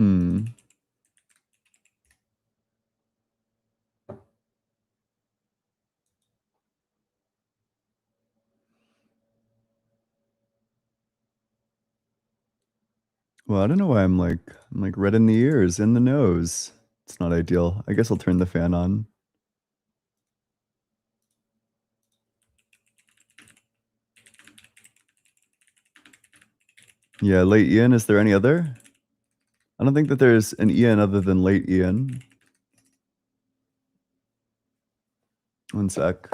Hmm. Well, I don't know why I'm like red in the ears, in the nose. It's not ideal. I guess I'll turn the fan on. Yeah, late Ian. Is there any other? I don't think that there's an Ian other than late Ian. One sec.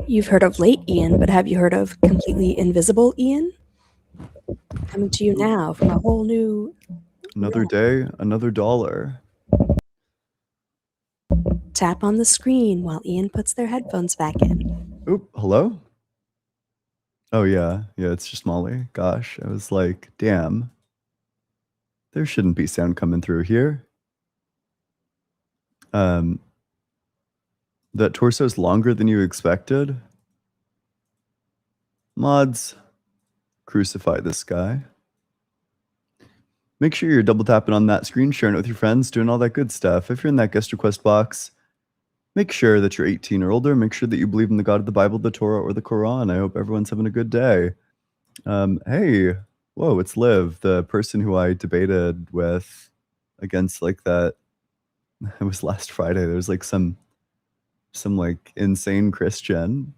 You've heard of late Ian, but have you heard of completely invisible Ian? Coming to you now from a whole new Another realm. day, another dollar. Tap on the screen while Ian puts their headphones back in. Oop, hello? Oh yeah, yeah, it's just Molly. Gosh, I was like, damn. There shouldn't be sound coming through here. Um, that torso's longer than you expected. Mods, crucify this guy. Make sure you're double tapping on that screen, sharing it with your friends, doing all that good stuff. If you're in that guest request box, make sure that you're 18 or older. Make sure that you believe in the God of the Bible, the Torah, or the Quran. I hope everyone's having a good day. Hey, whoa, it's Liv, the person who I debated with against like that. It was last Friday. There was like some like insane Christian.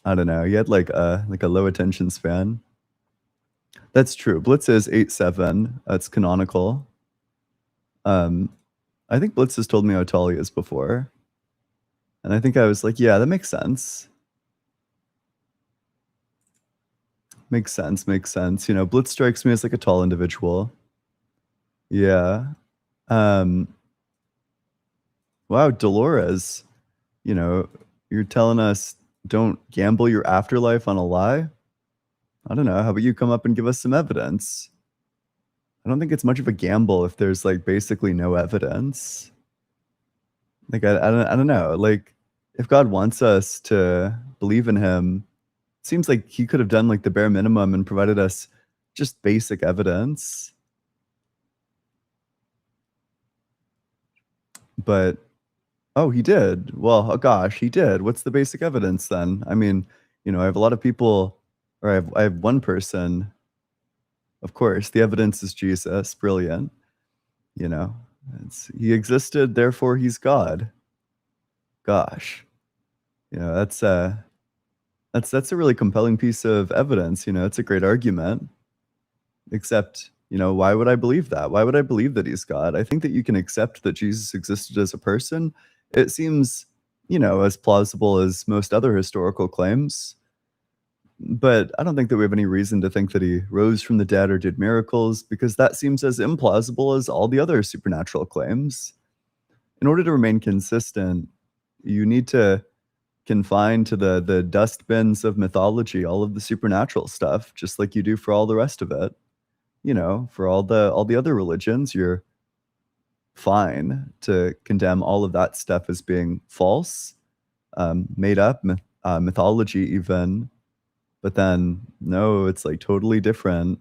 I don't know. He had like a low attention span. That's true. Blitz is 8'7". That's canonical. I think Blitz has told me how tall he is before. And I think I was like, yeah, that makes sense. Makes sense, makes sense. You know, Blitz strikes me as like a tall individual. Yeah. Wow, Dolores, you know, you're telling us don't gamble your afterlife on a lie? I don't know. How about you come up and give us some evidence? I don't think it's much of a gamble if there's like basically no evidence. Like I don't know. Like if God wants us to believe in him, it seems like he could have done like the bare minimum and provided us just basic evidence. But oh, he did. Well, oh gosh, he did. What's the basic evidence then? I mean, you know, I have a lot of people, or I have one person. Of course, the evidence is Jesus. Brilliant. You know, he existed, therefore he's God. Gosh, you know, that's a really compelling piece of evidence. You know, it's a great argument. Except, you know, why would I believe that? Why would I believe that he's God? I think that you can accept that Jesus existed as a person. It seems, you know, as plausible as most other historical claims. But I don't think that we have any reason to think that he rose from the dead or did miracles, because that seems as implausible as all the other supernatural claims. In order to remain consistent, you need to confine to the dustbins of mythology all of the supernatural stuff, just like you do for all the rest of it. You know, for all the other religions, you're fine to condemn all of that stuff as being false, made up, mythology even. But then, no, it's like totally different.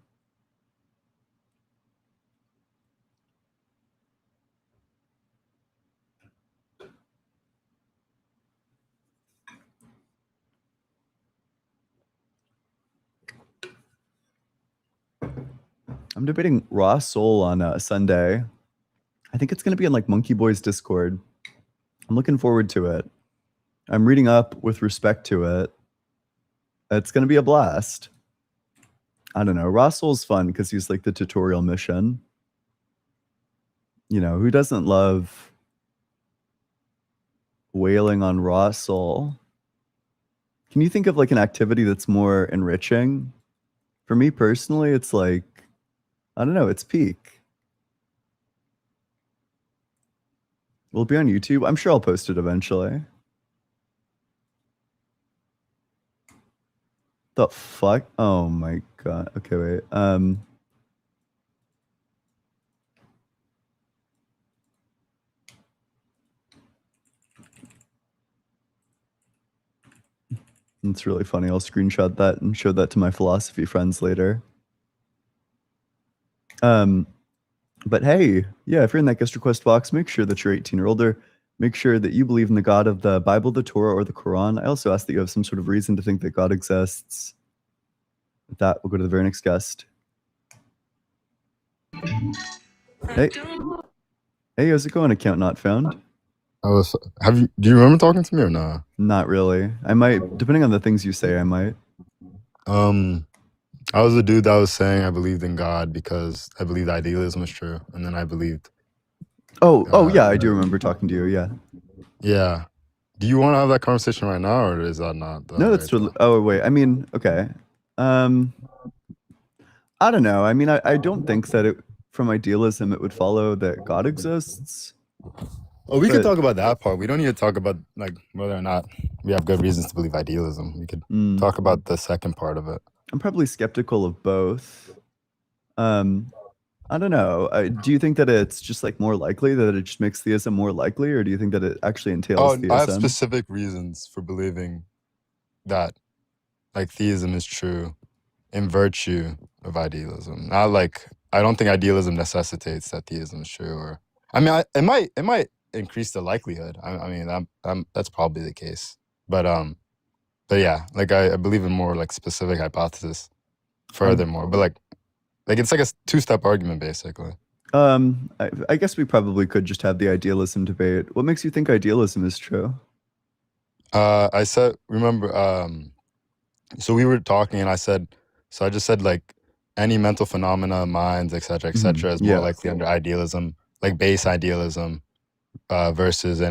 I'm debating Raw Soul on Sunday. I think it's going to be in like Monkey Boy's Discord. I'm looking forward to it. I'm reading up with respect to it. It's going to be a blast. I don't know. Raw Soul's fun because he's like the tutorial mission. You know, who doesn't love wailing on Raw Soul? Can you think of like an activity that's more enriching? For me personally, it's like, I don't know, it's peak. Will it be on YouTube? I'm sure I'll post it eventually. The fuck? Oh my god. Okay, wait. It's really funny. I'll screenshot that and show that to my philosophy friends later. But hey, yeah, if you're in that guest request box, make sure that you're 18 or older. Make sure that you believe in the God of the Bible, the Torah, or the Quran. I also ask that you have some sort of reason to think that God exists. With that, we'll go to the very next guest. Hey, hey, how's it going? Account not found. Do you remember talking to me or not? Not really. I might, depending on the things you say, I might. I was a dude that was saying I believed in God because I believed idealism was true, and then I believed. Oh yeah, I do remember talking to you. Yeah. Yeah. Do you want to have that conversation right now, or is that not? No, that's totally. Oh wait, I mean, okay. I don't know. I mean, I don't think that from idealism it would follow that God exists. Oh, we could talk about that part. We don't need to talk about like whether or not we have good reasons to believe idealism. We could talk about the second part of it. I'm probably skeptical of both. I don't know. Do you think that it's just like more likely, that it just makes theism more likely, or do you think that it actually entails theism? I have specific reasons for believing that like theism is true in virtue of idealism. Not like, I don't think idealism necessitates that theism is true, or I mean, it might increase the likelihood. I mean, that's probably the case. But yeah, like I believe in more like specific hypothesis. Furthermore, but like it's like a two-step argument basically. I guess we probably could just have the idealism debate. What makes you think idealism is true? I said, remember, so we were talking and I just said like any mental phenomena, minds, etc., is more likely under idealism, like base idealism, versus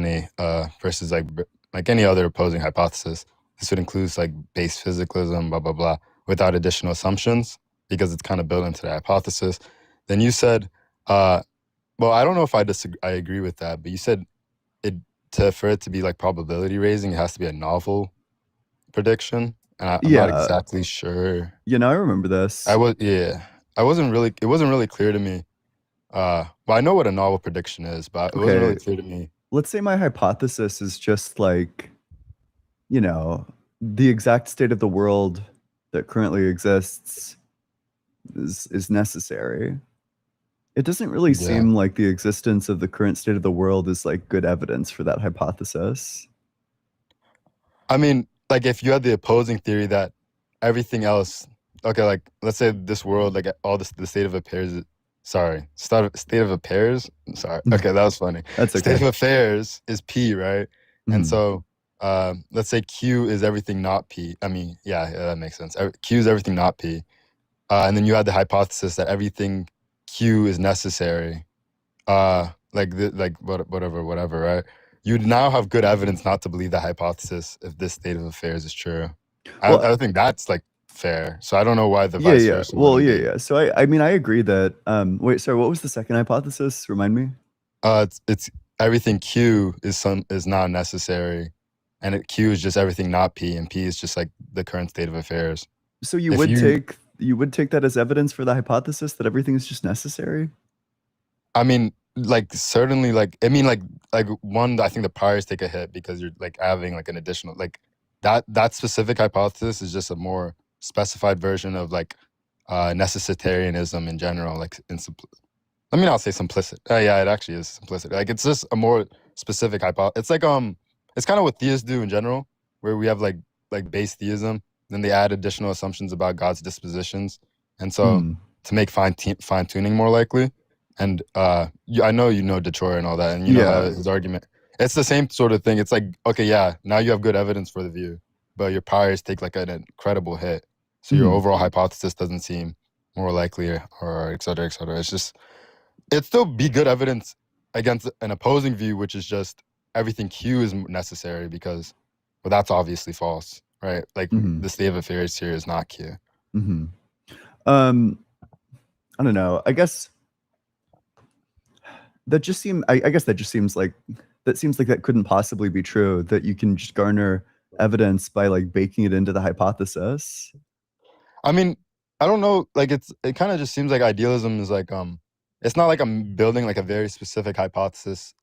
like any other opposing hypothesis. This would include like base physicalism, blah blah blah, without additional assumptions, because it's kind of built into the hypothesis. Then you said, well, I don't know if I agree with that, but you said for it to be like probability raising, it has to be a novel prediction, and I'm not exactly sure. You know, I remember this. It wasn't really clear to me. Well, I know what a novel prediction is, but it wasn't really clear to me. Let's say my hypothesis is just like, you know, the exact state of the world that currently exists is necessary. It doesn't really seem like the existence of the current state of the world is like good evidence for that hypothesis. I mean, like if you had the opposing theory that everything else, okay, like let's say this world, like all the state of affairs, state of affairs. Sorry, okay, that was funny. That's okay. State of affairs is P, right? And so, let's say Q is everything not P. I mean, yeah, that makes sense. Q is everything not P, and then you had the hypothesis that everything Q is necessary, whatever, right? You'd now have good evidence not to believe that hypothesis if this state of affairs is true. Well, I think that's like fair. So I don't know why the vice versa. Well, yeah. So I mean, I agree that. Wait, sorry. What was the second hypothesis? Remind me. It's everything Q is not necessary, and Q is just everything not P, and P is just like the current state of affairs. So you would take that as evidence for the hypothesis that everything is just necessary? I mean, like certainly, like I mean, like one, I think the priors take a hit because you're like having like an additional like that specific hypothesis is just a more specified version of like necessitarianism in general, like let me not say simplicity. Yeah, it actually is simplicity. Like it's just a more specific hypothesis. It's like it's kind of what theists do in general, where we have like base theism, then they add additional assumptions about God's dispositions, and so to make fine tuning more likely. And I know you know Detroit and all that, and you know his argument. It's the same sort of thing. It's like, okay, yeah, now you have good evidence for the view, but your priors take like an incredible hit. So your overall hypothesis doesn't seem more likely, or et cetera, et cetera. It's just, it'd still be good evidence against an opposing view, which is just everything Q is necessary because, well, that's obviously false, right? Like the state of affairs here is not Q. I don't know. I guess that just seems. I guess that just seems like that couldn't possibly be true. That you can just garner evidence by like baking it into the hypothesis. I mean, I don't know. Like it kind of just seems like idealism is like it's not like I'm building like a very specific hypothesis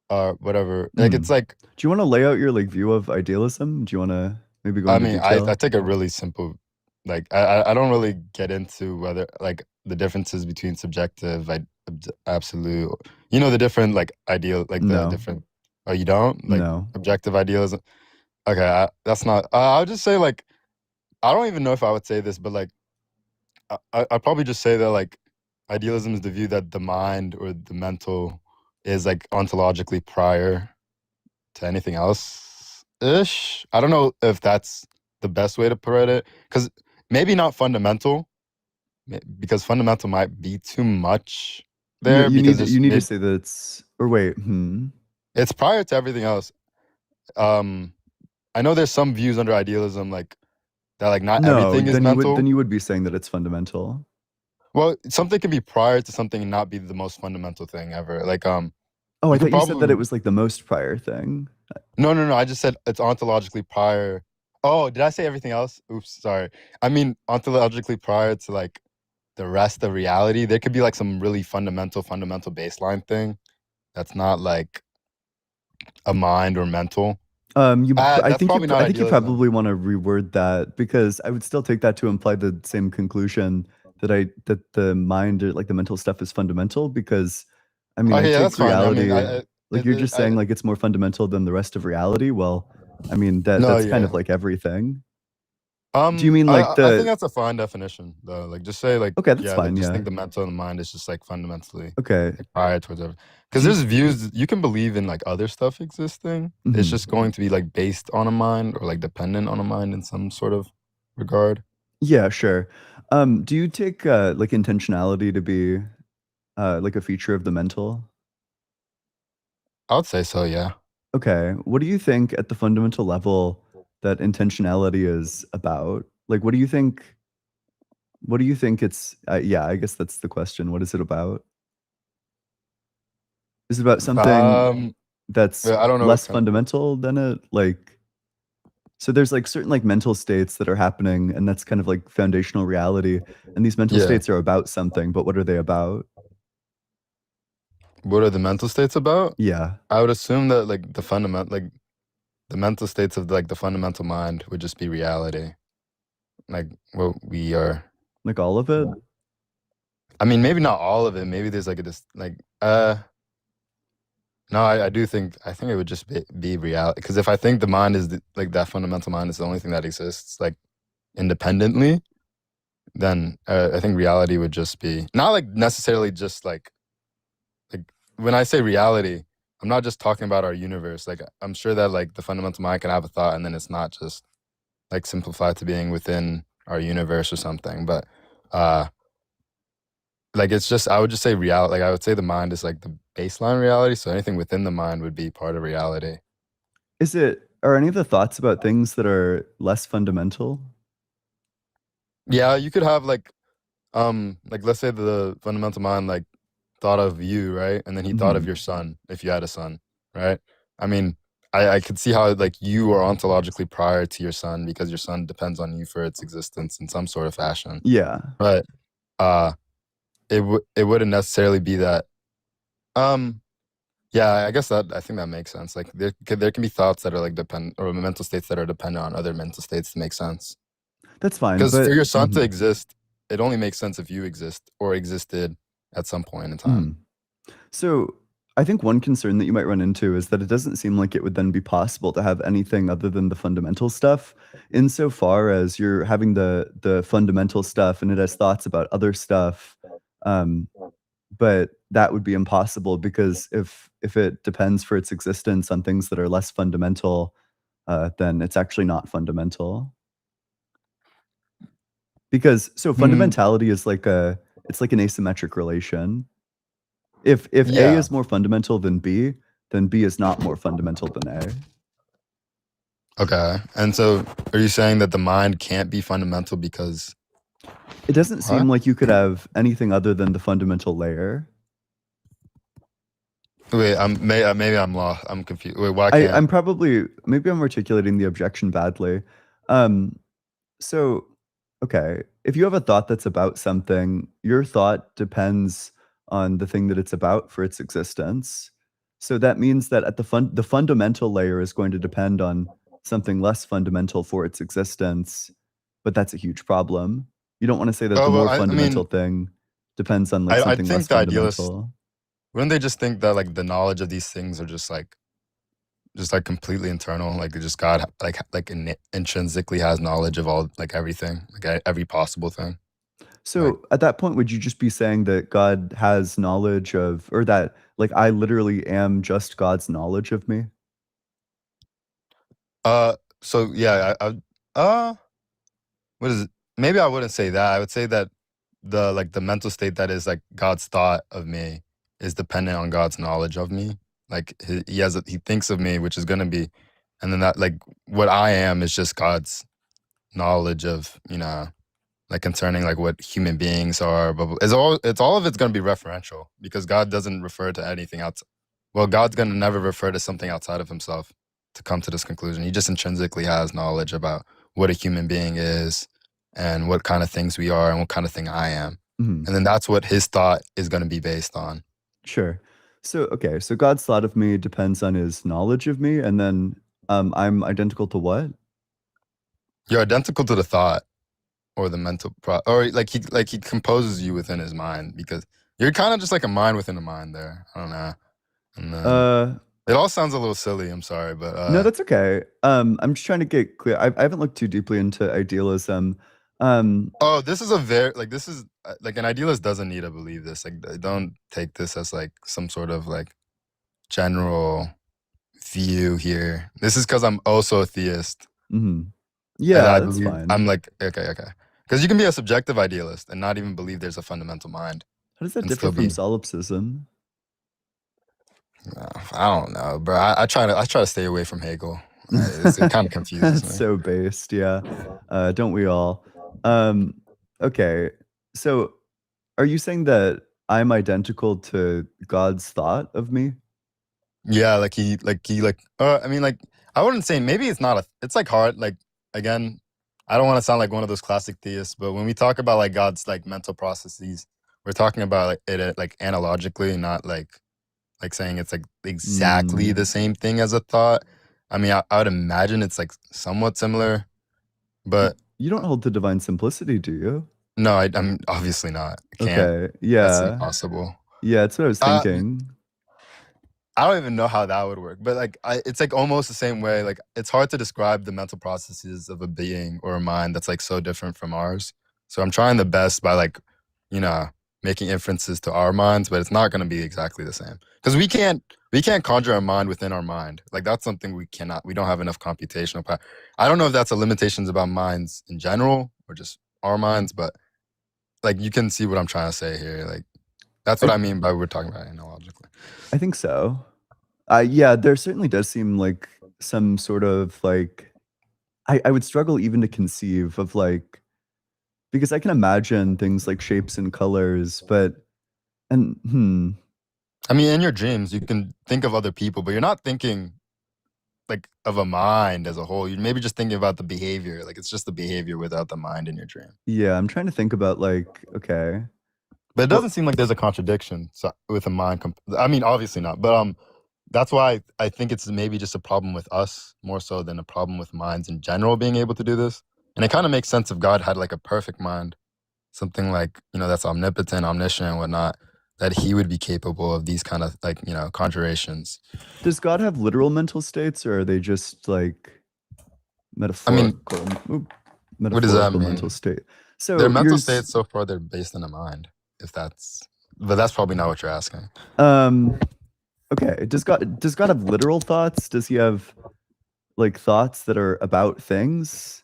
or whatever. Like it's Hmm. like Do you want to lay out your like view of idealism? Do you want to maybe go I into mean, I detail? take a really simple like I don't really get into whether like the differences between subjective, absolute, you know, the different like ideal like the No, different. Oh, you don't like no. objective idealism. Okay, that's not. I'll just say like I don't even know if I would say this, but like I'd probably just say that like idealism is the view that the mind or the mental is like ontologically prior to anything else ish. I don't know if that's the best way to put it because maybe not fundamental because fundamental might be too much You there you because need there's you need to say that it's or wait. it's prior to everything else. Um, I know there's some views under idealism like that like not No, everything is mental. then you would be saying that it's fundamental. Well, something can be prior to something and not be the most fundamental thing ever. Like, Oh, I you could thought you said that it probably was like the most prior thing. no. I just said it's ontologically prior. Oh, did I say everything else? Oops, sorry. I mean ontologically prior to like the rest of reality. There could be like some really fundamental baseline thing that's not like a mind or mental. That's probably not I think you idealism. probably want to reword that because I would still take that to imply the same conclusion that the mind or like the mental stuff is fundamental because I mean, I Okay, yeah, that's take fine. I mean, reality like you're just saying like it's more fundamental than the rest of reality. Well, I mean no, that's kind of yeah. like everything. Do you mean like I think the that's a fine definition though. Like just say like okay, that's yeah, like fine, just yeah. think the mental and the mind is just like fundamentally Okay. like prior towards everything. Because Do you, there's views you can believe in like other stuff existing. It's mhm. just going to be like based on a mind or like dependent on a mind in some sort of regard. Yeah, sure. Do you take like intentionality to be like a feature of the mental? I would say so, yeah. Okay. What do you think at the fundamental level that intentionality is about? Like, what do you think it's, yeah, I guess that's the question. What is it about? Is it about something Um, that's yeah, I don't know what less kind of fundamental than it? Like, so there's like certain like mental states that are happening, and that's kind of like foundational reality. And these mental yeah. states are about something, but what are they about? What are the mental states about? Yeah. I would assume that like the mental states of like the fundamental mind would just be reality. Like what we are. Like all of it? I mean, maybe not all of it. Maybe there's like a just like no, I do think I think it would just be reality. Because if I think the mind is like that fundamental mind is the only thing that exists like independently, then I think reality would just be not like necessarily just like when I say reality, I'm not just talking about our universe. Like I'm sure that like the fundamental mind can have a thought, and then it's not just like simplified to being within our universe or something. But uh like it's just I would just say reality. Like I would say the mind is like the baseline reality. So anything within the mind would be part of reality. Are any of the thoughts about things that are less fundamental? Yeah, you could have like let's say the fundamental mind like thought of you, right? And then he thought of Mhm. your son if you had a son, right? I mean, I could see how like you are ontologically prior to your son because your son depends on you for its existence in some sort of fashion. Yeah. But uh it wouldn't necessarily be that yeah, I guess that I think that makes sense. Like there can be thoughts that are like depend or mental states that are dependent on other mental states to make sense. That's fine, Because for but your son to mhm, exist, it only makes sense if you exist or existed at some point in time. mhm. So, I think one concern that you might run into is that it doesn't seem like it would then be possible to have anything other than the fundamental stuff, insofar as you're having the fundamental stuff and it has thoughts about other stuff, um, but that would be impossible because if it depends for its existence on things that are less fundamental, then it's actually not fundamental. Because so Mm, fundamentality is like it's like an asymmetric relation. If A yeah. is more fundamental than B, then B is not more fundamental than A. Okay. And so are you saying that the mind can't be fundamental because It doesn't what? seem like you could have anything other than the fundamental layer. Wait, maybe I'm lost. I'm confused. Wait, why I'm can't? probably maybe I'm articulating the objection badly. Um, so okay, if you have a thought that's about something, your thought depends on the thing that it's about for its existence. So that means that at the fundamental layer is going to depend on something less fundamental for its existence, but that's a huge problem. You don't want to say that Oh the well, more I fundamental mean, thing depends on like I something less think the idealists fundamental. wouldn't they just think that like the knowledge of these things are just like completely internal, like just God intrinsically has knowledge of all like everything, like every possible thing. Like So at that point, would you just be saying that God has knowledge of, or that like I literally am just God's knowledge of me? so yeah, uh what is it? Maybe I wouldn't say that. I would say that the mental state that is like God's thought of me is dependent on God's knowledge of me. Like he thinks of me, which is gonna be, and then that like what I am is just God's knowledge of like concerning like what human beings are. But it's all of it's gonna be referential because God doesn't refer to anything else. Well, God's gonna never refer to something outside of Himself to come to this conclusion. He just intrinsically has knowledge about what a human being is and what kind of things we are and what kind of thing I am. Mhm. And then that's what his thought is going to be based on. Sure. So okay, so God's thought of me depends on his knowledge of me, and then I'm identical to what? You're identical to the thought or the mental or like he composes you within his mind because you're kind of just like a mind within a mind there. I don't know. And then Uh it all sounds a little silly. I'm sorry, but no, that's okay. I'm just trying to get clear. I haven't looked too deeply into idealism. oh, this is a very like this is like an idealist doesn't need to believe this. Like don't take this as like some sort of like general view here. This is because I'm also a theist. mhm. And Yeah, I that's believe fine. I'm like, okay. Because you can be a subjective idealist and not even believe there's a fundamental mind How does that and differ still from be. solipsism? I don't know, bro. I try to stay away from Hegel. It kind of confuses That's me. so based, yeah. Don't we all? Okay. So are you saying that I'm identical to God's thought of me? Yeah, I mean, like, I wouldn't say maybe it's not it's like hard. Like, again, I don't want to sound like one of those classic theists, but when we talk about like God's like mental processes, we're talking about like it like analogically, not like saying it's like exactly Mm. the same thing as a thought. I mean, I would imagine it's like somewhat similar, but You don't hold to divine simplicity, do you? no, I'm obviously not. I can't. Okay. That's Yeah. impossible. Yeah, that's what I was Uh, thinking. I don't even know how that would work, but like it's like almost the same way. Like it's hard to describe the mental processes of a being or a mind that's like so different from ours. So I'm trying the best by like, you know, making inferences to our minds, but it's not going to be exactly the same because we can't conjure a mind within our mind. Like that's something we don't have enough computational power. I don't know if that's a limitations about minds in general or just our minds, but like you can see what I'm trying to say here. Like that's what I mean by we're talking about analogically. I think so. Yeah, there certainly does seem like some sort of like I would struggle even to conceive of like because I can imagine things like shapes and colors, but and I mean, in your dreams, you can think of other people, but you're not thinking like of a mind as a whole. You're maybe just thinking about the behavior. Like it's just the behavior without the mind in your dream. yeah, I'm trying to think about like okay. But it Well, doesn't seem like there's a contradiction with a mind. I mean, obviously not. But that's why I think it's maybe just a problem with us more so than a problem with minds in general being able to do this. And it kind of makes sense if God had like a perfect mind, something like that's omnipotent, omniscient, and whatnot, that He would be capable of these kind of like conjurations. does God have literal mental states or are they just like I mean, metaphorical what does that metaphorical mean? mental state? Their So mental you're states so far they're based in the mind. But that's probably not what you're asking. okay. Does God have literal thoughts? Does he have like thoughts that are about things?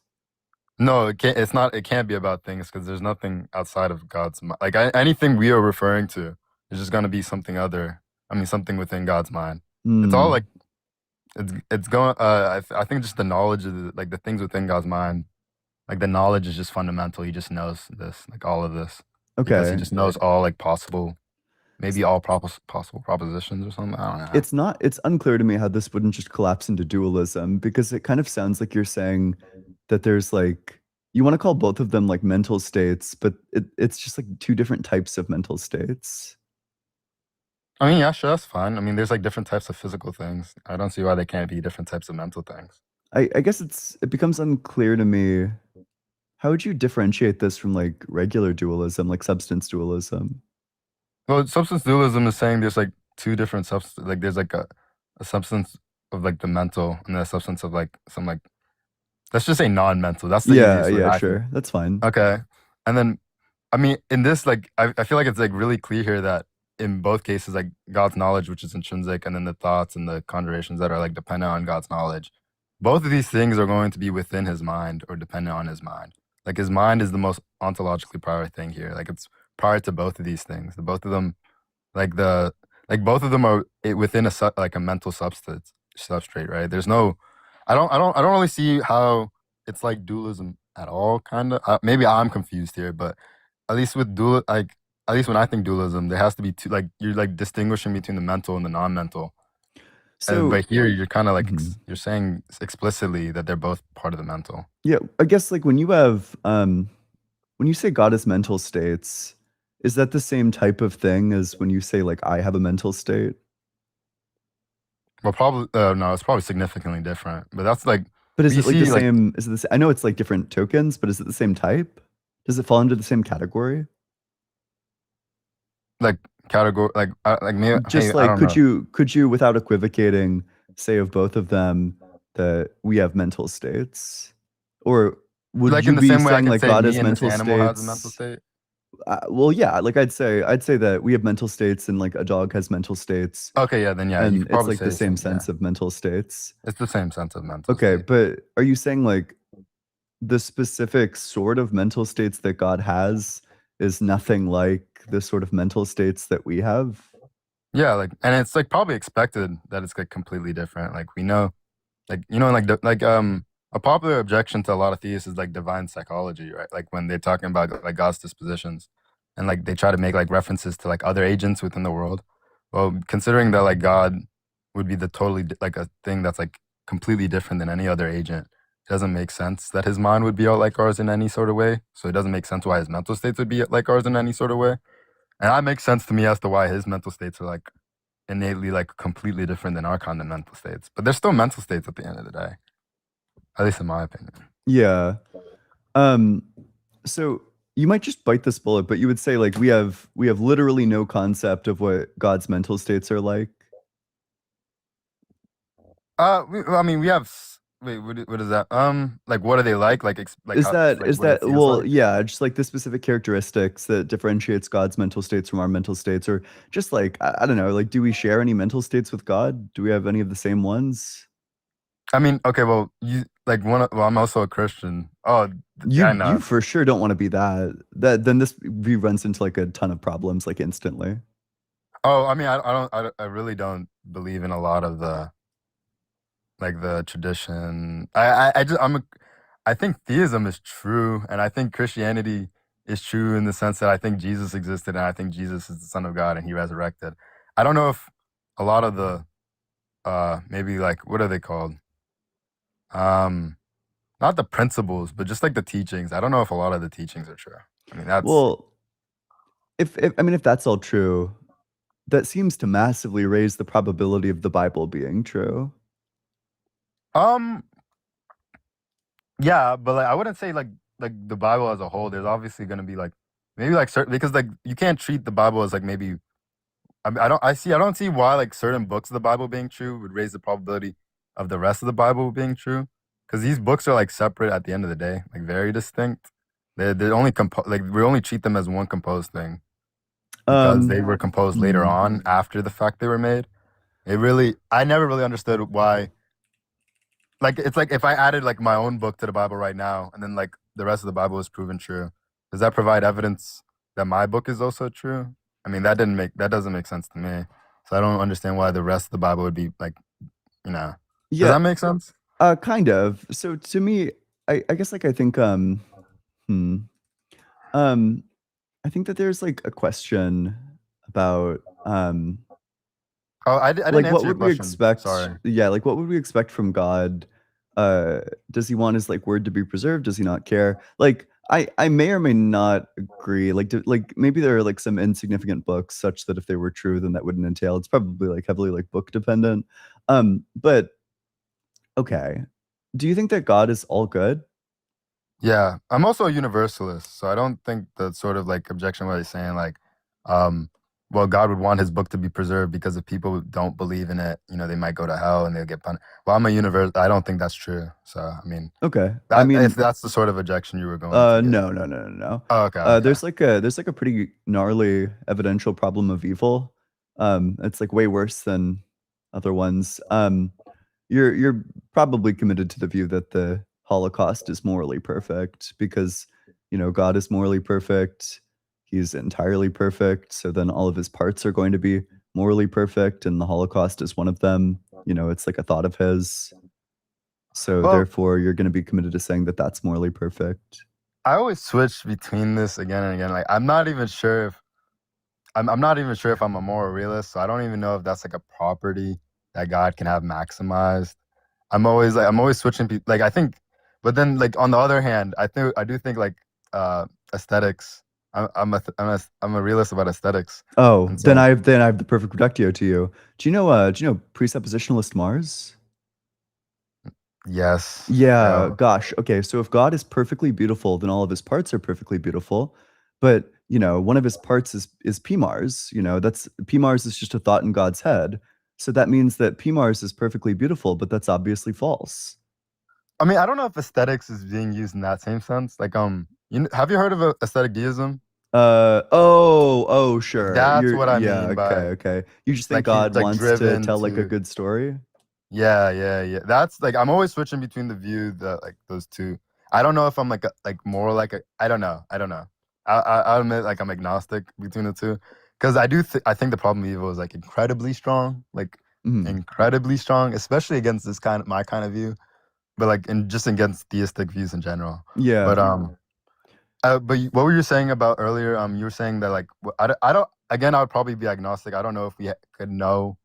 No, it can't. It's not. It can't be about things because there's nothing outside of God's mind. Like anything we are referring to is just going to be something other. I mean, something within God's mind. It's all like it's going. I think just the knowledge of the things within God's mind. Like the knowledge is just fundamental. He just knows this, like all of this, because he Okay. just knows all like possible, maybe all possible propositions or something. I don't know. It's unclear to me how this wouldn't just collapse into dualism because it kind of sounds like you're saying that there's like you want to call both of them like mental states, but it's just like two different types of mental states. I mean, yeah, sure, that's fine. I mean, there's like different types of physical things. I don't see why they can't be different types of mental things. I guess it becomes unclear to me. How would you differentiate this from like regular dualism, like substance dualism? Well, substance dualism is saying there's like two different substances. Like there's like a substance of like the mental and then a substance of like some like, let's just say non-mental. That's the Yeah, easiest way yeah, I sure. That's fine. Okay. And then, I mean, in this, like, I feel like it's like really clear here that in both cases, like God's knowledge, which is intrinsic, and then the thoughts and the conjurations that are like dependent on God's knowledge, both of these things are going to be within his mind or dependent on his mind. Like his mind is the most ontologically prior thing here. Like it's prior to both of these things. Both of them, like both of them are within like a mental substrate, right? There's no, I don't really see how it's like dualism at all. Kind of, maybe I'm confused here, but at least with like at least when I think dualism, there has to be two, like you're like distinguishing between the mental and the non-mental. So, But here you're kind of like Mhm. you're saying explicitly that they're both part of the mental. Yeah, I guess like when you have when you say God is mental states, is that the same type of thing as when you say like I have a mental state? Well, probably no, it's probably significantly different. But that's like, But is you it like the see, like same? Is it the same? I know it's like different tokens, but is it the same type? Does it fall under the same category? category, like maybe Just I like don't know. could you without equivocating say of both of them that we have mental states? Or would Like you in the be same way I saying can like say God me has and this mental animal has a mental states? state. Well, yeah, like I'd say that we have mental states and like a dog has mental states, Okay, yeah, then yeah, you and could it's probably like the say same some, yeah. sense of mental states. It's the same sense of mental Okay, state. but are you saying like the specific sort of mental states that God has is nothing like the sort of mental states that we have? Yeah, like, and it's like probably expected that it's like completely different. Like we know, like a popular objection to a lot of theists is like divine psychology, right? Like when they're talking about like God's dispositions, and like they try to make like references to like other agents within the world. Well, considering that like God would be the totally like a thing that's like completely different than any other agent, it doesn't make sense that his mind would be all like ours in any sort of way. So it doesn't make sense why his mental states would be like ours in any sort of way. And that makes sense to me as to why his mental states are like innately like completely different than our kind of mental states. But they're still mental states at the end of the day, at least in my opinion. Yeah. So you might just bite this bullet, but you would say like we have literally no concept of what God's mental states are like. I mean, we have. Wait, what is that? Like, what are they like? Like, like Is how, that like what it feels well, like? yeah, just like the specific characteristics that differentiates God's mental states from our mental states, or just like I don't know, like do we share any mental states with God? Do we have any of the same ones? I mean, okay, well, you like one. Well, I'm also a Christian. Oh, yeah, I You know. for sure don't want to be that. Then this runs into like a ton of problems like instantly. Oh, I mean, I really don't believe in a lot of the like the tradition. I think theism is true, and I think Christianity is true in the sense that I think Jesus existed, and I think Jesus is the Son of God, and He resurrected. I don't know if a lot of the maybe like what are they called? Not the principles, but just like the teachings. I don't know if a lot of the teachings are true. I mean, that's Well, if I mean if that's all true, that seems to massively raise the probability of the Bible being true. um yeah, but like I wouldn't say like the Bible as a whole. There's obviously gonna be like maybe like certain because like you can't treat the Bible as like maybe I don't see why like certain books of the Bible being true would raise the probability of the rest of the Bible being true. Because these books are like separate at the end of the day, like very distinct. They're only like we only treat them as one composed thing because they were composed later on after the fact they were made. I never really understood why. Like it's like if I added like my own book to the Bible right now, and then like the rest of the Bible is proven true, does that provide evidence that my book is also true? I mean, that doesn't make sense to me. So I don't understand why the rest of the Bible would be like, you know. Does Yeah, that make sense? kind of. So to me, I guess like I think hmm, I think that there's like a question about Oh, I didn't like what answer your would we question. expect? Sorry. Yeah, like what would we expect from God does he want his like word to be preserved? Does he not care? Like I may or may not agree. Like maybe there are like some insignificant books such that if they were true, then that wouldn't entail. It's probably like heavily like book dependent. But okay. Do you think that God is all good? Yeah, I'm also a universalist, so I don't think the sort of like objection where he's saying like, um, well, God would want his book to be preserved because if people don't believe in it, you know, they might go to hell and they'll get punished. Well, I'm a universe. I don't think that's true. So I mean, Okay. that, I mean, if that's the sort of objection you were going to get. no. Oh, okay, okay. There's like a pretty gnarly evidential problem of evil. It's like way worse than other ones. You're probably committed to the view that the Holocaust is morally perfect because, you know, God is morally perfect. He's entirely perfect. So then all of his parts are going to be morally perfect, and the Holocaust is one of them. You know, it's like a thought of his. So Well, therefore, you're going to be committed to saying that that's morally perfect. I always switch between this again and again. Like I'm not even sure if I'm not even sure if I'm a moral realist, so I don't even know if that's like a property that God can have maximized. I'm always switching like I think, but then like on the other hand, I do think like aesthetics. I'm a realist about aesthetics, Oh, and then so I have the perfect reductio to you. Do you know presuppositionalist Mars? yes, Yeah, yeah. gosh. Okay, so if God is perfectly beautiful, then all of his parts are perfectly beautiful. But, you know, one of his parts is P Mars, you know, that's P Mars is just a thought in God's head. So that means that P Mars is perfectly beautiful, but that's obviously false. I mean, I don't know if aesthetics is being used in that same sense. Like, have you heard of aesthetic deism? Sure. That's what I Yeah, mean by okay. You just think like he's God like wants to driven tell like a to. good story? Yeah. That's like I'm always switching between the view that like those two. I don't know if I'm like more like a. I don't know. I'll admit like I'm agnostic between the two because I think the problem of evil is like incredibly strong, Mhm. especially against this kind of my kind of view, but like and just against theistic views in general. Yeah. But what were you saying about earlier? You were saying that like I don't. Again, I would probably be agnostic. I don't know if we could know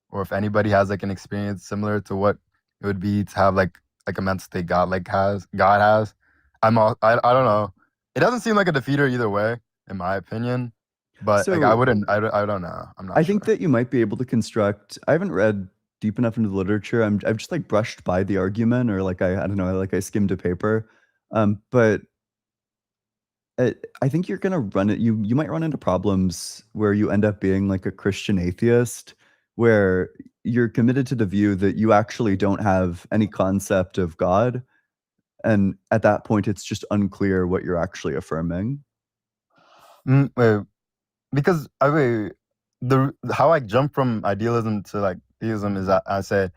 or if anybody has like an experience similar to what it would be to have like a mental state God has. I don't know. It doesn't seem like a defeater either way, in my opinion. But like I So wouldn't. I don't know. I'm I not think sure. that you might be able to construct. I haven't read deep enough into the literature. I've just like brushed by the argument, or like I don't know, like I skimmed a paper. But I think you're gonna run it. You might run into problems where you end up being like a Christian atheist, where you're committed to the view that you actually don't have any concept of God, and at that point, it's just unclear what you're actually affirming. Wait, because the how I jump from idealism to like theism is that I say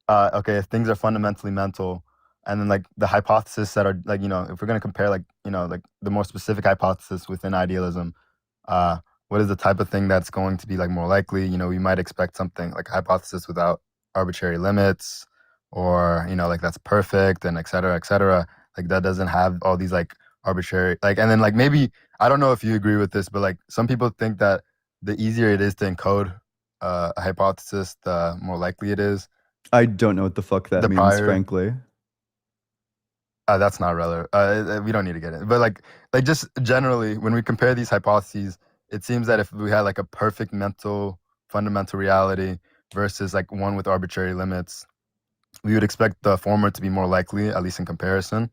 okay, if things are fundamentally mental, and then like the hypothesis that are like, you know, if we're going to compare like, you know, like the more specific hypothesis within idealism, uh, what is the type of thing that's going to be like more likely? You know, we might expect something like a hypothesis without arbitrary limits, or, you know, like that's perfect and et cetera, et cetera. Like that doesn't have all these like arbitrary, like, and then like maybe, I don't know if you agree with this, but like some people think that the easier it is to encode a hypothesis, the more likely it is I don't know what the fuck that the means, prior. frankly. That's not relevant. We don't need to get it. But like just generally, when we compare these hypotheses, it seems that if we had like a perfect mental fundamental reality versus like one with arbitrary limits, we would expect the former to be more likely, at least in comparison.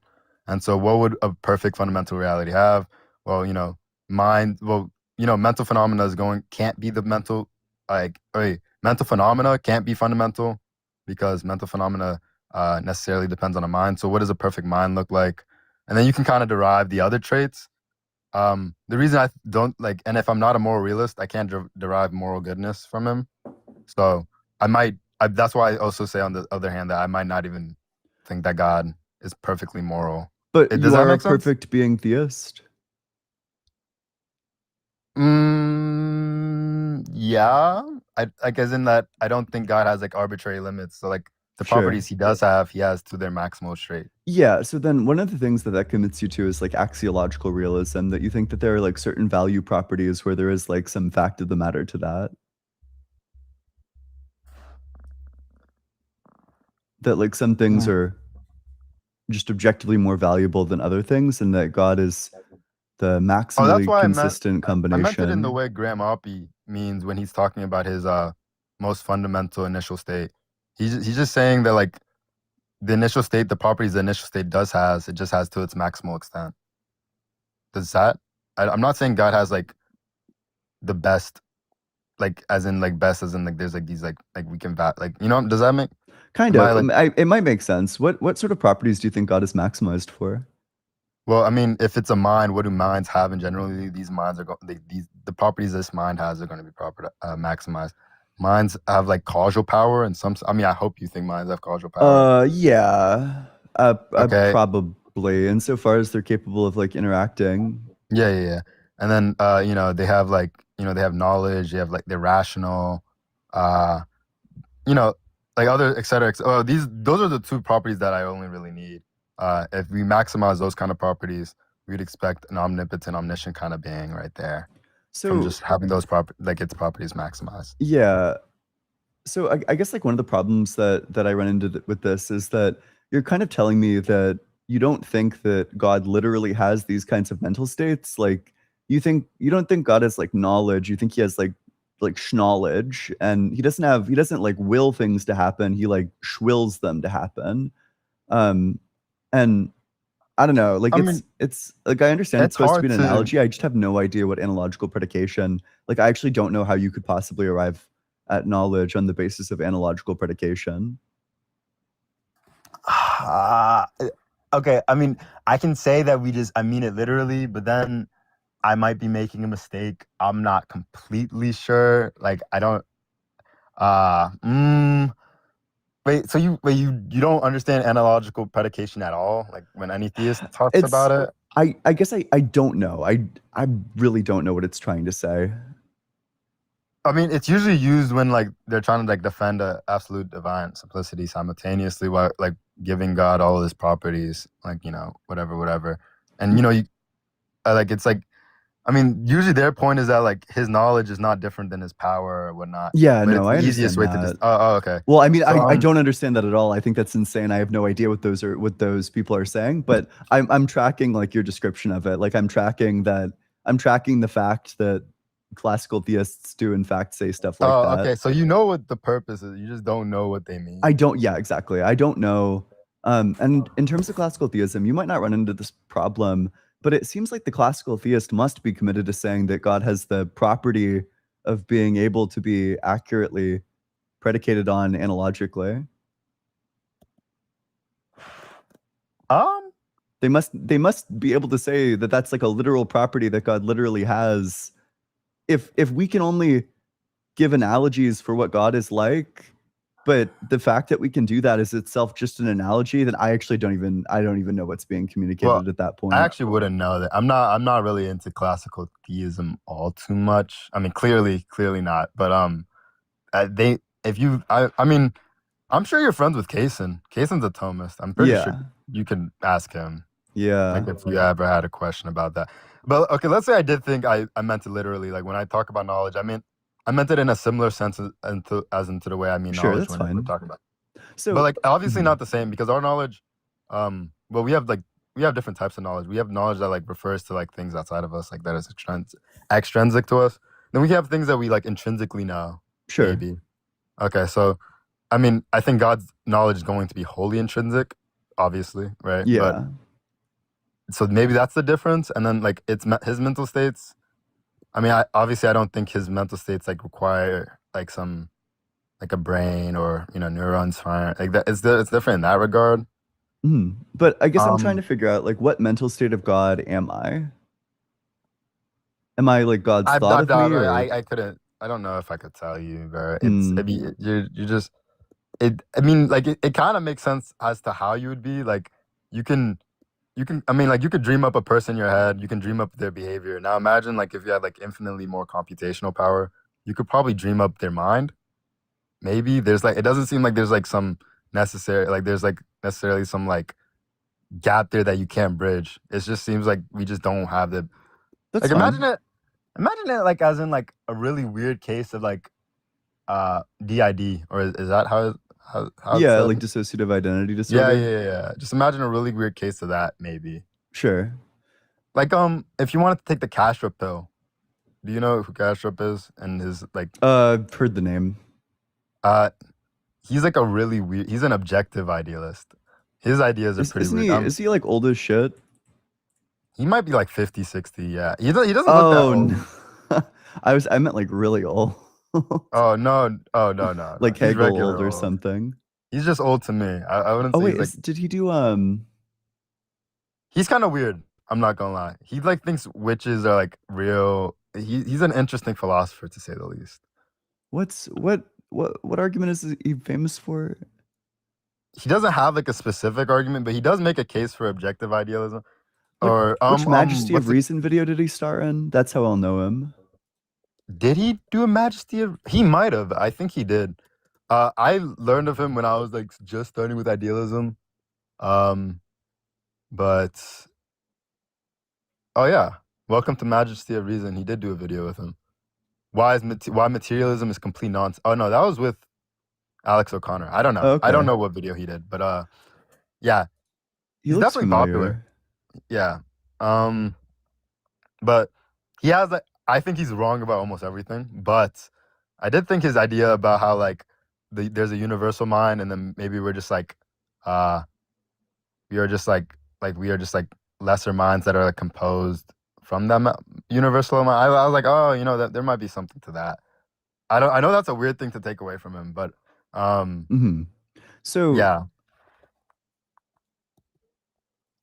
And so, what would a perfect fundamental reality have? Well, you know, mind. Well, you know, mental phenomena can't be the mental mental phenomena can't be fundamental because mental phenomena necessarily depends on a mind. So what does a perfect mind look like? And then you can kind of derive the other traits. The reason I don't like, and if I'm not a moral realist, I can't derive moral goodness from him. So that's why I also say on the other hand that I might not even think that God is perfectly moral. But Does you that are a make sense? perfect being theist. Yeah. I like as in that I don't think God has like arbitrary limits. So like the Sure. properties he does have, he has to their maximal trait. Yeah, so then one of the things that that commits you to is like axiological realism, that you think that there are like certain value properties where there is like some fact of the matter to that. That like some things Mm. are just objectively more valuable than other things, and that God is the Oh, that's maximally why consistent I meant it in the combination. way Graham Oppy means when he's talking about his most fundamental initial state. He's just saying that like the initial state, the properties the initial state does has, it just has to its maximal extent. Does that? I'm not saying God has like the best, like as in like best, as in like there's like these like we can like, you know, does that make? Kind Am of. I like? It might make sense. What sort of properties do you think God is maximized for? Well, I mean, if it's a mind, what do minds have? And generally, these minds are going. The properties this mind has are going to be maximized. Minds have like causal power, and some. I mean, I hope you think minds have causal power. Yeah. Okay. Probably, insofar as they're capable of like interacting. Yeah. And then, you know, they have like, you know, they have knowledge. They have like they're rational. You know, like other, et cetera. Oh, those are the two properties that I only really need. If we maximize those kind of properties, we'd expect an omnipotent, omniscient kind of being right there from So just having those like its properties maximized. yeah. So I guess like one of the problems that I run into with this is that you're kind of telling me that you don't think that God literally has these kinds of mental states. Like you don't think God has like knowledge. You think he has like knowledge, and he doesn't like will things to happen. He like wills them to happen. Um, and I don't know. Like I mean, it's like I understand it's it's supposed to be hard an to. analogy. I just have no idea what analogical predication. Like I actually don't know how you could possibly arrive at knowledge on the basis of analogical predication. Okay, I mean, I can say that I mean it literally, but then I might be making a mistake. I'm not completely sure. Like, I don't. Wait. So you don't understand analogical predication at all? Like when any theist talks It's about it. I guess I don't know. I really don't know what it's trying to say. I mean, it's usually used when like they're trying to like defend a absolute divine simplicity simultaneously while like giving God all his properties, like, you know, whatever. And you know, like it's like, I mean, usually their point is that like his knowledge is not different than his power or whatnot. Yeah, But no, it's I the easiest way understand to just. that. Oh, okay. Well, I mean, So I don't understand that at all. I think that's insane. I have no idea what those people are saying, but I'm tracking like your description of it. Like I'm tracking the fact that classical theists do in fact say stuff like that. okay. So you know what the purpose is. You just don't know what they mean. I don't. Yeah, exactly. I don't know. And in terms of classical theism, you might not run into this problem, but it seems like the classical theist must be committed to saying that God has the property of being able to be accurately predicated on analogically. They must be able to say that that's like a literal property that God literally has. If we can only give analogies for what God is like, but the fact that we can do that is itself just an analogy, then I don't even know what's being communicated Well, at that point. I actually wouldn't know that. I'm not really into classical theism all too much. I mean, clearly not. But I mean, I'm sure you're friends with Kaysen. Kaysen's a Thomist. I'm pretty sure you can ask him. Yeah. Like if you ever had a question about that. But okay, let's say I did think I meant it literally. Like when I talk about knowledge, I meant it in a similar sense as into the way I mean Sure, knowledge that's when we're fine. talking about. So, But like obviously mhm. not the same because our knowledge, well, we have different types of knowledge. We have knowledge that like refers to like things outside of us, like that is extrinsic to us. Then we have things that we like intrinsically know. Sure. Maybe. Okay, so I mean, I think God's knowledge is going to be wholly intrinsic, obviously, right? Yeah. But, so maybe that's the difference. And then like his mental states. I mean, I don't think his mental states like require like some like a brain or, you know, neurons firing like that. It's different in that regard. But I guess I'm trying to figure out like what mental state of God am I? Am I like God's thought of me? Or? I couldn't. I don't know if I could tell you, bro. It's I mean, you're just it. I mean, like it kind of makes sense as to how you would be. Like you can. I mean, like you could dream up a person in your head. You can dream up their behavior. Now imagine like if you had like infinitely more computational power, you could probably dream up their mind. Maybe there's like it doesn't seem like there's like some necessarily some like gap there that you can't bridge. It just seems like we just don't have the. That's like fine. Imagine it like as in like a really weird case of like DID, or is that how How's Yeah, like dissociative identity yeah, disorder. yeah. Just imagine a really weird case of that, maybe. Sure. Like, if you wanted to take the Castro pill, do you know who Castro is? And his like, Heard the name. he's like a really weird. He's an objective idealist. His ideas are pretty Isn't weird. he? Is he like old as shit? He might be like 50, 60. Yeah, he doesn't look that Oh, old. no. I meant like really old. Oh no, no. Like He's Hegel regular old or old. something. He's just old to me. I wouldn't Oh say wait, he's like. did he do He's kind of weird. I'm not gonna lie. He like thinks witches are like real. He's an interesting philosopher to say the least. what argument is he famous for? He doesn't have like a specific argument, but he does make a case for objective idealism. Which Majesty what's of Reason video did he star in? That's how I'll know him. Did he do a Majesty of? He might have. I think he did. I learned of him when I was like just starting with idealism. But oh yeah, welcome to Majesty of Reason. He did do a video with him. Why materialism is complete nonsense. Oh no, that was with Alex O'Connor. I don't know. Okay. I don't know what video he did, but yeah, He he's looks definitely familiar. popular. Yeah. But he has like, I think he's wrong about almost everything. But I did think his idea about how like there's a universal mind, and then maybe we're just like we are just like lesser minds that are like composed from them universal mind. I was like, oh, you know, that there might be something to that. I know that's a weird thing to take away from him, but So yeah.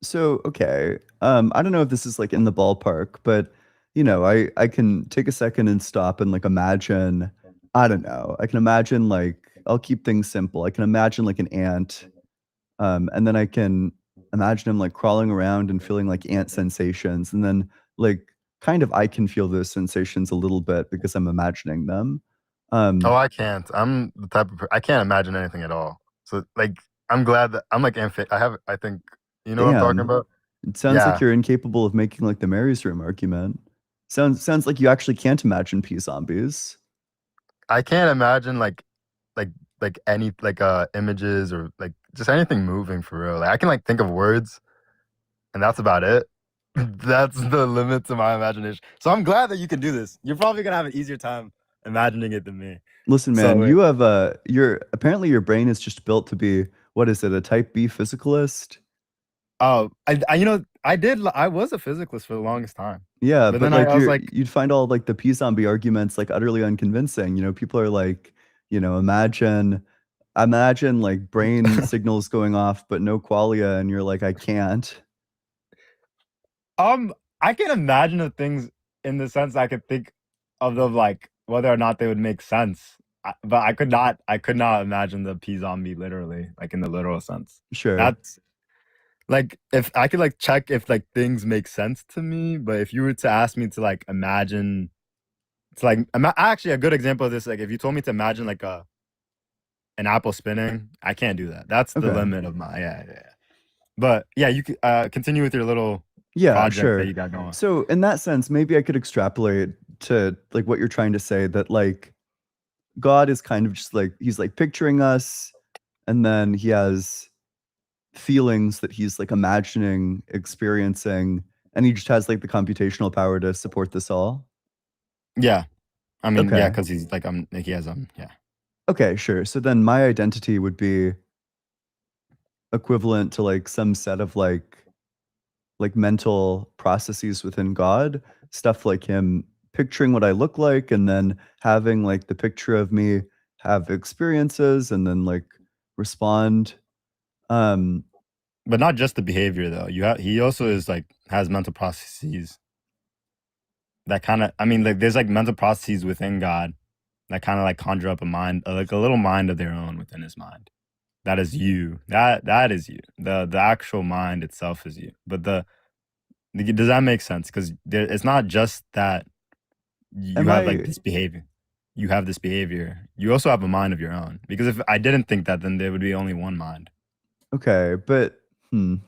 So okay, I don't know if this is like in the ballpark, but you know, I can take a second and stop and like imagine. I don't know. I can imagine like I'll keep things simple. I can imagine like an ant, and then I can imagine him like crawling around and feeling like ant sensations, and then like kind of I can feel those sensations a little bit because I'm imagining them. Oh, I can't. I'm the type of I can't imagine anything at all. So like, I'm glad that I'm like I think you know what I'm talking Damn. about. It sounds Yeah. like you're incapable of making like the Mary's Room argument. Sounds like you actually can't imagine pea zombies. I can't imagine like any like images or like just anything moving for real. Like I can like think of words, and that's about it. That's the limit to my imagination. So I'm glad that you can do this. You're probably gonna have an easier time imagining it than me. Listen, So, man, wait. you have apparently your brain is just built to be, what is it, a type B physicalist? Oh, I you know I was a physicalist for the longest time. Yeah, But but then I like was like, you'd find all like the pea zombie arguments like utterly unconvincing. You know, people are like, you know, imagine like brain signals going off, but no qualia, and you're like, I can't. I can imagine the things in the sense I could think of them like whether or not they would make sense. But I could not imagine the pea zombie literally, like in the literal sense. Sure. That's like if I could like check if like things make sense to me, but if you were to ask me to like imagine, it's like actually a good example of this. Like if you told me to imagine like an apple spinning, I can't do that. That's the Okay. limit of my yeah. But yeah, you could continue with your little Yeah, project sure. that you got going. So in that sense, maybe I could extrapolate to like what you're trying to say, that like God is kind of just like he's like picturing us, and then he has feelings that he's like imagining, experiencing, and he just has like the computational power to support this all. Yeah. I mean, yeah, Okay. because he's like he has yeah. Okay, sure. So then my identity would be equivalent to like some set of like mental processes within God, stuff like him picturing what I look like, and then having like the picture of me have experiences and then like respond. But not just the behavior though. He also is like has mental processes that kind of, I mean, like there's like mental processes within God that kind of like conjure up a mind, like a little mind of their own within his mind. That is you. That is you. The actual mind itself is you. But does that make sense? Because it's not just that you have like this behavior. You have this behavior. You also have a mind of your own. Because if I didn't think that, then there would be only one mind. Okay, but And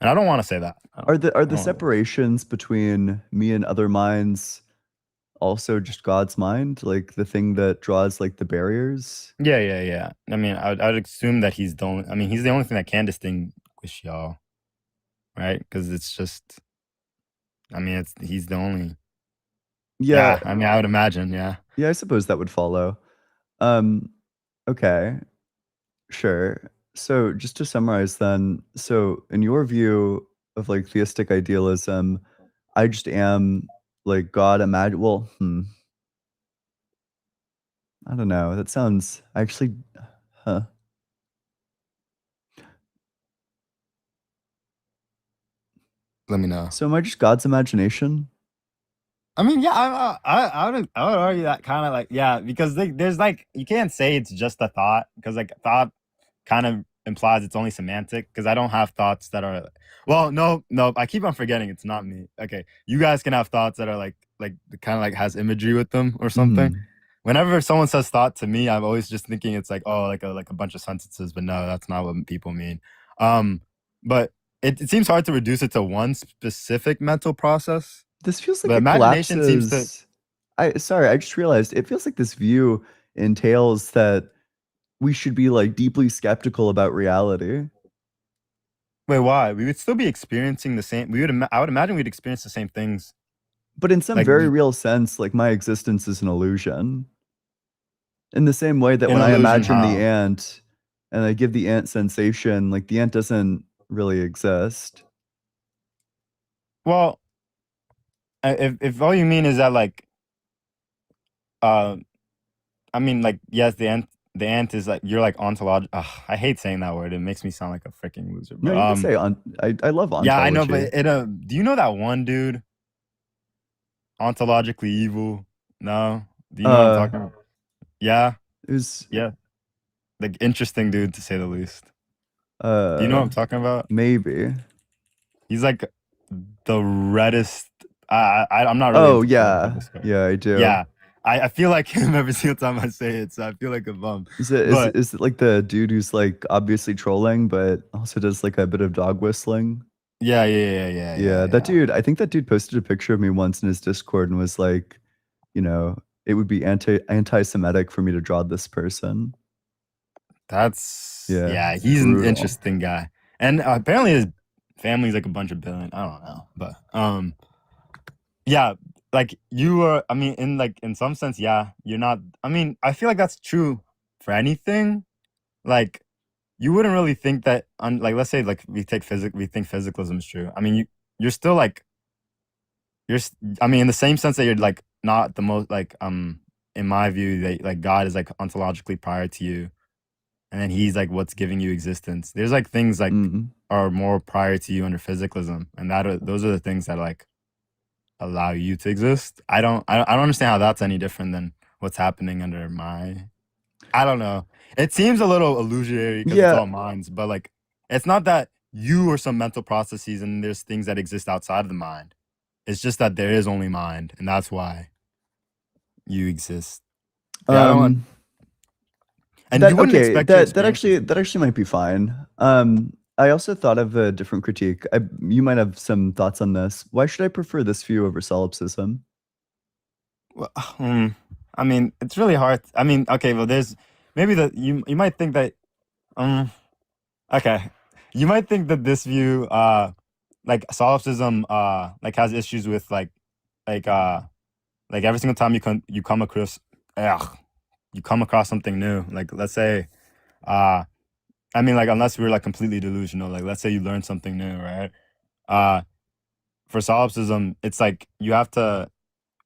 I don't want to say that. Are the separations between me and other minds also just God's mind, like the thing that draws like the barriers? Yeah. I mean, I'd assume that he's the only. I mean, he's the only thing that can distinguish y'all, right? Because it's just. I mean, he's the only. Yeah, Yeah. I mean, I would imagine. Yeah. yeah, I suppose that would follow. Um, okay, sure. So just to summarize then, so in your view of like theistic idealism, I just am like God imagine. Well, I don't know. That sounds actually, huh? Let me know. So am I just God's imagination? I mean, yeah, I would argue that kind of like yeah, because there's like you can't say it's just a thought because like thought kind of implies it's only semantic because I don't have thoughts that are well, no, I keep on forgetting it's not me. Okay, you guys can have thoughts that are like kind of like has imagery with them or something. Mhm. Whenever someone says thought to me, I'm always just thinking it's like oh like a bunch of sentences, but no, that's not what people mean. But it seems hard to reduce it to one specific mental process. This feels like But it imagination seems to collapses. I just realized it feels like this view entails that we should be like deeply skeptical about reality. wait, why? We would still be experiencing the same. I would imagine we'd experience the same things. But in some Like very real sense, like my existence is an illusion. In the same way that an when I illusion, imagine the how? ant and I give the ant sensation, like the ant doesn't really exist. Well, if all you mean is that like, uh, I mean like yes, the ant is like you're like ontological. I hate saying that word. It makes me sound like a freaking loser. No, But you can say on. I love yeah, I know. ontology. But do you know that one dude, ontologically evil? No, do you know what I'm talking about? Yeah, It was yeah, like interesting dude to say the least. Do you know what I'm talking about? maybe. He's like the reddest. I'm not really Oh into political yeah, discourse. yeah, I do. Yeah, I feel like him every single time I say it, so I feel like a bum. Is it But is it like the dude who's like obviously trolling, but also does like a bit of dog whistling? Yeah, that yeah. dude. I think that dude posted a picture of me once in his Discord and was like, you know, it would be anti-Semitic for me to draw this person. Yeah, it's He's an brutal. interesting guy, and apparently his family's like a bunch of billion. I don't know, but yeah, like you are. I mean, in some sense, yeah, you're not. I mean, I feel like that's true for anything. Like you wouldn't really think that like let's say like we think physicalism is true. I mean, you're still like I mean in the same sense that you're like not the most like in my view that like God is like ontologically prior to you and then he's like what's giving you existence. There's like things like Mhm. are more prior to you under physicalism and those are the things that like allow you to exist. I don't understand how that's any different than what's happening under my I don't know. It seems a little illusionary because it's Yeah, all minds, but like it's not that you or some mental processes and there's things that exist outside of the mind. It's just that there is only mind, and that's why you exist. Yeah, I don't. And you wouldn't expect your experiences. that actually might be fine. I also thought of a different critique. You might have some thoughts on this. Why should I prefer this view over solipsism? Well, I mean, it's really hard. I mean, okay, well, there's maybe you might think that okay, you might think that this view like solipsism like has issues with like every single time you come across you come across something new. Like let's say I mean like unless we're like completely delusional, like let's say you learn something new, right? Uh for solipsism, it's like you have to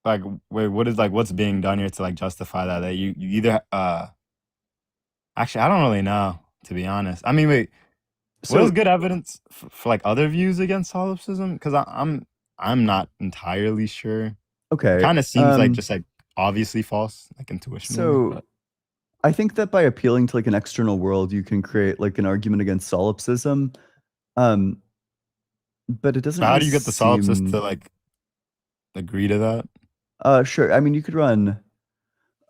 like wait, what is like what's being done here to like justify that you either actually I don't really know to be honest. I mean wait, what is So good evidence for like other views against solipsism? Because I'm not entirely sure. It okay, kind of seems like just like obviously false, like intuitionally. so But I think that by appealing to like an external world, you can create like an argument against solipsism. Um, but it doesn't how really do you get the solipsist to seem. like agree to that Sure. I mean, you could run.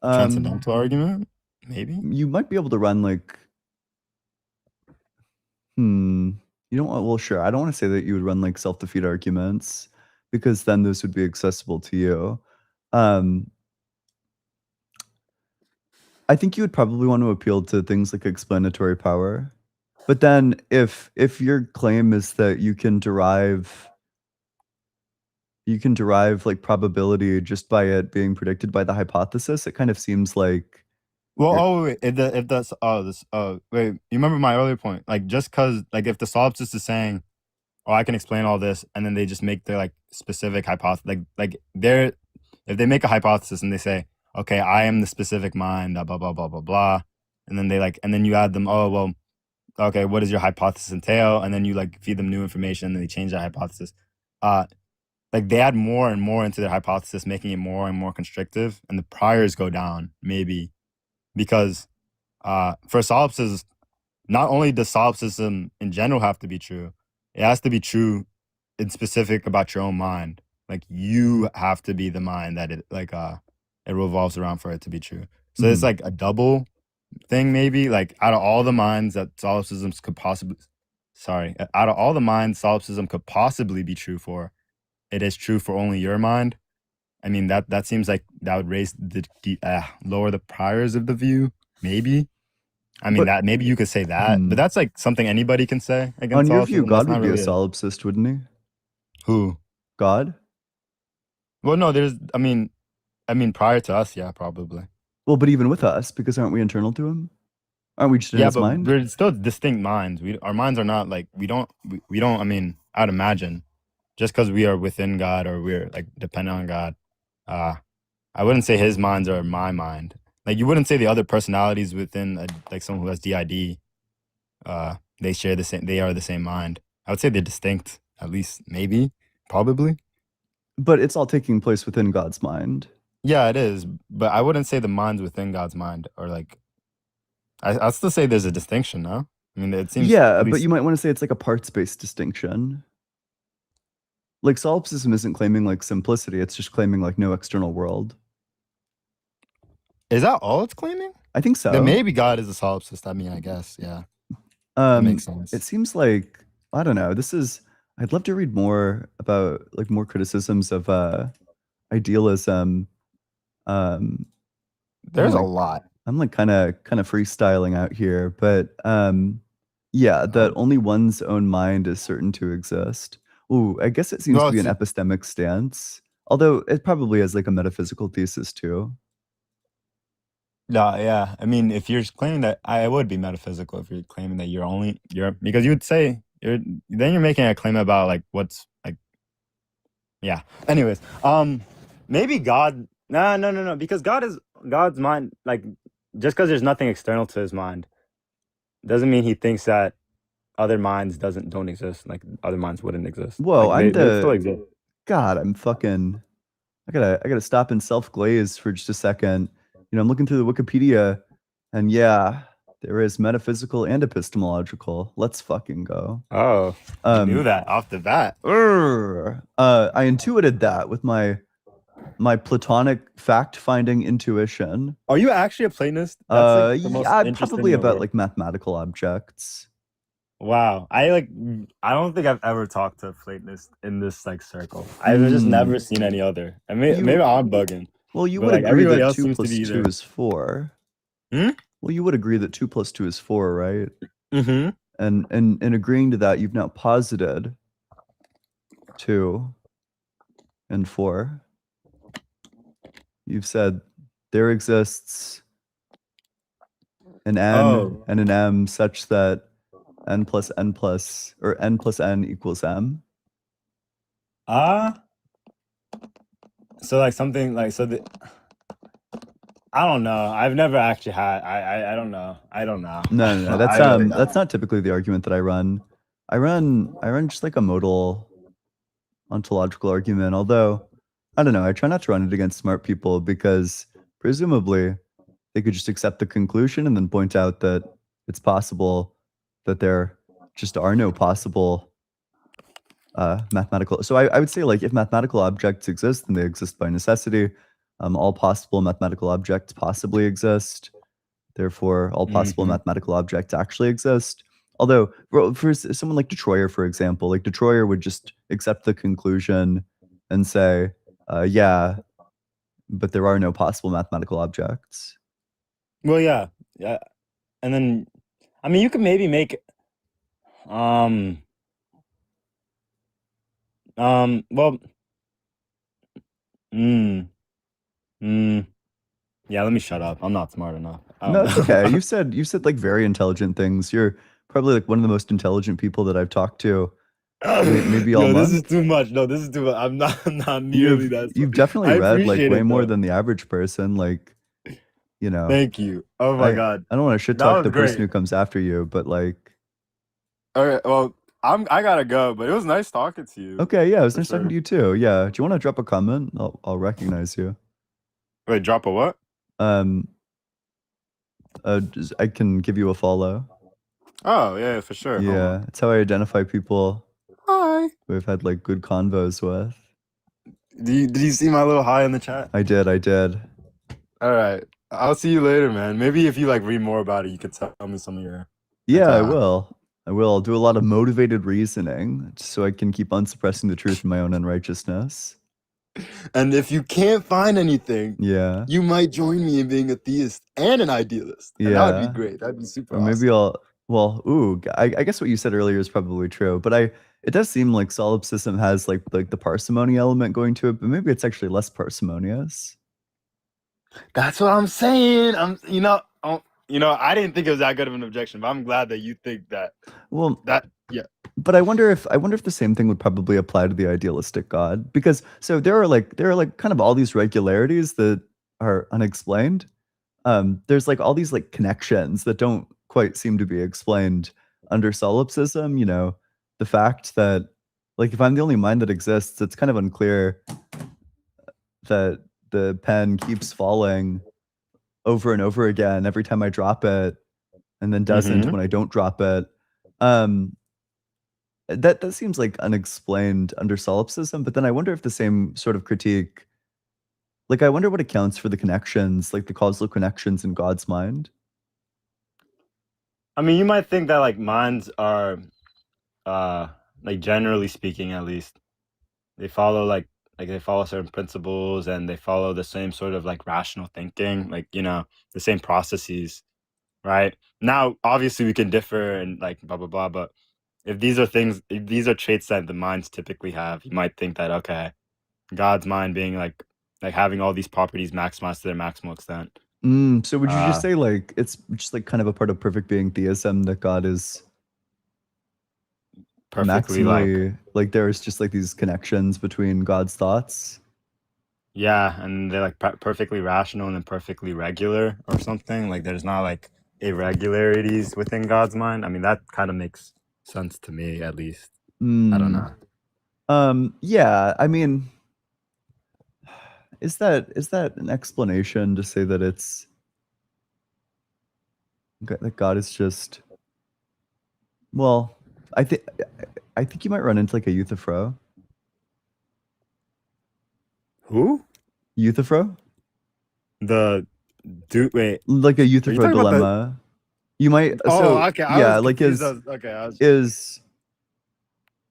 Um, transcendental argument? Maybe. you might be able to run like. Hmm. You don't want. Well, sure. I don't want to say that you would run like self-defeat arguments because then those would be accessible to you. Um, I think you would probably want to appeal to things like explanatory power. But then if your claim is that you can derive like probability just by it being predicted by the hypothesis, it kind of seems like Well, you're- oh, wait, if that's wait, you remember my earlier point? Like, just because, like, if the solipsist is saying, "Oh, I can explain all this," and then they just make their like specific hypothesis, like they're if they make a hypothesis and they say, "Okay, I am the specific mind," blah blah blah blah blah, and then and then you add them, "Oh, well, okay, what does your hypothesis entail?" And then you like feed them new information, and then they change that hypothesis. Like they add more and more into their hypothesis, making it more and more constrictive, and the priors go down maybe because for solipsism, not only does solipsism in general have to be true, it has to be true in specific about your own mind. Like you have to be the mind that it it revolves around for it to be true. So it's Mhm. like a double thing maybe. Like out of all the minds that solipsism could possibly out of all the minds solipsism could possibly be true for, it is true for only your mind. I mean that seems like that would raise lower the priors of the view, maybe. I mean But- that maybe you could say that, Hmm. but that's like something anybody can say on against your view, solipsism. That's God not would be a really solipsist, wouldn't he? who. God? Well, no, I mean prior to us, yeah, probably. Well, but even with us, because aren't we internal to him? Aren't we just in Yeah, his but mind? we're still distinct minds. Our minds are not like we don't. I mean, I'd imagine, just because we are within God or we're like dependent on God, I wouldn't say his minds are my mind. Like you wouldn't say the other personalities within like someone who has DID, they share the same. They are the same mind. I would say they're distinct, at least maybe, probably. But it's all taking place within God's mind. Yeah, it is, but I wouldn't say the minds within God's mind are like. I'd still say there's a distinction, no? I mean, it seems. Yeah, at but least- you might want to say it's like a parts-based distinction. Like solipsism isn't claiming like simplicity; it's just claiming like no external world. Is that all it's claiming? I think so. Then maybe God is a solipsist. I mean, I guess, yeah, that makes sense. It seems like I don't know. I'd love to read more about like more criticisms of idealism. There's oh a my- lot. I'm like kind of freestyling out here, but yeah, that only one's own mind is certain to exist. Ooh, I guess it seems Well, to be an it's- epistemic stance, although it probably has like a metaphysical thesis too. No, yeah. I mean, if you're claiming that, I would be metaphysical if you're claiming that you're because you would say then you're making a claim about like what's like, yeah. Anyways, maybe God. No, because God is God's mind. Like, just because there's nothing external to his mind, doesn't mean he thinks that other minds don't exist. Like other minds wouldn't exist. Whoa, like, I'm they still the exist. God. I gotta stop and self glaze for just a second. You know, I'm looking through the Wikipedia, and yeah, there is metaphysical and epistemological. Let's fucking go. Oh, you knew that off the bat. I intuited that with my Platonic fact-finding intuition. Are you actually a Platonist? That's, like, the most Yeah, interesting probably in the about world. like mathematical objects. Wow, I don't think I've ever talked to a Platonist in this like circle. I've just Hmm. never seen any other. I mean, You- maybe I'm bugging. Well, you But, would like, agree everybody that else 2 seems to plus be 2 either- is 4. Hmm? Well, you would agree that 2 plus 2 is 4, right? Mm-hmm. And in agreeing to that, you've now posited 2 and 4. You've said there exists an n Oh. and an m such that n plus n equals m. So like something like I don't know. I've never actually had. I don't know. I don't know. No. That's not typically the argument that I run. I run just like a modal ontological argument, although I don't know, I try not to run it against smart people because presumably they could just accept the conclusion and then point out that it's possible that there just are no possible mathematical. So I would say like if mathematical objects exist, then they exist by necessity. All possible mathematical objects possibly exist. Therefore, all possible Mhm. mathematical objects actually exist. Although, for someone like Detroyer, for example, like Detroyer would just accept the conclusion and say, yeah, but there are no possible mathematical objects. Well, yeah, and then, I mean, you could maybe make, well, mm, yeah. Let me shut up. I'm not smart enough. I No, don't it's know. okay. You've said like very intelligent things. You're probably like one of the most intelligent people that I've talked to. Maybe all Yo, this is month. too much. No, this is too much. I'm not nearly that. You've definitely I read like appreciate way it, more though. than the average person. Like, you know, Thank you. Oh my God. I don't want to shit That talk was the person great. who comes after you, but like, All right. Well, I gotta go, but it was nice talking to you. okay, yeah, it was For nice talking sure. to you too. Yeah, do you want to drop a comment? I'll recognize you. Wait, drop a what? I can give you a follow. Oh yeah, for sure. Hold Yeah, on. it's how I identify people Hi. who I've had like good convos with. Did you see my little hi in the chat? I did. All right. I'll see you later, man. Maybe if you like read more about it, you could tell me some of your. Yeah, I uh, will. I'll do a lot of motivated reasoning so I can keep on suppressing the truth in my own unrighteousness. And if you can't find anything, Yeah. you might join me in being a theist and an idealist. And that would Yeah. be great. That'd be super Or maybe I guess what you said earlier is probably true, but it does seem like solipsism has like the parsimony element going to it, but maybe it's actually less parsimonious. That's what I'm saying. I didn't think it was that good of an objection, but I'm glad that you think that. Well, Yeah. but I wonder if the same thing would probably apply to the idealistic God, because so there are like kind of all these regularities that are unexplained. There's like all these like connections that don't quite seem to be explained under solipsism. You know, the fact that like if I'm the only mind that exists, it's kind of unclear that the pen keeps falling over and over again every time I drop it, and then doesn't Mhm. when I don't drop it. That seems like unexplained under solipsism, but then I wonder if the same sort of critique, like I wonder what accounts for the connections, like the causal connections in God's mind. I mean, you might think that like minds are, like generally speaking, at least, they follow they follow certain principles and they follow the same sort of like rational thinking, like the same processes, right? Now, obviously, we can differ and like blah blah blah, but if these are traits that the minds typically have, you might think that okay, God's mind being like having all these properties maximized to their maximal extent. So would you just say like it's just like kind of a part of perfect being theism that God is Perfectly maximally like there's just like these connections between God's thoughts? yeah, and they're like perfectly rational and then perfectly regular or something. Like there's not like irregularities within God's mind. I mean, that kind of makes sense to me, at least. I don't know. Yeah, I mean, is that an explanation to say that it's that God is just, well, I think you might run into like a Euthyphro. Who? Euthyphro? The dude? Wait. Like a Euthyphro talking about the- dilemma. You might. Oh, so, okay. yeah, like is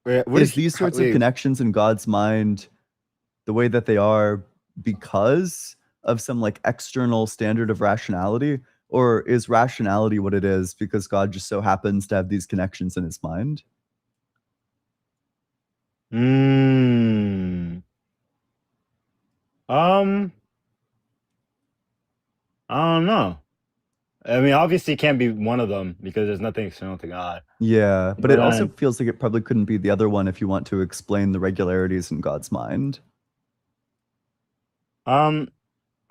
Wait, what is these sorts of connections in God's mind the way that they are because of some like external standard of rationality, or is rationality what it is because God just so happens to have these connections in his mind? I don't know. I mean, obviously, it can't be one of them because there's nothing external to God. Yeah, but it also Right. feels like it probably couldn't be the other one if you want to explain the regularities in God's mind.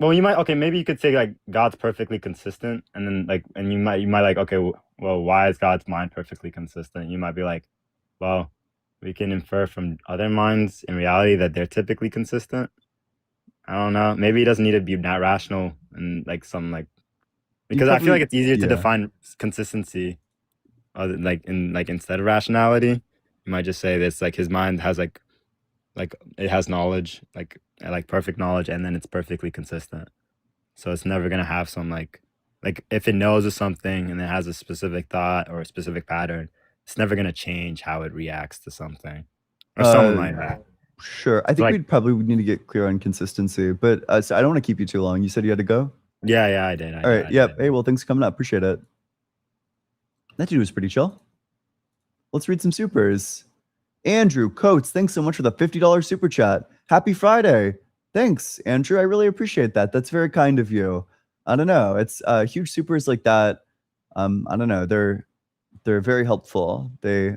Well, maybe you could say like God's perfectly consistent, and then and you might like, okay, well, why is God's mind perfectly consistent? You might be like, well, we can infer from other minds in reality that they're typically consistent. I don't know. Maybe it doesn't need to be that rational and like some like, because I feel like it's easier to define consistency, instead of rationality. You might just say this, like his mind has like it has knowledge, like perfect knowledge, and then it's perfectly consistent. So it's never gonna have some like if it knows of something and it has a specific thought or a specific pattern, it's never gonna change how it reacts to something or something like that. Sure. I think like- we'd probably need to get clear on consistency, but so I don't want to keep you too long. You said you had to go? Yeah, I did. All right. Yep. Hey, well, thanks for coming up. Appreciate it. That dude was pretty chill. Let's read some supers. Andrew Coates, thanks so much for the $50 super chat. Happy Friday. Thanks, Andrew. I really appreciate that. That's very kind of you. I don't know. It's huge supers like that. I don't know. They're very helpful. I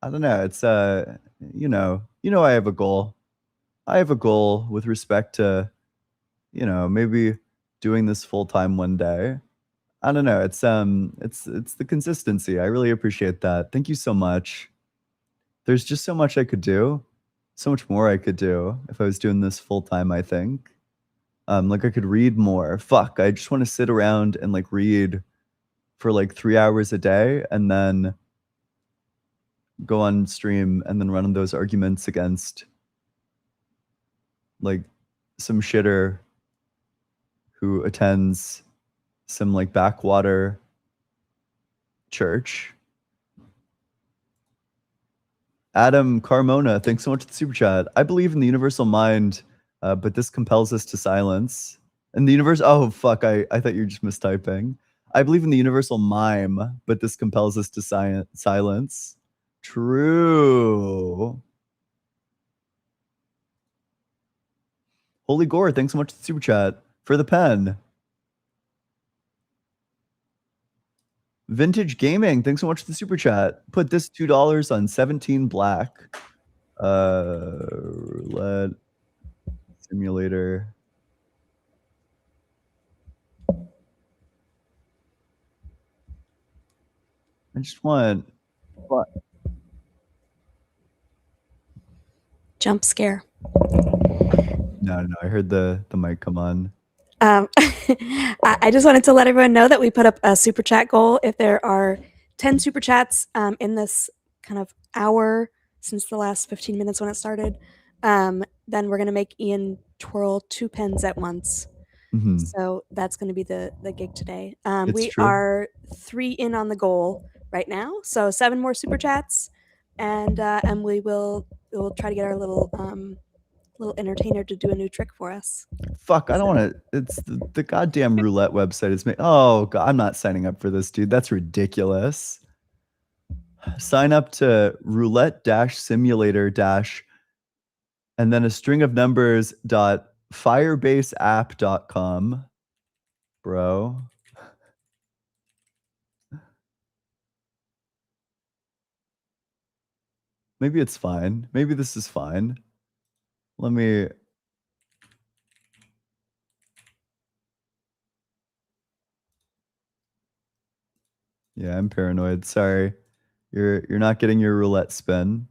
don't know. It's you know, I have a goal. I have a goal with respect to, maybe doing this full time one day. I don't know. It's the consistency. I really appreciate that. Thank you so much. There's just so much I could do. So much more I could do if I was doing this full time, I think. Like I could read more. Fuck, I just want to sit around and like read for like 3 hours a day and then go on stream and then run those arguments against like some shitter who attends some like backwater church. Adam Carmona, thanks so much for the super chat. I believe in the universal mind, but this compels us to silence. And the universe, oh fuck, I thought you were just mistyping. I believe in the universal mime, but this compels us to silence. True. Holy Gore, thanks so much for the super chat. For the pen. Vintage Gaming, thanks so much for the super chat. Put this $2 on 17 black. Roulette simulator. I just want what? Jump scare. No, I heard the mic come on. I just wanted to let everyone know that we put up a super chat goal. If there are 10 super chats in this kind of hour since the last 15 minutes when it started, then we're going to make Ian twirl 2 pens at once. Mhm. So that's going to be the gig today. It's We true. are 3 in on the goal right now. So 7 more super chats, and we'll try to get our little entertainer to do a new trick for us. Fuck, I don't want to. It's the goddamn roulette website is made. Oh god, I'm not signing up for this, dude. That's ridiculous. Sign up to roulette-simulator- and then a string of numbers .firebaseapp.com. Bro. Maybe it's fine. Maybe this is fine. Let me. Yeah, I'm paranoid. Sorry. You're not getting your roulette spin.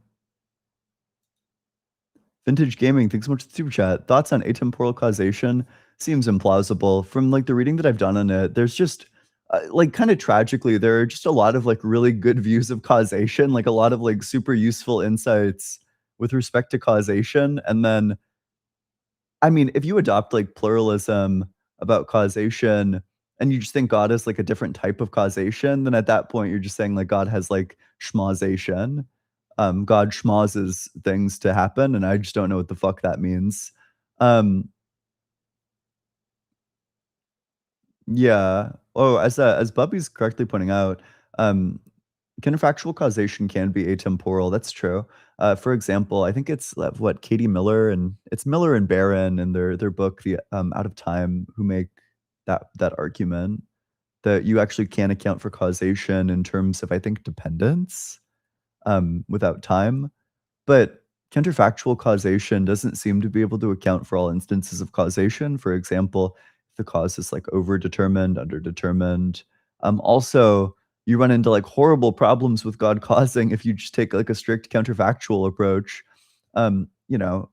Vintage Gaming, thanks so much for the super chat. Thoughts on atemporal causation? Seems implausible. From like the reading that I've done on it, there's just like kind of tragically, there are just a lot of like really good views of causation, like a lot of like super useful insights with respect to causation. And then, I mean, if you adopt like pluralism about causation and you just think God is like a different type of causation, then at that point you're just saying like God has like schmazation. God schmazes things to happen, and I just don't know what the fuck that means. Yeah. Oh, as Bubby's correctly pointing out, counterfactual causation can be atemporal. That's true. For example, I think it's what Katie Miller and it's Miller and Barron in their book, The Out of Time, who make that argument that you actually can account for causation in terms of, I think, dependence without time. But counterfactual causation doesn't seem to be able to account for all instances of causation. For example, if the cause is like overdetermined, underdetermined. Also, you run into like horrible problems with God causing if you just take like a strict counterfactual approach. You know,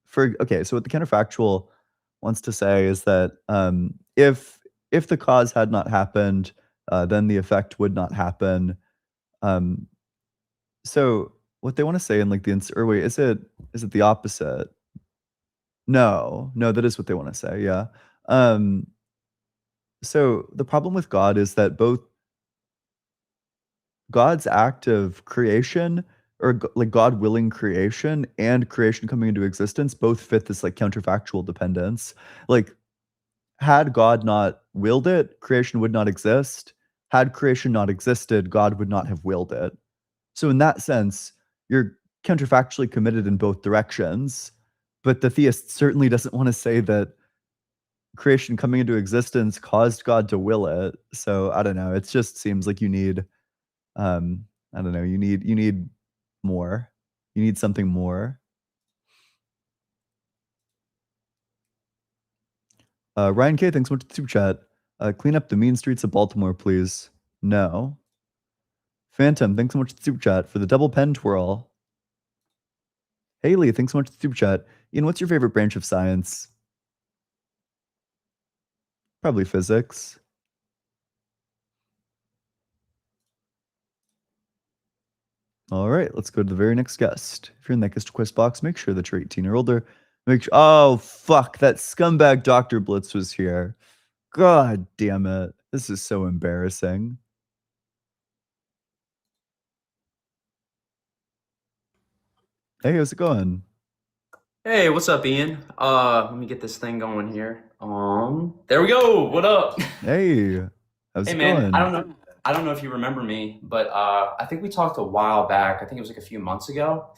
so what the counterfactual wants to say is that if the cause had not happened, then the effect would not happen. So what they want to say in like or wait, is it the opposite? No, that is what they want to say. Yeah. So the problem with God is that both God's act of creation or like God willing creation and creation coming into existence both fit this like counterfactual dependence. Like, had God not willed it, creation would not exist. Had creation not existed, God would not have willed it. So in that sense, you're counterfactually committed in both directions. But the theist certainly doesn't want to say that creation coming into existence caused God to will it. So I don't know. It just seems like you need, I don't know. You need more. You need something more. Ryan K, thanks so much for the super chat. Clean up the mean streets of Baltimore, please. No. Phantom, thanks so much for the super chat for the double pen twirl. Haley, thanks so much for the super chat. Ian, what's your favorite branch of science? Probably physics. All right, let's go to the very next guest. If you're in that guest request box, make sure that you're 18 or older. Make sure. Oh fuck, that scumbag Dr. Blitz was here. God damn it. This is so embarrassing. Hey, how's it going? Hey, what's up, Ian? Let me get this thing going here. There we go. What up? Hey, how's Hey, it man. going? I don't know if you remember me, but I think we talked a while back. I think it was like a few months ago,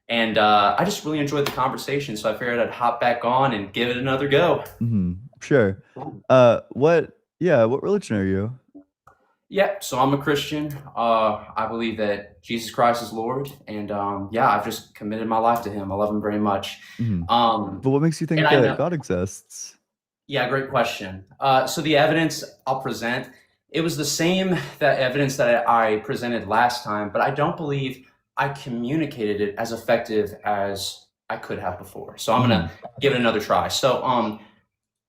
and I just really enjoyed the conversation. So I figured I'd hop back on and give it another go. Sure. What religion are you? Yeah. So I'm a Christian. I believe that Jesus Christ is Lord, and yeah, I've just committed my life to Him. I love Him very much. But what makes you think and I know- that God exists? Yeah, great question. So the evidence I'll present, it was the same that evidence that I presented last time, but I don't believe I communicated it as effective as I could have before. So I'm gonna give it another try. So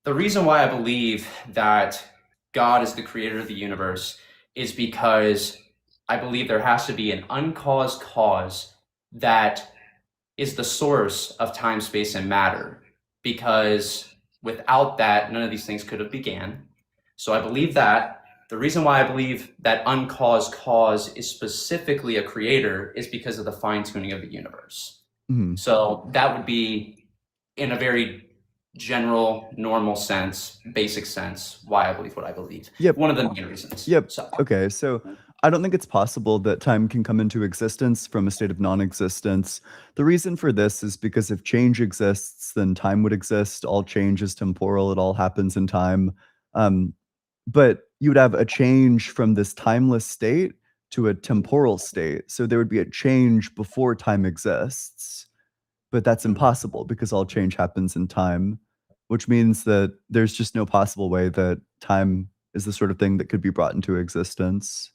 the reason why I believe that God is the creator of the universe is because I believe there has to be an uncaused cause that is the source of time, space, and matter. Because without that, none of these things could have began. So I believe that. The reason why I believe that uncaused cause is specifically a creator is because of the fine-tuning of the universe. So that would be, in a very general, normal sense, basic sense, why I believe what I believe. Yep. One of the main reasons. Yep. So, Okay, so I don't think it's possible that time can come into existence from a state of non-existence. The reason for this is because if change exists, then time would exist. All change is temporal. It all happens in time. But you would have a change from this timeless state to a temporal state. So there would be a change before time exists. But that's impossible because all change happens in time, which means that there's just no possible way that time is the sort of thing that could be brought into existence.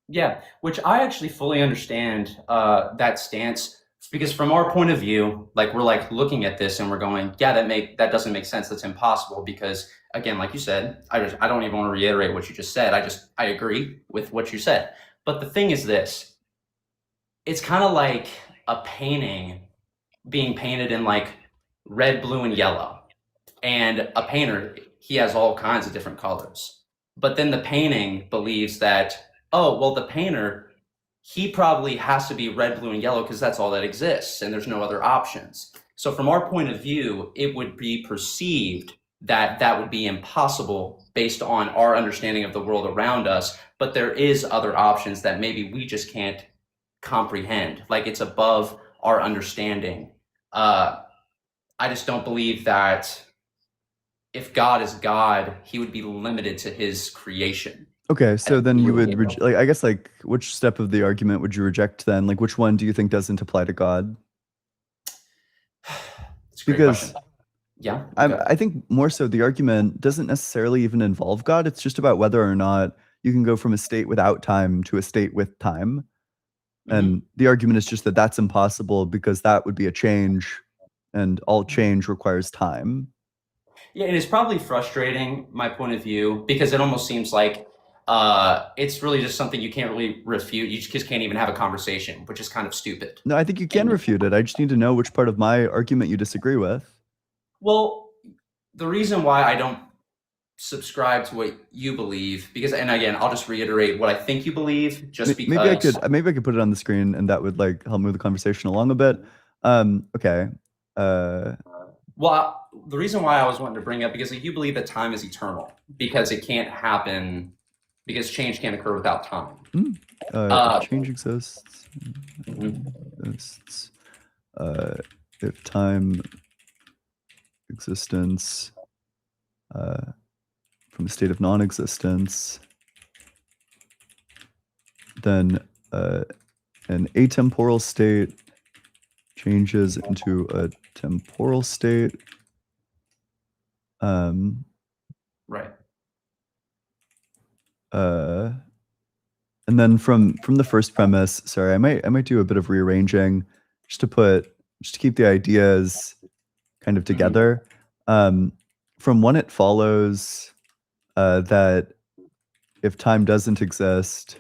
yeah, which I actually fully understand that stance, because from our point of view, like we're like looking at this and we're going, yeah, that doesn't make sense. That's impossible because, again, like you said, I don't even want to reiterate what you just said. I agree with what you said. But the thing is this, it's kind of like a painting being painted in like red, blue, and yellow. And a painter, he has all kinds of different colors. But then the painting believes that, oh, well, the painter, he probably has to be red, blue, and yellow because that's all that exists and there's no other options. So from our point of view, it would be perceived that that would be impossible based on our understanding of the world around us. But there is other options that maybe we just can't comprehend. Like it's above our understanding. I just don't believe that if God is God, he would be limited to his creation. Okay, so then you would really like I guess like which step of the argument would you reject then? Like which one do you think doesn't apply to God? It's a great Because question. Yeah. I think more so the argument doesn't necessarily even involve God. It's just about whether or not you can go from a state without time to a state with time. And the argument is just that that's impossible because that would be a change, and all change requires time. Yeah, and it's probably frustrating, my point of view, because it almost seems like it's really just something you can't really refute. You just can't even have a conversation, which is kind of stupid. No, I think you can refute it. I just need to know which part of my argument you disagree with. Well, the reason why I don't subscribe to what you believe, because, and again, I'll just reiterate what I think you believe, just because. Maybe I could put it on the screen, and that would like help move the conversation along a bit. Okay. Well, the reason why I was wanting to bring up, because you believe that time is eternal, because it can't happen, because change can't occur without time. If change exists. Exists. If time existence from a state of non-existence, then an atemporal state changes into a temporal state. Right. And then from the first premise, sorry, I might do a bit of rearranging just to keep the ideas kind of together. From one, it follows that if time doesn't exist,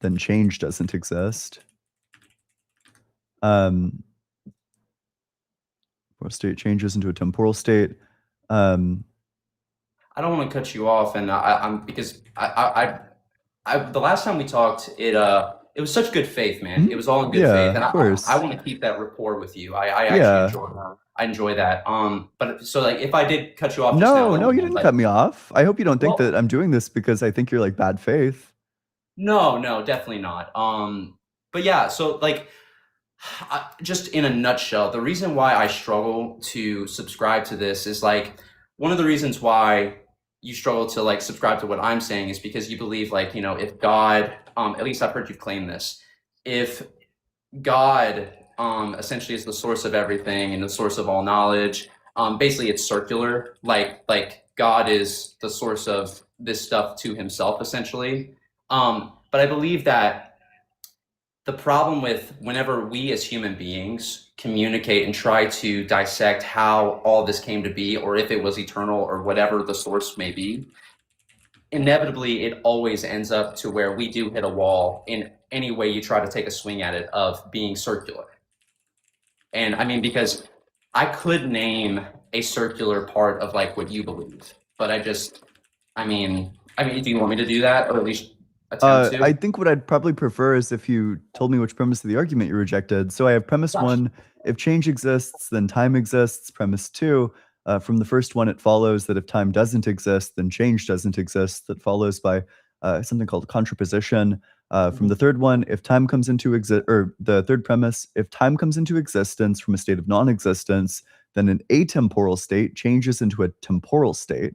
then change doesn't exist. Temporal state changes into a temporal state. I don't want to cut you off, and I'm because I the last time we talked, it was such good faith, man. It was all in good faith, and of course. I want to keep that rapport with you. I actually enjoy that. But so like, if I did cut you off, No, you didn't cut me off. I hope you don't think that I'm doing this because I think you're like bad faith. No, definitely not. But yeah, so like, just in a nutshell, the reason why I struggle to subscribe to this is like, one of the reasons why you struggle to like subscribe to what I'm saying is because you believe like, if God, at least I've heard you claim this, if God essentially is the source of everything and the source of all knowledge, basically it's circular, like God is the source of this stuff to himself, essentially. But I believe that the problem with whenever we as human beings communicate and try to dissect how all this came to be, or if it was eternal or whatever the source may be, inevitably it always ends up to where we do hit a wall in any way you try to take a swing at it of being circular. And I mean, because I could name a circular part of like what you believe, but I mean, do you want me to do that, or at least attempt to? I think what I'd probably prefer is if you told me which premise of the argument you rejected. So I have premise 1, if change exists, then time exists. Premise 2, from the first one, it follows that if time doesn't exist, then change doesn't exist. That follows by something called contraposition. From the third one, if time comes into the third premise, if time comes into existence from a state of non-existence, then an atemporal state changes into a temporal state.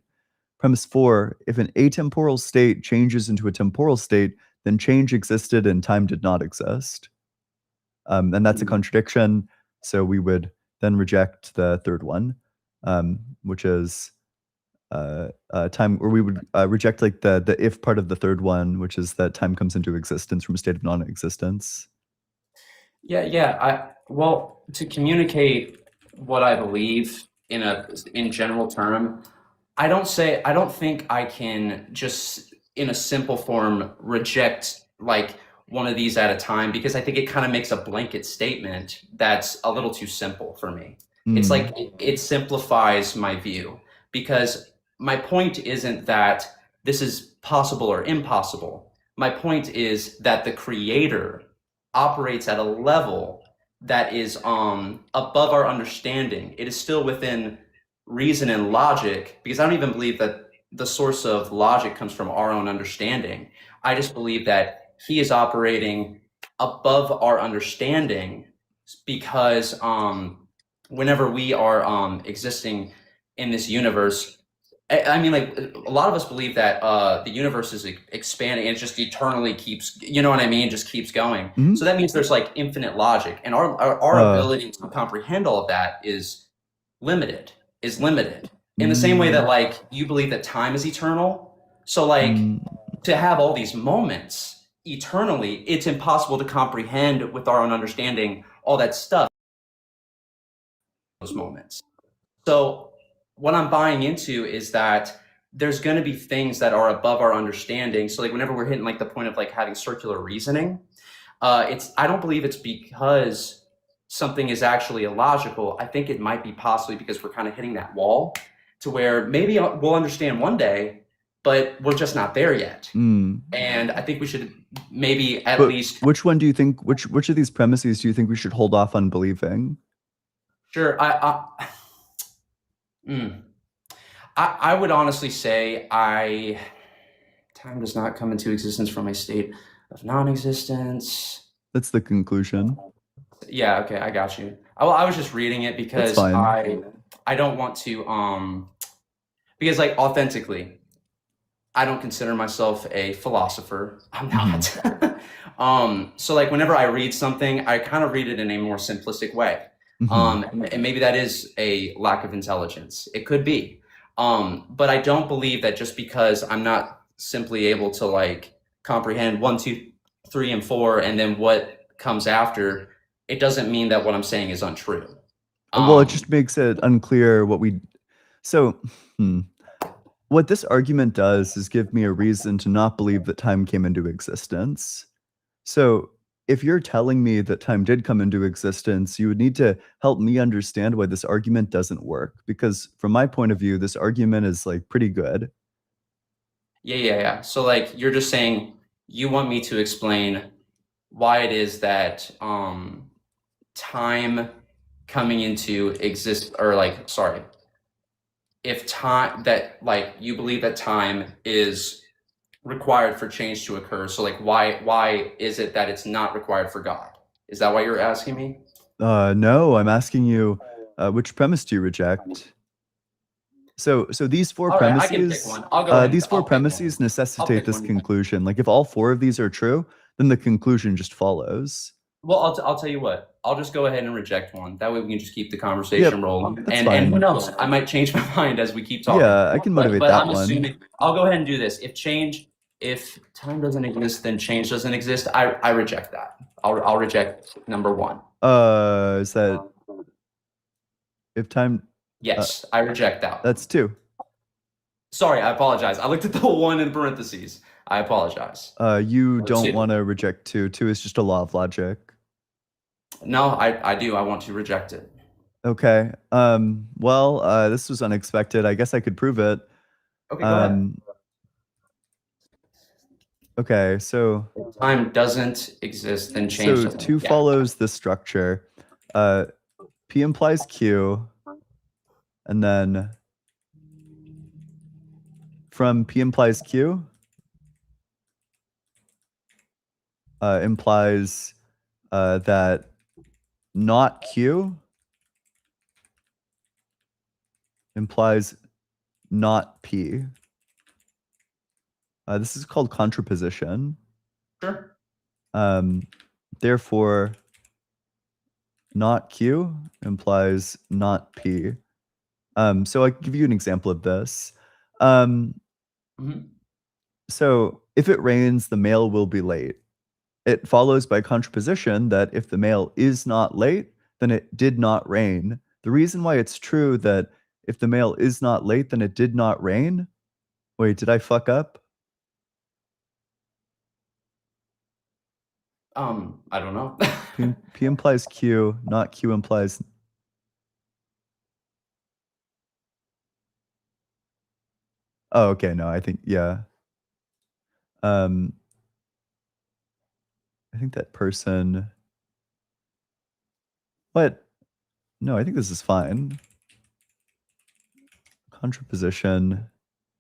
Premise 4, if an atemporal state changes into a temporal state, then change existed and time did not exist. And that's a contradiction. So we would then reject the third one, which is time, or we would reject like the if part of the third one, which is that time comes into existence from a state of non-existence. Well, to communicate what I believe in general term, I don't think I can just in a simple form reject like one of these at a time, because I think it kind of makes a blanket statement that's a little too simple for me. It's like it simplifies my view, because my point isn't that this is possible or impossible. My point is that the creator operates at a level that is above our understanding. It is still within reason and logic, because I don't even believe that the source of logic comes from our own understanding. I just believe that he is operating above our understanding, because whenever we are existing in this universe, I mean, like, a lot of us believe that the universe is expanding and it just eternally keeps, you know what I mean, just keeps going. So that means there's like infinite logic, and our ability to comprehend all of that is limited. In the same way that like you believe that time is eternal. So like to have all these moments eternally, it's impossible to comprehend with our own understanding all that stuff, those moments. So what I'm buying into is that there's going to be things that are above our understanding. So like whenever we're hitting like the point of like having circular reasoning, I don't believe it's because something is actually illogical. I think it might be possibly because we're kind of hitting that wall. to where maybe we'll understand one day, but we're just not there yet. Mm. And I think we should maybe at But least which one do you think? Which of these premises do you think we should hold off on believing? sure. I would honestly say time does not come into existence from a state of non-existence. That's the conclusion. Yeah, okay, I got you. I was just reading it because fine. I don't want to because like authentically, I don't consider myself a philosopher. I'm not. So like whenever I read something, I kind of read it in a more simplistic way. Mhm. And maybe that is a lack of intelligence. It could be. But I don't believe that just because I'm not simply able to like comprehend 1, 2, 3, and 4, and then what comes after, it doesn't mean that what I'm saying is untrue. Well, it just makes it unclear what we. So, what this argument does is give me a reason to not believe that time came into existence. So, if you're telling me that time did come into existence, you would need to help me understand why this argument doesn't work. Because from my point of view, this argument is like pretty good. Yeah. So like you're just saying you want me to explain why it is that time coming into exist or like sorry. If time that like you believe that time is required for change to occur. So like why is it that it's not required for God? Is that why you're asking me? No, I'm asking you, which premise do you reject? So these four All right, I can pick premises, one. I'll go ahead. these four I'll pick one. premises necessitate pick this one. conclusion. Like if all four of these are true, then the conclusion just follows. Well, I'll tell you what. I'll just go ahead and reject one. That way we can just keep the conversation rolling. that's And fine. who knows? I might change my mind as we keep talking. Yeah, I can motivate but that I'm one. assuming I'll go ahead and do this. If time doesn't exist, then change doesn't exist. I reject that. I'll reject number 1. Is that if time? Yes, I reject that. That's 2. Sorry, I apologize. I looked at the 1 in parentheses. I apologize. You Or don't 2. want to reject 2. 2 is just a law of logic. No, I do. I want to reject it. Okay. Well, this was unexpected. I guess I could prove it. Okay, go ahead. Okay, so If time doesn't exist, then change so doesn't. 2 follows the structure. P implies Q, and then from P implies Q implies that not Q implies not P. This is called contraposition. Sure. Therefore, not Q implies not P. So I can give you an example of this. So if it rains, the mail will be late. It follows by contraposition that if the mail is not late, then it did not rain. The reason why it's true that if the mail is not late, then it did not rain. Wait, did I fuck up? I don't know. P implies Q, not Q implies. Oh, okay. No, I think, yeah. I think that person. What? No, I think this is fine. Contraposition.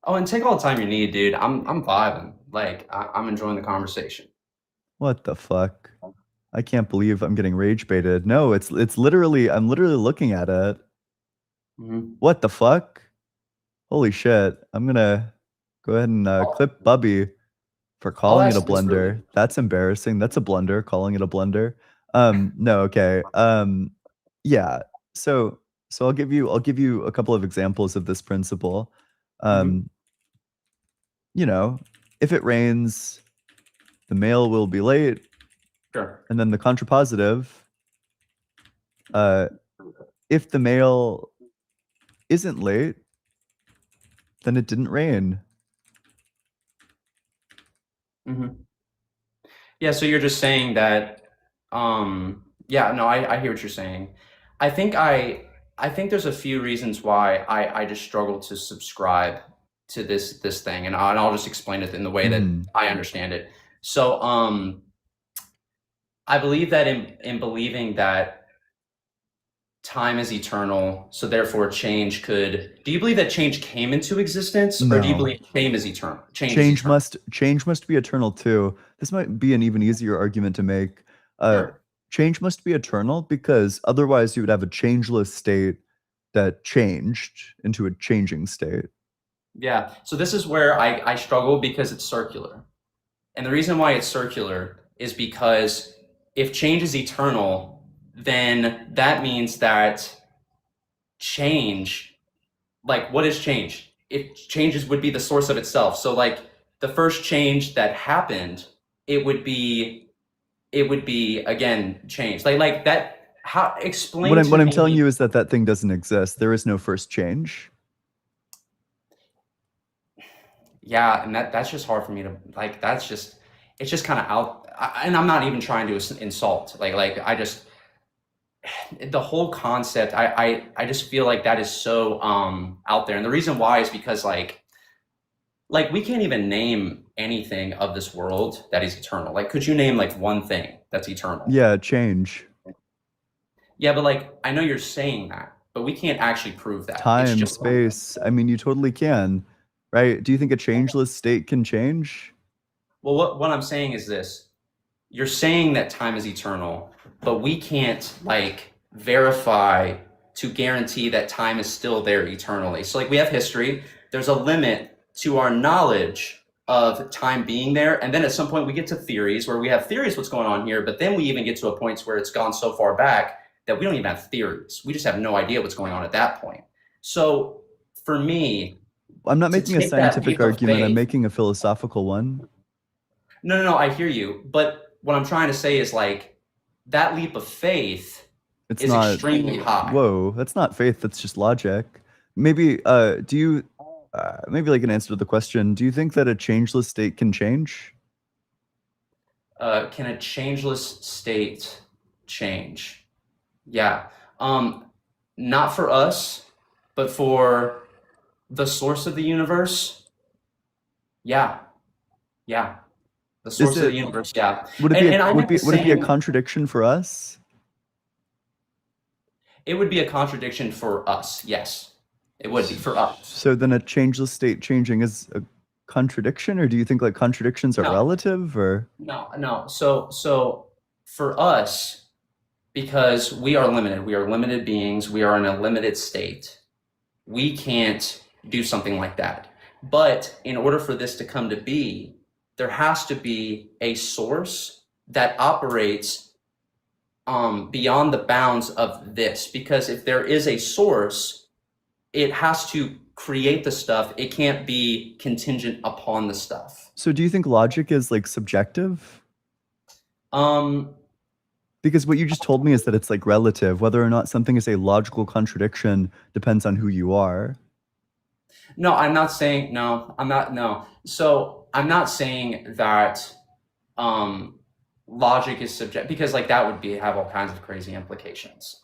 Oh, and take all the time you need, dude. I'm vibing. Like I'm enjoying the conversation. What the fuck? I can't believe I'm getting rage baited. No, it's literally, I'm literally looking at it. What the fuck? Holy shit. I'm gonna go ahead and clip Bubby for calling it a blunder. Really... That's embarrassing. That's a blunder, calling it a blunder. No, okay. Yeah. So I'll give you a couple of examples of this principle. You know, if it rains, the mail will be late. Sure. And then the contrapositive, if the mail isn't late, then it didn't rain. Yeah, so you're just saying that, yeah, no, I hear what you're saying. I think I I think there's a few reasons why I just struggle to subscribe to this thing, and I'll just explain it in the way that Mhm. I understand it. So I believe that in believing that time is eternal, so therefore change could. Do you believe that change came into existence, or do you No. believe change is eternal? Change must be eternal too. This might be an even easier argument to make. Sure. Change must be eternal because otherwise you would have a changeless state that changed into a changing state. Yeah. So this is where I struggle because it's circular. And the reason why it's circular is because if change is eternal, then that means that change, like what is change? If changes would be the source of itself. So like the first change that happened, it would be again change. Like that. How explain What to I'm me? telling you is that that thing doesn't exist. There is no first change. Yeah, and that's just hard for me to like. It's just kind of out. And I'm not even trying to insult. Like I just the whole concept. I just feel like that is so out there, and the reason why is because like we can't even name anything of this world that is eternal. Like, could you name like one thing that's eternal? Yeah, change. Yeah, but like I know you're saying that, but we can't actually prove that. It's Time, just space. I mean, you totally can, right? Do you think a changeless state can change? Well, what I'm saying is this. You're saying that time is eternal, but we can't like verify to guarantee that time is still there eternally. So like we have history, there's a limit to our knowledge of time being there. And then at some point we get to theories where we have theories what's going on here, but then we even get to a point where it's gone so far back that we don't even have theories. We just have no idea what's going on at that point. So for me, I'm not to making a take that scientific leap of argument. I'm faith- making a philosophical one. No, I hear you. But what I'm trying to say is like that leap of faith It's is not. extremely high. Whoa, that's not faith. That's just logic. Maybe. Do you? Maybe like an answer to the question. Do you think that a changeless state can change? Can a changeless state change? Yeah. Not for us, but for the source of the universe. Yeah. The source of the it- universe. Yeah. Would it And- be? and I Would meant it be a saying- contradiction for us? It would be a contradiction for us. Yes, it would be for us. So then a changeless state changing is a contradiction, or do you think like contradictions are No. relative, or? No. So for us, because we are limited beings, we are in a limited state. We can't do something like that. But in order for this to come to be, there has to be a source that operates beyond the bounds of this. Because if there is a source, it has to create the stuff. It can't be contingent upon the stuff. So do you think logic is like subjective? Because what you just told me is that it's like relative. Whether or not something is a logical contradiction depends on who you are. No, I'm not saying no. I'm not no. So I'm not saying that logic is subject, because like that would have all kinds of crazy implications.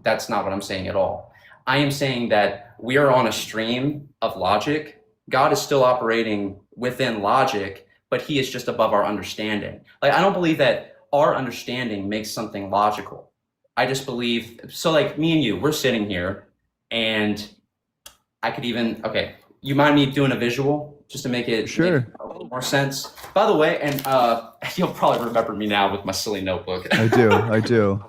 That's not what I'm saying at all. I am saying that we are on a stream of logic. God is still operating within logic, but he is just above our understanding. Like I don't believe that our understanding makes something logical. I just believe, so like me and you, we're sitting here and I could even, okay, you mind me doing a visual just to make it Sure. make a little more sense? By the way, and you'll probably remember me now with my silly notebook. I do.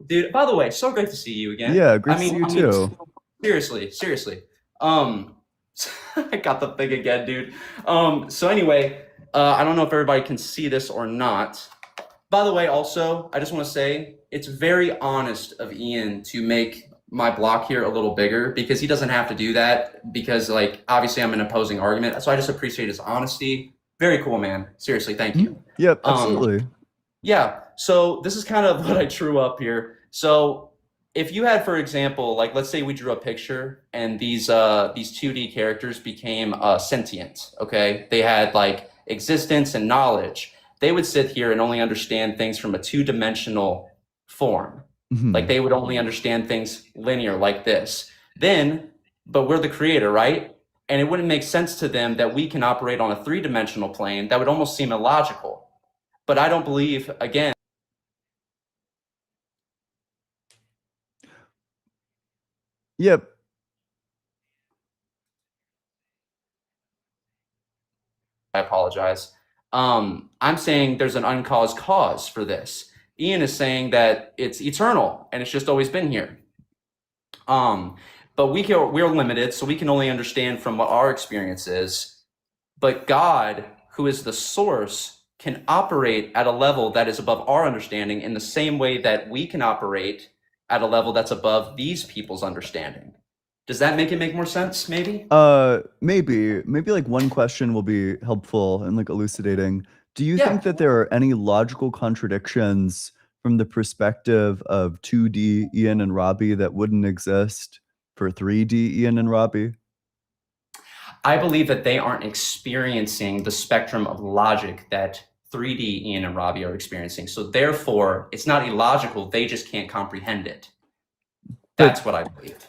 Dude, by the way, so great to see you again. Yeah, great to see you too. Seriously. I got the thing again, dude. So anyway, I don't know if everybody can see this or not. By the way, also, I just want to say it's very honest of Ian to make my block here a little bigger, because he doesn't have to do that, because like obviously I'm an opposing argument. So I just appreciate his honesty. Very cool, man. Seriously, thank you. Yep, absolutely. Yeah, so this is kind of what I drew up here. So if you had, for example, like let's say we drew a picture and these 2D characters became sentient, okay? They had like existence and knowledge. They would sit here and only understand things from a two-dimensional form. Like Mhm. they would only understand things linear like this. But we're the creator, right? And it wouldn't make sense to them that we can operate on a three-dimensional plane. That would almost seem illogical. But I don't believe, again, Yep. I apologize. I'm saying there's an uncaused cause for this. Ian is saying that it's eternal and it's just always been here. But we're limited, so we can only understand from what our experience is. But God, who is the source, can operate at a level that is above our understanding in the same way that we can operate at a level that's above these people's understanding. Does that make more sense, maybe? Maybe like one question will be helpful in like elucidating. Do you Yeah. think that there are any logical contradictions from the perspective of 2D Ian and Robbie that wouldn't exist for 3D Ian and Robbie? I believe that they aren't experiencing the spectrum of logic that 3D Ian and Robbie are experiencing. So therefore, it's not illogical. They just can't comprehend it. That's what I believe.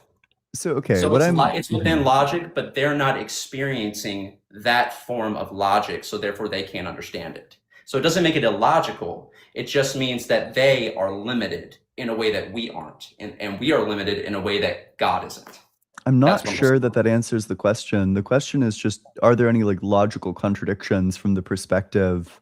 So okay, So what it's within logic, but they're not experiencing that form of logic, so therefore they can't understand it. So it doesn't make it illogical. It just means that they are limited in a way that we aren't, and we are limited in a way that God isn't. I'm not That's what I'm sure saying. that answers the question. The question is just, are there any like logical contradictions from the perspective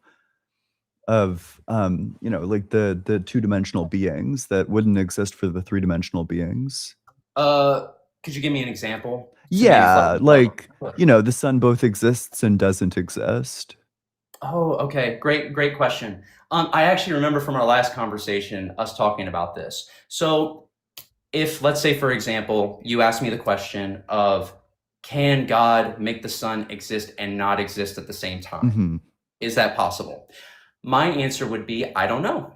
of like the two-dimensional beings that wouldn't exist for the three-dimensional beings? Could you give me an example? So maybe Yeah, like Sure. the sun both exists and doesn't exist. Oh, okay. Great question. I actually remember from our last conversation us talking about this. So if, let's say, for example, you asked me the question of, can God make the sun exist and not exist at the same time? Mhm. Is that possible? My answer would be, I don't know.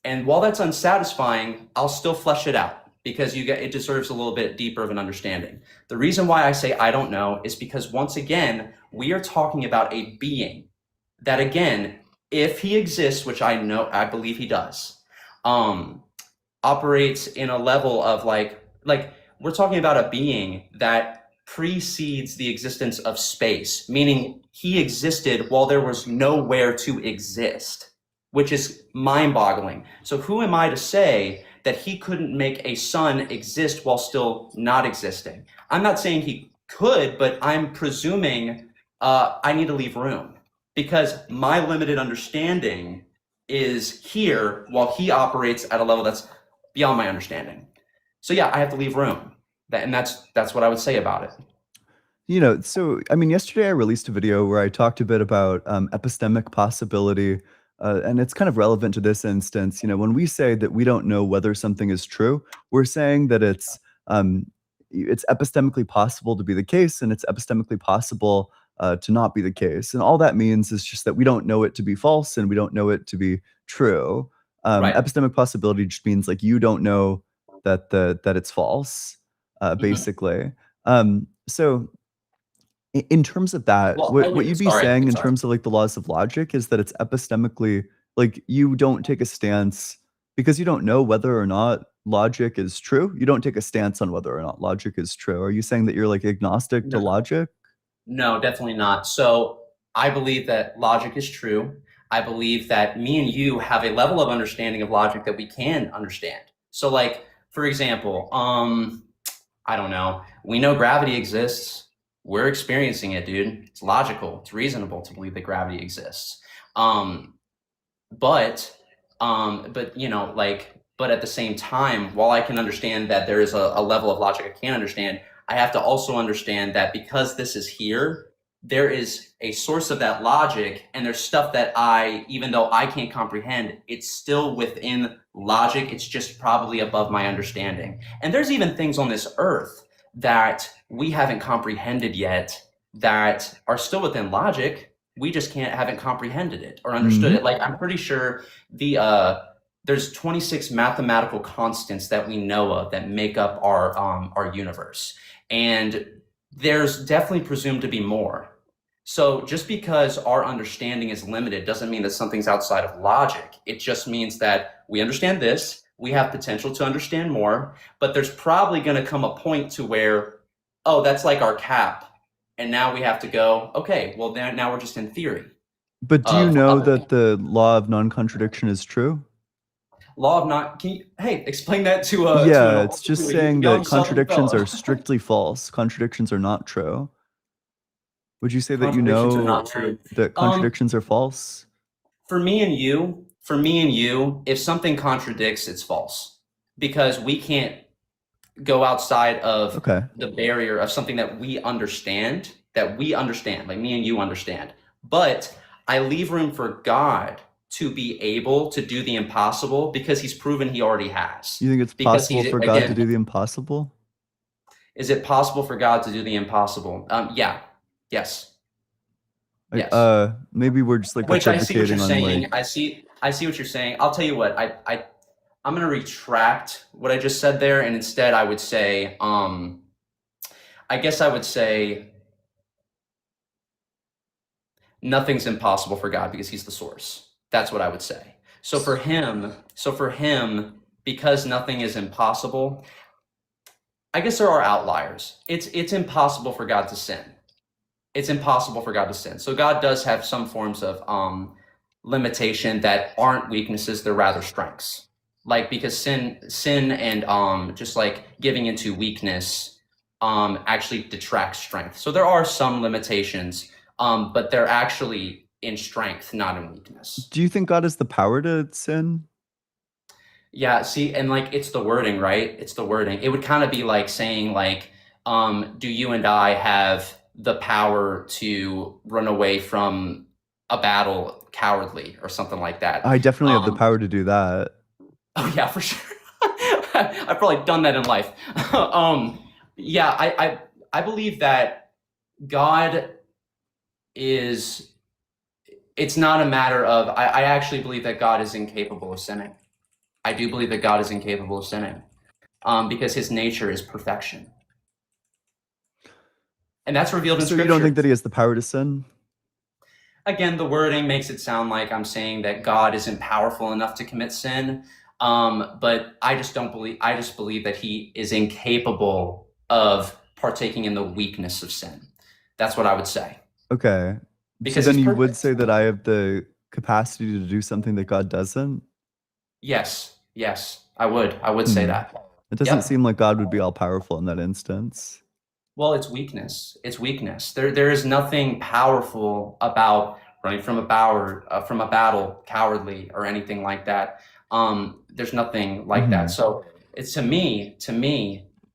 And while that's unsatisfying, I'll still flesh it out because it deserves a little bit deeper of an understanding. The reason why I say I don't know is because, once again, we are talking about a being that, again, if he exists, which I believe he does, operates in a level of like we're talking about a being that precedes the existence of space, meaning he existed while there was nowhere to exist, which is mind-boggling. So who am I to say that he couldn't make a sun exist while still not existing? I'm not saying he could, but I'm presuming I need to leave room because my limited understanding is here while he operates at a level that's beyond my understanding. So yeah, I have to leave room. That's what I would say about it. So I mean, yesterday I released a video where I talked a bit about epistemic possibility, and it's kind of relevant to this instance. When we say that we don't know whether something is true, we're saying that it's epistemically possible to be the case, and it's epistemically possible to not be the case. And all that means is just that we don't know it to be false, and we don't know it to be true. Right. Epistemic possibility just means like you don't know that it's false, basically. So in terms of that, Well, what you'd be sorry, saying in sorry. terms of like the laws of logic is that it's epistemically like you don't take a stance because you don't know whether or not logic is true. You don't take a stance on whether or not logic is true. Are you saying that you're like agnostic to No. logic? No, definitely not. So I believe that logic is true. I believe that me and you have a level of understanding of logic that we can understand. So like, for example, I don't know. We know gravity exists. We're experiencing it, dude. It's logical. It's reasonable to believe that gravity exists. But at the same time, while I can understand that there is a level of logic I can't understand, I have to also understand that because this is here, there is a source of that logic, and there's stuff that even though I can't comprehend, it's still within logic. It's just probably above my understanding. And there's even things on this earth that we haven't comprehended yet that are still within logic. We just haven't comprehended it or understood it. Like, I'm pretty sure there's 26 mathematical constants that we know of that make up our universe. And there's definitely presumed to be more. So just because our understanding is limited doesn't mean that something's outside of logic. It just means that we understand this, we have potential to understand more, but there's probably going to come a point to where, oh, that's like our cap. And now we have to go, okay, well, now we're just in theory. But do you Of know other that the law of non-contradiction is true? Law of not, can you, hey, explain that to Yeah, an it's just to a saying young that Southern contradictions fellow. are strictly false. Contradictions are not true. Would you say that you Contradictions are know not true. that contradictions are false? For me and you, if something contradicts, it's false because we can't go outside of Okay. the barrier of something that we understand, like me and you understand. But I leave room for God to be able to do the impossible because he's proven he already has. You think it's Because possible he's- for God to again- do the impossible? Is it possible for God to do the impossible? Yeah. Yes. Like, Yes. maybe we're just like Which I see what you're equivocating on saying. like. I see what you're saying. I'll tell you what. I'm gonna retract what I just said there, and instead I would say, I guess I would say nothing's impossible for God because he's the source. That's what I would say. So for him, because nothing is impossible, I guess there are outliers. It's impossible for God to sin. It's impossible for God to sin. So God does have some forms of limitation that aren't weaknesses, they're rather strengths. Like because sin and just like giving into weakness actually detracts strength. So there are some limitations, but they're actually in strength, not in weakness. Do you think God has the power to sin? Yeah, see, and like it's the wording, right? It's the wording. It would kind of be like saying like, do you and I have the power to run away from a battle cowardly or something like that? I definitely have the Um, power to do that. Oh yeah, for sure. I've probably done that in life. Yeah, I believe that God is. It's not a matter of. I actually believe that God is incapable of sinning. I do believe that God is incapable of sinning, because His nature is perfection, and that's revealed in So Scripture. you don't think that he has the power to sin? Again, the wording makes it sound like I'm saying that God isn't powerful enough to commit sin. But I just don't believe, I just believe that he is incapable of partaking in the weakness of sin. That's what I would say. Okay. Because so then he's you would perfect. say that I have the capacity to do something that God doesn't? Yes, I would say Hmm. that. It doesn't Yep. seem like God would be all powerful in that instance. Well, it's weakness. It's weakness. There is nothing powerful about running from a battle cowardly or anything like that. There's nothing like that. So it's to me,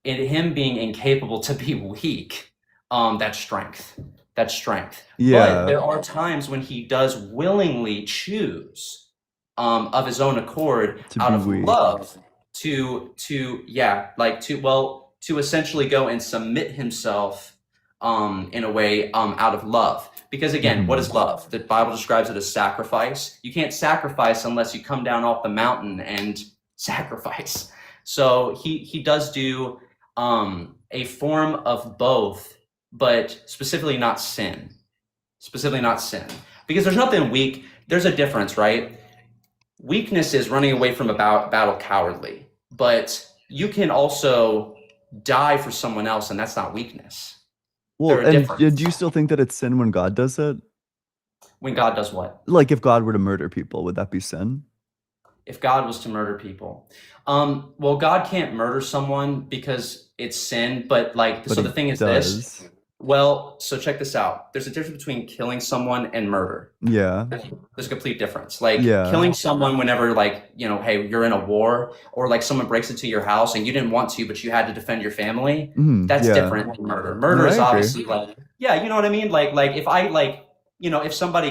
him being incapable to be weak, that's strength. That's strength. Yeah. But there are times when he does willingly choose, of his own accord, To out be of weak. love, to essentially go and submit himself in a way out of love. Because again, what is love? The Bible describes it as sacrifice. You can't sacrifice unless you come down off the mountain and sacrifice. So he does do a form of both, but specifically not sin. Because there's nothing weak. There's a difference, right? Weakness is running away from a battle cowardly, but you can also die for someone else, and that's not weakness. Well, They're and different. do you still think that it's sin when God does it? When God does what? Like if God were to murder people, would that be sin? If God was to murder people, well, God can't murder someone because it's sin. But like, But so he the thing is does. this. Well, so check this out. There's a difference between killing someone and murder. Yeah. There's a complete difference. Like Yeah. killing someone whenever, like, hey, you're in a war, or like someone breaks into your house and you didn't want to, but you had to defend your family. That's yeah. different than murder. Murder No, is I agree. obviously like, yeah, you know what I mean? Like if I if somebody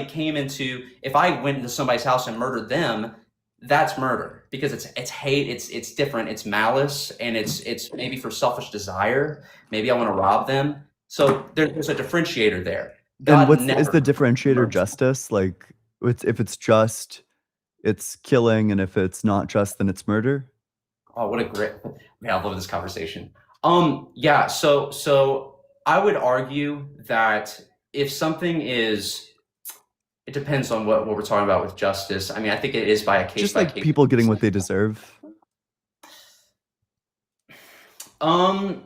if I went into somebody's house and murdered them, that's murder because it's hate, it's different, it's malice, and it's maybe for selfish desire. Maybe I want to rob them. So there's a differentiator there. And God is the never differentiator murders. justice? Like if it's just, it's killing, and if it's not just, then it's murder? Oh, what a great, man, I love this conversation. Yeah, so I would argue that if something is, it depends on what we're talking about with justice. I mean, I think it is by a case Just by like case people getting what they basis. deserve. I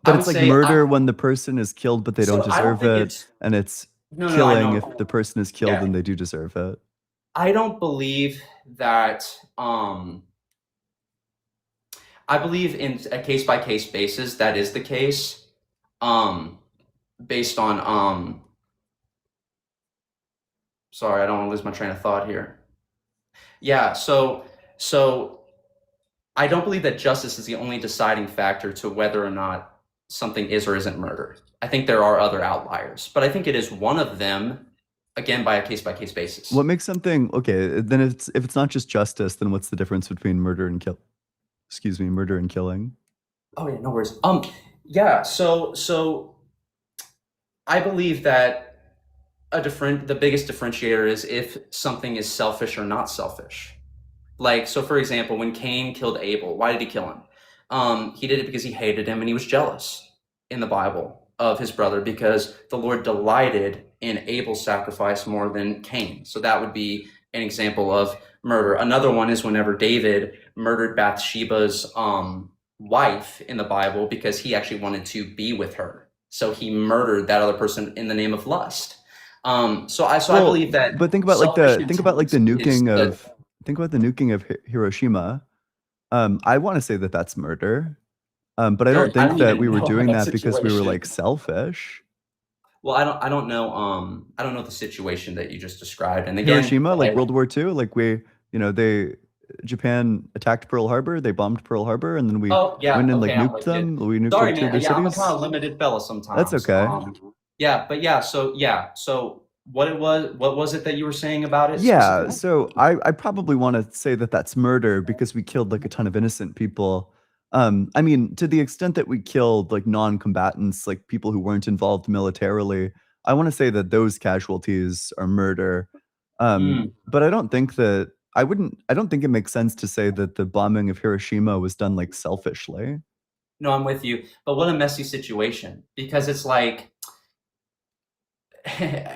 But would it's like say murder when the person is killed, but they don't so I don't deserve think it, it's and it's no, no, I killing know. if the person is killed Yeah. and they do deserve it. I don't believe that I believe in a case by case basis that is the case. Based on sorry, I don't want to lose my train of thought here. Yeah, so I don't believe that justice is the only deciding factor to whether or not something is or isn't murder. I think there are other outliers, but I think it is one of them, again, by case basis. What makes something okay? Then if it's not just justice, then what's the difference between murder and kill? Excuse me, murder and killing. Oh yeah, no worries. Yeah. So I believe that the biggest differentiator is if something is selfish or not selfish. Like, so for example, when Cain killed Abel, why did he kill him? He did it because he hated him and he was jealous in the Bible of his brother because the Lord delighted in Abel's sacrifice more than Cain. So that would be an example of murder. Another one is whenever David murdered Bathsheba's wife in the Bible because he actually wanted to be with her. So he murdered that other person in the name of lust. So I believe that. But think about the nuking of the nuking of Hiroshima. I want to say that that's murder. But I don't think that we were doing that because we were like selfish. Well, I don't know. I don't know the situation that you just described. And again, Hiroshima, like World War II, like Japan attacked Pearl Harbor, they bombed Pearl Harbor, and then we went and like nuked them. We nuked like 2 of their cities. I'm a kind of limited fella sometimes. That's okay. So what was it that you were saying about it? Yeah, so I probably want to say that that's murder because we killed like a ton of innocent people. I mean, to the extent that we killed like non-combatants, like people who weren't involved militarily, I want to say that those casualties are murder. But I don't think it makes sense to say that the bombing of Hiroshima was done like selfishly. No, I'm with you. But what a messy situation, because it's like,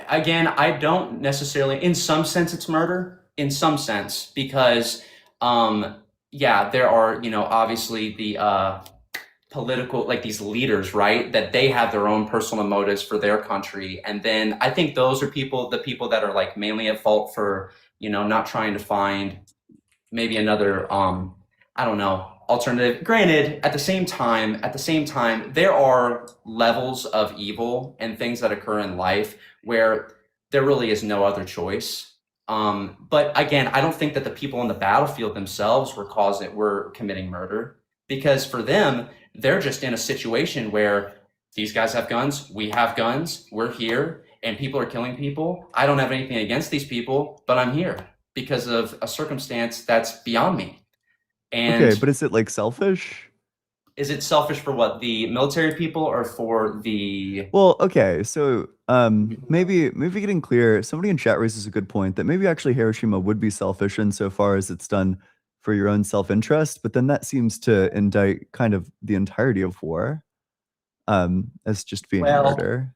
again, I don't necessarily, in some sense it's murder, in some sense, because there are, obviously the political, like these leaders, right, that they have their own personal motives for their country. And then I think those are the people that are like mainly at fault for, not trying to find maybe another, I don't know, alternative. Granted, at the same time, there are levels of evil and things that occur in life where there really is no other choice. But again, I don't think that the people on the battlefield themselves were committing murder, because for them, they're just in a situation where these guys have guns, we have guns, we're here, and people are killing people. I don't have anything against these people, but I'm here because of a circumstance that's beyond me. And okay, but is it like selfish? Is it selfish for what, the military people or for the? Well, okay, so maybe getting clear. Somebody in chat raises a good point that maybe actually Hiroshima would be selfish insofar as it's done for your own self-interest, but then that seems to indict kind of the entirety of war as just being murder.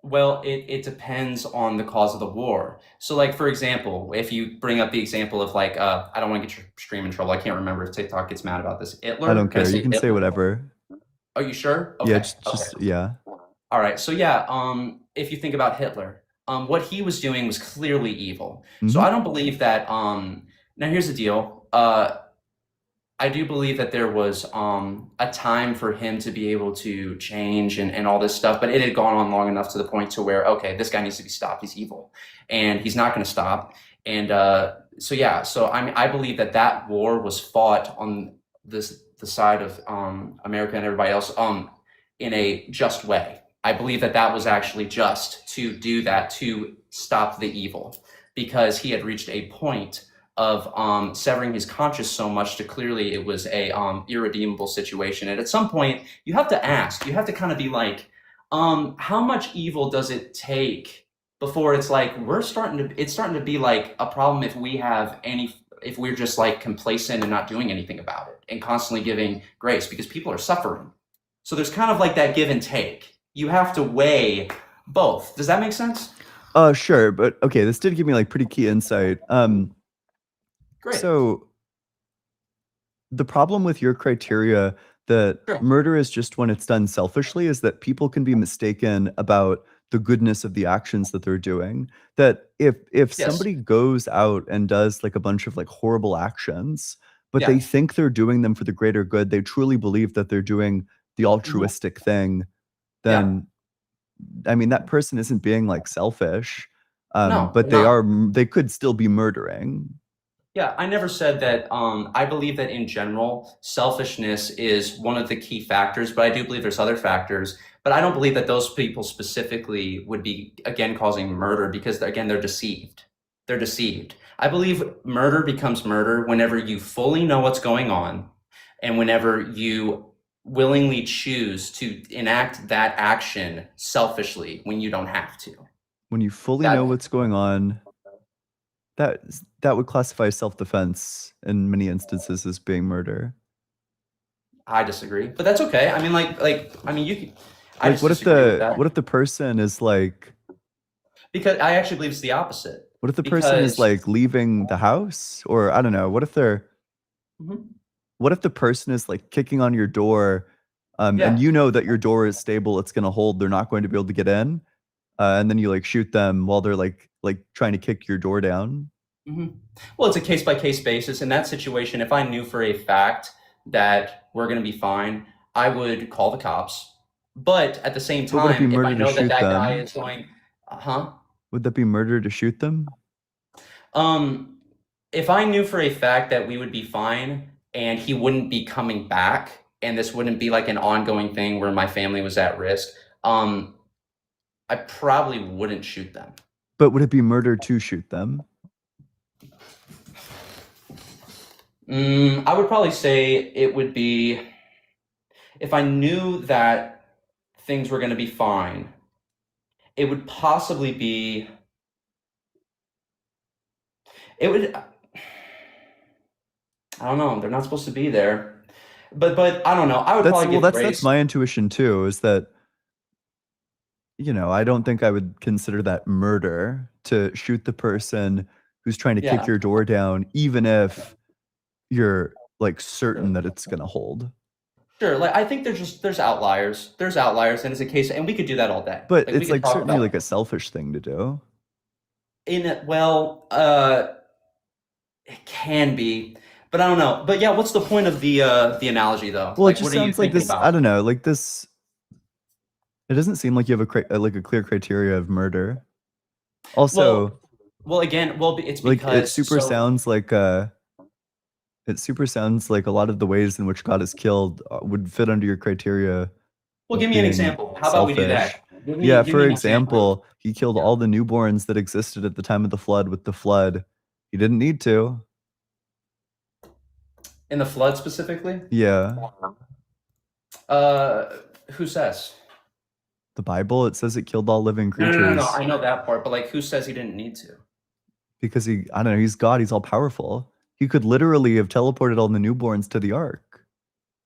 Well, it depends on the cause of the war. So, like, for example, if you bring up the example of like, I don't want to get your stream in trouble. I can't remember if TikTok gets mad about this. Hitler? I don't care. You can say whatever. Are you sure? Okay. Yeah, just yeah. All right. So yeah, if you think about Hitler, what he was doing was clearly evil. So I don't believe that. Now here's the deal. I do believe that there was a time for him to be able to change and all this stuff, but it had gone on long enough to the point to where, okay, this guy needs to be stopped. He's evil, and he's not going to stop. And so I believe that war was fought on the side of America and everybody else in a just way. I believe that was actually just to do that, to stop the evil, because he had reached a point of severing his conscience so much to clearly it was a irredeemable situation. And at some point you have to ask, you have to kind of be like, how much evil does it take before it's like it's starting to be like a problem if we're just like complacent and not doing anything about it and constantly giving grace, because people are suffering. So there's kind of like that give and take. You have to weigh both. Does that make sense? Sure, but okay, this did give me like pretty key insight. Great. So the problem with your criteria that Sure. murder is just when it's done selfishly, is that people can be mistaken about the goodness of the actions that they're doing. That if Yes. somebody goes out and does like a bunch of like horrible actions, but Yeah. they think they're doing them for the greater good, they truly believe that they're doing the altruistic thing, Yeah. then I mean that person isn't being like selfish. No, But they're not. they could still be murdering. Yeah, I never said that. I believe that in general, selfishness is one of the key factors, but I do believe there's other factors. But I don't believe that those people specifically would be, again, causing murder because, again, they're deceived. They're deceived. I believe murder becomes murder whenever you fully know what's going on and whenever you willingly choose to enact that action selfishly when you don't have to. When you fully That- know what's going on, that would classify self-defense in many instances as being murder. I disagree, but that's okay. I mean, I mean, you can. I Like just what if disagree with that. what if the person is like Because I actually believe it's the opposite. what if the person is Because- like leaving the house? Or I don't know, what if they're Mhm. what if the person is like kicking on your door, Yeah. and you know that your door is stable, it's gonna hold, they're not going to be able to get in, and then you like shoot them while they're like trying to kick your door down? Mhm. Well, it's a case by case basis. In that situation, if I knew for a fact that we're going to be fine, I would call the cops. But at the same But would it be time, if I murder to know that shoot that guy them? is going, huh? Would that be murder to shoot them? If I knew for a fact that we would be fine and he wouldn't be coming back, and this wouldn't be like an ongoing thing where my family was at risk, I probably wouldn't shoot them. But would it be murder to shoot them? I would probably say it would be if I knew that things were going to be fine, it would possibly be. It would. I don't know. They're not supposed to be there, but I don't know. I would probably give That's grace. my intuition too, is that I don't think I would consider that murder to shoot the person who's trying to Yeah. kick your door down, even if you're like certain that it's gonna hold. Sure, like I think there's outliers. There's outliers, and it's a case, and we could do that all day. But we it's could like talk certainly about- like a selfish thing to do. It can be, but I don't know. But yeah, what's the point of the analogy though? Well, Like, it just what are you sounds like thinking this. about? I don't know, like this. It doesn't seem like you have a clear criteria of murder. Also, Well, again, it's like because it super sounds like it super sounds like a lot of the ways in which God is killed would fit under your criteria. Well, of give me an being example. How about we do selfish. that? Give me- Yeah, give for me an example, he killed Yeah. all the newborns that existed at the time of the flood with the flood. He didn't need to. In the flood specifically. Yeah. Who says? The Bible, it says it killed all living No, creatures. no. I know that part, but like, who says he didn't need to? Because I don't know, he's God, he's all powerful. He could literally have teleported all the newborns to the ark.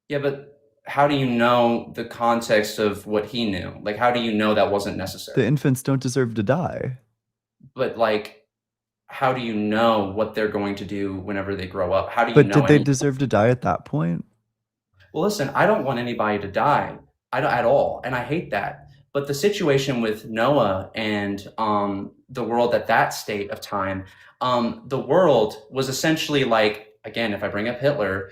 Yeah, but how do you know the context of what he knew? Like, how do you know that wasn't necessary? The infants don't deserve to die. But like, how do you know what they're going to do whenever they grow up? How do you But know? did they any- deserve to die at that point? Well, listen, I don't want anybody to die. I don't at all, and I hate that. But the situation with Noah and the world at that state of time, the world was essentially like, again, if I bring up Hitler,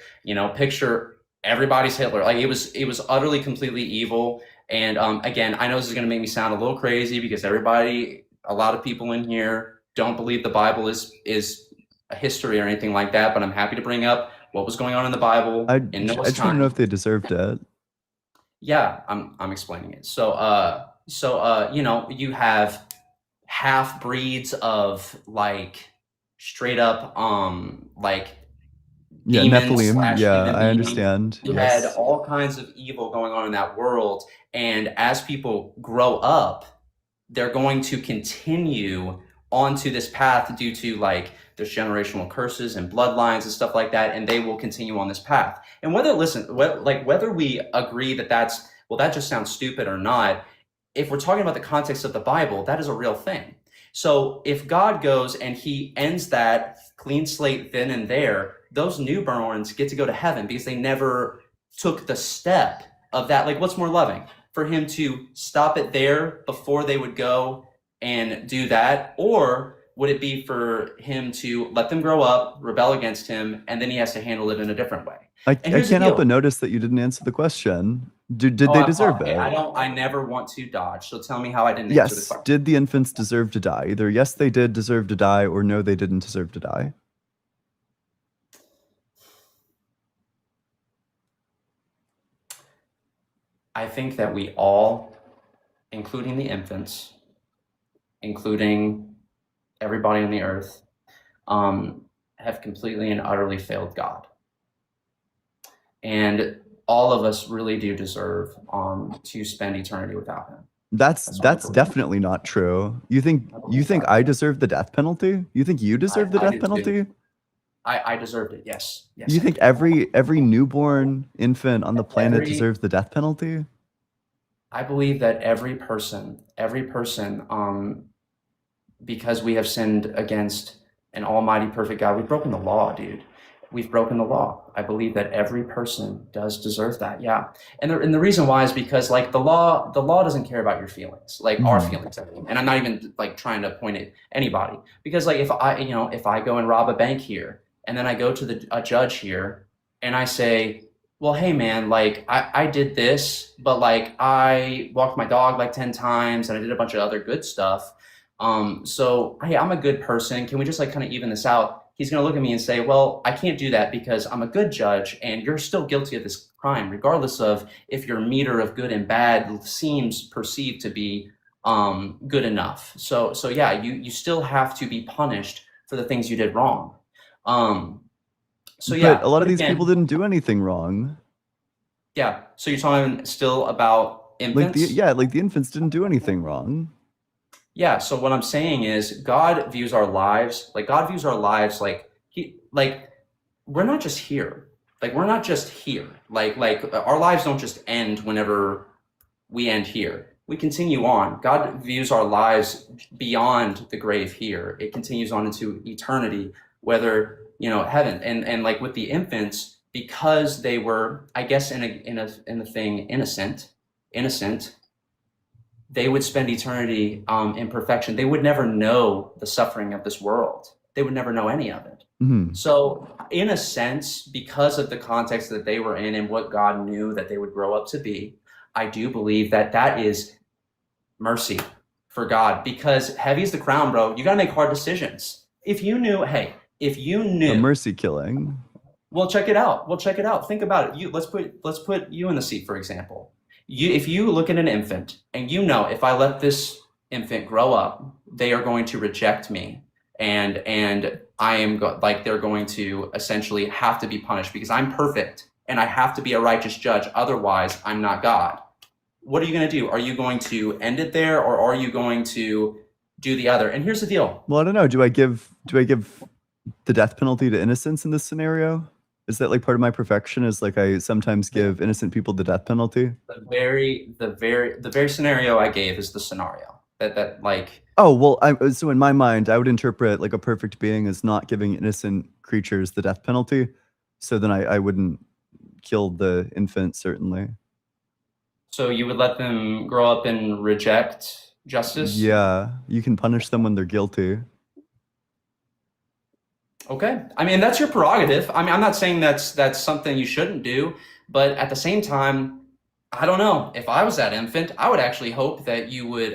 picture everybody's Hitler. Like it was utterly completely evil. And again, I know this is going to make me sound a little crazy because a lot of people in here don't believe the Bible is a history or anything like that. But I'm happy to bring up what was going on in the Bible I in Noah's just want to time. know if they deserved it. Yeah, I'm explaining it. So you have half breeds of like straight up like Yeah, demons Nephilim. slash Yeah, human I beings. understand. You Yes. had all kinds of evil going on in that world, and as people grow up, they're going to continue onto this path due to like there's generational curses and bloodlines and stuff like that, and they will continue on this path. And whether we agree that that just sounds stupid or not, if we're talking about the context of the Bible, that is a real thing. So if God goes and he ends that clean slate then and there, those newborns get to go to heaven because they never took the step of that, like what's more loving? For him to stop it there before they would go and do that? Or would it be for him to let them grow up, rebel against him, and then he has to handle it in a different way? I And here's the can't help deal. but notice that you didn't answer the question. Did Oh, they deserve okay, it? I never want to dodge. So tell me how I didn't answer the Yes. question. Did the infants deserve to die? Either yes, they did deserve to die, or no, they didn't deserve to die. I think that we all, including the infants, including everybody on the earth, have completely and utterly failed God. And all of us really do deserve to spend eternity without him. That's That's what I believe. definitely not true. You think I deserve the death penalty? You think you deserve the I death do too. penalty? I deserved it. Yes. Yes. You I think do. every newborn infant on the planet Every- deserves the death penalty? I believe that every person, because we have sinned against an almighty, perfect God, we've broken the law, dude. We've broken the law. I believe that every person does deserve that. Yeah. And the reason why is because like the law doesn't care about your feelings, like our Mhm. feelings. I mean. And I'm not even like trying to point at anybody, because like if I go and rob a bank here, and then I go to a judge here and I say, well, hey man, like I did this, but like I walked my dog like 10 times and I did a bunch of other good stuff. So hey, I'm a good person. Can we just like kind of even this out? He's going to look at me and say, well, I can't do that because I'm a good judge and you're still guilty of this crime, regardless of if your meter of good and bad seems perceived to be good enough. So yeah, you still have to be punished for the things you did wrong. So yeah, But a lot of these again, people didn't do anything wrong. Yeah. So you're talking still about infants? Like the infants didn't do anything wrong. Yeah. So what I'm saying is God views our lives like we're not just here. Like we're not just here. Like our lives don't just end whenever we end here. We continue on. God views our lives beyond the grave here. It continues on into eternity, whether heaven. And like with the infants, because they were, I guess, in a thing innocent, they would spend eternity in perfection. They would never know the suffering of this world. They would never know any of it. Mhm. So in a sense, because of the context that they were in and what God knew that they would grow up to be, I do believe that is mercy for God, because heavy is the crown, bro. You got to make hard decisions. If you knew, A mercy killing. well, check it out. Think about it. Let's put you in the seat, for example. If you look at an infant and if I let this infant grow up, they are going to reject me, and I am they're going to essentially have to be punished because I'm perfect and I have to be a righteous judge. Otherwise, I'm not God. What are you going to do? Are you going to end it there, or are you going to do the other? And here's the deal. Well, I don't know. Do I give the death penalty to innocents in this scenario? Is that like part of my perfection? Is like I sometimes give innocent people the death penalty? The very scenario I gave is the scenario that like. Oh, well, so in my mind, I would interpret like a perfect being as not giving innocent creatures the death penalty. So then I wouldn't kill the infant, certainly. So you would let them grow up and reject justice? Yeah, you can punish them when they're guilty. Okay. I mean, that's your prerogative. I mean, I'm not saying that's something you shouldn't do, but at the same time, I don't know. If I was that infant, I would actually hope that you would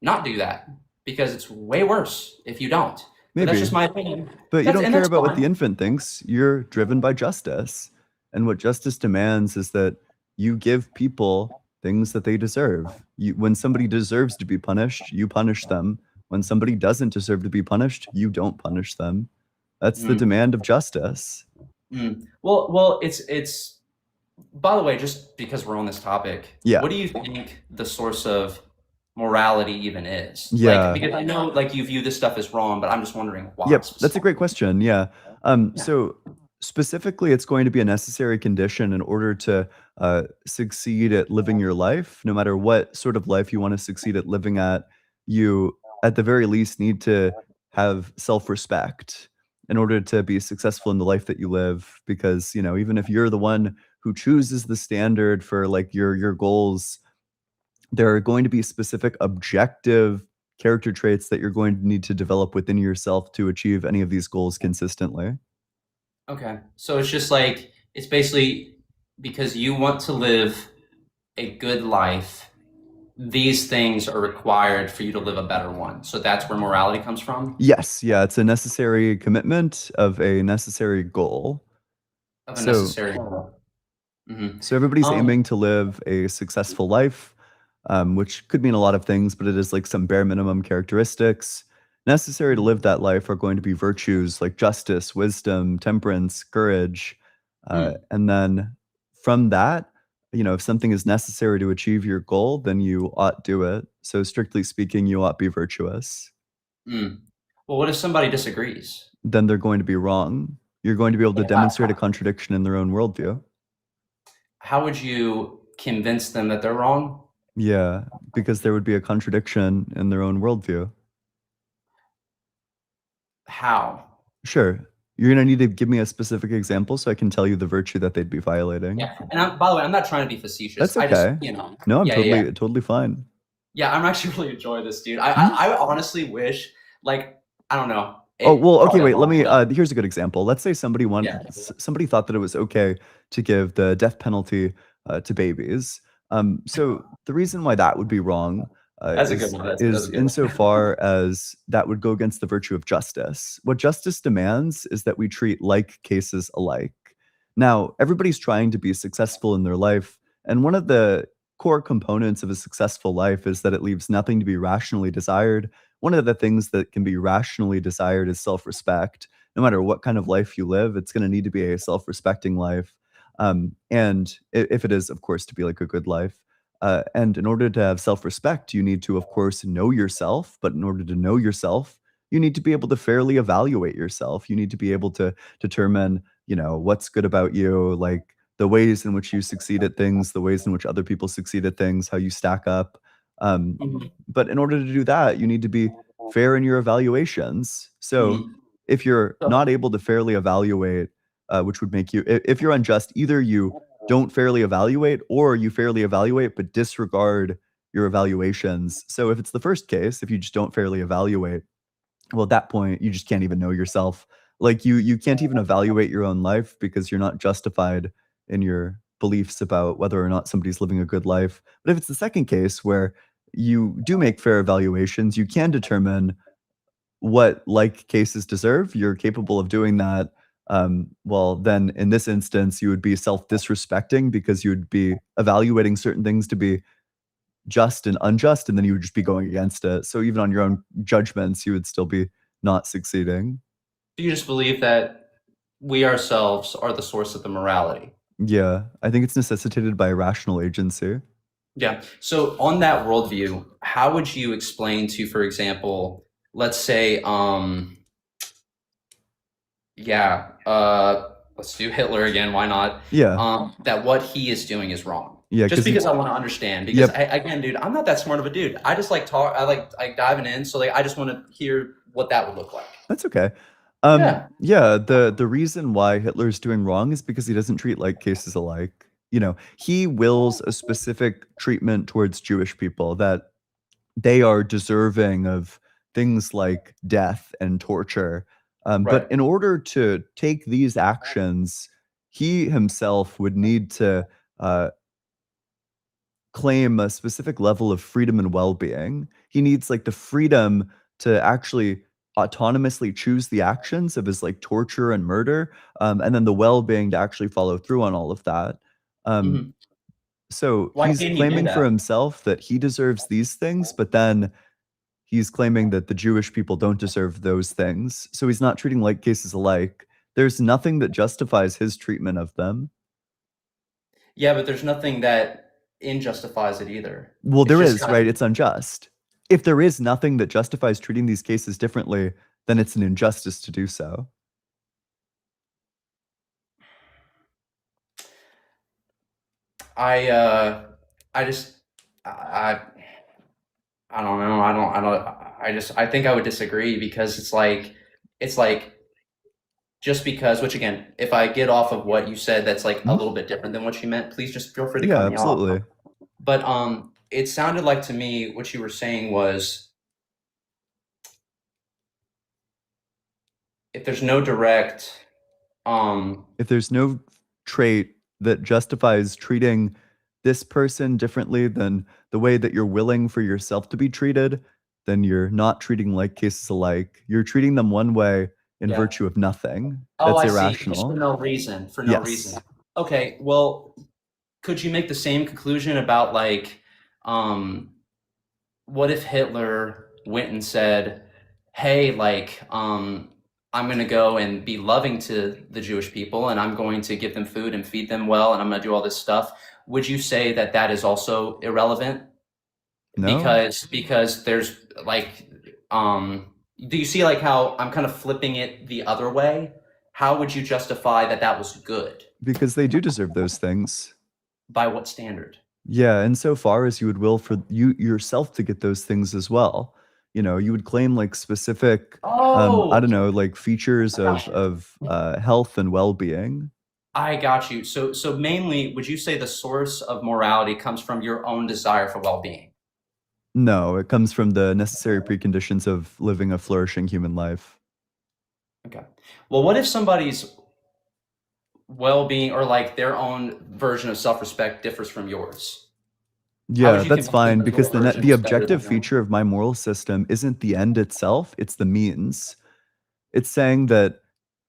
not do that, because it's way worse if you don't. But Maybe. that's just my opinion. But you That's- don't and care that's about what fine. the infant thinks. You're driven by justice. And what justice demands is that you give people things that they deserve. When somebody deserves to be punished, you punish them. When somebody doesn't deserve to be punished, you don't punish them. That's the demand of justice. Well, it's. By the way, just because we're on this topic, Yeah. what do you think the source of morality even is? Yeah. Because I know you view this stuff as wrong, but I'm just wondering why. Yep, that's a great question. Yeah. So specifically, it's going to be a necessary condition in order to succeed at living your life. No matter what sort of life you want to succeed at living at, you at the very least need to have self-respect. in order to be successful in the life that you live. Because, you know, even if you're the one who chooses the standard for like your goals, there are going to be specific objective character traits that you're going to need to develop within yourself to achieve any of these goals consistently. Okay. So it's just like it's basically because you want to live a good life, these things are required for you to live a better one. So that's where morality comes from, Yes, yeah, it's a necessary commitment of a necessary goal. of a So necessary. so everybody's Um, aiming to live a successful life, which could mean a lot of things, but it is like some bare minimum characteristics. Necessary to live that life are going to be virtues like justice, wisdom, temperance, courage. And then from that, you know, if something is necessary to achieve your goal, then you ought do it. So strictly speaking, you ought be virtuous. Well, what if somebody disagrees? Then they're going to be wrong. You're going to be able to demonstrate a contradiction in their own worldview. How would you convince them that they're wrong? Yeah, because there would be a contradiction in their own worldview. How? Sure. You're gonna need to give me a specific example so I can tell you the virtue that they'd be violating. Yeah. And by the way, I'm not trying to be facetious. That's I okay. just, you know. No, I'm Yeah, totally fine. Yeah, I'm actually really enjoying this, dude. Hmm? I honestly wish, like, I don't know. Oh, well, okay, probably wait, let me, wrong, but here's a good example. Let's say somebody somebody thought that it was okay to give the death penalty to babies. So the reason why that would be wrong That's a good one. That's a is good one. insofar as that would go against the virtue of justice. What justice demands is that we treat like cases alike. Now, everybody's trying to be successful in their life, and one of the core components of a successful life is that it leaves nothing to be rationally desired. One of the things that can be rationally desired is self-respect. No matter what kind of life you live, it's going to need to be a self-respecting life. And if it is, of course, to be like a good life. And in order to have self-respect, you need to, of course, know yourself. But in order to know yourself, you need to be able to fairly evaluate yourself. You need to be able to determine, you know, what's good about you, like the ways in which you succeed at things, the ways in which other people succeed at things, how you stack up. But in order to do that, you need to be fair in your evaluations. So if you're not able to fairly evaluate, which would make you, if you're unjust, either you don't fairly evaluate or you fairly evaluate but disregard your evaluations. So if it's the first case, if you just don't fairly evaluate, well, at that point, you just can't even know yourself. Like you can't even evaluate your own life because you're not justified in your beliefs about whether or not somebody's living a good life. But if it's the second case where you do make fair evaluations, you can determine what like cases deserve. You're capable of doing that. Well, then in this instance, you would be self-disrespecting because you would be evaluating certain things to be just and unjust, and then you would just be going against it. So even on your own judgments, you would still be not succeeding. Do you just believe that we ourselves are the source of the morality? Yeah, I think it's necessitated by a rational agency. Yeah. So on that worldview, how would you explain to, for example, let's say, let's do Hitler again. Why not? Yeah. That what he is doing is wrong. Yeah, Just 'cause he- because I want to understand. Because Yep. again, dude, I'm not that smart of a dude. I just like talk. I like diving in. So like, I just want to hear what that would look like. That's okay. Yeah. Yeah, the reason why Hitler's doing wrong is because he doesn't treat like cases alike. You know, he wills a specific treatment towards Jewish people that they are deserving of things like death and torture. Right. But in order to take these actions, he himself would need to claim a specific level of freedom and well-being. He needs like the freedom to actually autonomously choose the actions of his like torture and murder, and then the well-being to actually follow through on all of that. So Why he's can't he do claiming for that? himself that he deserves these things, but then he's claiming that the Jewish people don't deserve those things. So he's not treating like cases alike. There's nothing that justifies his treatment of them. Yeah, but there's nothing that injustifies it either. Well, It's there just is, kinda- right? It's unjust. If there is nothing that justifies treating these cases differently, then it's an injustice to do so. I just I don't know. I think I would disagree because it's like just because, which again, if I get off of what you said, that's like a Mhm. little bit different than what you meant, please just feel free to Yeah, cut me off. absolutely. But it sounded like to me what you were saying was if there's no direct, If there's no trait that justifies treating this person differently than the way that you're willing for yourself to be treated, then you're not treating like cases alike. You're treating them one way in Yeah. virtue of nothing. oh, That's I see, just irrational. for no reason, for no Yes. reason. Okay, well, could you make the same conclusion about like, what if Hitler went and said, "Hey, like, I'm going to go and be loving to the Jewish people, and I'm going to give them food and feed them well, and I'm going to do all this stuff." Would you say that that is also irrelevant? No? Because there's like, do you see like how I'm kind of flipping it the other way? How would you justify that that was good? Because they do deserve those things. By what standard? Yeah, insofar as you would will for you yourself to get those things as well. You know, you would claim like specific, I Oh, don't know, like features Gotcha. of health and well-being. I got you. So mainly, would you say the source of morality comes from your own desire for well-being? No, it comes from the necessary preconditions of living a flourishing human life. Okay. Well, what if somebody's well-being or like their own version of self-respect differs from yours? Yeah, you that's convince them fine that because your version the is better objective than yours? feature of my moral system isn't the end itself, it's the means. It's saying that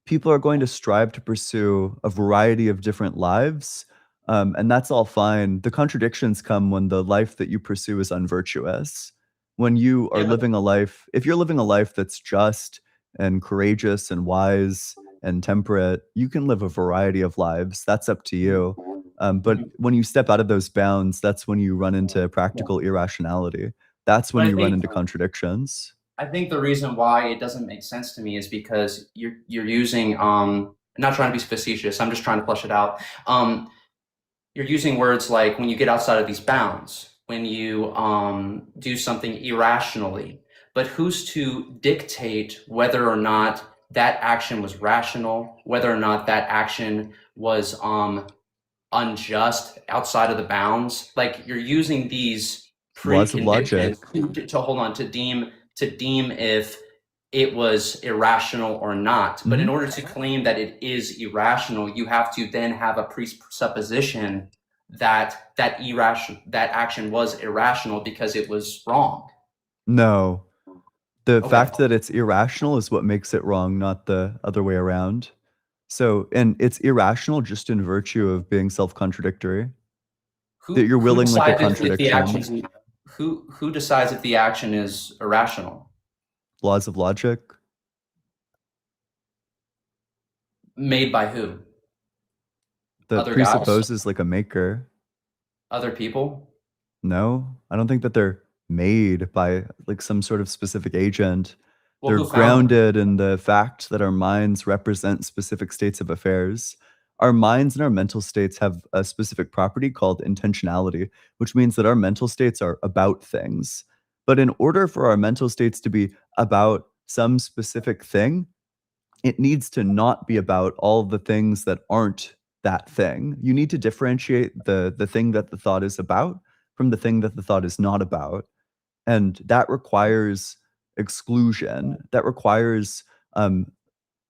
people are going to strive to pursue a variety of different lives, and that's all fine. The contradictions come when the life that you pursue is unvirtuous. When you are Yeah, but living a life, if you're living a life that's just and courageous and wise and temperate, you can live a variety of lives. That's up to you. But when you step out of those bounds, that's when you run into practical irrationality. That's when but you run into contradictions. I think the reason why it doesn't make sense to me is because you're using not trying to be facetious, I'm just trying to flesh it out. You're using words like when you get outside of these bounds, when you do something irrationally. But who's to dictate whether or not that action was rational, whether or not that action was unjust outside of the bounds? Like you're using these Laws of logic. preconditions to hold on to deem if it was irrational or not. But in order to claim that it is irrational, you have to then have a presupposition that that action was irrational because it was wrong. No. The Okay. fact that it's irrational is what makes it wrong, not the other way around. So, and it's irrational just in virtue of being self-contradictory. That you're willing like a contradiction. Who decides if the action is irrational? Laws of logic. Made by who? That Other guys? presupposes like a maker. Other people? No, I don't think that they're made by like some sort of specific agent. Well, They're who found them? grounded in the fact that our minds represent specific states of affairs. Our minds and our mental states have a specific property called intentionality, which means that our mental states are about things. But in order for our mental states to be about some specific thing, it needs to not be about all the things that aren't that thing. You need to differentiate the thing that the thought is about from the thing that the thought is not about. And that requires exclusion. That requires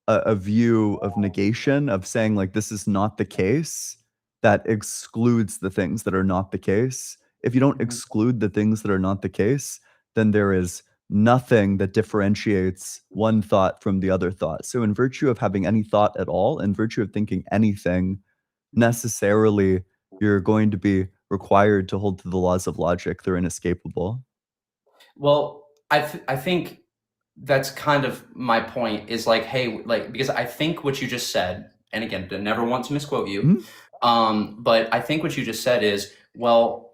a view of negation, of saying like this is not the case, that excludes the things that are not the case. If you don't exclude the things that are not the case, then there is nothing that differentiates one thought from the other thought. So in virtue of having any thought at all, in virtue of thinking anything, necessarily you're going to be required to hold to the laws of logic. They're inescapable. Well, I think that's kind of my point is like, hey, like, because I think what you just said, and again, I never want to misquote you, but I think what you just said is, well,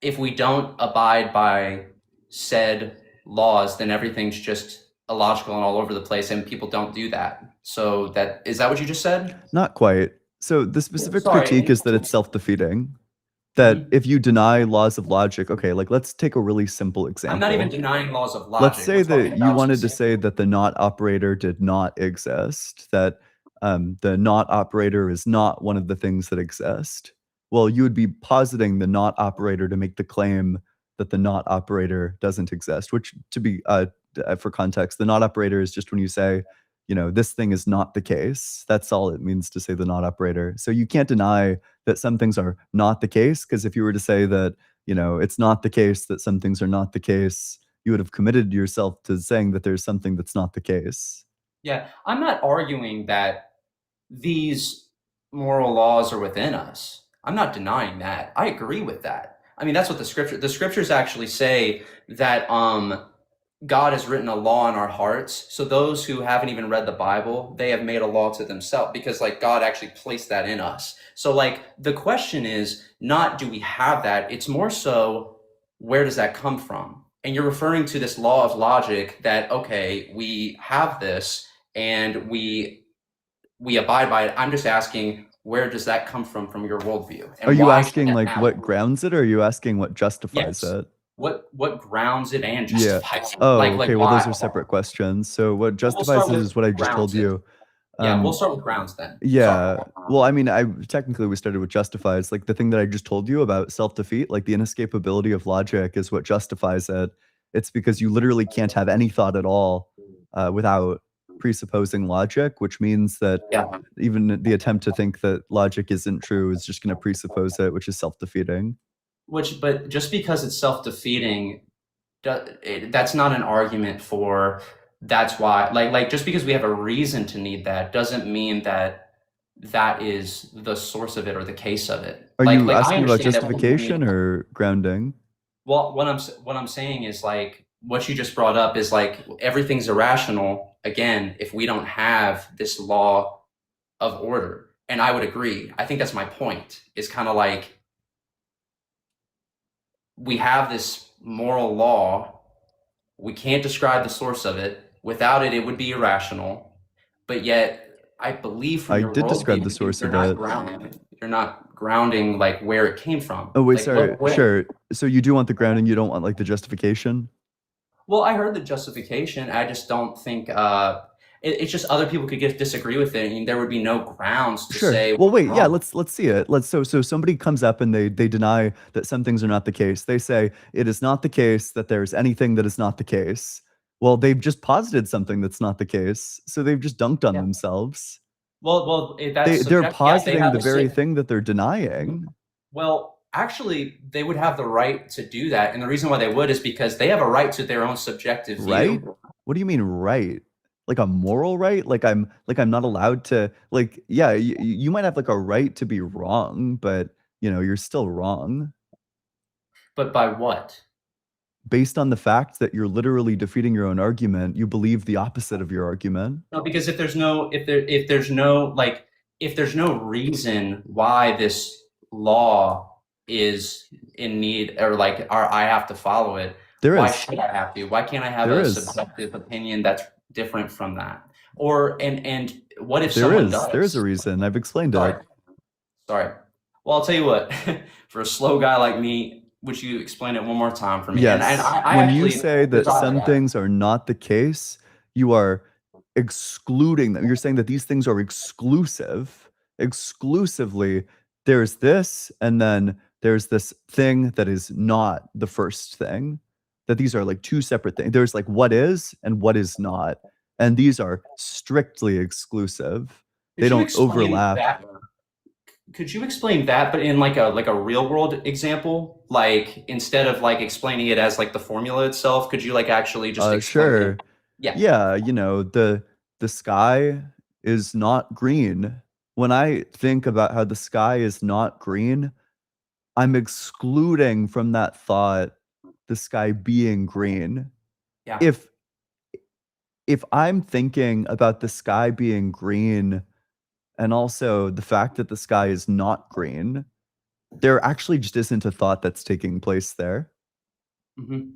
if we don't abide by said laws, then everything's just illogical and all over the place, and people don't do that. So is that what you just said? Not quite. So the specific Sorry. critique is that it's self-defeating. that Mhm. if you deny laws of logic, okay, like let's take a really simple example. I'm not even denying laws of logic. Let's say We're talking that you about wanted to specific- say that the not operator did not exist, that the not operator is not one of the things that exist. Well, you would be positing the not operator to make the claim that the not operator doesn't exist, which to be for context, the not operator is just when you say, you know, this thing is not the case. That's all it means to say the not operator. So you can't deny that some things are not the case, because if you were to say that, you know, it's not the case that some things are not the case, you would have committed yourself to saying that there's something that's not the case. Yeah, I'm not arguing that these moral laws are within us. I'm not denying that. I agree with that. I mean, that's what the scriptures actually say that God has written a law in our hearts. So those who haven't even read the Bible, they have made a law to themselves because like God actually placed that in us. So like the question is not do we have that? It's more so where does that come from? And you're referring to this law of logic that okay, we have this and we abide by it. I'm just asking where does that come from your worldview? And Are you why asking should that like happen? what grounds it, or are you asking what justifies Yes. it? What grounds it and Yeah. justifies it? Oh, like okay. Well, those why? are separate questions. So what We'll justifies start it with is what I just told grounds then. you. Yeah, we'll start with grounds then. Yeah. Sorry. Well, I mean, technically we started with justifies. Like the thing that I just told you about self-defeat, like the inescapability of logic is what justifies it. It's because you literally can't have any thought at all without presupposing logic, which means that Yeah. even the attempt to think that logic isn't true is just going to presuppose it, which is self-defeating. But just because it's self-defeating, that's not an argument for that's why. Like just because we have a reason to need that doesn't mean that that is the source of it or the case of it. Are like, you like I asking about understand that we need- justification or grounding? Well, what I'm saying is like what you just brought up is like everything's irrational again if we don't have this law of order. And I would agree. I think that's my point. It's kind of like we have this moral law. We can't describe the source of it. Without it, it would be irrational. But yet, I believe from I your did describe worldview, the source you're of not it. grounding. You're not grounding like where it came from. Oh, wait, Like, sorry. where- Sure. So you do want the grounding, you don't want like the justification? Well, I heard the justification. I just don't think it's just other people could disagree with it, and there would be no grounds to Sure. say. Well, wait, yeah, wrong. let's see it. So somebody comes up and they deny that some things are not the case. They say it is not the case that there's anything that is not the case. Well, they've just posited something that's not the case, so they've just dunked on Yeah. themselves. Well, that's They're subject- yeah, positing have the to very say- thing that they're denying. Well, actually, they would have the right to do that, and the reason why they would is because they have a right to their own subjective view. Right? What do you mean right? Like a moral right? Like I'm not allowed to like yeah, you might have like a right to be wrong, but you know, you're still wrong But by what? based on the fact that you're literally defeating your own argument. You believe the opposite of your argument. No, because if there's no reason why this law is in need or I have to follow it, why should I have to? Why can't I have There a is. subjective opinion that's different from that? Or and what if There someone does? is a reason. I've explained Sorry. it. Sorry. Well, I'll tell you what. For a slow guy like me, would you explain it one more time for me? Yes. And I When you actually say that thought some that. things are not the case, you are excluding them. You're saying that these things are exclusive. Exclusively, there's this, and then there's this thing that is not the first thing. That these are like two separate things. There's like what is and what is not. And these are strictly exclusive. Could They you don't explain overlap. that? Could you explain that, but in like a real world example? Like instead of like explaining it as like the formula itself, could you like actually just explain Sure. it? Yeah. Yeah, you know, the sky is not green. When I think about how the sky is not green, I'm excluding from that thought the sky being green. Yeah. If I'm thinking about the sky being green and also the fact that the sky is not green, there actually just isn't a thought that's taking place there. Mhm.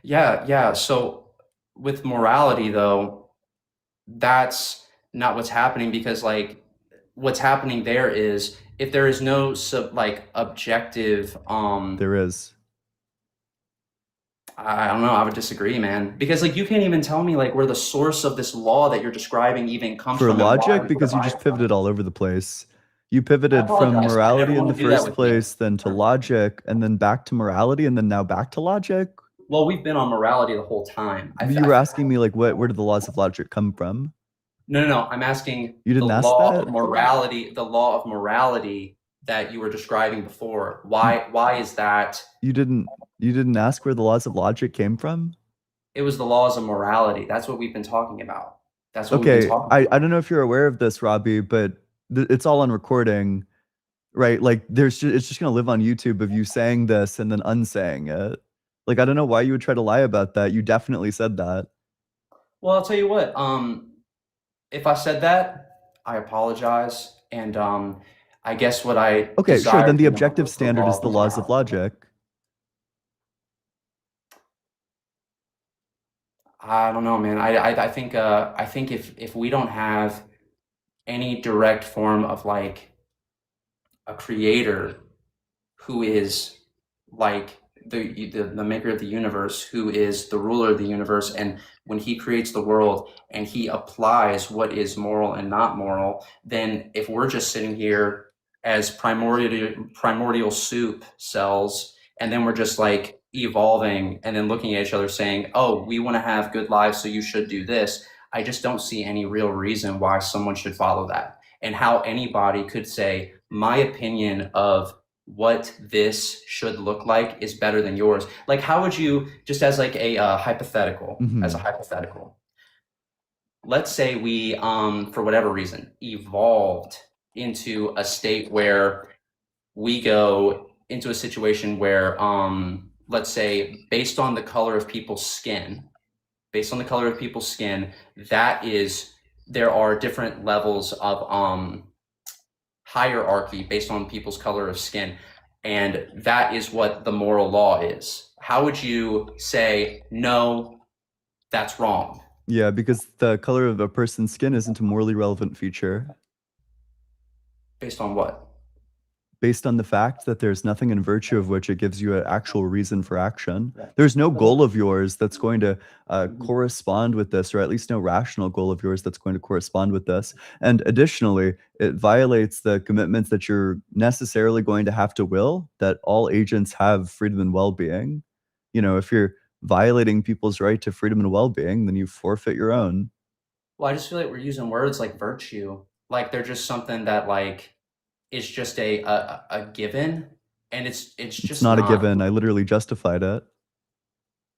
Yeah. So with morality though, that's not what's happening because like what's happening there is if there is no objective, There is. I don't know, I would disagree, man, because like you can't even tell me like where the source of this law that you're describing even comes For from. and why logic, we because you provide just from. pivoted all over the place. You pivoted from apologize. I morality never in the wanna do that first with you. place, then to logic, and then back to morality, and then now back to logic. Well, we've been on morality the whole time. You were asking me like, where did the laws of logic come from? No. I'm asking You didn't the ask law that? of morality. The law of morality that you were describing before. Why is that? You didn't ask where the laws of logic came from? It was the laws of morality. That's what we've been talking about. That's what we've been Okay, talking I about. don't know if you're aware of this, Robbie, but it's all on recording, right? Like it's just gonna live on YouTube of you saying this and then unsaying it. Like I don't know why you would try to lie about that. You definitely said that. Well, I'll tell you what. If I said that, I apologize. And I guess what I Okay, sure. desire Then the to know objective is standard is the laws of morality. logic. I don't know, man. I think if we don't have any direct form of like a creator who is like the maker of the universe, who is the ruler of the universe, and when he creates the world and he applies what is moral and not moral, then if we're just sitting here as primordial soup cells, and then we're just like evolving and then looking at each other saying, oh, we want to have good lives, so you should do this. I just don't see any real reason why someone should follow that, and how anybody could say my opinion of what this should look like is better than yours. Like, how would you, just as like a hypothetical, as a hypothetical, let's say we, for whatever reason, evolved into a state where we go into a situation where, let's say, based on the color of people's skin, there are different levels of hierarchy based on people's color of skin. And that is what the moral law is. How would you say, no, that's wrong? Yeah, because the color of a person's skin isn't a morally relevant feature. Based on what? Based on the fact that there's nothing in virtue of which it gives you an actual reason for action. There's no goal of yours that's going to correspond with this, or at least no rational goal of yours that's going to correspond with this. And additionally, it violates the commitments that you're necessarily going to have to will, that all agents have freedom and well-being. You know, if you're violating people's right to freedom and well-being, then you forfeit your own. Well, I just feel like we're using words like virtue, like they're just something that like is just a given, and it's just not a given. I literally justified it.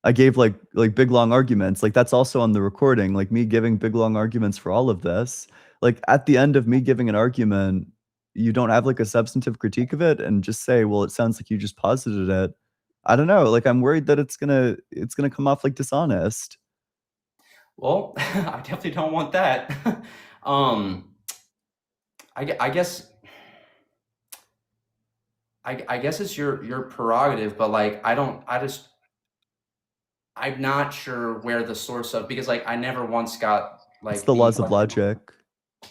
I gave like big long arguments. Like that's also on the recording, like me giving big long arguments for all of this. Like at the end of me giving an argument, you don't have like a substantive critique of it and just say, well, it sounds like you just posited it. I don't know. Like I'm worried that it's gonna come off like dishonest. Well, I definitely don't want that. I guess it's your prerogative, but like I'm not sure where the source of, because like I never once got like It's the laws of logic.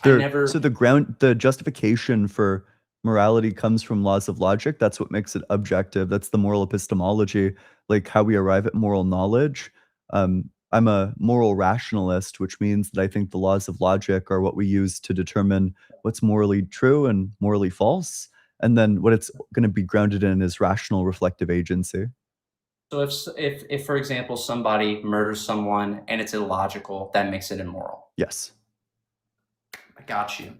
So the justification for morality comes from laws of logic. That's what makes it objective. That's the moral epistemology, like how we arrive at moral knowledge. I'm a moral rationalist, which means that I think the laws of logic are what we use to determine what's morally true and morally false. And then what it's going to be grounded in is rational reflective agency. So if for example, somebody murders someone and it's illogical, that makes it immoral. Yes. I got you.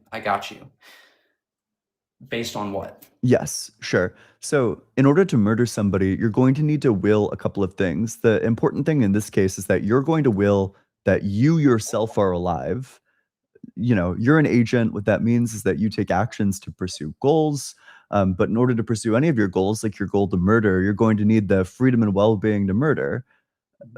Based on what? Yes, sure. So in order to murder somebody, you're going to need to will a couple of things. The important thing in this case is that you're going to will that you yourself are alive. You know, you're an agent. What that means is that you take actions to pursue goals. But in order to pursue any of your goals, like your goal to murder, you're going to need the freedom and well-being to murder.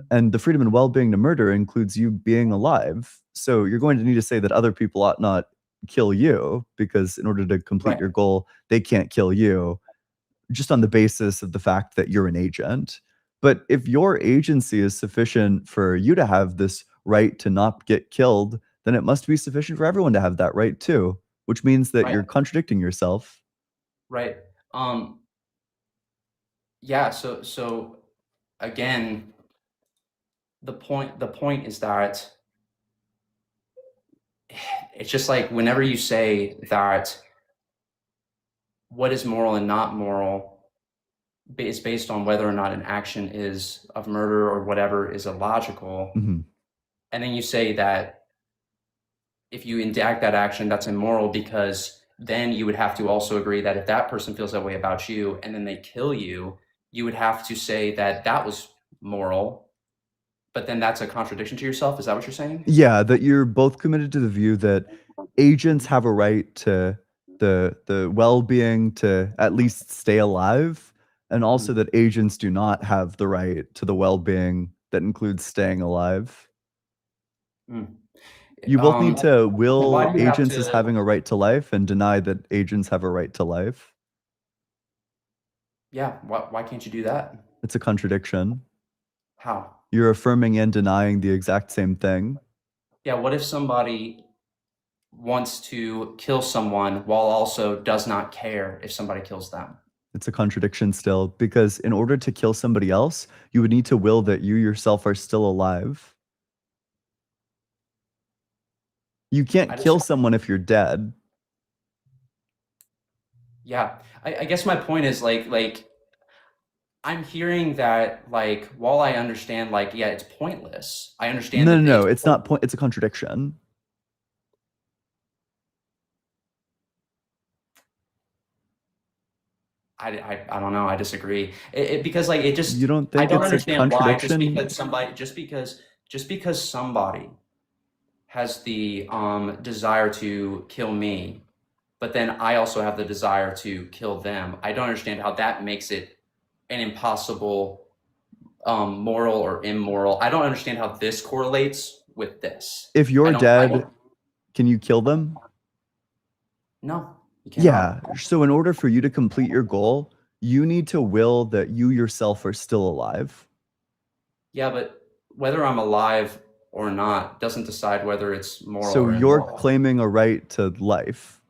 And the freedom and well-being to murder includes you being alive. So you're going to need to say that other people ought not kill you, because in order to complete your goal, they can't kill you, just on the basis of the fact that you're an agent. But if your agency is sufficient for you to have this right to not get killed, then it must be sufficient for everyone to have that right too, which means that you're contradicting yourself. Right. Yeah, so again, the point is that it's just like whenever you say that what is moral and not moral is based on whether or not an action is of murder or whatever is illogical, Mhm. and then you say that if you enact that action, that's immoral, because then you would have to also agree that if that person feels that way about you and then they kill you, you would have to say that that was moral, but then that's a contradiction to yourself. Is that what you're saying? Yeah, that you're both committed to the view that agents have a right to the well-being to at least stay alive, and also that agents do not have the right to the well-being that includes staying alive. Mm. You both need to Why will do you have agents as to? having a right to life and deny that agents have a right to life. Yeah. Why can't you do that? It's a contradiction. How? You're affirming and denying the exact same thing. Yeah. What if somebody wants to kill someone while also does not care if somebody kills them? It's a contradiction still, because in order to kill somebody else, you would need to will that you yourself are still alive. You can't I just- kill someone if you're dead. Yeah. I guess my point is like I'm hearing that, like, while I understand, like, yeah, it's pointless. I understand. No, it's not point. It's a contradiction. I don't know. I disagree. Because like it just. You don't I think don't it's a understand why. contradiction? Just because somebody has the desire to kill me, but then I also have the desire to kill them. I don't understand how that makes it an impossible moral or immoral. I don't understand how this correlates with this. If I you're don't- I dead, don't- can you kill them? No, you cannot. Yeah. So in order for you to complete your goal, you need to will that you yourself are still alive. Yeah, but whether I'm alive or not doesn't decide whether it's moral So or you're immoral. claiming a right to life.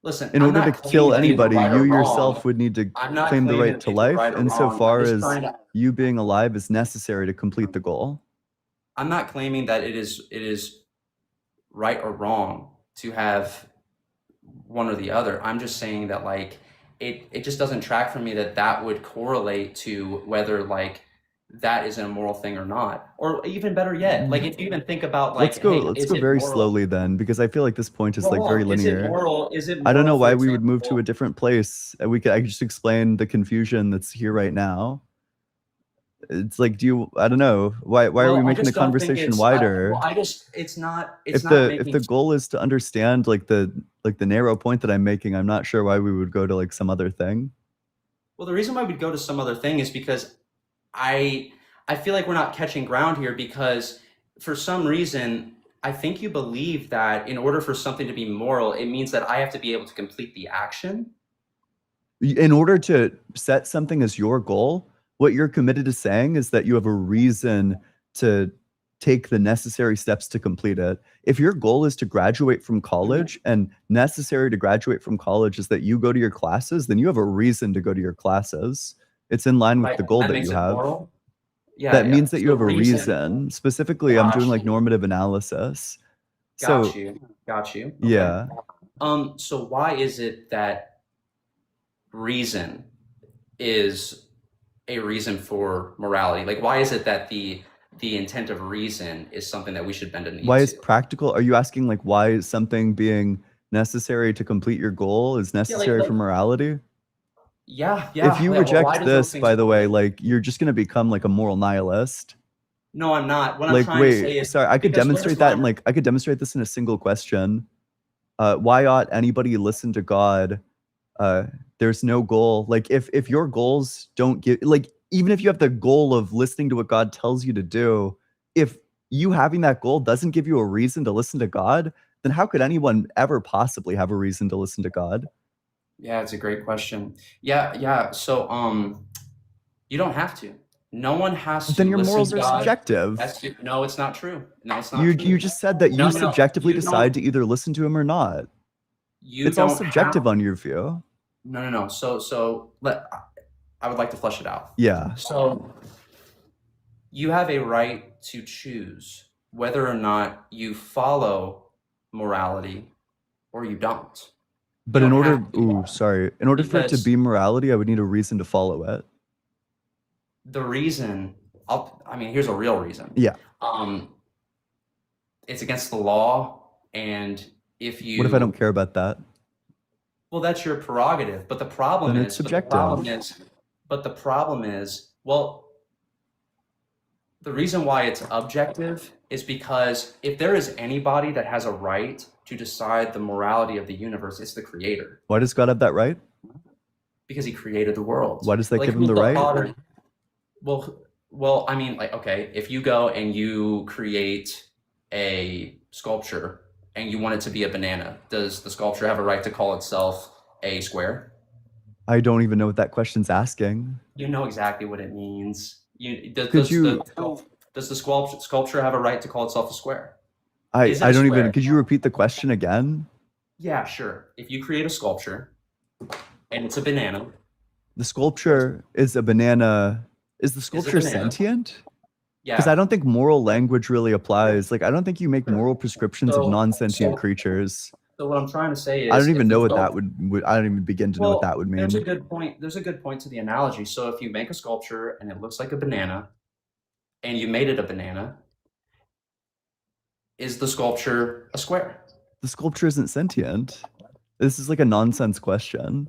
Listen, In I'm order not to claiming kill that either anybody, right or you wrong. yourself would need to I'm not claim the claiming right to it's life, right or wrong. I'm insofar just as trying to- you being alive is necessary to complete the goal. I'm not claiming that it is right or wrong to have one or the other. I'm just saying that like it just doesn't track for me that would correlate to whether like that is an immoral thing or not. Or even better yet, like if you even think about like, Let's go. hey, Let's is go it very moral? slowly then, because I feel like this point is Well, like hold very on. Is it linear. moral? Is it I don't know moral, why for we would move to example- a different place. I could just explain the confusion that's here right now. It's like, I don't know. Why are Well, we I making the just don't think conversation it's- wider? it's not If making the goal is to understand like the narrow point that I'm making, I'm not sure why we would go to like some other thing. Well, the reason why we'd go to some other thing is because I feel like we're not catching ground here, because for some reason I think you believe that in order for something to be moral, it means that I have to be able to complete the action. In order to set something as your goal, what you're committed to saying is that you have a reason to take the necessary steps to complete it. If your goal is to graduate from college and necessary to graduate from college is that you go to your classes, then you have a reason to go to your classes. It's in line with Right, the goal that makes you it have. moral? Yeah, That yeah. means that you So have a reason. Specifically, I'm doing like Got you. normative analysis. Got So you. Okay. yeah, So why is it that reason is a reason for morality? Like, why is it that the intent of reason is something that we should bend a knee why is to? practical? Are you asking like why is something being necessary to complete your goal is necessary for morality? Yeah. If you Why reject does those this, things by the way, correlate? like you're just gonna become like a moral nihilist. No, I'm not. What I'm Like, trying to say is, sorry, I could because where demonstrate does that line- in like I could demonstrate this in a single question. Why ought anybody listen to God? There's no goal. Like if your goals don't give, like even if you have the goal of listening to what God tells you to do, if you having that goal doesn't give you a reason to listen to God, then how could anyone ever possibly have a reason to listen to God? Yeah, it's a great question. Yeah. So, you don't have to. No one has to. Then your listen morals to are God. subjective. No, it's not true. No, it's not You true. just said that you No, subjectively you decide don't- to either listen to him or not. You It's all don't subjective have- on your view. No. So I would like to flesh it out. Yeah. So you have a right to choose whether or not you follow morality or you don't. But You in don't order, have to. ooh, sorry. In order for it to Because- be morality, I would need a reason to follow it. The reason, here's a real reason. Yeah. It's against the law, and if you. What if I don't care about that? Well, that's your prerogative, but the problem Then is. it's subjective. But the problem is, well, the reason why it's objective is because if there is anybody that has a right to decide the morality of the universe, it's the creator, Why does God have that right? because he created the world. Why does that give him who's the right? potter? Well, I mean, like, okay, if you go and you create a sculpture and you want it to be a banana, does the sculpture have a right to call itself a square? I don't even know what that question's asking. You know exactly what it means. Does the sculpture have a right to call itself a square? I Is it I a don't even. square? Could you repeat the question again? Yeah, sure. If you create a sculpture and it's a banana, The sculpture is a banana. Is the sculpture banana. sentient? yeah. Because I don't think moral language really applies. Like, I don't think you make moral prescriptions of So- non-sentient so- creatures. So what I'm trying to say is, I don't even if know the what that sculpture- would. I don't even begin to know what that would mean. There's a good point. There's a good point to the analogy. So if you make a sculpture and it looks like a banana, and you made it a banana, is the sculpture a square? The sculpture isn't sentient. This is like a nonsense question.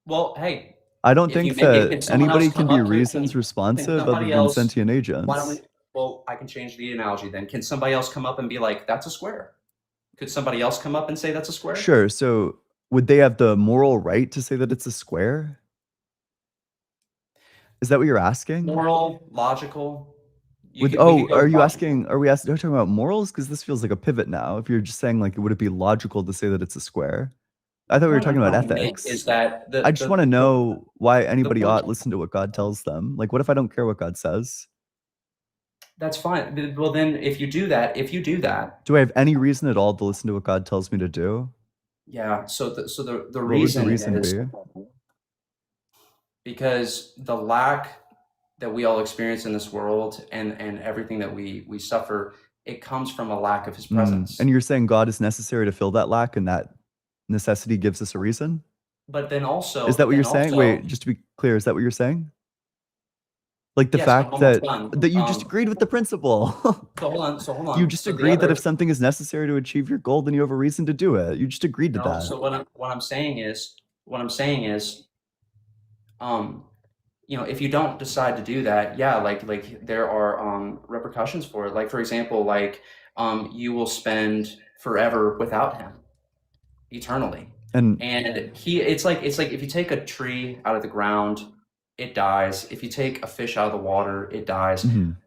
Well, hey, I don't If you think make it, can that someone anybody else can come be up to- reasons can responsive other somebody than else- sentient agents. why don't we? Well, I can change the analogy then. Can somebody else come up and be like, "That's a square"? Could somebody else come up and say that's a square? Sure. So would they have the moral right to say that it's a square? Is that what you're asking? Moral, logical. Are you asking? Are we talking about morals? Because this feels like a pivot now. If you're just saying like, would it be logical to say that it's a square? I thought we were talking about ethics. Is that I just want to know why anybody point- ought listen to what God tells them. Like, what if I don't care what God says? That's fine. Well, then, if you do that, Do I have any reason at all to listen to what God tells me to do? yeah. So the What would the reason reason is be? because the lack that we all experience in this world and everything that we suffer, it comes from a lack of His presence. And you're saying God is necessary to fill that lack, and that necessity gives us a reason? But then also, Is that what you're then saying? also- Wait, just to be clear, is that what you're saying? Like the Yes, fact I'm that almost done. that you just agreed with the principle. So hold on. You just So the agreed that other- if something is necessary to achieve your goal, then you have a reason to do it. You just agreed to No, that. so what I'm saying is, if you don't decide to do that, yeah, like there are repercussions for it. Like, for example, you will spend forever without Him, eternally. And And it's like if you take a tree out of the ground, it dies. If you take a fish out of the water, it dies. mhm.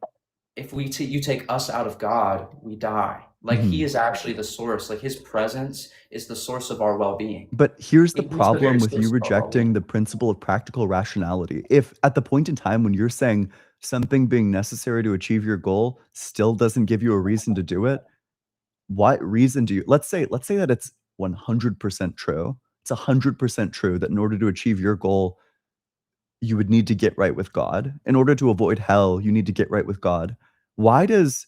If you take us out of God, we die. Like He is actually the source. Like His presence is the source of our well-being. But here's the He's the problem very with you source of our rejecting the principle of practical rationality. If at the point in time when you're saying something being necessary to achieve your goal still doesn't give you a reason to do it, what reason do you? Let's say that it's 100% true. It's 100% true that in order to achieve your goal, you would need to get right with God. In order to avoid hell, you need to get right with God. Why does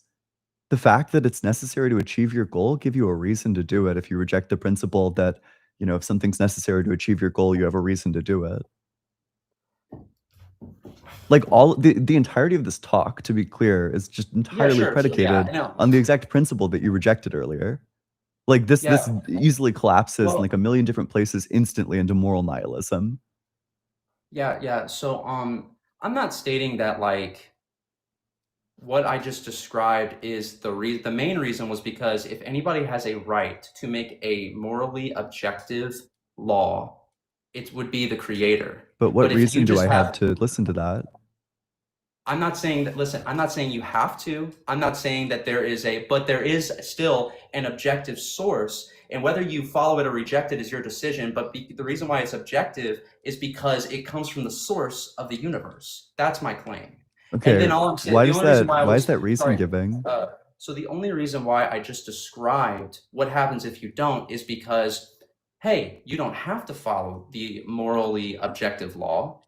the fact that it's necessary to achieve your goal give you a reason to do it if you reject the principle that, if something's necessary to achieve your goal, you have a reason to do it? Like the entirety of this talk, to be clear, is just entirely sure. So, predicated yeah, I know. on the exact principle that you rejected earlier. Like this easily collapses in Well- like a million different places instantly into moral nihilism. Yeah. So I'm not stating that like what I just described is the main reason was because if anybody has a right to make a morally objective law, it would be the creator. But what But if reason you do I just have have- to listen to that? I'm not saying that, listen, I'm not saying you have to. I'm not saying that there is still an objective source. And whether you follow it or reject it is your decision. But the reason why it's objective is because it comes from the source of the universe. That's my claim. Okay. And then all I'm saying, Why the is only reason that? why I Why was- is that reason sorry. giving? So the only reason why I just described what happens if you don't is because hey, you don't have to follow the morally objective law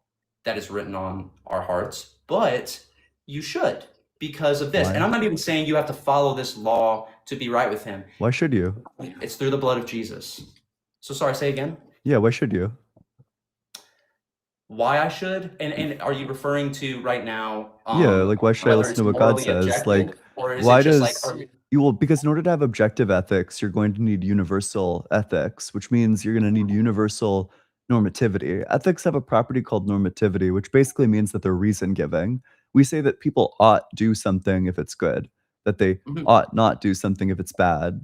that is written on our hearts, but you should because of this. Why? And I'm not even saying you have to follow this law to be right with him. Why should you? It's through the blood of Jesus. So sorry, say again. Yeah, why should you? Why I should? And are you referring to right now? Yeah, like why should I whether listen it's to what God morally says? objective, Like, or is why it just like does you will because in order to have objective ethics, you're going to need universal ethics, which means you're going to need universal normativity. Ethics have a property called normativity, which basically means that they're reason giving. We say that people ought do something if it's good, that they Mhm. ought not do something if it's bad.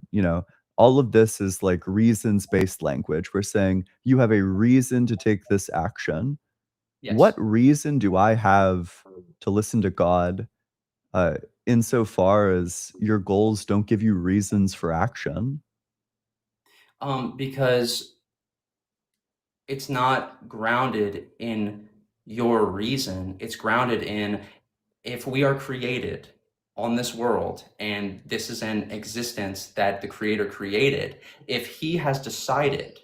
All of this is like reasons based language. We're saying you have a reason to take this action. Yes. What reason do I have to listen to God insofar as your goals don't give you reasons for action? Because it's not grounded in your reason. It's grounded in if we are created on this world and this is an existence that the creator created, if he has decided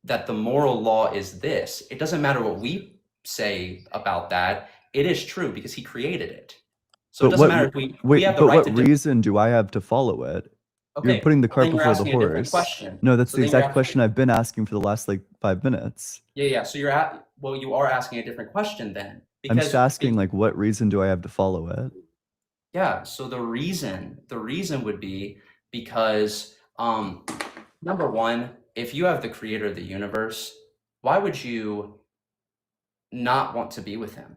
that the moral law is this, it doesn't matter what we say about that. It is true because he created it. So it doesn't matter if we have the But right what to reason do I have to follow it? You're Okay, putting the well, cart then you're before the asking a different horse. question. No, that's So the then you're exact question I've been asking for the last like 5 minutes. Yeah. So you are asking a different question then. I'm just asking like what reason do I have to follow it? Yeah, so the reason would be because number one, if you have the creator of the universe, why would you not want to be with him?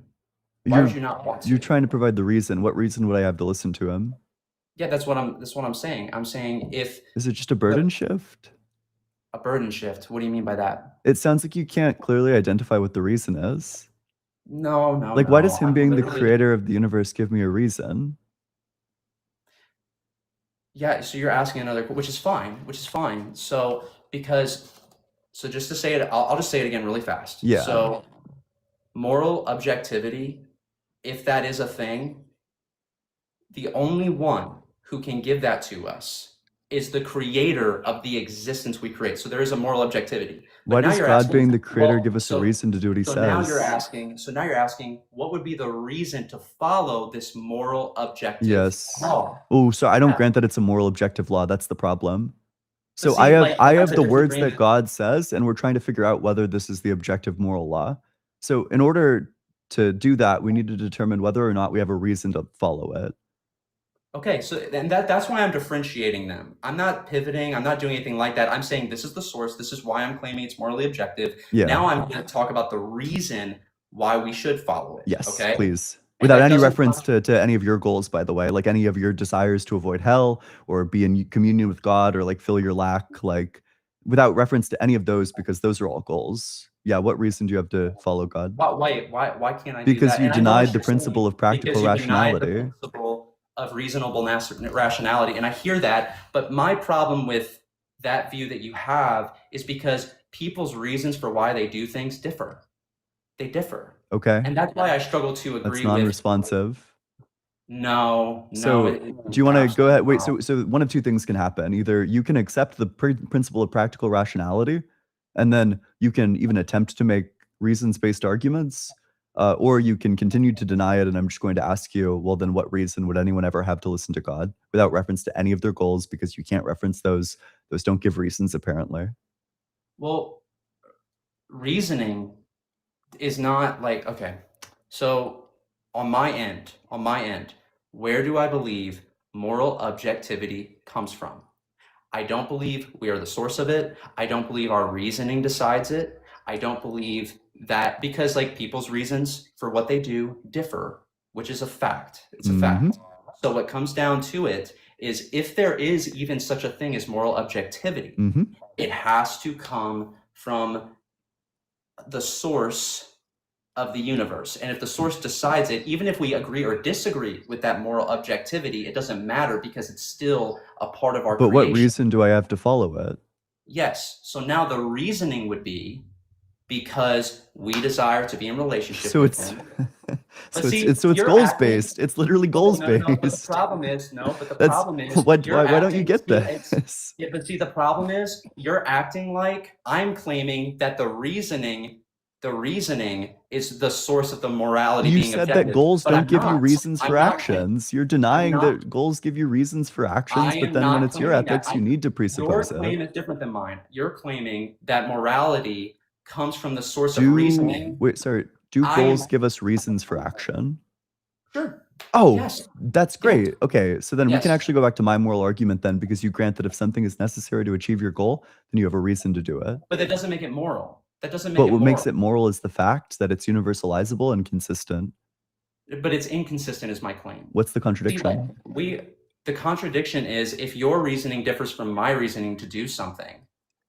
Why would you not want to? You're trying to provide the reason. What reason would I have to listen to him? Yeah, that's what I'm saying. I'm saying if Is it just a burden shift? a burden shift, what do you mean by that? It sounds like you can't clearly identify what the reason is. No. Like, why does him I'm being the literally- creator of the universe give me a reason? Yeah, so you're asking another, which is fine. So just to say it, I'll just say it again really fast. Yeah. So moral objectivity, if that is a thing, the only one who can give that to us is the creator of the existence we create. So there is a moral objectivity. But Why now does you're God asking- being the creator well, give us a so- reason to do what he So says? now you're asking, what would be the reason to follow this moral objective Yes. law? Oh, so I don't Yeah. grant that it's a moral objective law. That's the problem. So see, I have like, I that's have a the words that disagreement. God says, and we're trying to figure out whether this is the objective moral law. So in order to do that, we need to determine whether or not we have a reason to follow it. Okay, so and that's why I'm differentiating them. I'm not pivoting. I'm not doing anything like that. I'm saying this is the source. This is why I'm claiming it's morally objective. Yeah. Now I'm going to talk about the reason why we should follow it. Yes, Okay. please. And Without that any doesn't reference to any of your goals, by the way, like any of your desires to avoid hell or be in communion with God or like fill your lack, like without reference to any of those, because those are all goals. Yeah, what reason do you have to follow God? Why can't I do Because that? you And I know denied what the you're saying, principle of practical because you denied the rationality. principle of reasonable rationality, and I hear that. But my problem with that view that you have is because people's reasons for why they do things differ. They differ. Okay. And that's why I struggle to agree That's with. non-responsive. No. So, it- do you want to go ahead? Wait, absolutely so one of two things can happen. Either you can accept the principle of practical rationality, and then you can even attempt to make reasons-based arguments, or you can continue to deny it. And I'm just going to ask you, well, then what reason would anyone ever have to listen to God without reference to any of their goals? Because you can't reference those. Those don't give reasons, apparently. Well, reasoning is not like, okay, so on my end, where do I believe moral objectivity comes from? I don't believe we are the source of it. I don't believe our reasoning decides it. I don't believe that, because like people's reasons for what they do differ, which is a fact. It's a fact. So what comes down to it is, if there is even such a thing as moral objectivity, it has to come from the source of the universe. And if the source decides it, even if we agree or disagree with that moral objectivity, it doesn't matter, because it's still a part of our But creation. what reason do I have to follow it? Yes. So now the reasoning would be because we desire to be in relationship So with it's him. So see, it's you're goals acting- based. It's literally No, goals no, no, but the based. problem is but the That's problem is why you're don't you acting- get see, it's- this? Yeah, but see, the problem is you're acting like I'm claiming that the reasoning is the source of the morality You being said objective. that goals but don't I'm give you not. reasons I'm for not claiming- actions. You're denying not- that goals give you reasons for actions, I but am then when not it's your claiming that. ethics, you need to Your presuppose claim it. is different than mine. You're claiming that morality comes from the source of reasoning. Do I goals am- give us reasons for action? Sure. Oh, Yes. that's great. Okay, so then we can Yes. actually go back to my moral argument then, because you grant that if something is necessary to achieve your goal, then you have a reason to do it. But that doesn't make it moral. That doesn't make But it what moral. makes it moral is the fact that it's universalizable and consistent. But it's inconsistent is my claim. What's the See, contradiction? like, the contradiction is if your reasoning differs from my reasoning to do something,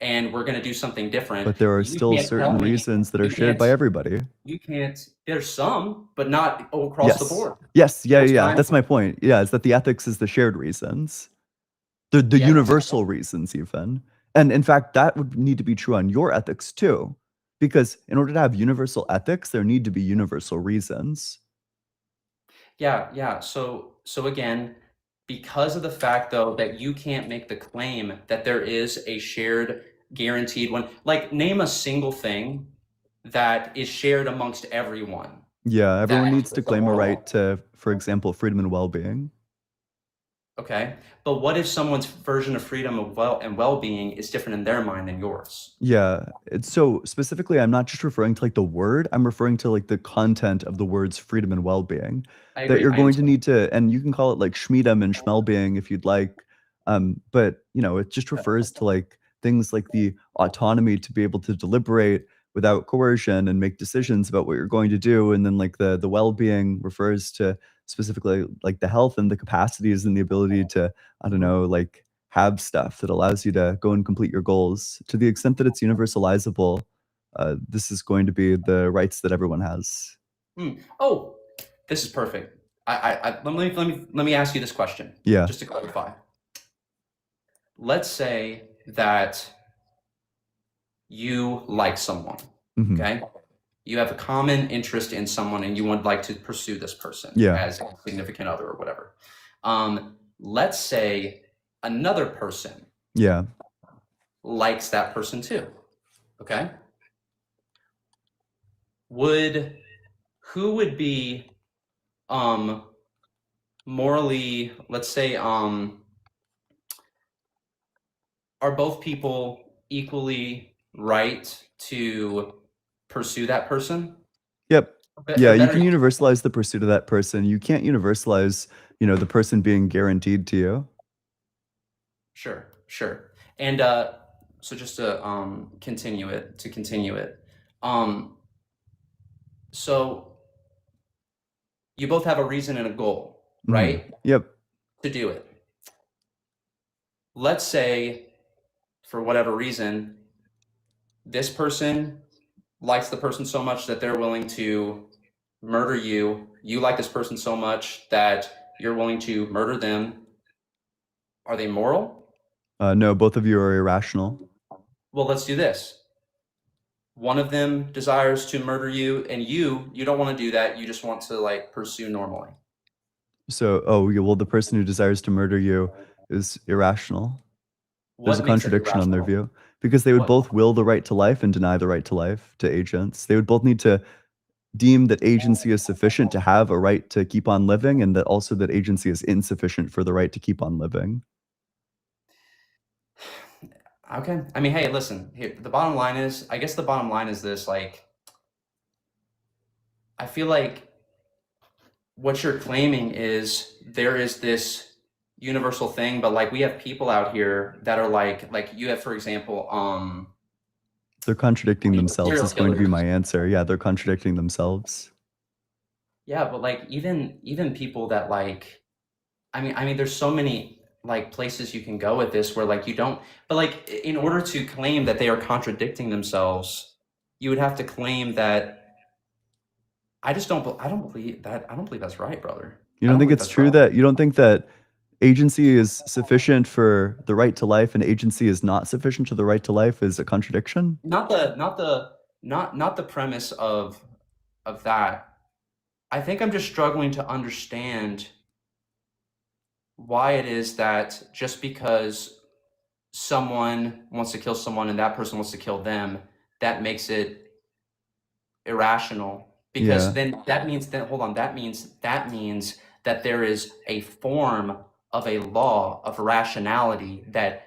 and we're going to do something different. But there are you still can't certain tell me- reasons that are you shared by can't- everybody. You can't. There's some, but not across the board. Yes, yeah, That's yeah. fine. That's my point. Yeah, is that the ethics is the shared reasons. The Yeah. universal reasons even. And in fact, that would need to be true on your ethics too. Because in order to have universal ethics, there need to be universal reasons. Yeah. So again, because of the fact though that you can't make the claim that there is a shared guaranteed one, like name a single thing that is shared amongst everyone. Yeah, everyone That needs to is claim a moral. right to, for example, freedom and well-being. Okay. But what if someone's version of freedom and well-being is different in their mind than yours? Yeah. So specifically, I'm not just referring to like the word, I'm referring to like the content of the words freedom and well-being. I That agree. you're I going to understand. need to, and you can call it like schmeedum and schmelbeing if you'd like. But it just refers to like things like the autonomy to be able to deliberate without coercion and make decisions about what you're going to do. And then like the well-being refers to specifically like the health and the capacities and the ability to, I don't know, like have stuff that allows you to go and complete your goals. To the extent that it's universalizable, this is going to be the rights that everyone has. Oh, this is perfect. Let me ask you this question. Yeah. Just to clarify. Let's say that you like someone, Mhm. okay? You have a common interest in someone and you would like to pursue this person Yeah. as a significant other or whatever. Let's say another person Yeah. likes that person too, okay? Who would be morally, let's say, are both people equally right to pursue that person? Yep. But- Yeah, or you better can yet- universalize the pursuit of that person. You can't universalize, the person being guaranteed to you. Sure. And so just to continue it, so you both have a reason and a goal, Mhm. right? Yep. To do it. Let's say, for whatever reason, this person likes the person so much that they're willing to murder you. You like this person so much that you're willing to murder them. Are they moral? No, both of you are irrational. Well, let's do this. One of them desires to murder you, and you don't want to do that. You just want to like pursue normally. So, the person who desires to murder you is irrational. There's a What makes it contradiction on their irrational? view because they would What? both will the right to life and deny the right to life to agents. They would both need to deem that agency is sufficient to have a right to keep on living, and that also that agency is insufficient for the right to keep on living. Okay. I mean, hey, listen, here, I guess the bottom line is this, like, I feel like what you're claiming is there is this universal thing, but like we have people out here that are like you have, for example, They're contradicting Serial themselves is going to be killers. my answer. Yeah, they're contradicting themselves. yeah, but like even people that like, I mean, there's so many like places you can go with this where like you don't, but like in order to claim that they are contradicting themselves, you would have to claim that. I don't believe that's right, brother. You I don't think believe it's that's true wrong. that you don't think that agency is sufficient for the right to life and agency is not sufficient to the right to life is a contradiction? Not the premise of that. I think I'm just struggling to understand why it is that just because someone wants to kill someone and that person wants to kill them, that makes it irrational. Because Yeah, then that means that means that there is a form of a law of rationality that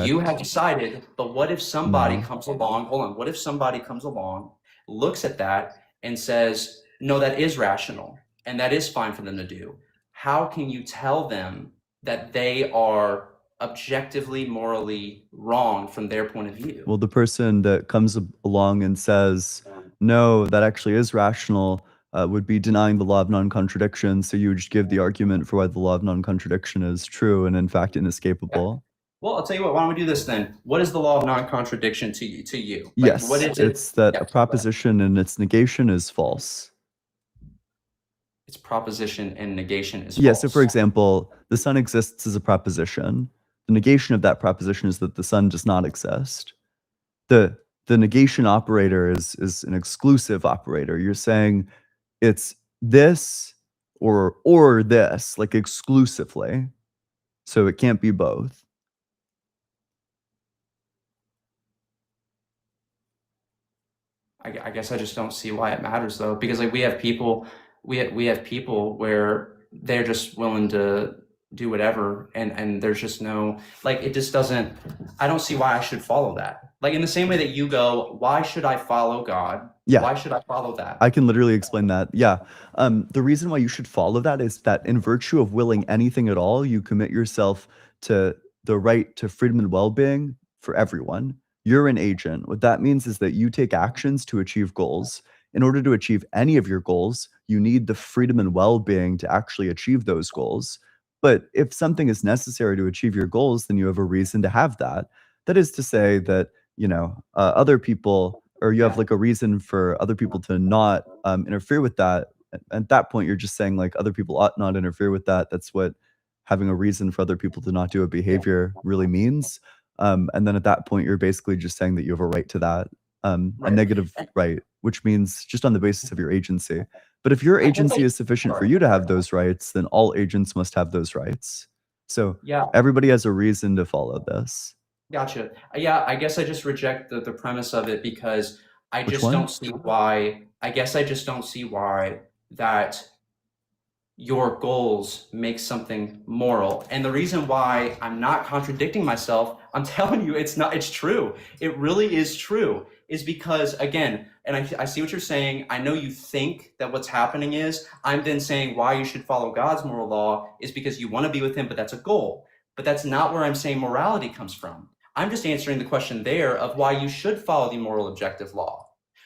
you have correct. decided. But what if somebody No. comes along? Hold on. What if somebody comes along, looks at that, and says, no, that is rational and that is fine for them to do? How can you tell them that they are objectively morally wrong from their point of view? Well, the person that comes along and says, no, that actually is rational, would be denying the law of non-contradiction. So you would just give the argument for why the law of non-contradiction is true and in fact inescapable. Well, I'll tell you what. Why don't we do this then? What is the law of non-contradiction to you? Like, Yes, what is it? it's that Yeah, a proposition and its negation is false. its proposition and negation is Yeah, false. so for example, the sun exists as a proposition. The negation of that proposition is that the sun does not exist. The negation operator is an exclusive operator. You're saying it's this or this, like exclusively. So it can't be both. I guess I just don't see why it matters though, because like we have people where they're just willing to do whatever, and there's just no, like, it just doesn't. I don't see why I should follow that. Like in the same way that you go, why should I follow God? Yeah. Why should I follow that? I can literally explain that. Yeah. The reason why you should follow that is that in virtue of willing anything at all, you commit yourself to the right to freedom and well-being for everyone. You're an agent. What that means is that you take actions to achieve goals. In order to achieve any of your goals, you need the freedom and well-being to actually achieve those goals. But if something is necessary to achieve your goals, then you have a reason to have that. That is to say that, other people, or you have like a reason for other people to not interfere with that. At that point, you're just saying like other people ought not interfere with that. That's what having a reason for other people to not do a behavior really means. And then at that point, you're basically just saying that you have a right to that, a Right. negative right, which means just on the basis of your agency. But if your I think agency I- is sufficient for you to have those rights, then all agents must have those rights. So Yeah, everybody has a reason to follow this. gotcha. Yeah, I guess I just reject the premise of it because I Which just one? don't see why. I guess I just don't see why that your goals make something moral. And the reason why I'm not contradicting myself, I'm telling you, it's true. It really is true, is because, again, and I see what you're saying. I know you think that what's happening is I'm then saying why you should follow God's moral law is because you want to be with him, but that's a goal. But that's not where I'm saying morality comes from. I'm just answering the question there of why you should follow the moral objective law.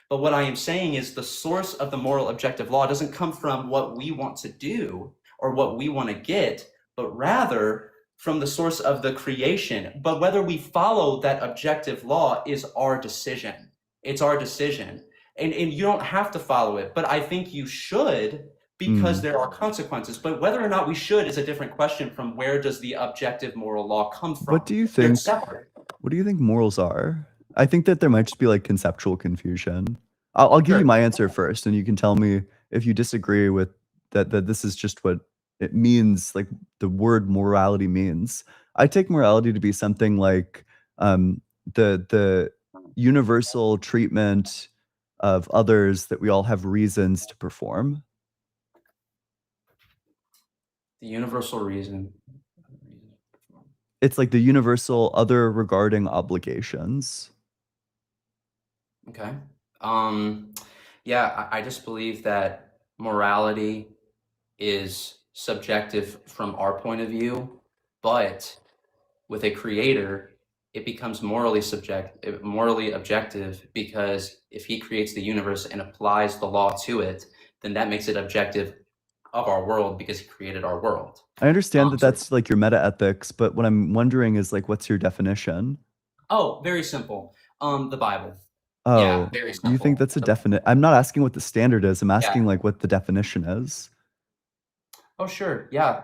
But what I am saying is the source of the moral objective law doesn't come from what we want to do or what we want to get, but rather from the source of the creation. But whether we follow that objective law is our decision. It's our decision. And you don't have to follow it, but I think you should because there are consequences. But whether or not we should is a different question from where does the objective moral law come from? What do you They're think? separate. What do you think morals are? I think that there might just be like conceptual confusion. I'll give you Sure. my answer first, and you can tell me if you disagree with that. That this is just what it means, like the word morality means. I take morality to be something like the universal treatment of others that we all have reasons to perform. The universal reason. It's like the universal other regarding obligations. Okay. Yeah, I just believe that morality is subjective from our point of view, but with a creator, it becomes morally objective because if he creates the universe and applies the law to it, then that makes it objective of our world because he created our world. I understand that So- that's like your meta ethics, but what I'm wondering is like, what's your definition? Oh, very simple. The Bible. Oh, Yeah, very simple. you think that's a definite? I'm not asking what the standard is. I'm asking like what the definition is. Oh, sure. Yeah.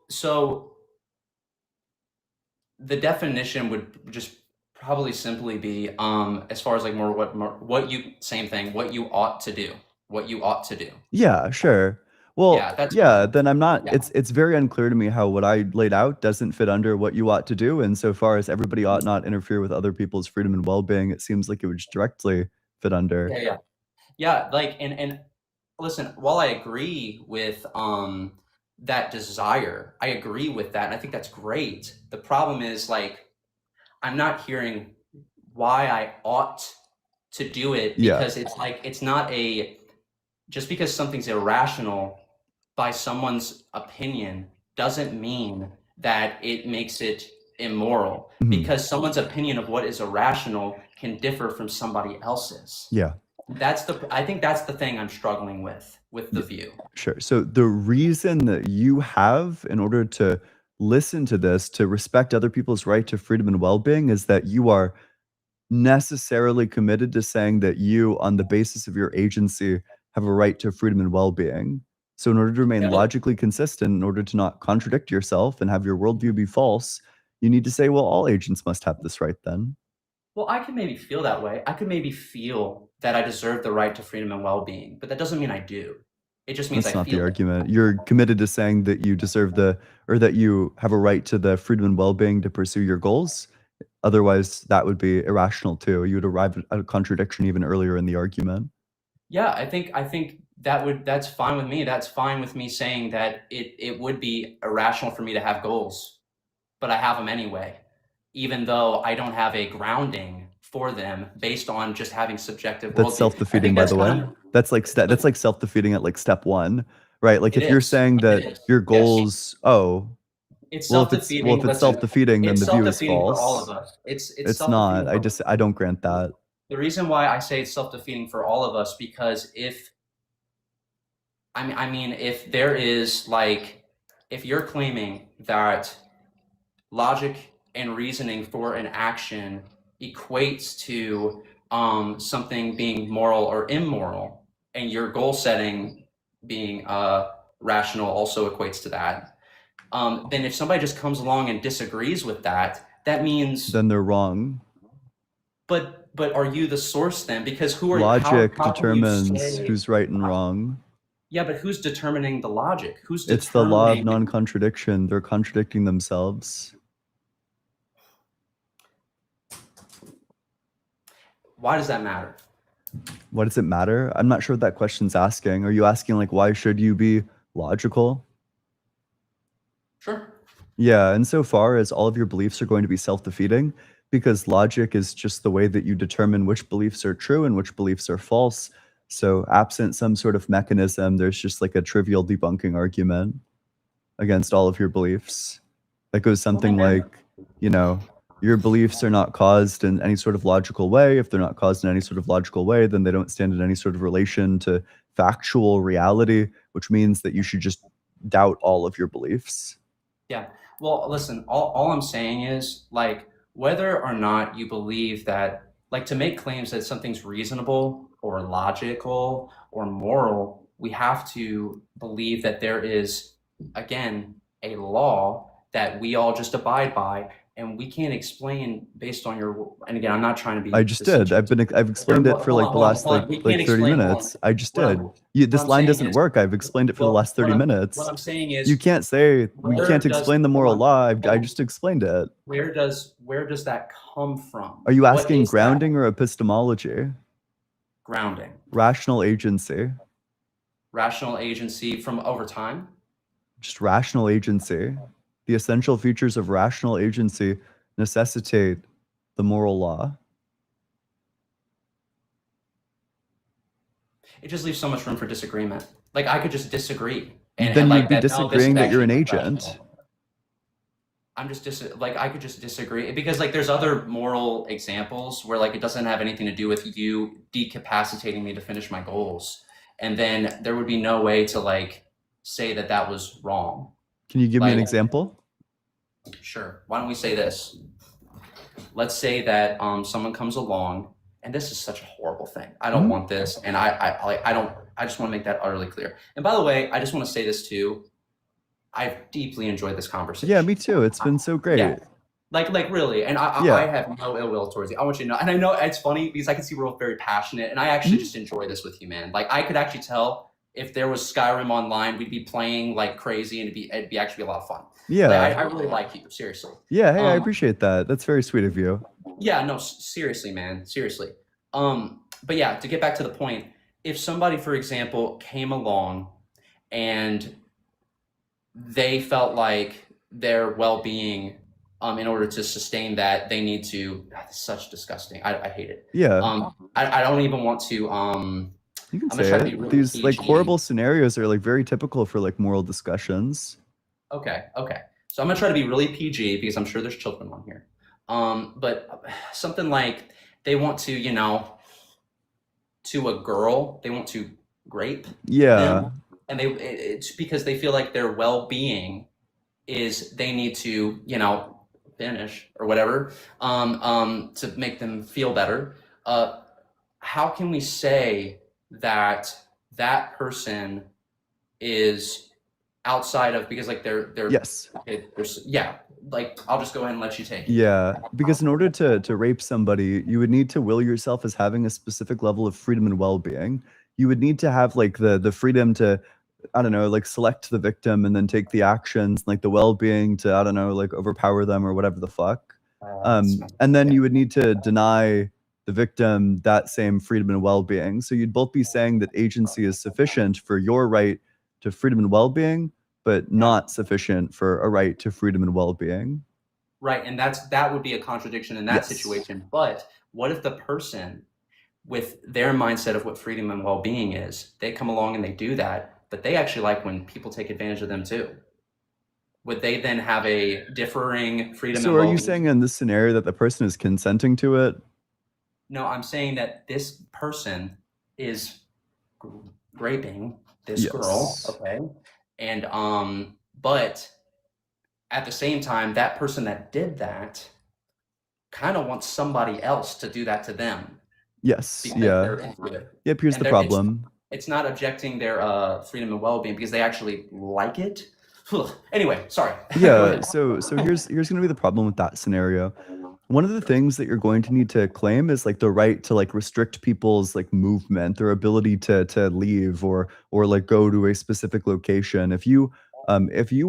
So the definition would just probably simply be, as far as like what you, same thing, what you ought to do. what you ought to do. Yeah, sure. Well, Yeah, that's yeah, fine. then I'm not Yeah. it's very unclear to me how what I laid out doesn't fit under what you ought to do, insofar as everybody ought not interfere with other people's freedom and well-being. It seems like it would just directly fit under. Yeah. Yeah, like and listen, while I agree with that desire, I agree with that, and I think that's great. The problem is like I'm not hearing why I ought to do it Yeah. because it's like it's not a just because something's irrational by someone's opinion doesn't mean that it makes it immoral Mhm. because someone's opinion of what is irrational can differ from somebody else's. Yeah. I think that's the thing I'm struggling with the view. Sure. So the reason that you have in order to listen to this, to respect other people's right to freedom and well-being, is that you are necessarily committed to saying that you, on the basis of your agency, have a right to freedom and well-being. So in order to remain Yeah. logically consistent, in order to not contradict yourself and have your worldview be false, you need to say, well, all agents must have this right then. Well, I could maybe feel that way. I could maybe feel that I deserve the right to freedom and well-being, but that doesn't mean I do. It just means That's I not the feel it. argument. You're committed to saying that you deserve or that you have a right to the freedom and well-being to pursue your goals. Otherwise, that would be irrational too. You would arrive at a contradiction even earlier in the argument. Yeah, I think that's fine with me. That's fine with me saying that it would be irrational for me to have goals, but I have them anyway, even though I don't have a grounding for them based on just having subjective That's worldview. self-defeating, by the way. That's like that's like self-defeating at like step 1, right? Like It if you're is. saying It that is. your Yes. goals, It's well, if self-defeating. it's Listen, self-defeating, then it's the view is self-defeating for all false. of us. It's It's self-defeating not. for- I don't grant that. The reason why I say it's self-defeating for all of us because if there is like if you're claiming that logic and reasoning for an action equates to something being moral or immoral, and your goal setting being rational also equates to that, then if somebody just comes along and disagrees with that, that means Then they're wrong. But are you the source then? Because who are Logic how can you determines say- who's right and wrong. Yeah, but who's determining the logic? Who's It's the law of determining- non-contradiction. They're contradicting themselves. Why does that matter? What does it matter? I'm not sure what that question's asking. Are you asking like why should you be logical? Sure. Yeah, insofar as all of your beliefs are going to be self-defeating, because logic is just the way that you determine which beliefs are true and which beliefs are false. So absent some sort of mechanism, there's just like a trivial debunking argument against all of your beliefs. That goes something yeah. like, you know, your beliefs are not caused in any sort of logical way. If they're not caused in any sort of logical way, then they don't stand in any sort of relation to factual reality, which means that you should just doubt all of your beliefs. Yeah. Well, listen, all I'm saying is like whether or not you believe that, like to make claims that something's reasonable or logical or moral, we have to believe that there is, again, a law that we all just abide by, and we can't explain based on your. And again, I'm not trying to be. I just did. I've explained it for like the last Hold on. We like can't 30 explain- minutes. I just What did. I'm- This I'm line saying doesn't is- work. I've explained it for the Well, last 30 minutes. What I'm saying is, You can't say we where can't does- explain the moral hold on. law. I Hold on. just explained it. where does that come from? Are you What asking is that grounding or epistemology? grounding? Rational agency. Rational agency from over time? Just rational agency. The essential features of rational agency necessitate the moral law. It just leaves so much room for disagreement. Like I could just disagree. Then like you'd be that, no, this is disagreeing that you're an actually agent. rational. I'm just like I could just disagree because like there's other moral examples where like it doesn't have anything to do with you decapacitating me to finish my goals, and then there would be no way to like say that that was wrong. Can you give me an Like- example? Sure. Why don't we say this? Let's say that someone comes along, and this is such a horrible thing. I don't Mhm. want this, and I don't. I just want to make that utterly clear. And by the way, I just want to say this too. I've deeply enjoyed this conversation. Yeah, me too. It's been so great. Yeah. Like really, and I Yeah. have no ill will towards you. I want you to know, and I know it's funny because I can see we're both very passionate, and I actually just enjoy this with you, man. Like I could actually tell if there was Skyrim online, we'd be playing like crazy, and it'd be actually a lot of fun. Like Yeah. I really like you, seriously. Yeah. Hey, I Um, appreciate that. That's very sweet of you. yeah, no, seriously, man, seriously. But yeah, to get back to the point, if somebody, for example, came along and they felt like their well-being, in order to sustain that, they need to. God, it's such disgusting. I hate it. Yeah. I don't even want to. You can I'm gonna say try to be it. really These like PG. horrible scenarios are like very typical for like moral discussions. Okay. So I'm gonna try to be really PG because I'm sure there's children on here. But something like they want to, to a girl, they want to rape Yeah. them, and it's because they feel like their well-being is they need to, finish or whatever, to make them feel better. How can we say that that person is outside of, because like they're Yes. yeah, like I'll just go ahead and let you take it. Yeah, because in order to rape somebody, you would need to will yourself as having a specific level of freedom and well-being. You would need to have like the freedom to, I don't know, like select the victim and then take the actions, like the well-being to, I don't know, like overpower them or whatever the fuck. And then you would need to deny the victim that same freedom and well-being. So you'd both be saying that agency is sufficient for your right to freedom and well-being, but not sufficient for a right to freedom and well-being. Right, and that would be a contradiction in that Yes. situation. But what if the person, with their mindset of what freedom and well-being is, they come along and they do that, but they actually like when people take advantage of them too? Would they then have a differing freedom So and are well-being? you saying in this scenario that the person is consenting to it? No, I'm saying that this person is raping this girl, Yes. okay? And but at the same time, that person that did that kind of wants somebody else to do that to them Yes. because Yeah. they're into it. Yep. Here's And the problem. It's not objecting their freedom and well-being because they actually like it. Anyway, sorry. Go Yeah. ahead. So here's gonna be the problem with that scenario. One of the things that you're going to need to claim is like the right to like restrict people's like movement, their ability to leave or like go to a specific location. If you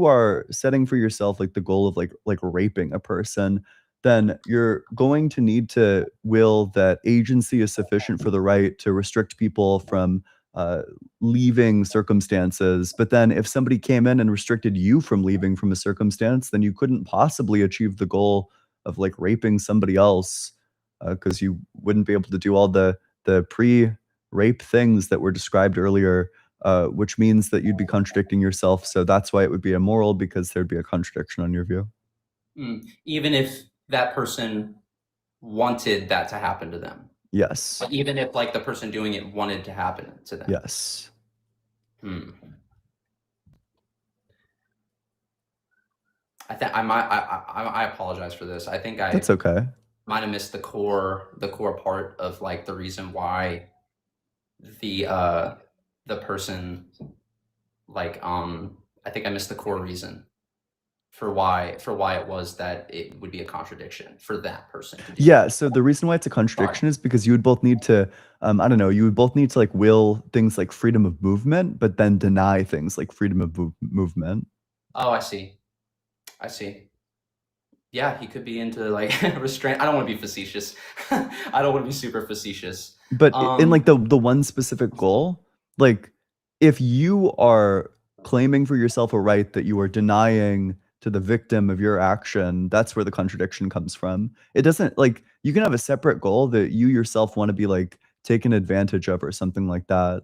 are setting for yourself like the goal of like raping a person, then you're going to need to will that agency is sufficient for the right to restrict people from leaving circumstances. But then if somebody came in and restricted you from leaving from a circumstance, then you couldn't possibly achieve the goal of like raping somebody else, because you wouldn't be able to do all the pre-rape things that were described earlier, which means that you'd be contradicting yourself. So that's why it would be immoral, because there'd be a contradiction on your view. Even if that person wanted that to happen to them. Yes. Like, even if like the person doing it wanted to happen to them. Yes. I apologize for this. I think I That's okay. might have missed the core part of like the reason why the person, like I think I missed the core reason for why it was that it would be a contradiction for that person to do Yeah, that. so the reason why it's a contradiction is because you would both need to, I don't know, you would both need to like will things like freedom of movement, but then deny things like freedom of movement. Oh, I see. Yeah, he could be into like restraint. I don't want to be facetious. I don't want to be super facetious. But in like the one specific goal, like if you are claiming for yourself a right that you are denying to the victim of your action, that's where the contradiction comes from. It doesn't, like, you can have a separate goal that you yourself want to be like taken advantage of or something like that.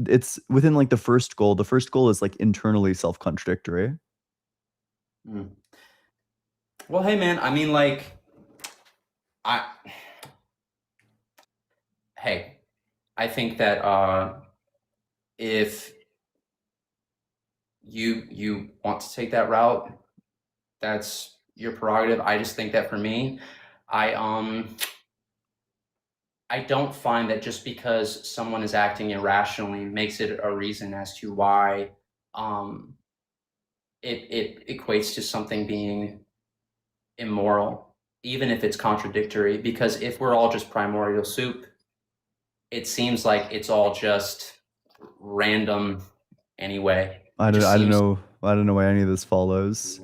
It's within like the first goal. The first goal is like internally self-contradictory. Well, hey man, I mean, like, I think that if you want to take that route, that's your prerogative. I just think that for me, I don't find that just because someone is acting irrationally makes it a reason as to why it equates to something being immoral, even if it's contradictory, because if we're all just primordial soup, it seems like it's all just random anyway. I It don't just I don't seems know I don't know why any of this follows.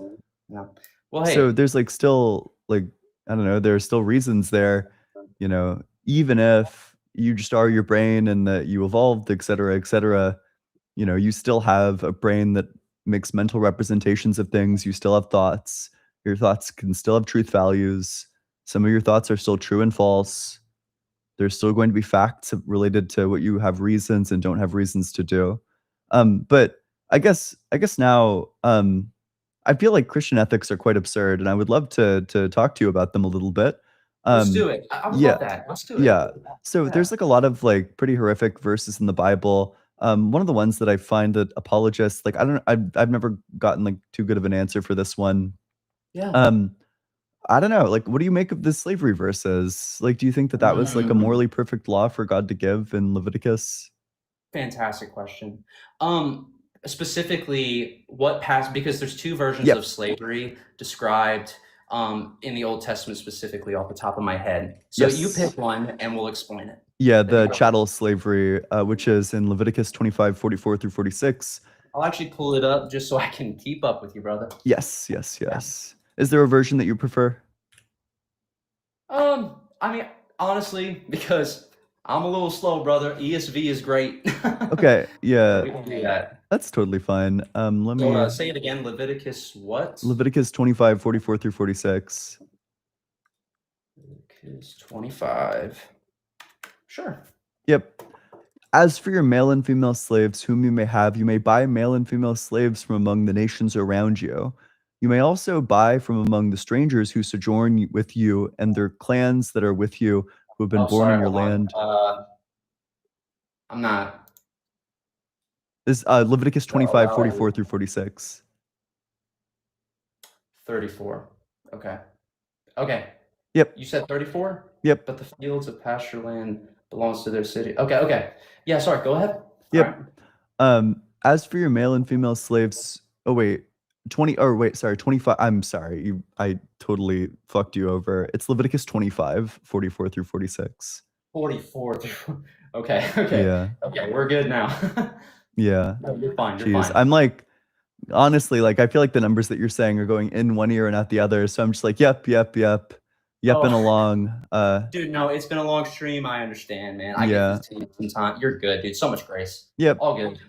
yeah. Well, So hey, there's like still like I don't know, there are still reasons there, you know, even if you just are your brain and that you evolved, et cetera, you know, you still have a brain that makes mental representations of things. You still have thoughts. Your thoughts can still have truth values. Some of your thoughts are still true and false. There's still going to be facts related to what you have reasons and don't have reasons to do. But I guess now I feel like Christian ethics are quite absurd, and I would love to talk to you about them a little bit. let's Um, do it. I would yeah, love that. Let's do it. yeah. So Yeah. there's like a lot of like pretty horrific verses in the Bible. One of the ones that I find that apologists like I've never gotten like too good of an answer for this one. Yeah. I don't know. Like, what do you make of the slavery verses? Like, do you think that that was like a morally perfect law for God to give in Leviticus? Fantastic question. Specifically, what passed, because there's two versions Yep. of slavery described in the Old Testament, specifically off the top of my head. So you Yes. pick one and we'll explain it. Yeah, There you the go. chattel slavery, which is in Leviticus 25:44 through 46. I'll actually pull it up just so I can keep up with you, brother. Yes, yes, yes. Is there a version that you prefer? I mean, honestly, because I'm a little slow, brother. ESV is great. Okay, yeah, We can do that. that's totally fine. Let So me say it again. Leviticus what? Leviticus 25:44 through 46. Leviticus 25. Sure. Yep. As for your male and female slaves whom you may have, you may buy male and female slaves from among the nations around you. You may also buy from among the strangers who sojourn with you and their clans that are with you who have been Oh, born sorry, in your hold on. land. I'm not. This Leviticus Oh, wow. 25:44 through 46. 34. Okay. Okay. Yep. You said 34? Yep. But the fields of pasture land belongs to their city. Okay, okay. Yeah, sorry, go ahead. Yep. All right. As for your male and female slaves, oh wait, 20 or wait, sorry, 25. I'm sorry. I totally fucked you over. It's Leviticus 25:44 through 46. 44 through. Okay, okay. Yeah. Okay, we're good now. Yeah. No, you're fine. You're Jeez. fine. I'm like honestly, like I feel like the numbers that you're saying are going in one ear and out the other. So I'm just like, yep, Oh. and along. Dude, no, it's been a long stream. I understand, man. I Yeah. get this to you some time. You're good, dude. So much grace. Yep. All good.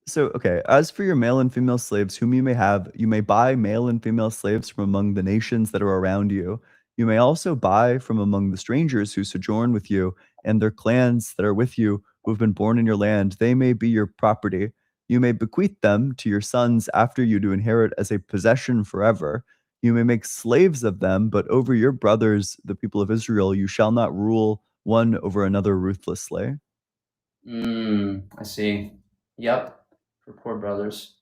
So, okay, as for your male and female slaves whom you may have, you may buy male and female slaves from among the nations that are around you. You may also buy from among the strangers who sojourn with you and their clans that are with you who have been born in your land. They may be your property. You may bequeath them to your sons after you to inherit as a possession forever. You may make slaves of them, but over your brothers, the people of Israel, you shall not rule one over another ruthlessly. I see. Yep. For poor brothers.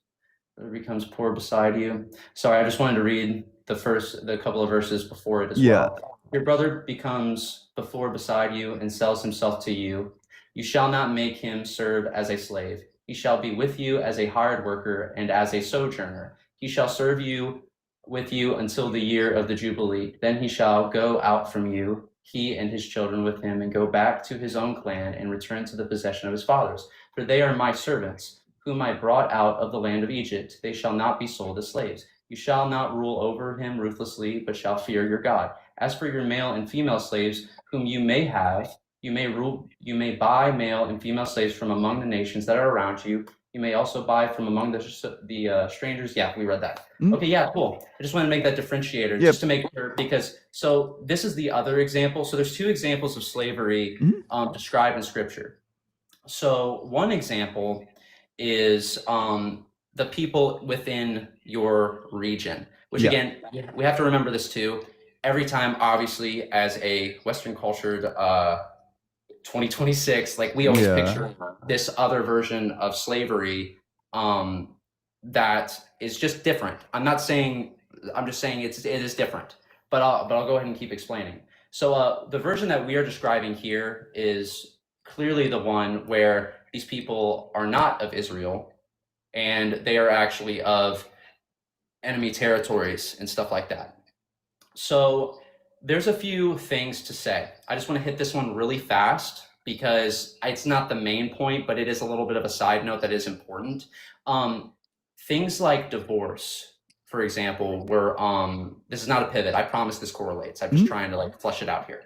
Brother becomes poor beside you. Sorry, I just wanted to read the couple of verses before it as Yeah. well. Your brother becomes before beside you and sells himself to you. You shall not make him serve as a slave. He shall be with you as a hired worker and as a sojourner. He shall serve you with you until the year of the Jubilee. Then he shall go out from you, he and his children with him, and go back to his own clan and return to the possession of his fathers. For they are my servants, whom I brought out of the land of Egypt. They shall not be sold as slaves. You shall not rule over him ruthlessly, but shall fear your God. As for your male and female slaves, whom you may have, you may buy male and female slaves from among the nations that are around you. You may also buy from among the strangers. Yeah, we read that. Mhm. Okay, yeah, cool. I just want to make that differentiator Yep. just to make sure, because so this is the other example. So there's two examples of slavery described in Scripture. So one example is the people within your region, which Yeah. again, we have to remember this too. Every time, obviously, as a Western cultured 2026, like we always Yeah. picture this other version of slavery that is just different. I'm just saying it is different, but I'll go ahead and keep explaining. So the version that we are describing here is clearly the one where these people are not of Israel and they are actually of enemy territories and stuff like that. So there's a few things to say. I just want to hit this one really fast because it's not the main point, but it is a little bit of a side note that is important. Things like divorce, for example, where this is not a pivot. I promise this correlates. I'm just trying to like flush it out here.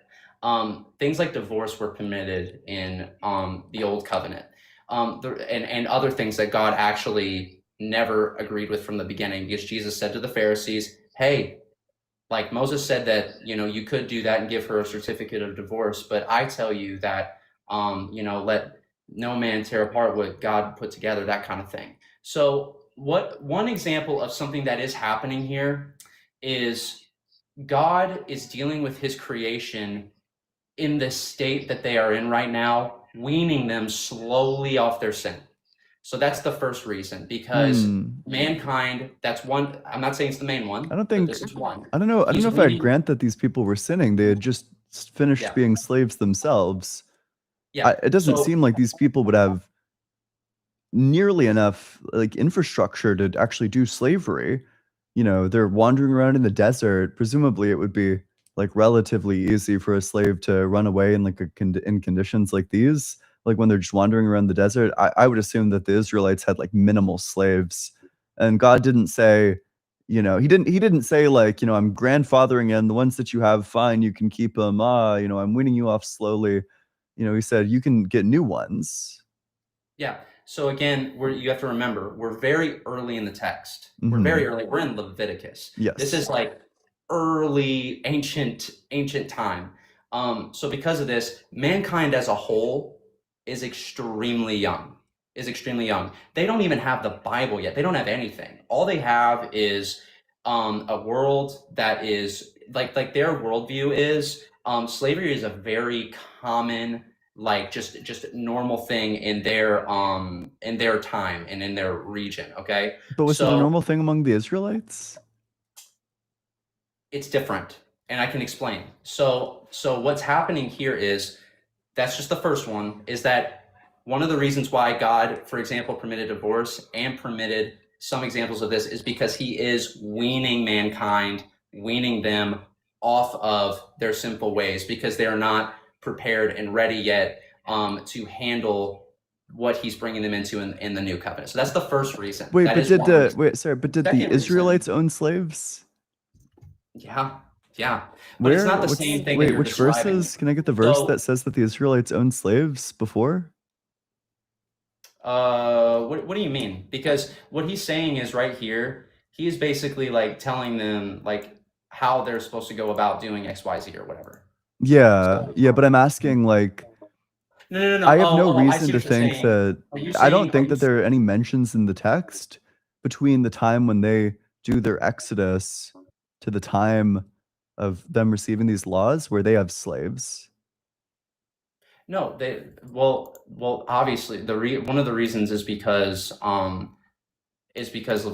Things like divorce were permitted in the old covenant, and other things that God actually never agreed with from the beginning, because Jesus said to the Pharisees, "Hey, like Moses said that, you know, you could do that and give her a certificate of divorce, but I tell you that, you know, let no man tear apart what God put together," that kind of thing. So one example of something that is happening here is God is dealing with his creation in the state that they are in right now, weaning them slowly off their sin. So that's the first reason, because mankind, that's one. I'm not saying it's the main one. I don't but think. this is one. I don't know. I don't He's know if I'd weaning- grant that these people were sinning. They had just finished Yeah. being slaves themselves. Yeah. It doesn't So- seem like these people would have nearly enough like infrastructure to actually do slavery. You know, they're wandering around in the desert. Presumably, it would be like relatively easy for a slave to run away in like in conditions like these. Like when they're just wandering around the desert, I would assume that the Israelites had like minimal slaves, and God didn't say, you know, he didn't say like, you know, I'm grandfathering in the ones that you have, fine, you can keep them. You know, I'm weaning you off slowly. You know, he said you can get new ones. Yeah. So again, you have to remember, we're very early in the text. We're Mhm. very early. We're in Leviticus. Yes. This is like early ancient time. So because of this, mankind as a whole is extremely young. They don't even have the Bible yet. They don't have anything. All they have is a world that is like their worldview is slavery is a very common, like just normal thing in their time and in their region. Okay, But was it a So- normal thing among the Israelites? it's different, and I can explain. So what's happening here is, that's just the first one, is that one of the reasons why God, for example, permitted divorce and permitted some examples of this is because he is weaning mankind, weaning them off of their sinful ways, because they are not prepared and ready yet to handle what he's bringing them into in the new covenant. So that's the first reason. Wait, That but is did one reason. but did Second the reason- Israelites own slaves? Yeah. But it's not the same thing that Wait, you're which describing. verses? Can I get the verse So- that says that the Israelites owned slaves before? What do you mean? Because what he's saying is right here, he is basically like telling them like how they're supposed to go about doing X, Y, Z or whatever. Yeah, but I'm asking like No. I have no I reason see to what you're think saying. that Are you I don't saying- think are that you there are any mentions in the text between the time when they do their exodus to the time of them receiving these laws where they have slaves. No, they well obviously one of the reasons is because of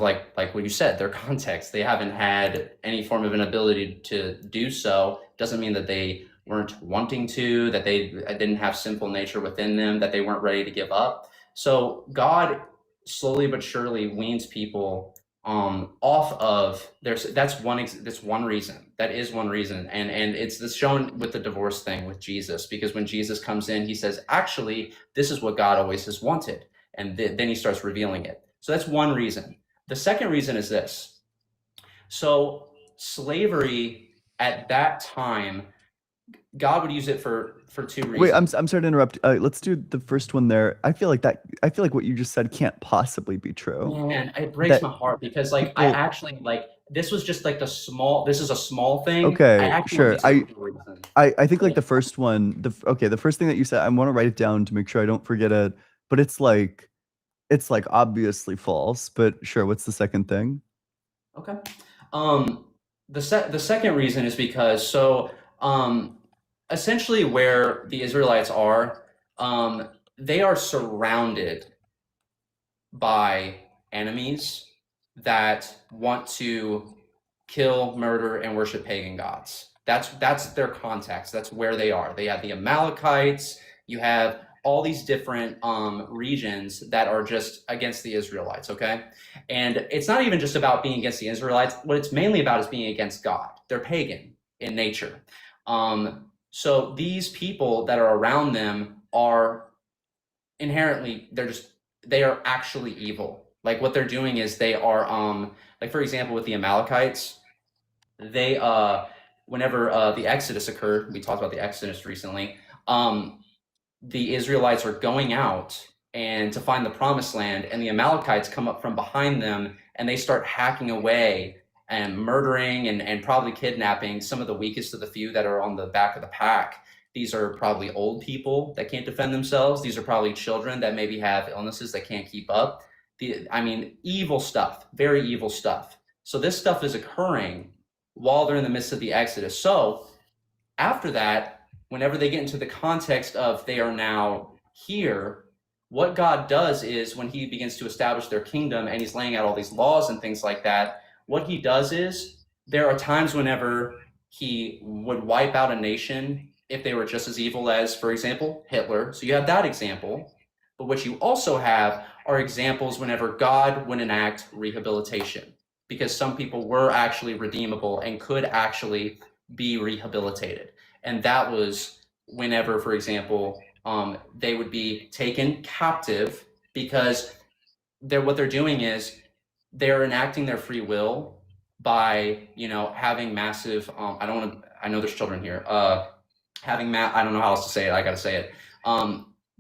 like what you said, their context. They haven't had any form of an ability to do so. Doesn't mean that they weren't wanting to, that they didn't have sinful nature within them, that they weren't ready to give up. So God slowly but surely weans people off of that's one reason. That is one reason. And it's shown with the divorce thing with Jesus, because when Jesus comes in, he says, actually, this is what God always has wanted. And then he starts revealing it. So that's one reason. The second reason is this. So slavery at that time, God would use it for two reasons. Wait, I'm sorry to interrupt. Let's do the first one there. I feel like what you just said can't possibly be true. Man, it breaks That my heart, because like I people- actually like this was just like this is a small thing. Okay, I actually sure. want to use it for a reason. I think like the first one, the first thing that you said, I want to write it down to make sure I don't forget it. But it's like obviously false. But sure, what's the second thing? Okay. The second reason is because essentially where the Israelites are, they are surrounded by enemies that want to kill, murder, and worship pagan gods. That's their context. That's where they are. They have the Amalekites. You have all these different regions that are just against the Israelites, okay? And it's not even just about being against the Israelites. What it's mainly about is being against God. They're pagan in nature. So these people that are around them are inherently, they are actually evil. Like what they're doing is they are, like for example, with the Amalekites, they, whenever the Exodus occurred, we talked about the Exodus recently, the Israelites are going out and to find the promised land, and the Amalekites come up from behind them and they start hacking away and murdering and probably kidnapping some of the weakest of the few that are on the back of the pack. These are probably old people that can't defend themselves. These are probably children that maybe have illnesses that can't keep up. I mean, evil stuff, very evil stuff. So this stuff is occurring while they're in the midst of the Exodus. So after that, whenever they get into the context of they are now here, what God does is when he begins to establish their kingdom and he's laying out all these laws and things like that, what he does is there are times whenever he would wipe out a nation if they were just as evil as, for example, Hitler. So you have that example. But what you also have are examples whenever God would enact rehabilitation, because some people were actually redeemable and could actually be rehabilitated. And that was whenever, for example, they would be taken captive, because what they're doing is they're enacting their free will by, having massive, I know there's children here, I don't know how else to say it, I gotta say it.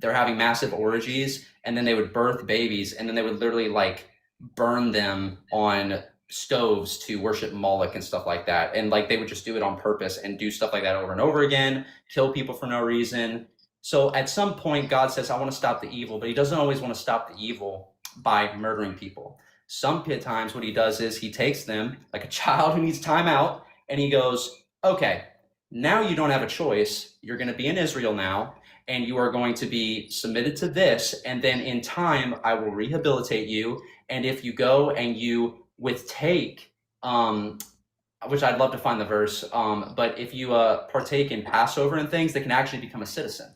They're having massive orgies, and then they would birth babies, and then they would literally like burn them on stoves to worship Moloch and stuff like that. And like they would just do it on purpose and do stuff like that over and over again, kill people for no reason. So at some point, God says, I want to stop the evil, but he doesn't always want to stop the evil by murdering people. Some times what he does is he takes them like a child who needs time out, and he goes, okay, now you don't have a choice. You're going to be in Israel now, and you are going to be submitted to this. And then in time, I will rehabilitate you. And if you go and you take, which I'd love to find the verse, but if you partake in Passover and things, they can actually become a citizen.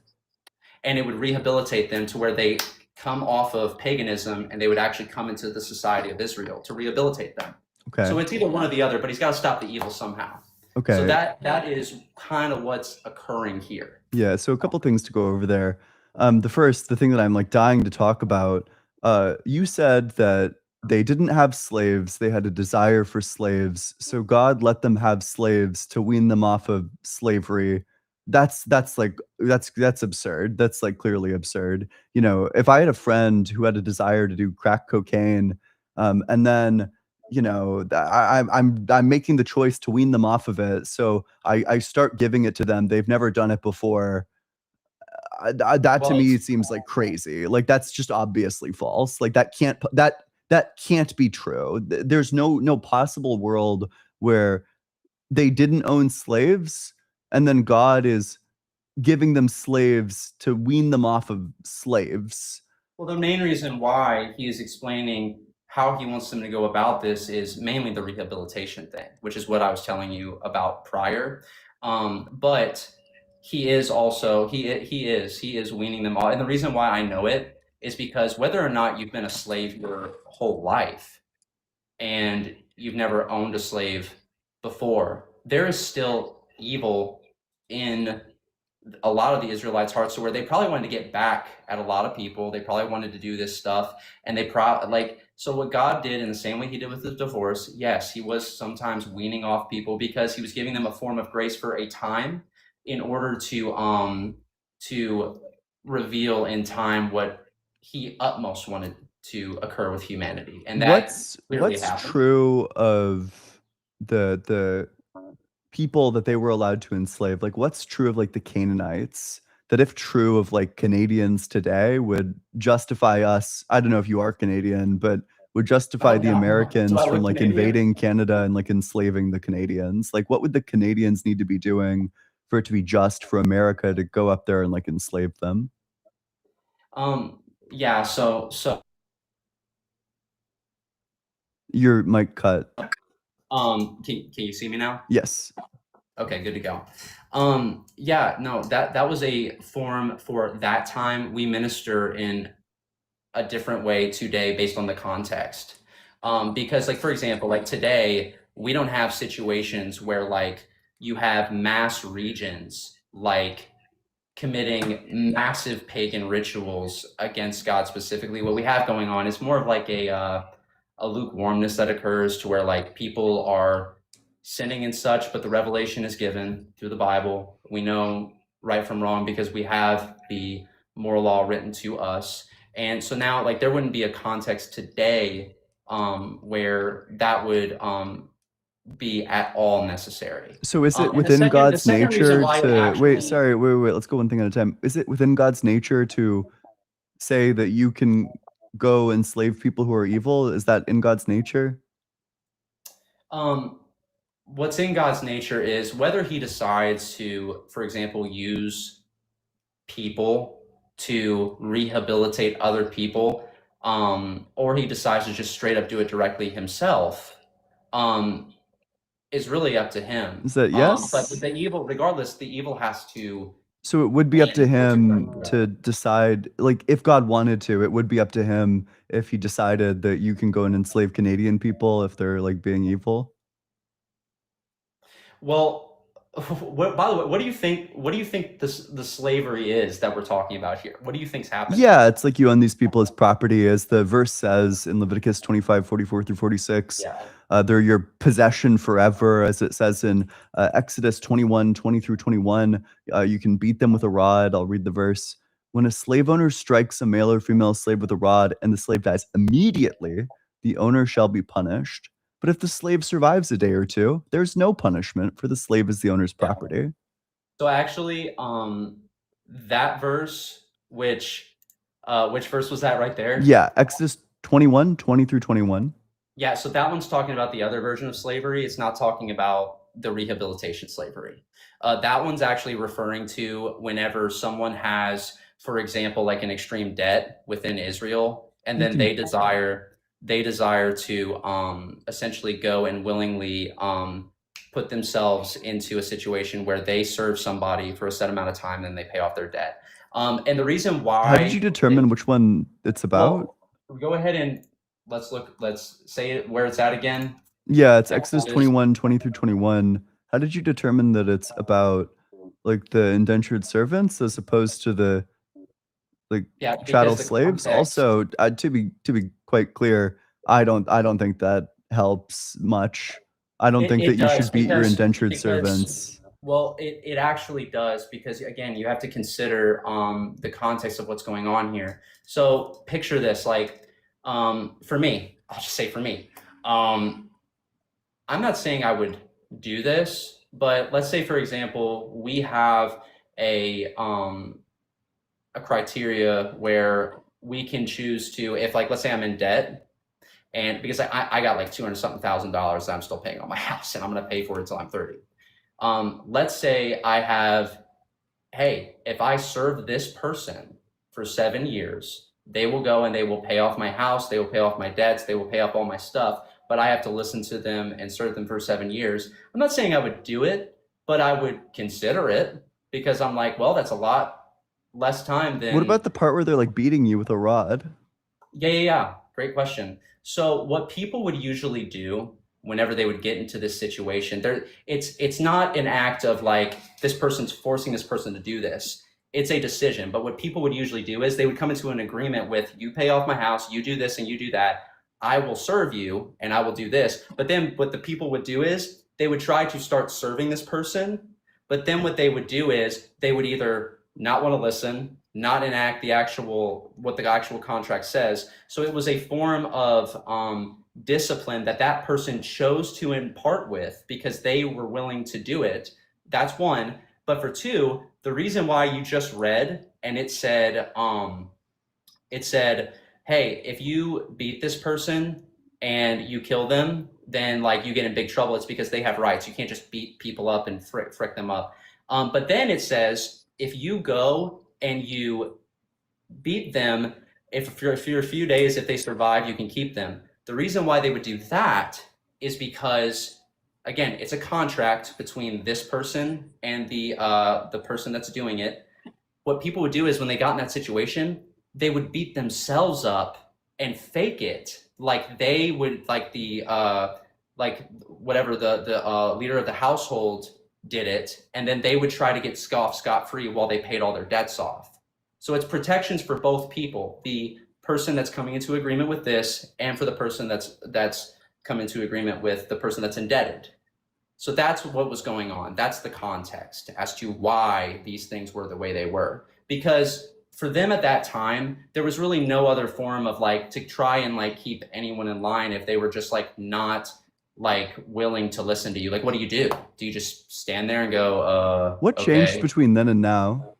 And it would rehabilitate them to where they come off of paganism and they would actually come into the society of Israel to rehabilitate them. Okay. So it's either one or the other, but he's got to stop the evil somehow. Okay. So that is kind of what's occurring here. Yeah. So a couple things to go over there. The thing that I'm like dying to talk about, you said that they didn't have slaves. They had a desire for slaves. So God let them have slaves to wean them off of slavery. That's absurd. That's like clearly absurd. If I had a friend who had a desire to do crack cocaine, and then I'm making the choice to wean them off of it, so I start giving it to them. They've never done it before. That to me seems like crazy. Like that's just obviously false. Like that can't be true. There's no possible world where they didn't own slaves and then God is giving them slaves to wean them off of slaves. Well, the main reason why he is explaining how he wants them to go about this is mainly the rehabilitation thing, which is what I was telling you about prior. But he is also, he is weaning them off. And the reason why I know it is because whether or not you've been a slave your whole life and you've never owned a slave before, there is still evil in a lot of the Israelites' hearts, so where they probably wanted to get back at a lot of people. They probably wanted to do this stuff, and so what God did in the same way he did with the divorce, yes, he was sometimes weaning off people because he was giving them a form of grace for a time in order to reveal in time what he utmost wanted to occur with humanity. And what's true of the people that they were allowed to enslave? Like what's true of like the Canaanites, that if true of like Canadians today would justify us, I don't know if you are Canadian, but would justify the Americans from like invading Canada and like enslaving the Canadians? Like what would the Canadians need to be doing for it to be just for America to go up there and like enslave them? Yeah, so your mic cut. Can you see me now? Yes. Okay, good to go. Yeah, no, that was a form for that time. We minister in a different way today based on the context. Because like, for example, like today, we don't have situations where like you have mass regions like committing massive pagan rituals against God specifically. What we have going on is more of like a lukewarmness that occurs to where like people are sinning and such, but the revelation is given through the Bible. We know right from wrong because we have the moral law written to us. And so now like there wouldn't be a context today where that would be at all necessary. So is it And within the God's second reason nature why it would to actually, wait, let's go one thing at a time. Is it within God's nature to say that you can go enslave people who are evil? Is that in God's nature? what's in God's nature is whether he decides to, for example, use people to rehabilitate other people, or he decides to just straight up do it directly himself, is really up to him. Is that But yes? the evil, regardless, the evil has to So it would be up to end or him to to decide, like if God wanted to, it would be up to him if he decided that you can go and enslave Canadian people if they're like being evil. Well, by the way, what do you think? What do you think the slavery is that we're talking about here? What do you think's happening? Yeah, it's like you own these people as property, as the verse says in Leviticus 25:44 through 46. Yeah. They're your possession forever, as it says in Exodus 21:20 through 21. You can beat them with a rod. I'll read the verse. When a slave owner strikes a male or female slave with a rod and the slave dies immediately, the owner shall be punished. But if the slave survives a day or two, there's no punishment, for the slave is the owner's Yeah. property. So actually, that verse, which verse was that right there? Yeah, Exodus 21:20 through 21. Yeah, so that one's talking about the other version of slavery. It's not talking about the rehabilitation slavery. That one's actually referring to whenever someone has, for example, like an extreme debt within Israel, and then they desire to essentially go and willingly put themselves into a situation where they serve somebody for a set amount of time and they pay off their debt. And the reason why How did you determine which one it's about? Well, go ahead and let's say it where it's at again. Yeah, it's Yeah, Exodus it is. 21:20 through 21. How did you determine that it's about like the indentured servants as opposed to the like Yeah, because chattel the slaves? context. Also, to be quite clear, I don't think that helps much. I don't think It that you does, should beat your because- indentured because- servants. Well, it actually does, because again, you have to consider the context of what's going on here. So picture this, like for me, I'll just say for me, I'm not saying I would do this, but let's say for example, we have a criteria where we can choose to, if like let's say I'm in debt, and because I got like $200-something thousand that I'm still paying on my house, and I'm gonna pay for it until I'm 30. Let's say I have, hey, if I serve this person for 7 years, they will go and they will pay off my house, they will pay off my debts, they will pay off all my stuff, but I have to listen to them and serve them for 7 years. I'm not saying I would do it, but I would consider it, because I'm like, well, that's a lot less time than. What about the part where they're like beating you with a rod? Yeah. Great question. So what people would usually do whenever they would get into this situation, it's not an act of like this person's forcing this person to do this. It's a decision. But what people would usually do is they would come into an agreement with, you pay off my house, you do this and you do that. I will serve you and I will do this. But then what the people would do is they would try to start serving this person. But then what they would do is they would either not want to listen, not enact what the actual contract says. So it was a form of discipline that person chose to impart with because they were willing to do it. That's one. But for two, the reason why you just read and it said, hey, if you beat this person and you kill them, then like you get in big trouble. It's because they have rights. You can't just beat people up and frick them up. But then it says, if you go and you beat them, if for a few days, if they survive, you can keep them. The reason why they would do that is because again, it's a contract between this person and the person that's doing it. What people would do is when they got in that situation, they would beat themselves up and fake it, like they would, like the whatever the leader of the household did it, and then they would try to get scot-free while they paid all their debts off. So it's protections for both people, the person that's coming into agreement with this, and for the person that's come into agreement with the person that's indebted. So that's what was going on. That's the context as to why these things were the way they were. Because for them at that time, there was really no other form of like to try and like keep anyone in line if they were just like not like willing to listen to you. Like, what do? Do you just stand there and go, What changed okay? between then and now?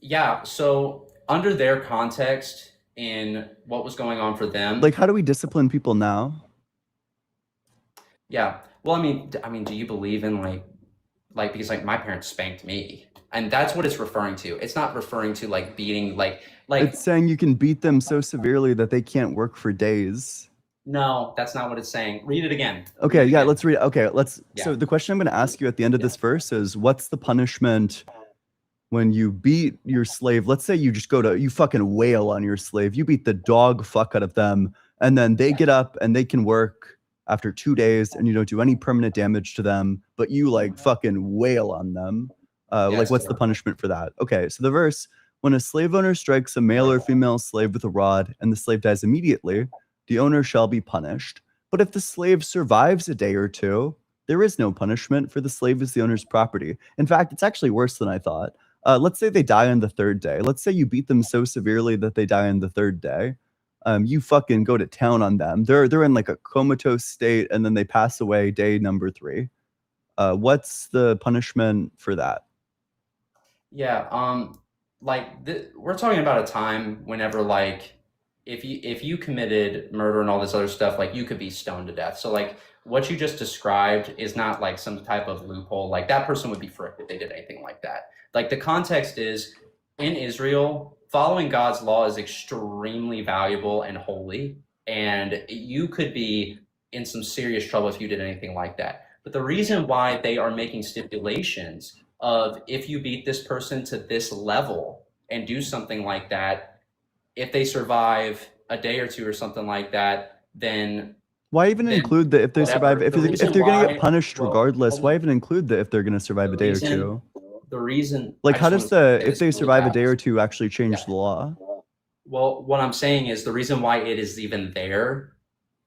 Yeah, so under their context in what was going on for them, Like, how do we discipline people now? yeah. Well, I mean, do you believe in like because like my parents spanked me, and that's what it's referring to. It's not referring to like beating like It's saying you can beat them so severely that they can't work for days. no, that's not what it's saying. Read it again. Okay, Read it yeah, again. let's read it. Okay, let's. Yeah. So the question I'm going to ask you at the end of this verse is, what's the punishment when you beat your slave? Let's say you just you fucking wail on your slave. You beat the dog fuck out of them, and then they get up and they can work after 2 days, and you don't do any permanent damage to them, but you like fucking wail on them. Like, Yes, what's the sir. punishment for that? Okay, so the verse: when a slave owner strikes a male or female slave with a rod, and the slave dies immediately, the owner shall be punished. But if the slave survives a day or two, there is no punishment, for the slave is the owner's property. In fact, it's actually worse than I thought. Let's say they die on the 3rd day. Let's say you beat them so severely that they die on the 3rd day. You fucking go to town on them. They're in like a comatose state, and then they pass away day number 3. What's the punishment for that? Yeah, like we're talking about a time whenever like if you committed murder and all this other stuff, like you could be stoned to death. So like what you just described is not like some type of loophole. Like that person would be fricked if they did anything like that. Like the context is in Israel, following God's law is extremely valuable and holy, and you could be in some serious trouble if you did anything like that. But the reason why they are making stipulations of if you beat this person to this level and do something like that, if they survive a day or two or something like that, then Why even then include that if they whatever. survive? If The they're reason going to why- get punished well, regardless, hold why on. even include that if they're going to survive a day or reason- two? The reason, Like, I how just does wanna say if this they really survive a fast. day or two actually change the law? Well, what I'm saying is the reason why it is even there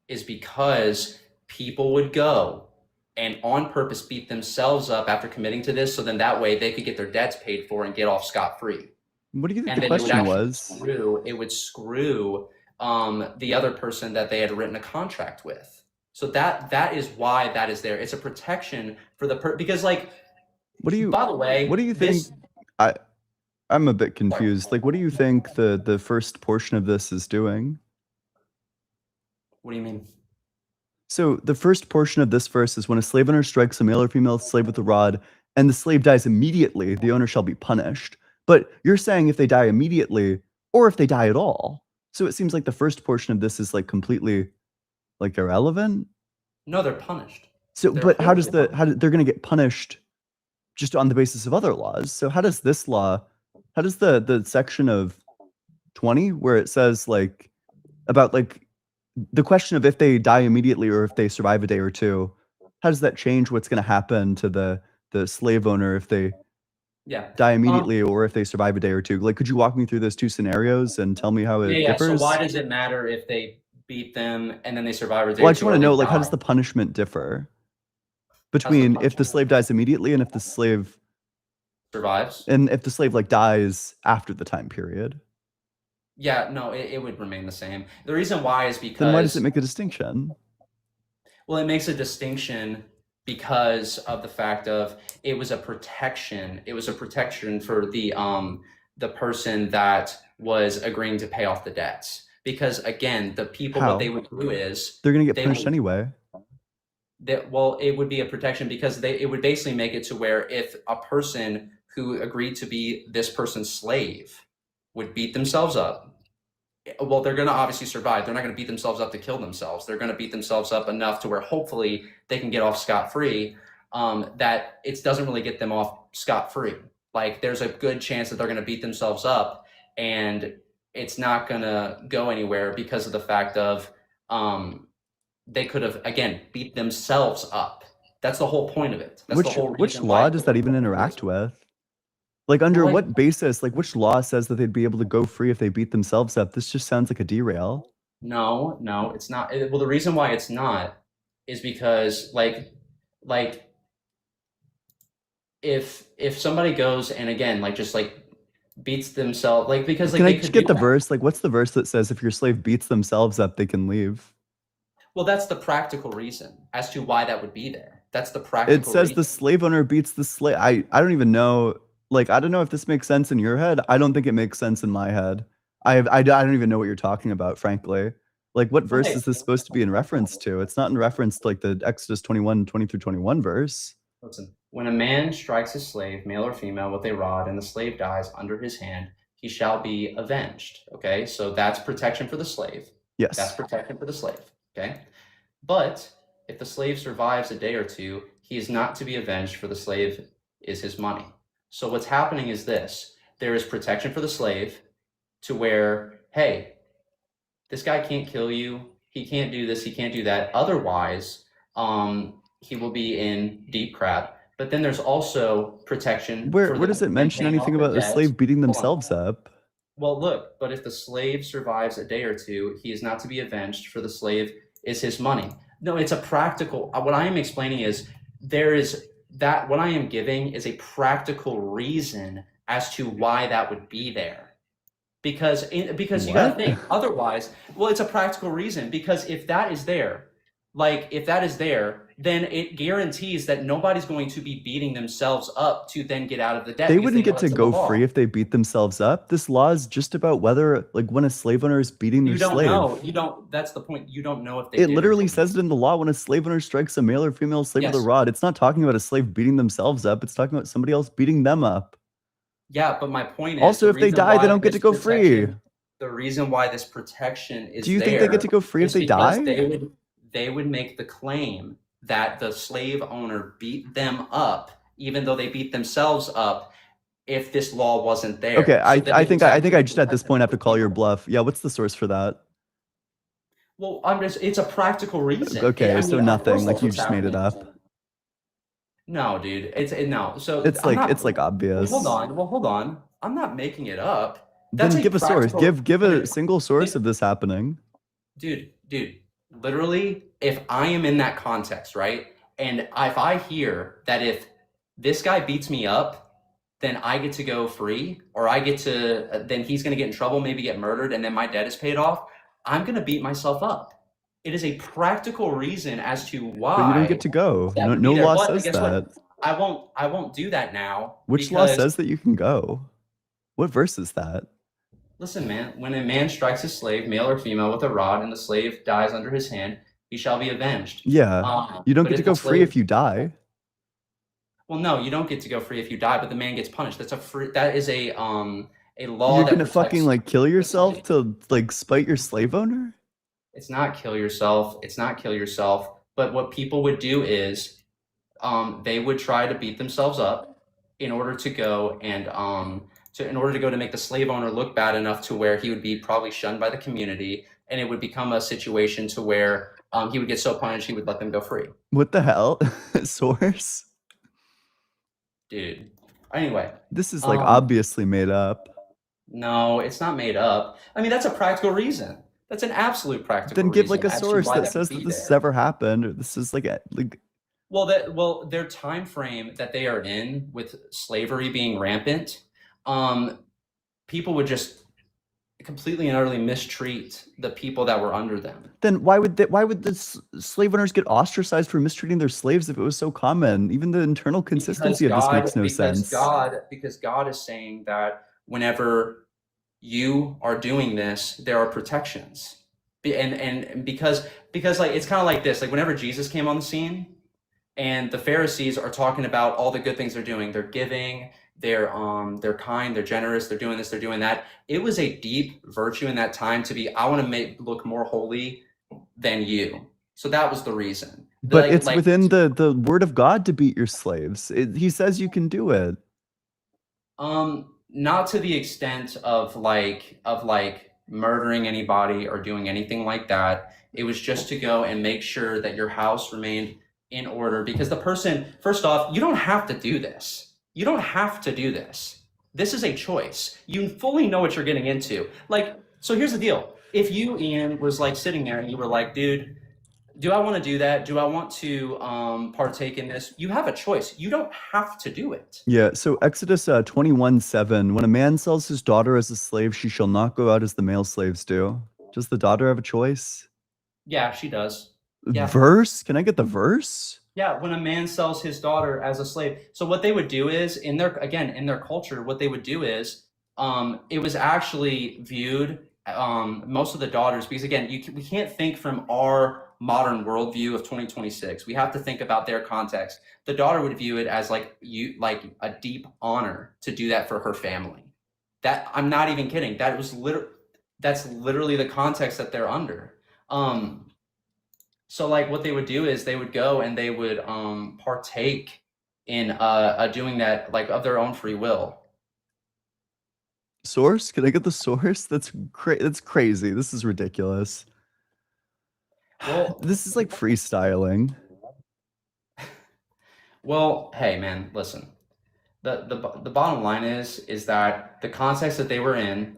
is because people would go and on purpose beat themselves up after committing to this, so then that way they could get their debts paid for and get off scot-free. What do you think And the then it would question actually was? it would screw the other person that they had written a contract with. So that is why that is there. It's a protection for the because like, What do you by the way, what do you think? I'm a bit confused. Like, what do you think the first portion of this is doing? What do you mean? So the first portion of this verse is when a slave owner strikes a male or female slave with a rod, and the slave dies immediately, the owner shall be punished. But you're saying if they die immediately, or if they die at all. So it seems like the first portion of this is like completely like irrelevant. No, they're punished. So, They're but how does horribly they're going to get punished just on the basis of other laws? So how does this law, how does the section of 20 where it says like about like the question of if they die immediately or if they survive a day or two, how does that change what's going to happen to the slave owner if they Yeah. die immediately or if they survive a day or two? Like, could you walk me through those two scenarios and tell me how it Yeah. differs? So why does it matter if they beat them and then they survive a day? Well, I or just two, want or to they know, like, how die? does the punishment differ between if the punishment slave dies immediately and if the slave survives? and if the slave like dies after the time period? Yeah, no, it would remain the same. The reason why is because Then why does it make a distinction? well, it makes a distinction because of the fact of it was a protection. It was a protection for the person that was agreeing to pay off the debts. Because again, the people How? what they would do is They're going to get they punished would- anyway. that well, it would be a protection because it would basically make it to where if a person who agreed to be this person's slave would beat themselves up well, they're going to obviously survive. They're not going to beat themselves up to kill themselves. They're going to beat themselves up enough to where hopefully they can get off scot-free. That it doesn't really get them off scot-free. Like there's a good chance that they're going to beat themselves up, and it's not going to go anywhere because of the fact of they could have again beat themselves up. That's the whole point of it. That's the whole Which reason law why does that even interact with? Like under like- what basis? Like which law says that they'd be able to go free if they beat themselves up? This just sounds like a derail. No, it's not. Well, the reason why it's not is because like if somebody goes and again like just like beats themselves like because like Can I they just could get do the that. verse? Like what's the verse that says if your slave beats themselves up, they can leave? Well, that's the practical reason as to why that would be there. That's the practical It says reason. the slave owner beats the slave. I don't even know. Like I don't know if this makes sense in your head. I don't think it makes sense in my head. I don't even know what you're talking about, frankly. Like what verse Okay. is this supposed to be in reference to? It's not in reference to like the Exodus 21, 20 through 21 verse. Listen, when a man strikes his slave, male or female, with a rod, and the slave dies under his hand, he shall be avenged. Okay, so that's protection for the slave. That's Yes. protection for the slave. Okay, but if the slave survives a day or two, he is not to be avenged, for the slave is his money. So what's happening is this: there is protection for the slave, to where, hey, this guy can't kill you. He can't do this. He can't do that. Otherwise, he will be in deep crap. But then there's also protection. Where for does the it mention paying off anything the about a debts. slave beating Hold on. themselves up? Well, look, but if the slave survives a day or two, he is not to be avenged, for the slave is his money. No, it's a practical. What I am explaining is there is that what I am giving is a practical reason as to why that would be there. Because you got to What? think otherwise. Well, it's a practical reason because if that is there, then it guarantees that nobody's going to be beating themselves up to then get out of the debt. They because wouldn't know get to it's in the go law. free if they beat themselves up. This law is just about whether, like, when a slave owner is beating their You don't slave. know. You don't. That's the point. You don't know if they. It did or literally didn't. says it in the law when a slave owner strikes a male or female slave with a Yes. rod. It's not talking about a slave beating themselves up. It's talking about somebody else beating them up. Yeah, but my point is. Also, the if they reason die, they why don't get to this go free. protection- The reason why this protection is Do you think they get to go free if is they because die? They would make the claim that the slave owner beat them up, even though they beat themselves up, if this law wasn't there. Okay, So I then think it's I think I actually just at this point have to call your bluff. Yeah, what's the source for that? Well, it's a practical reason. Okay, I so mean, of nothing. course Like that's you what's just made it happening. up. No, dude, no. So It's I'm like not- obvious. Hold on. I'm not making it up. Then That's give a source. practical- Give a Dude, single source of this happening. Dude, literally, if I am in that context, right? And if I hear that if this guy beats me up, then I get to go free, or I get to, then he's going to get in trouble, maybe get murdered, and then my debt is paid off, I'm going to beat myself up. It is a practical reason as to why. But you don't get to go. that No, would be no there. law But says guess what? that. I won't do that now. Which law because- says that you can go? What verse is that? Listen, man, when a man strikes his slave, male or female, with a rod, and the slave dies under his hand, he shall be avenged. Yeah. You don't But get to if go the free slave- if you die. Well, no, you don't get to go free if you die, but the man gets punished. That is a law. You're that gonna fucking protects- like kill yourself to like spite your slave owner? It's not kill yourself. But what people would do is, they would try to beat themselves up in order to go and to make the slave owner look bad enough to where he would be probably shunned by the community, and it would become a situation to where he would get so punished he would let them go free. What the hell? Source? Dude. Anyway, This is like Um, obviously made up. no, it's not made up. I mean, that's a practical reason. That's an absolute practical Then give like a reason as to source why that would says be that this has there. ever happened, or this is like Well, their time frame that they are in with slavery being rampant, people would just completely and utterly mistreat the people that were under them. then why would the slave owners get ostracized for mistreating their slaves if it was so common? Even the internal consistency of this makes no sense. Because God is saying that whenever you are doing this, there are protections. And because like it's kind of like this, like whenever Jesus came on the scene and the Pharisees are talking about all the good things they're doing, they're giving, they're kind, they're generous, they're doing this, they're doing that. It was a deep virtue in that time to be, I want to look more holy than you. So that was the reason. But it's within the word of God to beat your slaves. He says you can do it. Not to the extent of like murdering anybody or doing anything like that. It was just to go and make sure that your house remained in order, because the person, first off, you don't have to do this. You don't have to do this. This is a choice. You fully know what you're getting into. Like, so here's the deal. If you, Ian, was like sitting there and you were like, dude, do I want to do that? Do I want to partake in this? You have a choice. You don't have to do it. Yeah. So Exodus 21:7, when a man sells his daughter as a slave, she shall not go out as the male slaves do. Does the daughter have a choice? Yeah, she does. Yeah. Verse? Can I get the verse? Yeah, when a man sells his daughter as a slave. So what they would do is, in their culture, what they would do is, it was actually viewed, most of the daughters, because again, we can't think from our modern worldview of 2026. We have to think about their context. The daughter would view it as like a deep honor to do that for her family. That, I'm not even kidding. That's literally the context that they're under. So like what they would do is they would go and they would partake in doing that like of their own free will. Source? Can I get the source? That's crazy. This is ridiculous. Well, this is like freestyling. Well, hey man, listen. The bottom line is that the context that they were in,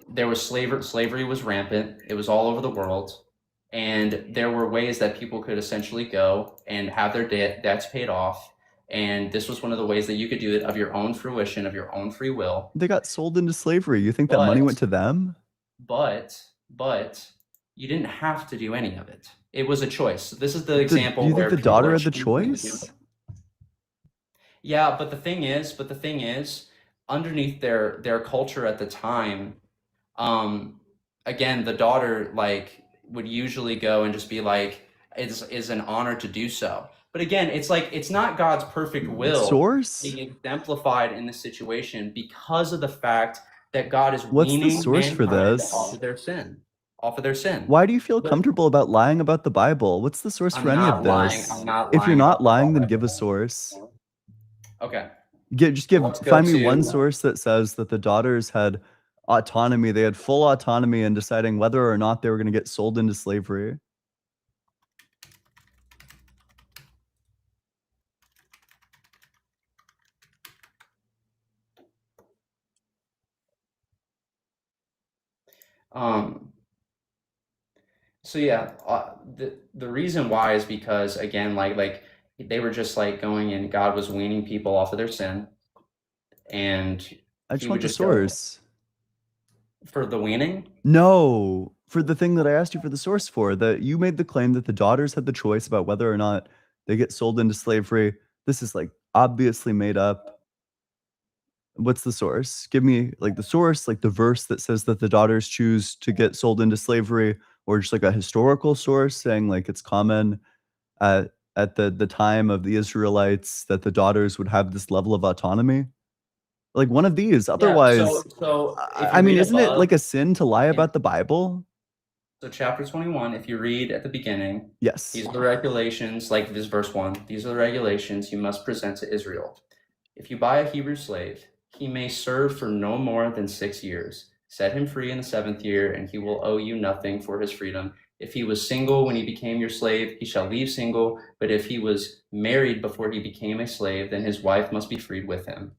there was slavery was rampant. It was all over the world. And there were ways that people could essentially go and have their debts paid off. And this was one of the ways that you could do it of your own fruition, of your own free will. They got sold into slavery. You think that money went to them? But you didn't have to do any of it. It was a choice. So this is the example do you where think the daughter had the choice? Yeah, but the thing is, underneath their culture at the time, again, the daughter like would usually go and just be like, is an honor to do so. But again, it's like, it's not God's perfect will source being exemplified in this situation because of the fact that God is What's the weaning source for mankind this? off of their sin. Why do you feel comfortable about lying about the Bible? What's the source for any of this? I'm not if you're lying not about lying, the then give a Bible. source. Okay. Find me one source that says that the daughters had autonomy. They had full autonomy in deciding whether or not they were going to get sold into slavery. So yeah, the reason why is because again, like they were just like going and God was weaning people off of their sin, and I just want the source for the weaning. No, for the thing that I asked you for the source for. That you made the claim that the daughters had the choice about whether or not they get sold into slavery. This is like obviously made up. What's the source? Give me like the source, like the verse that says that the daughters choose to get sold into slavery, or just like a historical source saying like it's common at the time of the Israelites that the daughters would have this level of autonomy. Like one of these. Otherwise, I mean, isn't it like a sin to lie about the Bible? So chapter 21, if you read at the beginning, yes, these are the regulations, like this verse 1, these are the regulations you must present to Israel. If you buy a Hebrew slave, he may serve for no more than 6 years. Set him free in the 7th year, and he will owe you nothing for his freedom. If he was single when he became your slave, he shall leave single. But if he was married before he became a slave, then his wife must be freed with him.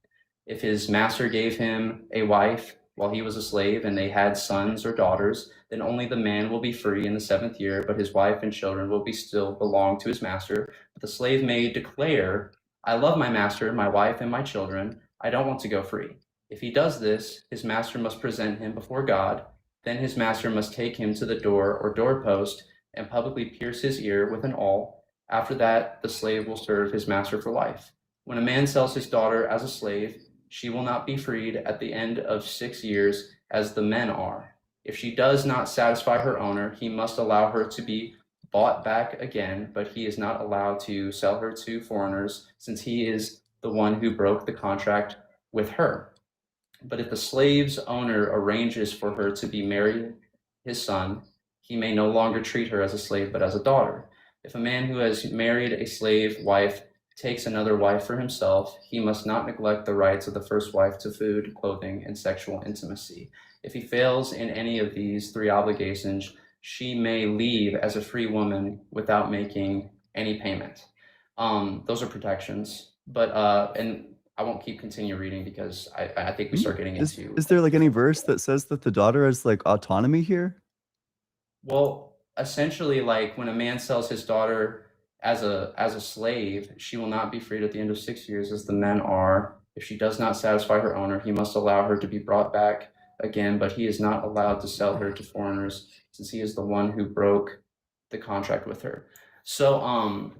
If his master gave him a wife while he was a slave, and they had sons or daughters, then only the man will be free in the 7th year, but his wife and children will still belong to his master. But the slave may declare, I love my master, my wife, and my children. I don't want to go free. If he does this, his master must present him before God. Then his master must take him to the door or doorpost and publicly pierce his ear with an awl. After that, the slave will serve his master for life. When a man sells his daughter as a slave, she will not be freed at the end of 6 years as the men are. If she does not satisfy her owner, he must allow her to be bought back again, but he is not allowed to sell her to foreigners, since he is the the one who broke the contract with her. But if the slave's owner arranges for her to be married his son, he may no longer treat her as a slave, but as a daughter. If a man who has married a slave wife takes another wife for himself, he must not neglect the rights of the first wife to food, clothing, and sexual intimacy. If he fails in any of these three obligations, she may leave as a free woman without making any payment. Those are protections, but and I won't continue reading because I think we start getting into. Is there like any verse that says that the daughter has like autonomy here? Well, essentially, like when a man sells his daughter as a slave, she will not be freed at the end of 6 years as the men are. If she does not satisfy her owner, he must allow her to be brought back again, but he is not allowed to sell her to foreigners since he is the one who broke the contract with her. So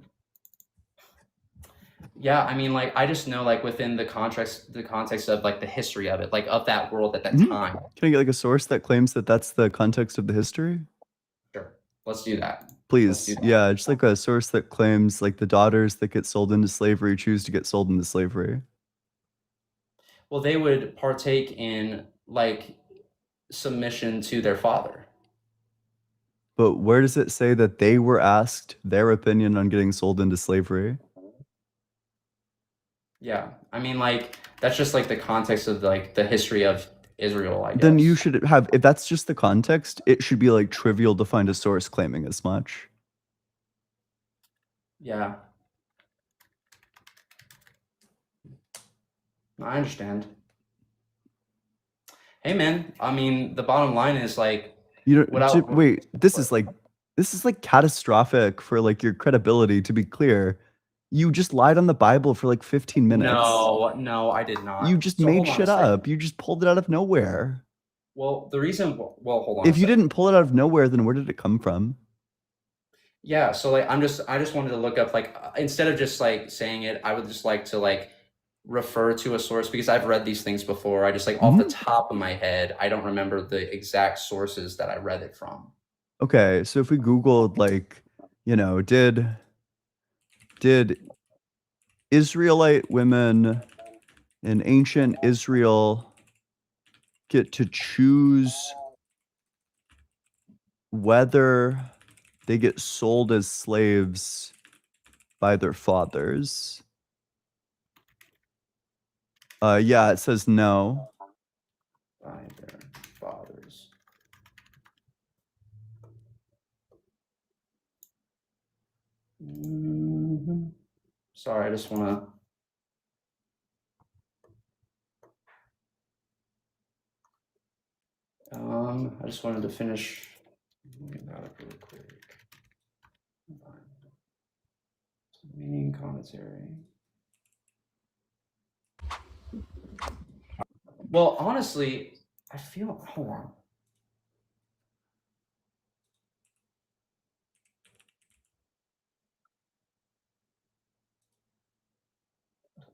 yeah, I mean, like I just know, like within the context of like the history of it, like of that world at that time. Can I get like a source that claims that that's the context of the history? Sure, let's do that. Please, yeah, just like a source that claims like the daughters that get sold into slavery choose to get sold into slavery. Well, they would partake in like submission to their father. But where does it say that they were asked their opinion on getting sold into slavery? Yeah, I mean, like that's just like the context of like the history of Israel, I guess. Then you should have, if that's just the context, it should be like trivial to find a source claiming as much. Yeah. I understand. Hey man, I mean, the bottom line is like, You know, wait, this is like catastrophic for like your credibility, to be clear. You just lied on the Bible for like 15 minutes. No, I did not. You just made shit up. You just pulled it out of nowhere. Well, the reason, well, hold on. If you didn't pull it out of nowhere, then where did it come from? Yeah, so like I just wanted to look up, like instead of just like saying it, I would just like to like refer to a source because I've read these things before. I just like off the top of my head, I don't remember the exact sources that I read it from. Okay, so if we Googled like, you know, did Israelite women in ancient Israel get to choose whether they get sold as slaves by their fathers? Yeah, it says no. By their fathers. Sorry, I just want to. I just wanted to finish that up really quick. Meaning commentary. Well, honestly, I feel. Hold on.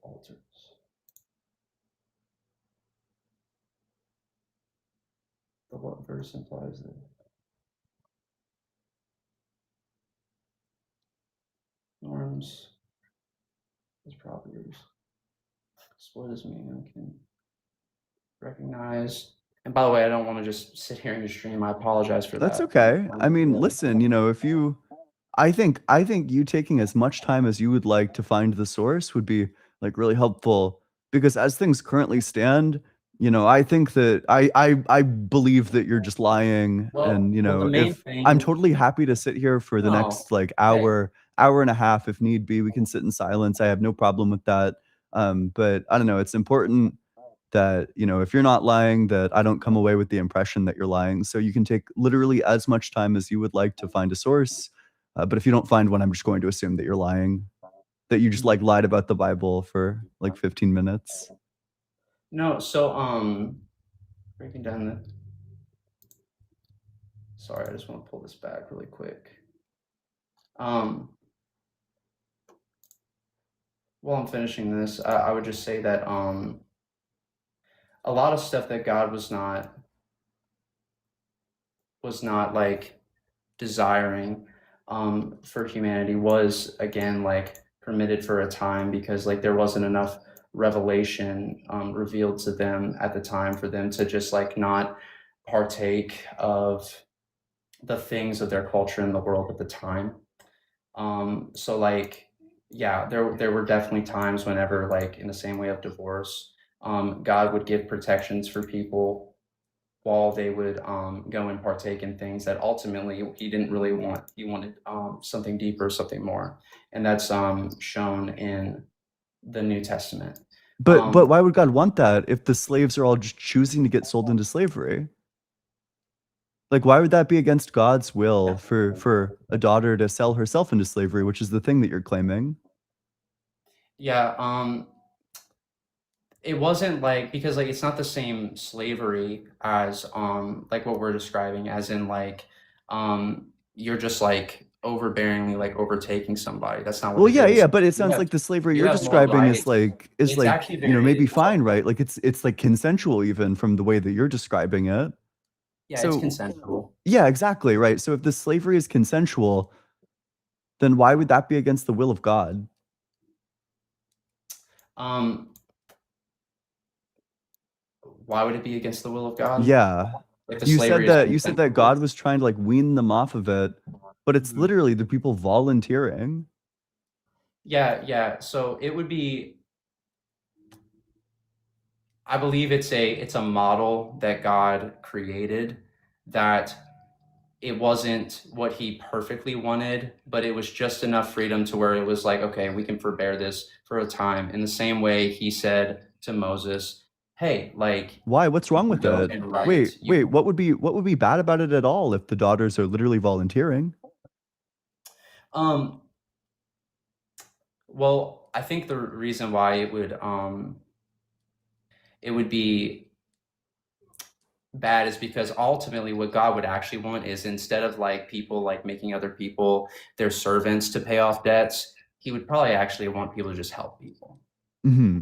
Altars. The what verse implies that? Norms. As properties. What does mean? I can recognize. And by the way, I don't want to just sit here in your stream. I apologize for that. That's okay. I mean, listen, you know, if you, I think you taking as much time as you would like to find the source would be like really helpful, because as things currently stand, you know, I think that I believe that you're just lying. Well, and you well, know, the main if thing- I'm totally happy to sit here for the No, next like hour and a half if need be. We can sit in silence. I have no problem with that. But I don't know, it's important that, you know, if you're not lying, that I don't come away with the impression that you're lying. So you can take literally as much time as you would like to find a source. But if you don't find one, I'm just going to assume that you're lying, that you just like lied about the Bible for like 15 minutes. No, so breaking down the. Sorry, I just want to pull this back really quick. While I'm finishing this, I would just say that a lot of stuff that God was not like desiring for humanity was, again, like permitted for a time because like there wasn't enough revelation revealed to them at the time for them to just like not partake of the things of their culture in the world at the time. So like, yeah, there were definitely times whenever like in the same way of divorce, God would give protections for people while they would go and partake in things that ultimately he didn't really want. He wanted something deeper, something more, and that's shown in the New Testament. But why would God want that if the slaves are all just choosing to get sold into slavery? Like, why would that be against God's will for a daughter to sell herself into slavery, which is the thing that you're claiming? Yeah, it wasn't like because like it's not the same slavery as like what we're describing, as in like you're just like overbearingly like overtaking somebody. That's not what Well, it yeah, is. yeah, but it You sounds have like the slavery you you're have more describing is rights. like It's actually you know, very maybe fine, acceptable. right? Like it's like consensual even from the way that you're describing it. Yeah, it's So consensual. yeah, exactly, right. So if the slavery is consensual, then why would that be against the will of God? Um, why would it be against the will of God? Yeah. Like the You said slavery is that God consensual. was trying to like wean them off of it, but it's Mhm. literally the people volunteering. Yeah. So it would be. I believe it's a model that God created that it wasn't what he perfectly wanted, but it was just enough freedom to where it was like, okay, we can forbear this for a time. In the same way he said to Moses, hey, like Why? What's you wrong can with go it? and write. Wait, what would be bad about it at all if the daughters are literally volunteering? Um well, I think the reason why it would be bad is because ultimately what God would actually want is instead of like people like making other people their servants to pay off debts, he would probably actually want people to just help people.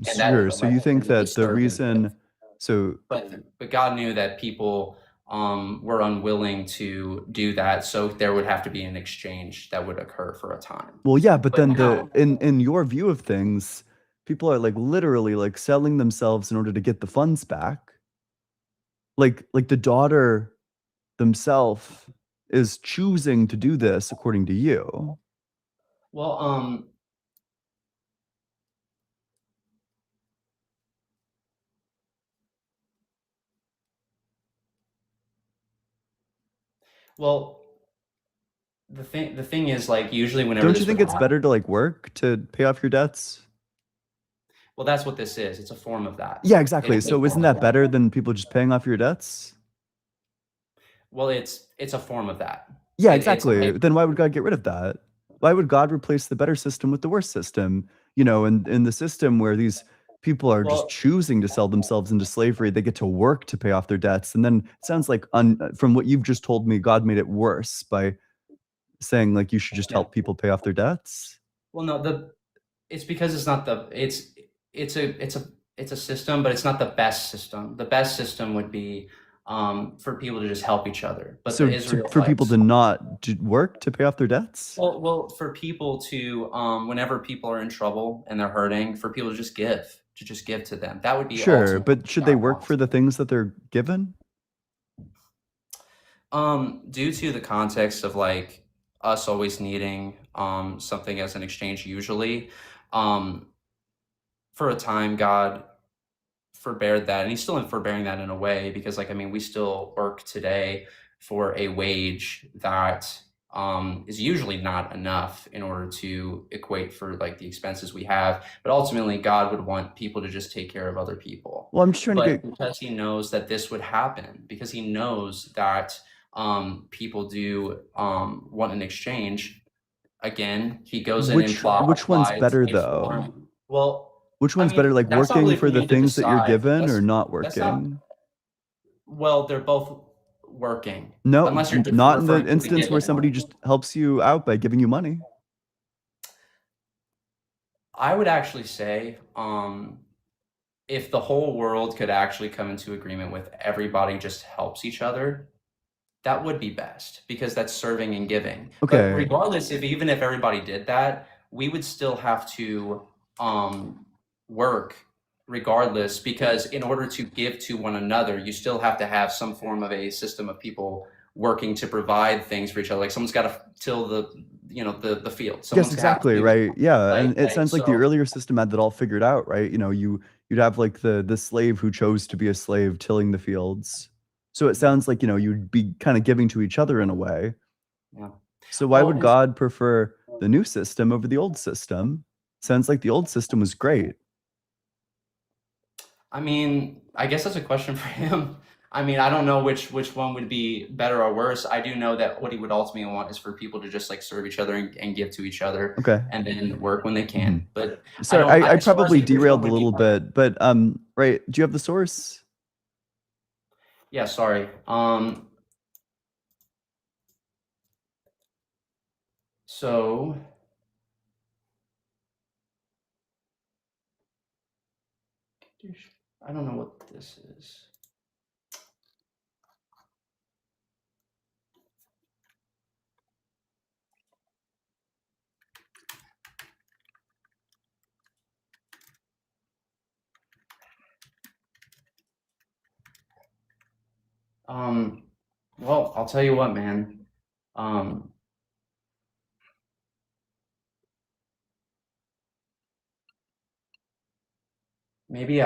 And that Sure. So like you think the that the servant, reason so but God knew that people were unwilling to do that, so there would have to be an exchange that would occur for a time. well, yeah, but But then now, in your view of things, people are like literally like selling themselves in order to get the funds back. Like the daughter themselves is choosing to do this according to you. well, well, the thing is like usually whenever Don't you this would think it's happen, better to like work to pay off your debts? well, that's what this is. It's a form of that. Yeah, It exactly. is a So isn't form of that that. better than people just paying off your debts? Well, it's a form of that. Yeah, It's a exactly. way. Then why would God get rid of that? Why would God replace the better system with the worse system? You know, in the system where these people are just Well, choosing to sell themselves into slavery, they get to work to pay off their debts. And then it sounds like from what you've just told me, God made it worse by saying like you should just yeah. help people pay off their debts. Well, no, it's because it's not the it's a system, but it's not the best system. The best system would be for people to just help each other. But the So for people Israelites, to not work to pay off their debts? well, for people to whenever people are in trouble and they're hurting, for people to just give to them. That would be Sure, ultimately but what should they God work wants. for the things that they're given? Due to the context of like us always needing something as an exchange, usually, for a time, God forbeared that, and He's still in forbearing that in a way because, like, I mean, we still work today for a wage that is usually not enough in order to equate for like the expenses we have. But ultimately, God would want people to just take care of other people. Well, I'm just trying to But get because He knows that this would happen, because He knows that people do want an exchange. Again, He goes in and which one's applies better a though? form. Well, Which I one's better, mean, like that's not working really for for the me to things that you're decide. given or not That's not. working? Well, they're both working, No, unless you're not in the referring to the instance where given somebody one. just helps you out by giving you money. I would actually say, if the whole world could actually come into agreement with everybody just helps each other, that would be best because that's serving and giving. But Okay. regardless, if even if everybody did that, we would still have to work regardless, because in order to give to one another, you still have to have some form of a system of people working to provide things for each other. Like someone's got to till the the field. Yes, Someone's got exactly, to, right. Yeah, and it like, sounds like the so earlier system had that all figured out, right? You'd have like the slave who chose to be a slave tilling the fields. So it sounds like, you'd be kind of giving to each other in a way. yeah. So why Well, would and God prefer the new system over the old system? Sounds like the old system was great. I mean, I guess that's a question for him. I mean, I don't know which one would be better or worse. I do know that what he would ultimately want is for people to just like serve each other and give to each other, Okay. and then work when they can. But Sorry, don't. I As far as probably like which one derailed a would be little better. bit, but right. Do you have the source? Yeah, sorry. So I don't know what this is. Well, I'll tell you what, man. Maybe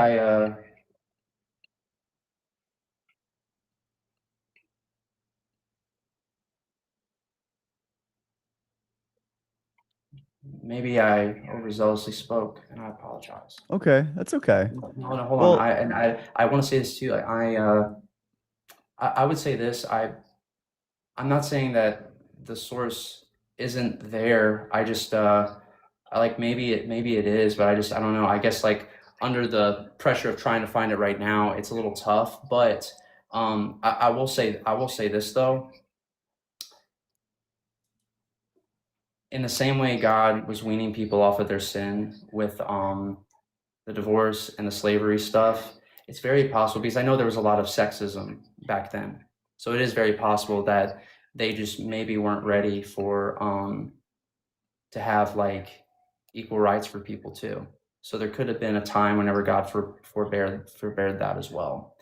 maybe I overzealously spoke, and I apologize. Okay, that's okay. No, no, hold on. Well, I want to say this too. I would say this. I'm not saying that the source isn't there. I just I like maybe it is, but I don't know. I guess like under the pressure of trying to find it right now, it's a little tough. But I will say this though. In the same way God was weaning people off of their sin with the divorce and the slavery stuff, it's very possible, because I know there was a lot of sexism back then. So it is very possible that they just maybe weren't ready for to have like equal rights for people too. So there could have been a time whenever God forbeared that as well.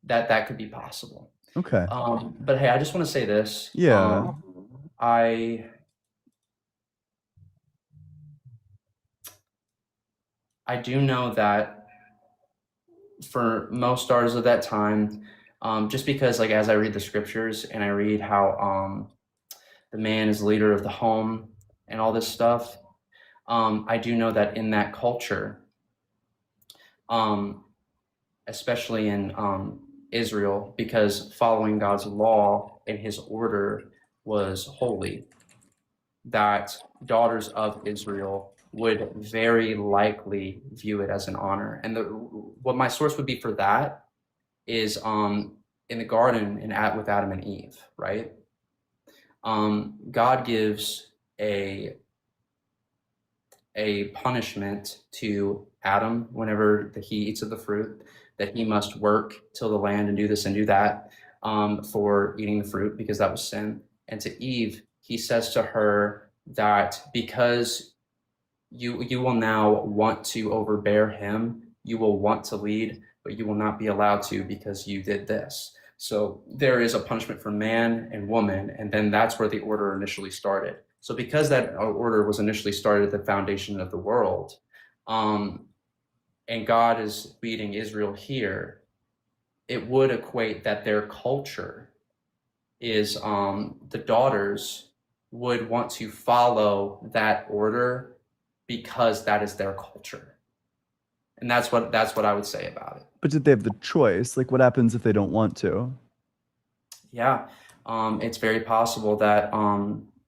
That could be possible. Okay. But hey, I just want to say this. Yeah. I do know that for most stars of that time, just because like as I read the scriptures and I read how the man is the leader of the home and all this stuff, I do know that in that culture, especially in Israel, because following God's law and his order was holy, that daughters of Israel would very likely view it as an honor. And what my source would be for that is in the garden with Adam and Eve, right? God gives a punishment to Adam whenever he eats of the fruit, that he must work till the land and do this and do that for eating the fruit, because that was sin. And to Eve, he says to her that because you will now want to overbear him, you will want to lead, but you will not be allowed to because you did this. So there is a punishment for man and woman, and then that's where the order initially started. So because that order was initially started at the foundation of the world, and God is leading Israel here, it would equate that their culture is the daughters would want to follow that order because that is their culture. And that's what I would say about it. But did they have the choice? Like, what happens if they don't want to? Yeah, it's very possible that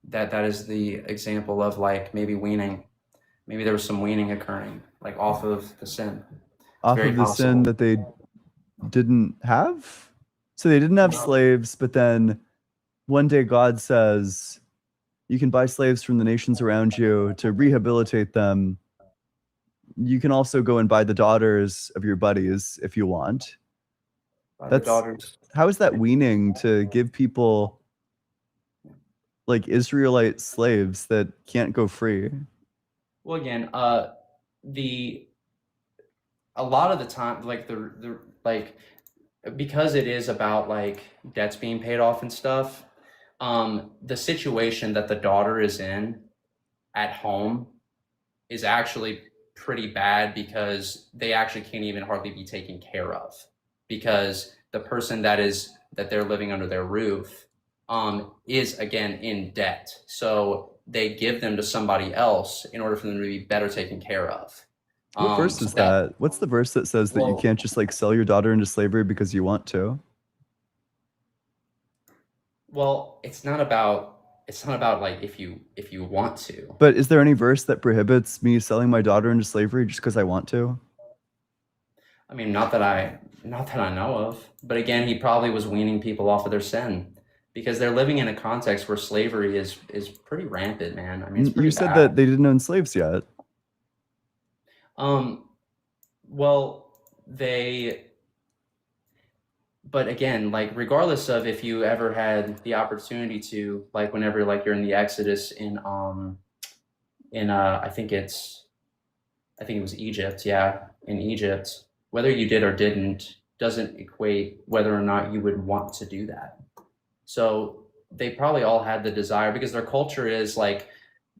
that is the example of like maybe weaning. Maybe there was some weaning occurring, like off of the sin. Off of the sin that they didn't have? So they didn't have slaves, but then one day God says, you can buy slaves from the nations around you to rehabilitate them. You can also go and buy the daughters of your buddies if you want. By the daughters. How is that weaning to give people like Israelite slaves that can't go free. Well, again, the a lot of the time, like the like, because it is about like debts being paid off and stuff. The situation that the daughter is in at home is actually pretty bad because they actually can't even hardly be taken care of because the person that they're living under their roof is again in debt. So they give them to somebody else in order for them to be better taken care of. What verse So is that? What's the verse that says that you Well- can't just like sell your daughter into slavery because you want to? Well, it's not about like if you want to. But is there any verse that prohibits me selling my daughter into slavery just because I want to? I mean, not that I know of. But again, he probably was weaning people off of their sin because they're living in a context where slavery is pretty rampant, man. I mean, it's pretty You said bad. that they didn't own slaves yet. Well, but again, like regardless of if you ever had the opportunity to, like whenever like you're in the Exodus in I think it was Egypt, yeah, in Egypt, whether you did or didn't doesn't equate whether or not you would want to do that. So they probably all had the desire because their culture is like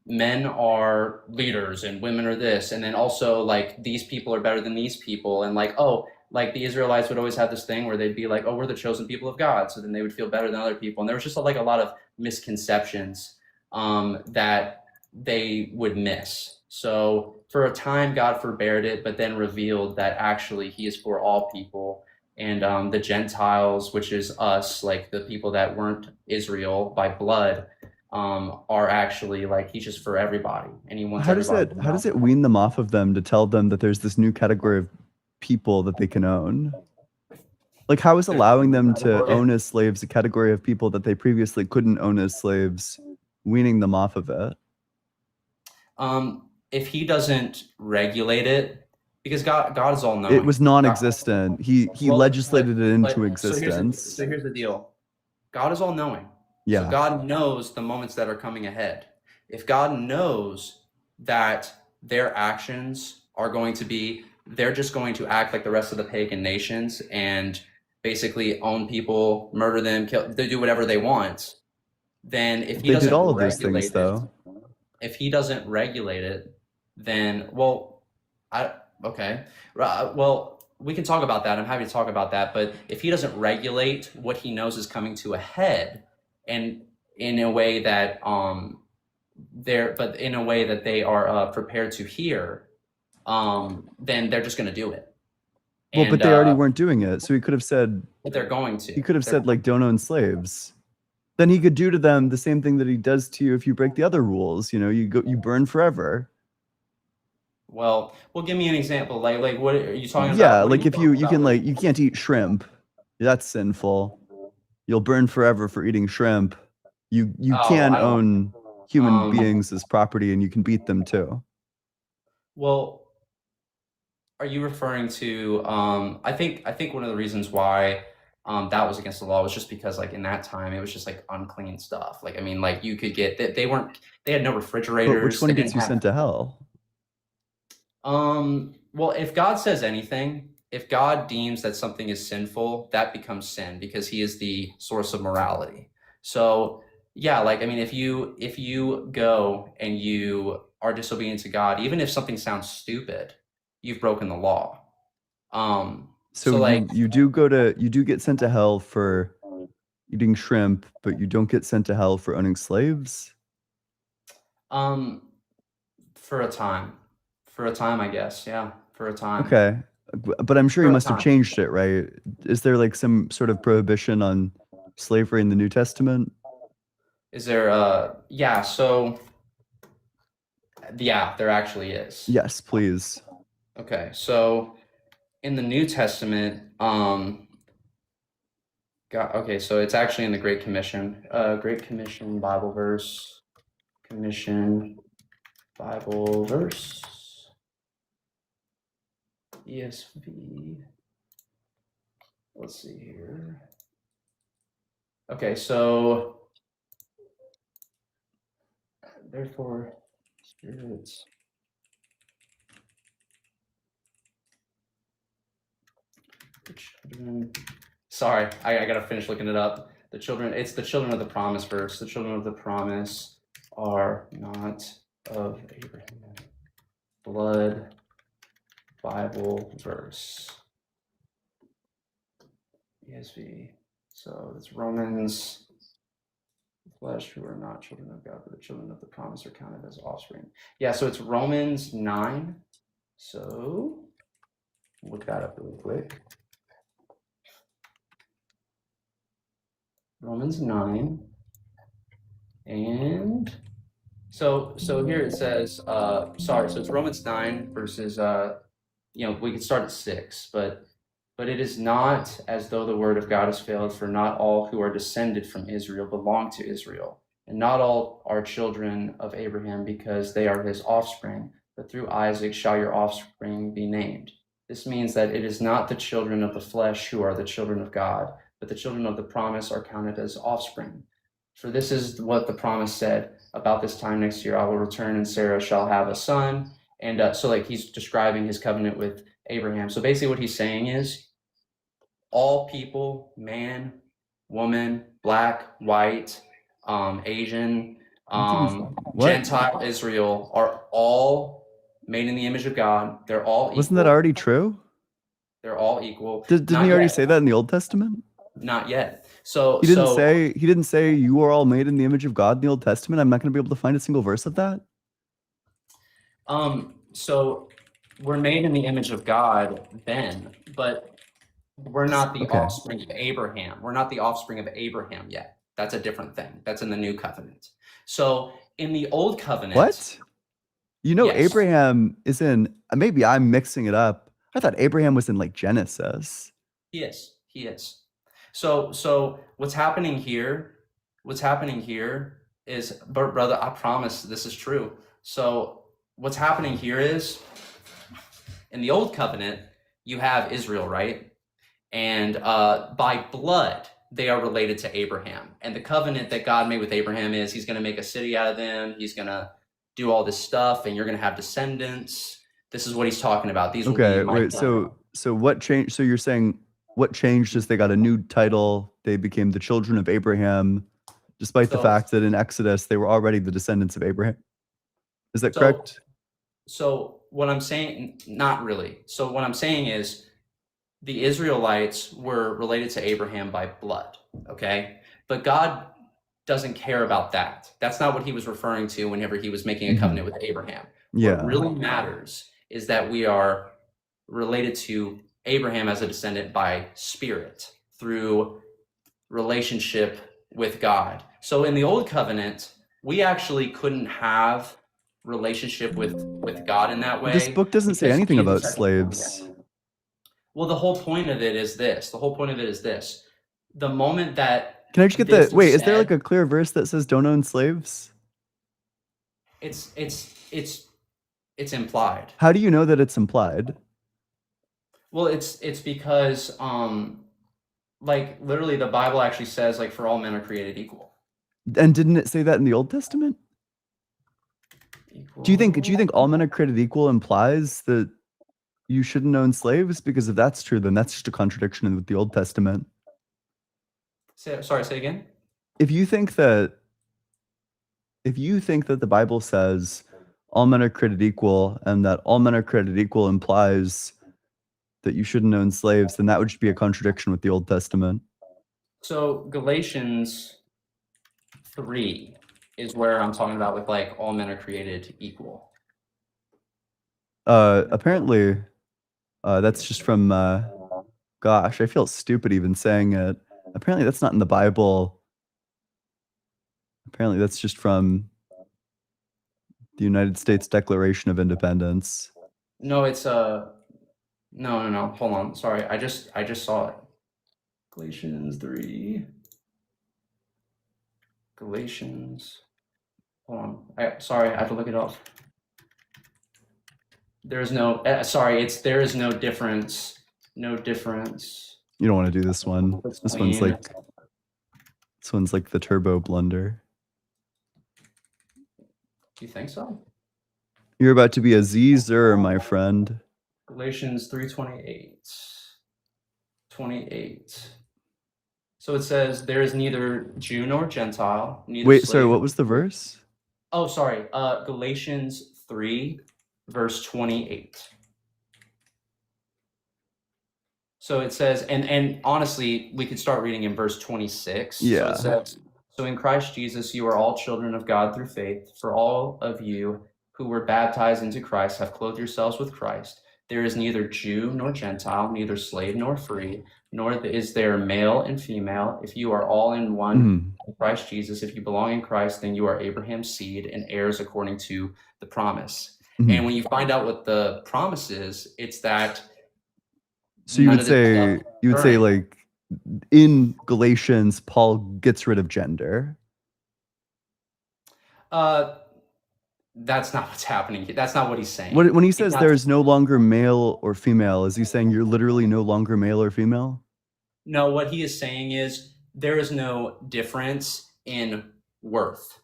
men are leaders and women are this, and then also like these people are better than these people, and like, oh, like the Israelites would always have this thing where they'd be like, oh, we're the chosen people of God, so then they would feel better than other people, and there was just like a lot of misconceptions that they would miss. So for a time, God forbade it, but then revealed that actually He is for all people, and the Gentiles, which is us, like the people that weren't Israel by blood, are actually like He's just for everybody, and He wants How does everybody it to how know. does it wean them off of them to tell them that there's this new category of people that they can own? Like how is allowing them to own as slaves a category of people that they previously couldn't own as slaves, weaning them off of it? If He doesn't regulate it, because God is all knowing. It was non-existent. He Well, legislated it into but- existence. So here's the deal. God is all knowing. Yeah. So God knows the moments that are coming ahead. If God knows that their actions are going to be, they're just going to act like the rest of the pagan nations and basically own people, murder them, kill, they do whatever they want. Then if He They doesn't did all of those regulate things it, though. if He doesn't regulate it, then okay. Well, we can talk about that. I'm happy to talk about that. But if He doesn't regulate what He knows is coming to a head, and in a way that they are prepared to hear, then they're just going to do it. Well, but And, they already weren't doing it. So he could have said But they're going to. he could have They're- said like don't own slaves. Then he could do to them the same thing that he does to you if you break the other rules. You know, you burn forever. Well, give me an example. Like what are you talking about? Yeah, What are like if you talking can about? like you can't eat shrimp. That's sinful. You'll burn forever for eating shrimp. You Oh, can I don't- own human um, beings as property and you can beat them too. Well, are you referring to I think one of the reasons why that was against the law was just because like in that time it was just like unclean stuff. Like I mean like you could get they had no refrigerators. But which one they gets didn't you have- sent to hell? Well, if God says anything, if God deems that something is sinful, that becomes sin because He is the source of morality. So yeah, like I mean if you go and you are disobedient to God, even if something sounds stupid, you've broken the law. So like you do get sent to hell for eating shrimp, but you don't get sent to hell for owning slaves? for a time. For a time, I guess. Yeah, for a time. Okay. But I'm sure For he a must have time. changed it, right? Is there like some sort of prohibition on slavery in the New Testament? Is there yeah, so yeah, there actually is. Yes, please. Okay, so in the New Testament, so it's actually in the Great Commission. Great Commission Bible verse. Commission Bible verse. ESV. Let's see here. Okay, so Therefore, spirits. The children. Sorry, I gotta finish looking it up. The children. It's the children of the promise verse. The children of the promise are not of Abraham. Blood. Bible verse. ESV. So it's Romans. Flesh who are not children of God, but the children of the promise are counted as offspring. Yeah, so it's Romans 9. So look that up really quick. Romans 9. And so here it says, so it's Romans 9 verses we could start at 6, but it is not as though the word of God has failed, for not all who are descended from Israel belong to Israel, and not all are children of Abraham because they are his offspring, but through Isaac shall your offspring be named. This means that it is not the children of the flesh who are the children of God, but the children of the promise are counted as offspring. For this is what the promise said, about this time next year I will return and Sarah shall have a son. And so like he's describing his covenant with Abraham. So basically what he's saying is all people, man, woman, black, white, Asian, What? Gentile, Israel are all made in the image of God. They're all equal. Wasn't that already true? They're all equal. Didn't Not he already yet. say that in the Old Testament? Not yet. So He didn't say you are all made in the image of God in the Old Testament. I'm not going to be able to find a single verse of that. So we're made in the image of God then, but we're not the Okay. offspring of Abraham. We're not the offspring of Abraham yet. That's a different thing. That's in the new covenant. So in the old covenant, What? You know, Yes. Abraham is in. Maybe I'm mixing it up. I thought Abraham was in like Genesis. He is. So what's happening here is, brother, I promise this is true. So what's happening here is, in the old covenant, you have Israel, right? And by blood, they are related to Abraham. And the covenant that God made with Abraham is he's going to make a city out of them. He's going to do all this stuff, and you're going to have descendants. This is what he's talking about. These will be Okay, my wait. So what changed? So you're saying what changed is they got a new title. They became the children of Abraham, despite the So- fact that in Exodus they were already the descendants of Abraham. Is that So- correct? So what I'm saying, not really. So what I'm saying is the Israelites were related to Abraham by blood, okay? But God doesn't care about that. That's not what he was referring to whenever he was making a Mhm. covenant with Abraham. Yeah. What really matters is that we are related to Abraham as a descendant by spirit through relationship with God. So in the old covenant, we actually couldn't have relationship with God in that way. This book doesn't say because anything Jesus about had- slaves. Well, the whole point of it is this. The moment that Can I just get this the wait? Is there said- like a clear verse that says don't own slaves? it's implied. How do you know that it's implied? Well, it's because like literally the Bible actually says like for all men are created equal. And didn't it say that in the Old Testament? Do you think all men are created equal implies that you shouldn't own slaves? Because if that's true, then that's just a contradiction with the Old Testament. Say again? If you think that the Bible says all men are created equal and that all men are created equal implies that you shouldn't own slaves, then that would just be a contradiction with the Old Testament. So Galatians 3 is where I'm talking about with like all men are created equal. Apparently, that's just from, gosh, I feel stupid even saying it. Apparently, that's not in the Bible. Apparently, that's just from the United States Declaration of Independence. No, it's no. Hold on. Sorry. I just saw it. Galatians 3. Galatians. Hold on. Sorry, I have to look it up. There's no there is no difference. No difference. You don't want to do this one. This one's between- like the turbo blunder. Do you think so? You're about to be a Zer, my friend. Galatians 3:28. 28. So it says, there is neither Jew nor Gentile, neither Wait, sorry, slave. what was the verse? Oh, sorry. Galatians 3, verse 28. So it says, and honestly, we could start reading in verse 26. So Yeah. it says, so in Christ Jesus, you are all children of God through faith. For all of you who were baptized into Christ have clothed yourselves with Christ. There is neither Jew nor Gentile, neither slave nor free, nor is there male and female. If you are all in one Mhm. in Christ Jesus, if you belong in Christ, then you are Abraham's seed and heirs according to the promise. Mhm. And when you find out what the promise is, it's that So you none would of this say stuff you would say occurring. like in Galatians, Paul gets rid of gender. That's not what's happening here. That's not what he's saying. When he He's says not- there's no longer male or female, is he saying you're literally no longer male or female? No, what he is saying is there is no difference in worth.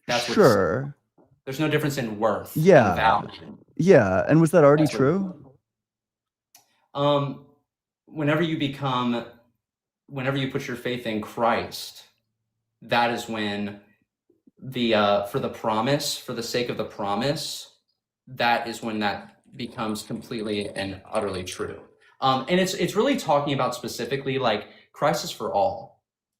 That's what he's saying. Sure. There's no difference in worth. Yeah. And value. Yeah. And was that already That's what- true? Whenever you put your faith in Christ, that is when for the sake of the promise, that is when that becomes completely and utterly true. And it's really talking about specifically like Christ is for all.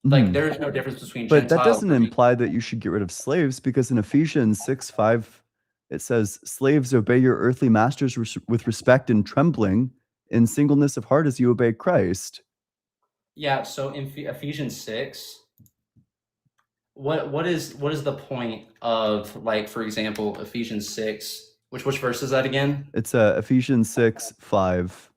Like Mhm. there is no difference between But that Gentile, doesn't Greek. imply that you should get rid of slaves, because in Ephesians 6:5, it says, slaves, obey your earthly masters with respect and trembling, in singleness of heart as you obey Christ. Yeah, so in Ephesians 6, what is the point of, like, for example, Ephesians 6, which verse is that again? It's Ephesians 6:5.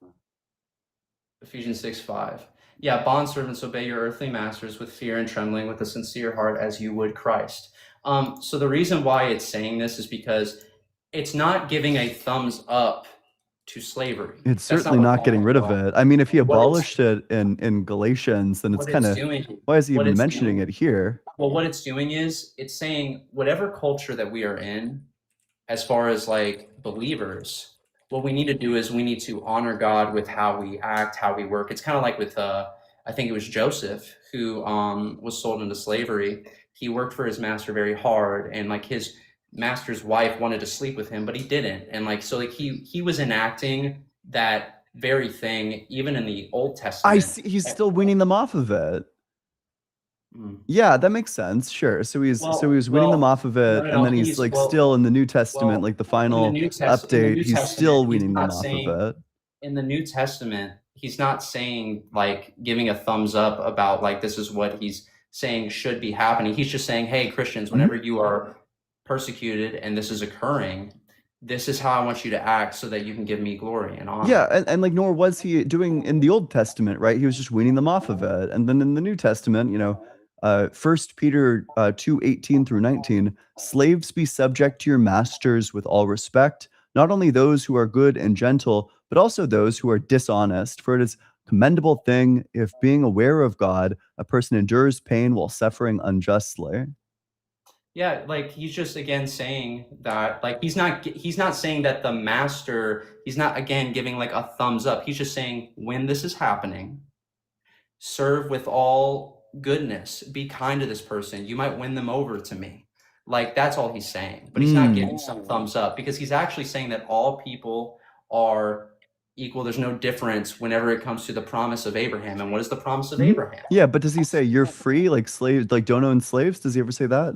Ephesians 6:5. Yeah, bondservants, obey your earthly masters with fear and trembling, with a sincere heart as you would Christ. So the reason why it's saying this is because it's not giving a thumbs up to slavery. It's That's certainly what not Paul getting rid of wants. it. I mean, if he What it's- abolished it in Galatians, then it's What kind of, doing, why is he what even it's mentioning doing- it here? well, what it's doing is it's saying whatever culture that we are in, as far as like believers, what we need to do is we need to honor God with how we act, how we work. It's kind of like with I think it was Joseph who was sold into slavery. He worked for his master very hard, and like his master's wife wanted to sleep with him, but he didn't. And like so, like he was enacting that very thing even in the Old Testament. I see. He's still weaning them off of it. Mm. Yeah, that makes sense. Sure. So he was weaning them off of it, no, and then he's- he's like well- still in the New Testament, like the final New update. He's Testament, still he's weaning them not off saying- of it. In the New Testament, he's not saying like giving a thumbs up about like this is what he's saying should be happening. He's just saying, hey, Christians, whenever you are persecuted and this is occurring, this is how I want you to act so that you can give me glory and honor. Yeah, and like nor was he doing in the Old Testament, right? He was just weaning them off of it. And then in the New Testament, 1 Peter 2:18 through 19, slaves, be subject to your masters with all respect, not only those who are good and gentle, but also those who are dishonest. For it is a commendable thing if, being aware of God, a person endures pain while suffering unjustly. Yeah, like he's just again saying that like he's not saying that the master, he's not again giving like a thumbs up. He's just saying when this is happening, serve with all goodness, be kind to this person. You might win them over to me. Like that's all he's saying. But he's not giving some thumbs up because he's actually saying that all people are equal. There's no difference whenever it comes to the promise of Abraham. And what is the promise of Abraham? Yeah, but does he say you're free, like slaves, like don't own slaves? Does he ever say that?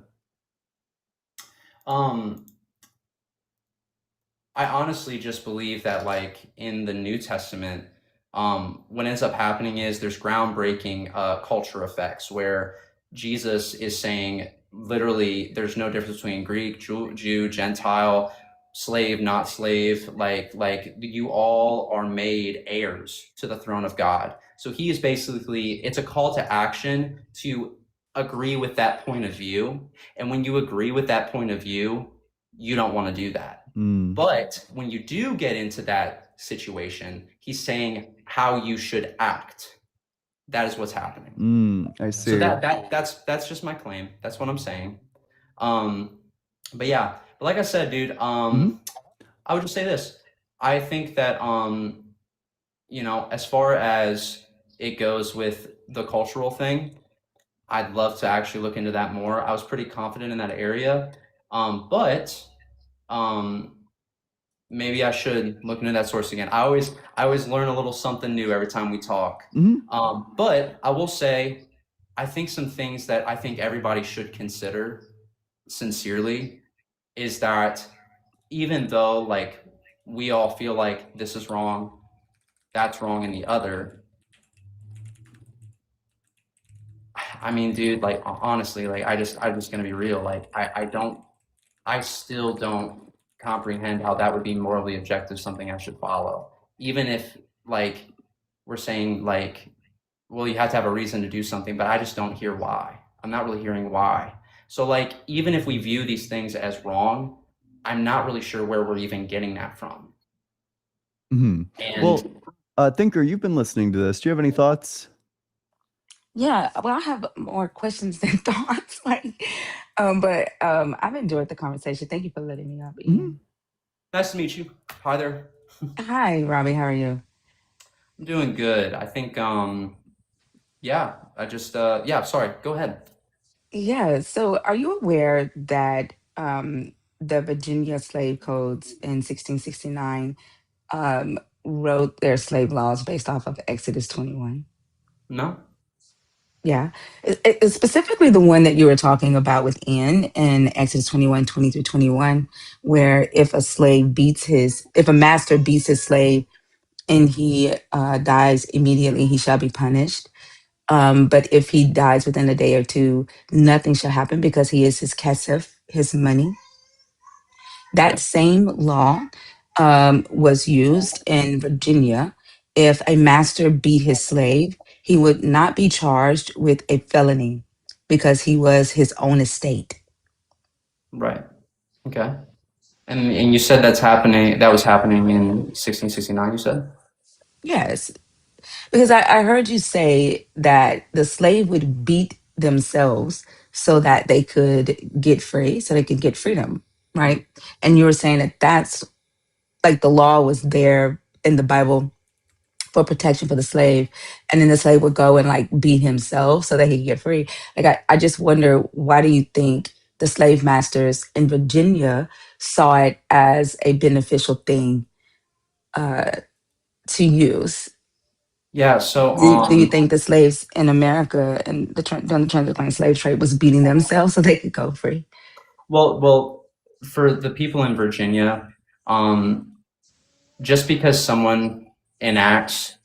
I honestly just believe that like in the New Testament, what ends up happening is there's groundbreaking culture effects where Jesus is saying literally there's no difference between Greek, Jew, Gentile, slave, not slave, like you all are made heirs to the throne of God. So he is basically, it's a call to action to agree with that point of view. And when you agree with that point of view, you don't want to do that. But when you do get into that situation, he's saying how you should act. That is what's happening. I see. So that's just my claim. That's what I'm saying. But like I said, dude, I would just say this. I think that as far as it goes with the cultural thing, I'd love to actually look into that more. I was pretty confident in that area. But maybe I should look into that source again. I always learn a little something new every time we talk. But I will say, I think some things that I think everybody should consider sincerely is that even though like we all feel like this is wrong, that's wrong, and the other, I mean, dude, like honestly, like I'm just gonna be real. Like I still don't comprehend how that would be morally objective, something I should follow. Even if like we're saying like, well, you have to have a reason to do something, but I just don't hear why. I'm not really hearing why. So like even if we view these things as wrong, I'm not really sure where we're even getting that from. And Well, Thinker, you've been listening to this. Do you have any thoughts? Yeah, well, I have more questions than thoughts. I've enjoyed the conversation. Thank you for letting me up, Ian. nice to meet you. Hi there. Hi, Robbie. How are you? I'm doing good. I think yeah, I just yeah, sorry, go ahead. Yeah. So, are you aware that the Virginia slave codes in 1669 wrote their slave laws based off of Exodus 21? No? Yeah. Specifically the one that you were talking about within in Exodus 21, 20 through 21, where if a master beats his slave and he dies immediately, he shall be punished. But if he dies within a day or two, nothing shall happen because he is his kesef, his money. That same law was used in Virginia. If a master beat his slave, he would not be charged with a felony because he was his own estate. Right. Okay. And you said that was happening in 1669, you said? Yes, because I heard you say that the slave would beat themselves so that they could get free, so they could get freedom, right? And you were saying that that's like the law was there in the Bible for protection for the slave, and then the slave would go and like beat himself so that he could get free. Like I just wonder, why do you think the slave masters in Virginia saw it as a beneficial thing to use? Yeah, so Do you think the slaves in America and during the transatlantic slave trade was beating themselves so they could go free? well, for the people in Virginia, just because someone enacts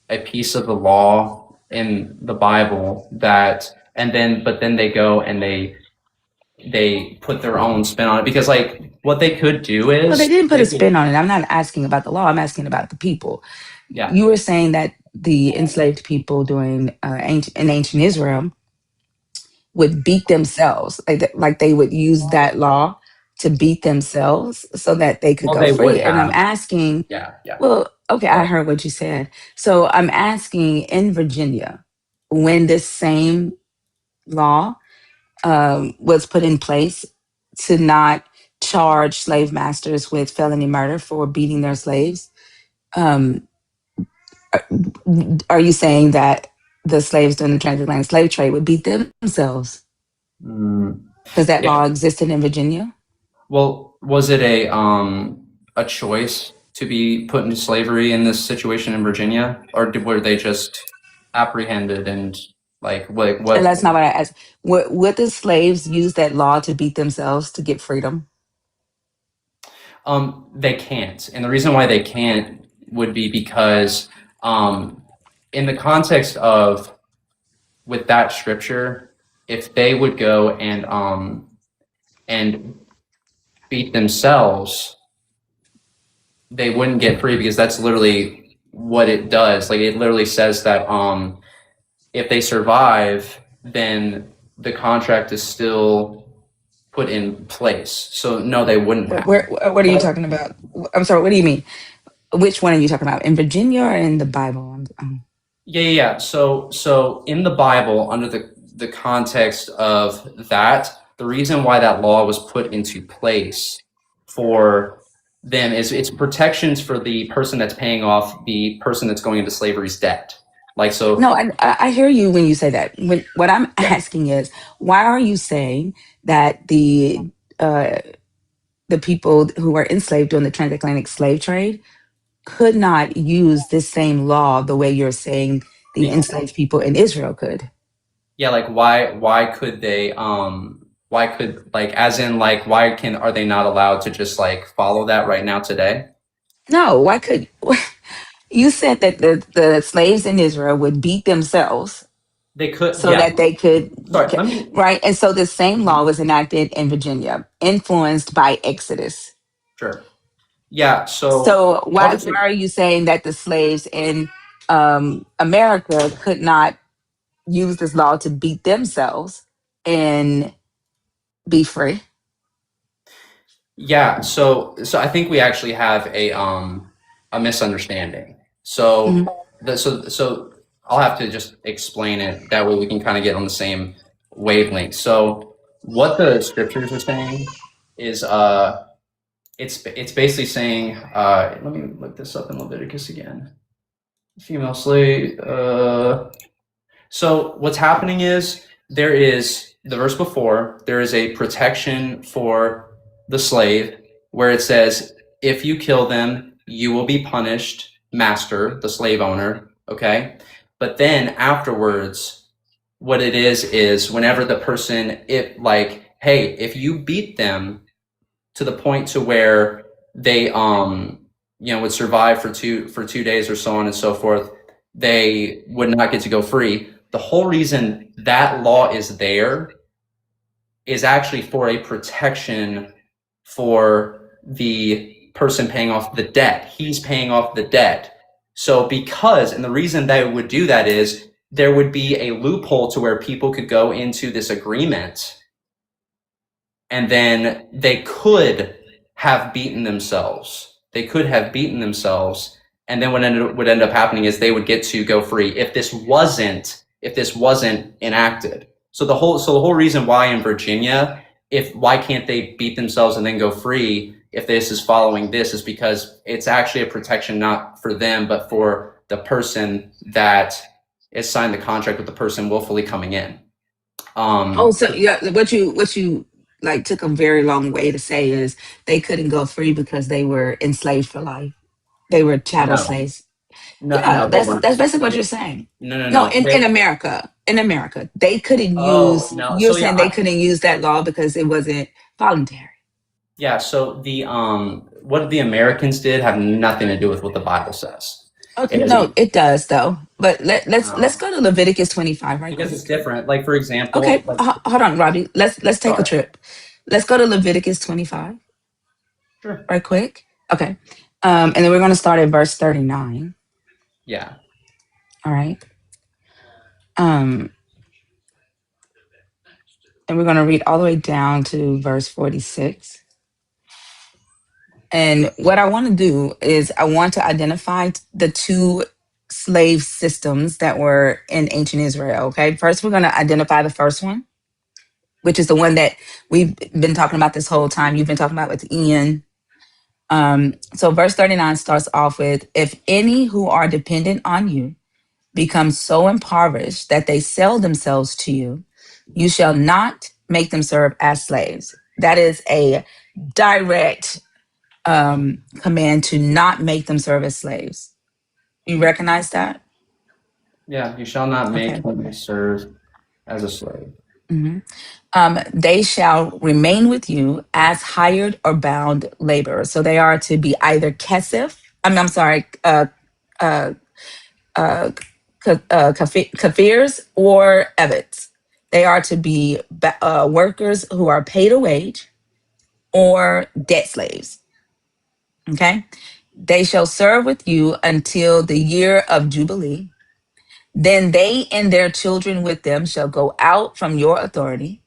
a piece of the law in the Bible but then they go and they put their own spin on it, because like what they could do is Well, they didn't put a spin on it. I'm not asking about the law. I'm asking about the people. Yeah. You were saying that the enslaved people during in ancient Israel would beat themselves, like they would use that law to beat themselves so that they could Well, go they free. would And I'm have. asking, Yeah. well, okay, I Right. heard what you said. So I'm asking, in Virginia, when this same law was put in place to not charge slave masters with felony murder for beating their slaves, um, are you saying that the slaves during the transatlantic slave trade would beat themselves? Because that Yeah. law existed in Virginia? Well, was it a choice to be put into slavery in this situation in Virginia, or were they just apprehended and like what? And that's not what I asked. Would the slaves use that law to beat themselves to get freedom? They can't, and the reason why they can't would be because in the context of with that scripture, if they would go and beat themselves, they wouldn't get free, because that's literally what it does. Like it literally says that if they survive, then the contract is still put in place. So no, they wouldn't have. What are you talking about? I'm sorry, what do you mean? Which one are you talking about? In Virginia or in the Bible? Yeah. So in the Bible, under the context of that, The reason why that law was put into place for them is it's protections for the person that's paying off the person that's going into slavery's debt. Like, so No, I hear you when you say that. What I'm yeah, asking is, why are you saying that uh, the people who were enslaved during the transatlantic slave trade could not use this same law the way you're saying the because, enslaved people in Israel could? yeah, like why could they why could, like, as in, like, why can are they not allowed to just like follow that right now today? No, why could you said that the slaves in Israel would beat themselves They could, so yeah. that they could, Sorry, let me. right? And so the same Mhm. law was enacted in Virginia, influenced by Exodus. Sure. Yeah. So So I'll why just why are you saying that the slaves in America could not use this law to beat themselves and be free? Yeah, so I think we actually have a misunderstanding. Mhm. So I'll have to just explain it that way we can kind of get on the same wavelength. So what the scriptures are saying is it's basically saying let me look this up in Leviticus again. Female slave so what's happening is there is the verse before, there is a protection for the slave where it says, if you kill them, you will be punished, master, the slave owner. Okay. But then afterwards, what it is whenever the person, it like, hey, if you beat them to the point to where they would survive for 2 days or so on and so forth, they would not get to go free. The whole reason that law is there is actually for a protection for the person paying off the debt. He's paying off the debt. So and the reason they would do that is there would be a loophole to where people could go into this agreement and then they could have beaten themselves. They could have beaten themselves, and then what would end up happening is they would get to go free if this wasn't enacted. So the whole reason why in Virginia, why can't they beat themselves and then go free if this is following this, is because it's actually a protection not for them but for the person that has signed the contract with the person willfully coming in. Oh, so yeah, what you like took a very long way to say is they couldn't go free because they were enslaved for life. They were chattel No, slaves. no, Yeah, no, they that's weren't. basically what you're saying. No, no, No, no. in America, they couldn't Oh use. no. You're So yeah, saying they couldn't use that law because it wasn't voluntary. yeah. So the what the Americans did have nothing to do with what the Bible says. Okay, It is no, it does though. But let's um, go to Leviticus 25 right because it's quick. different. Like, for example, Okay, like, hold on, Robbie. Let's take a sorry. trip. Let's go to Leviticus 25 Sure. right quick. Okay, and then we're going to start at verse 39. Yeah. All right. Um, and we're going to read all the way down to verse 46. And what I want to do is I want to identify the two slave systems that were in ancient Israel. Okay. First, we're going to identify the first one, which is the one that we've been talking about this whole time. You've been talking about with Ian. So verse 39 starts off with, if any who are dependent on you become so impoverished that they sell themselves to you, you shall not make them serve as slaves. That is a direct command to not make them serve as slaves. You recognize that? Yeah. You shall not make Okay. him serve as a slave. hmm they shall remain with you as hired or bound laborers. So they are to be either kesef, I'm sorry, uh, uh, kafirs or evets. They are to be workers who are paid a wage or debt slaves. Okay. They shall serve with you until the year of Jubilee. Then they and their children with them shall go out from your authority.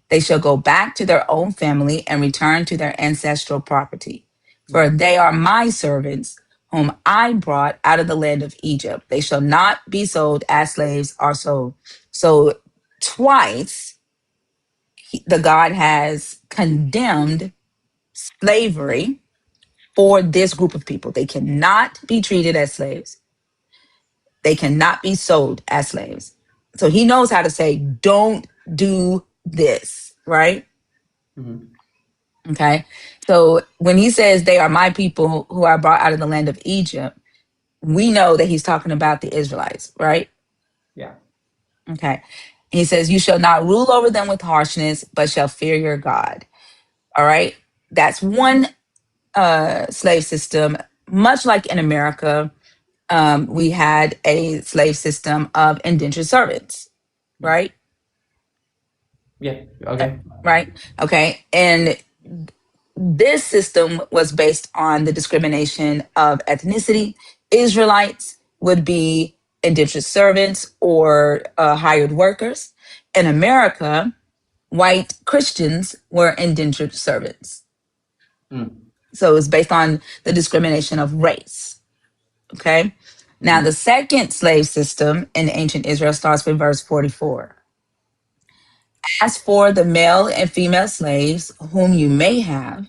They shall go back to their own family and return to their ancestral property. For they are my servants, whom I brought out of the land of Egypt. They shall not be sold as slaves or sold. So twice the God has condemned slavery for this group of people. They cannot be treated as slaves. They cannot be sold as slaves. So he knows how to say, don't do this, right? Mhm. Okay. So when he says they are my people who are brought out of the land of Egypt, we know that he's talking about the Israelites, right? Yeah. Okay. He says, you shall not rule over them with harshness, but shall fear your God. All right. That's one slave system, much like in America. We had a slave system of indentured servants, right? Yeah. Uh, Okay. right. Okay. And this system was based on the discrimination of ethnicity. Israelites would be indentured servants or hired workers. In America, white Christians were indentured servants. Mm. So it's based on the discrimination of race. Okay. Now, the second slave system in ancient Israel starts with verse 44. As for the male and female slaves whom you may have,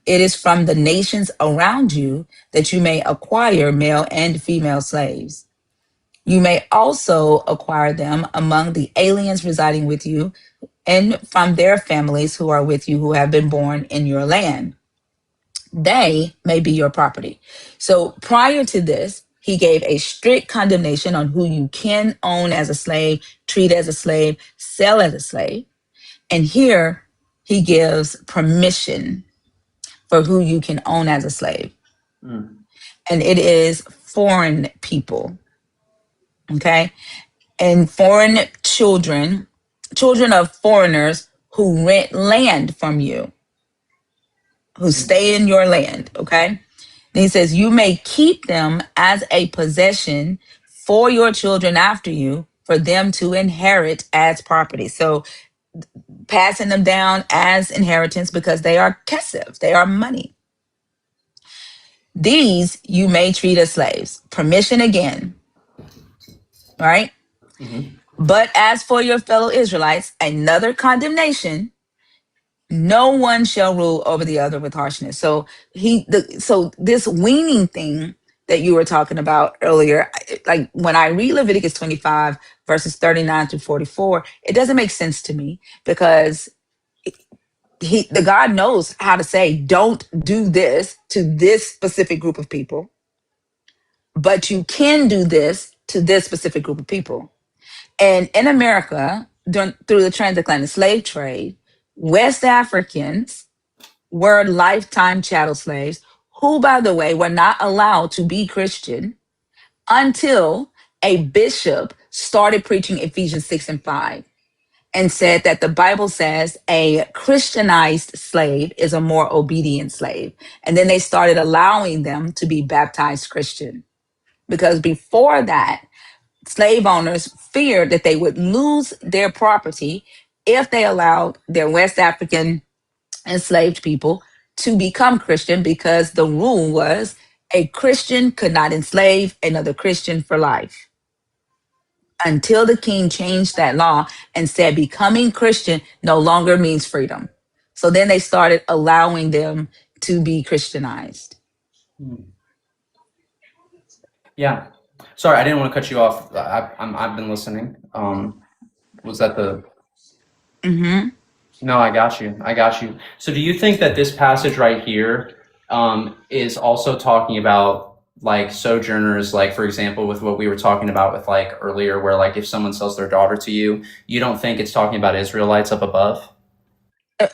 it is from the nations around you that you may acquire male and female slaves. You may also acquire them among the aliens residing with you and from their families who are with you who have been born in your land. They may be your property. So prior to this, he gave a strict condemnation on who you can own as a slave, treat as a slave, sell as a slave. And here he gives permission for who you can own as a slave. Mm. And it is foreign people. Okay. And foreign children, children of foreigners who rent land from you, who stay in your land. Okay. And he says, you may keep them as a possession for your children after you, for them to inherit as property. So passing them down as inheritance because they are kesef, they are money. These you may treat as slaves. Permission again, right? Mhm. But as for your fellow Israelites, another condemnation, no one shall rule over the other with harshness. So so this weaning thing that you were talking about earlier, like when I read Leviticus 25 verses 39 through 44, it doesn't make sense to me because the God knows how to say, don't do this to this specific group of people, but you can do this to this specific group of people. And in America, through the transatlantic slave trade, West Africans were lifetime chattel slaves who, by the way, were not allowed to be Christian until a bishop started preaching Ephesians 6 and 5 and said that the Bible says a Christianized slave is a more obedient slave. And then they started allowing them to be baptized Christian. Because before that, slave owners feared that they would lose their property if they allowed their West African enslaved people to become Christian, because the rule was a Christian could not enslave another Christian for life until the king changed that law and said becoming Christian no longer means freedom. So then they started allowing them to be Christianized. Mm. Yeah. Sorry, I didn't want to cut you off. I've been listening. Was that the? Hmm. No, I got you. I got you. So, do you think that this passage right here is also talking about like sojourners, like for example, with what we were talking about with like earlier, where like if someone sells their daughter to you, you don't think it's talking about Israelites up above?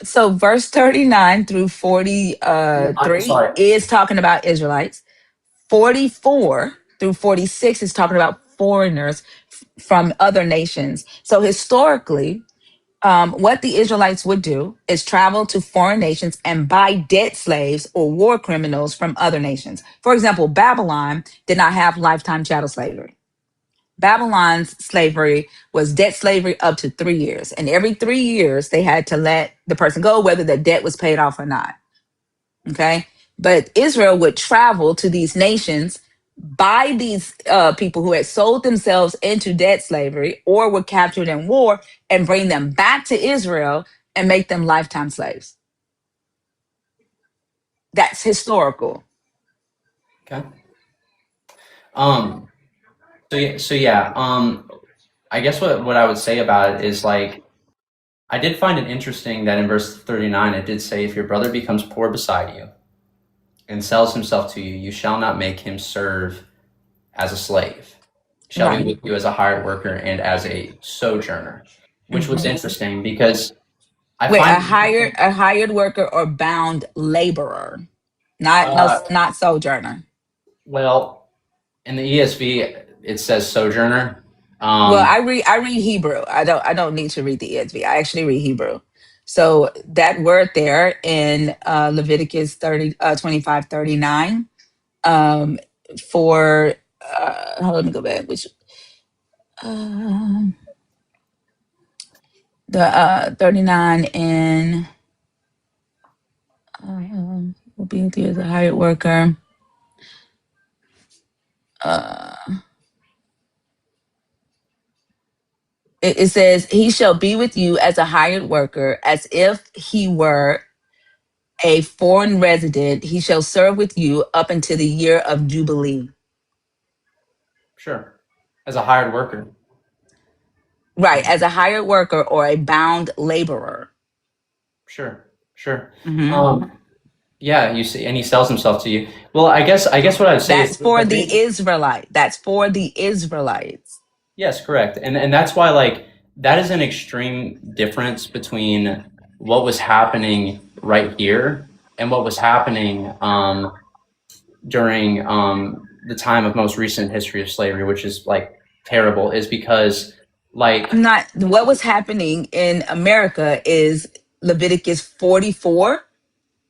So verse 39 through I'm 43 sorry. is talking about Israelites. 44 through 46 is talking about foreigners from other nations. So historically, what the Israelites would do is travel to foreign nations and buy debt slaves or war criminals from other nations. For example, Babylon did not have lifetime chattel slavery. Babylon's slavery was debt slavery up to 3 years. And every 3 years, they had to let the person go, whether the debt was paid off or not. Okay. But Israel would travel to these nations, buy these people who had sold themselves into debt slavery or were captured in war, and bring them back to Israel and make them lifetime slaves. That's historical. Okay. So yeah. I guess what I would say about it is like I did find it interesting that in verse 39 it did say, "If your brother becomes poor beside you and sells himself to you, you shall not make him serve as a slave. He shall be Right. with you as a hired worker and as a sojourner," which was Mhm. interesting because I Wait, find a hired worker or bound laborer, not no, uh, not sojourner. well, in the ESV it says sojourner. Well, I read Hebrew. I don't need to read the ESV. I actually read Hebrew. So that word there in Leviticus 25:39 um for hold on, let me go back. Which uh, the 39 in will be with you as a hired worker. Uh, it says, "He shall be with you as a hired worker, as if he were a foreign resident. He shall serve with you up until the year of Jubilee." Sure, as a hired worker. Right, as a hired worker or a bound laborer. Sure. Hmm. Yeah, you see, and he sells himself to you. Well, I guess what I'd say is That's for the the thing. Israelite. That's for the Israelites. Yes, correct. And that's why like that is an extreme difference between what was happening right here and what was happening during the time of most recent history of slavery, which is like terrible, is because like I'm not. What was happening in America is Leviticus 44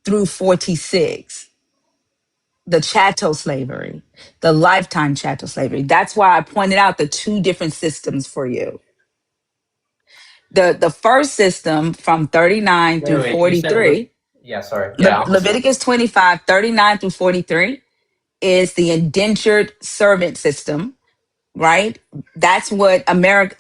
through 46. The chattel slavery, the lifetime chattel slavery. That's why I pointed out the two different systems for you. The first system from 39 through wait, you said yeah, sorry. Yeah, I'm listening. Leviticus 25, 39 through 43 is the indentured servant system, right? That's what America,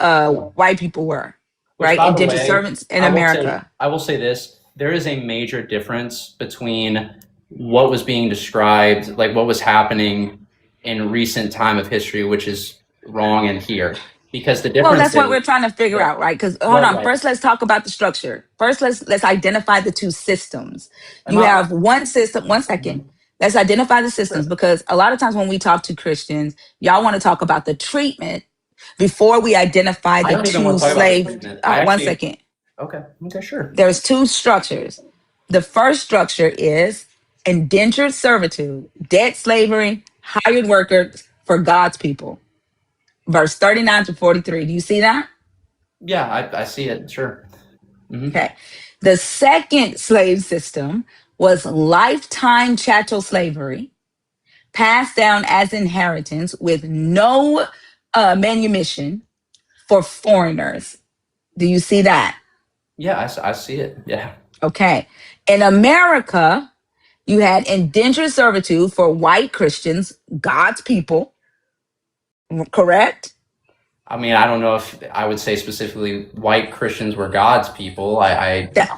white people were, Which, right? by the Indentured way, servants in America. I will say this: there is a major difference between what was being described, like what was happening in recent time of history, which is wrong, and here, because the Well, difference that's what is, we're trying to figure well, out, right? Because hold well, on. right. First, let's talk about the structure. First, let's identify the two systems. And You have one system. One second. Let's identify the systems sure. because a lot of times when we talk to Christians, y'all want to talk about the treatment before we identify I the don't even want two to talk about the slave. treatment. One second. Okay, sure. There's two structures. The first structure is indentured servitude, debt slavery, hired workers for God's people. Verse 39 to 43. Do you see that? Yeah, I see it. Sure. Okay. The second slave system was lifetime chattel slavery, passed down as inheritance with no manumission for foreigners. Do you see that? Yeah, I see it. Yeah. Okay. In America, you had indentured servitude for white Christians, God's people, correct? I mean, I don't know if I would say specifically white Christians were God's people. I That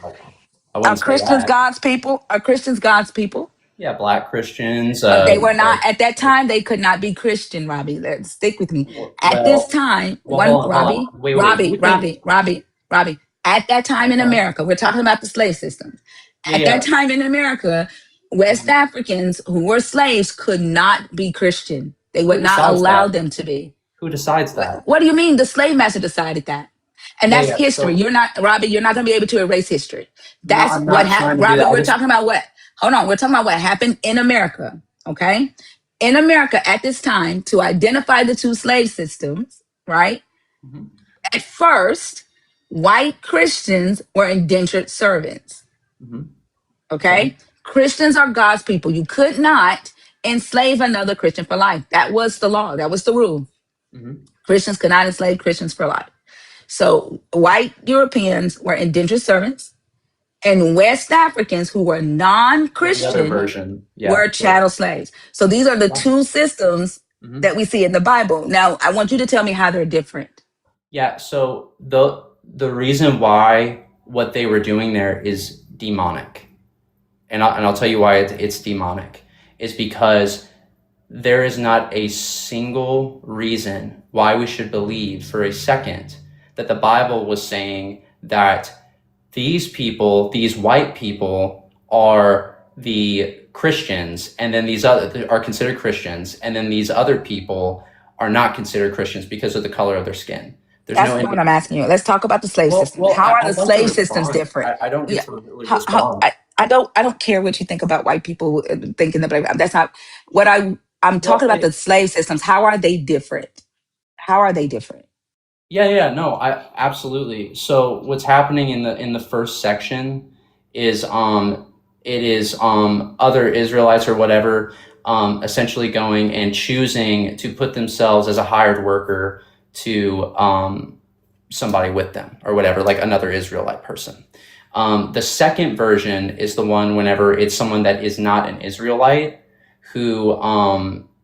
are wouldn't say Christians that. God's people? Are Christians God's people? Yeah, black Christians. They were not at that time. They could not be Christian, Robbie. Let's stick with me. At this Well, time, one hold Robbie, on. Wait. Robbie, You think? Robbie, Robbie, Robbie. At that time in Okay. America, we're talking about the slave system. At Yeah. that time in America, West Africans who were slaves could not be Christian. They Who would not decides allow that? them to be. Who decides that? What do you mean? The slave master decided that. And Yeah, that's yeah. history. So You're not, Robbie, you're not going to be able to erase history. no, That's I'm what not trying happened. to do Robbie, that. we're talking about what? Hold on. We're talking about what happened in America. Okay. In America at this time, to identify the two slave systems, right? Mhm. At first, white Christians were indentured servants. Mhm. Okay. Christians are God's people. You could not enslave another Christian for life. That was the law. That was the rule. Mhm. Christians could not enslave Christians for life. So white Europeans were indentured servants, and West Africans who were The other non-Christian version. Yeah. were chattel slaves. So these are the two systems Mhm. that we see in the Bible. Now, I want you to tell me how they're different. Yeah. So the reason why what they were doing there is demonic. And I'll tell you why it's demonic. Is because there is not a single reason why we should believe for a second that the Bible was saying that these people, these white people, are the Christians, and then these other are considered Christians, and then these other people are not considered Christians because of the color of their skin. There's That's no not what I'm asking you. Let's talk about the slave system. How are the slave systems different? I don't need Yeah. to really How, respond. I don't care what you think about white people thinking that. That's not what I'm Well, talking about. The slave systems. How are they different? How are they different? yeah, no, I absolutely. So what's happening in the first section is it is other Israelites or whatever essentially going and choosing to put themselves as a hired worker to somebody with them or whatever, like another Israelite person. The second version is the one whenever it's someone that is not an Israelite who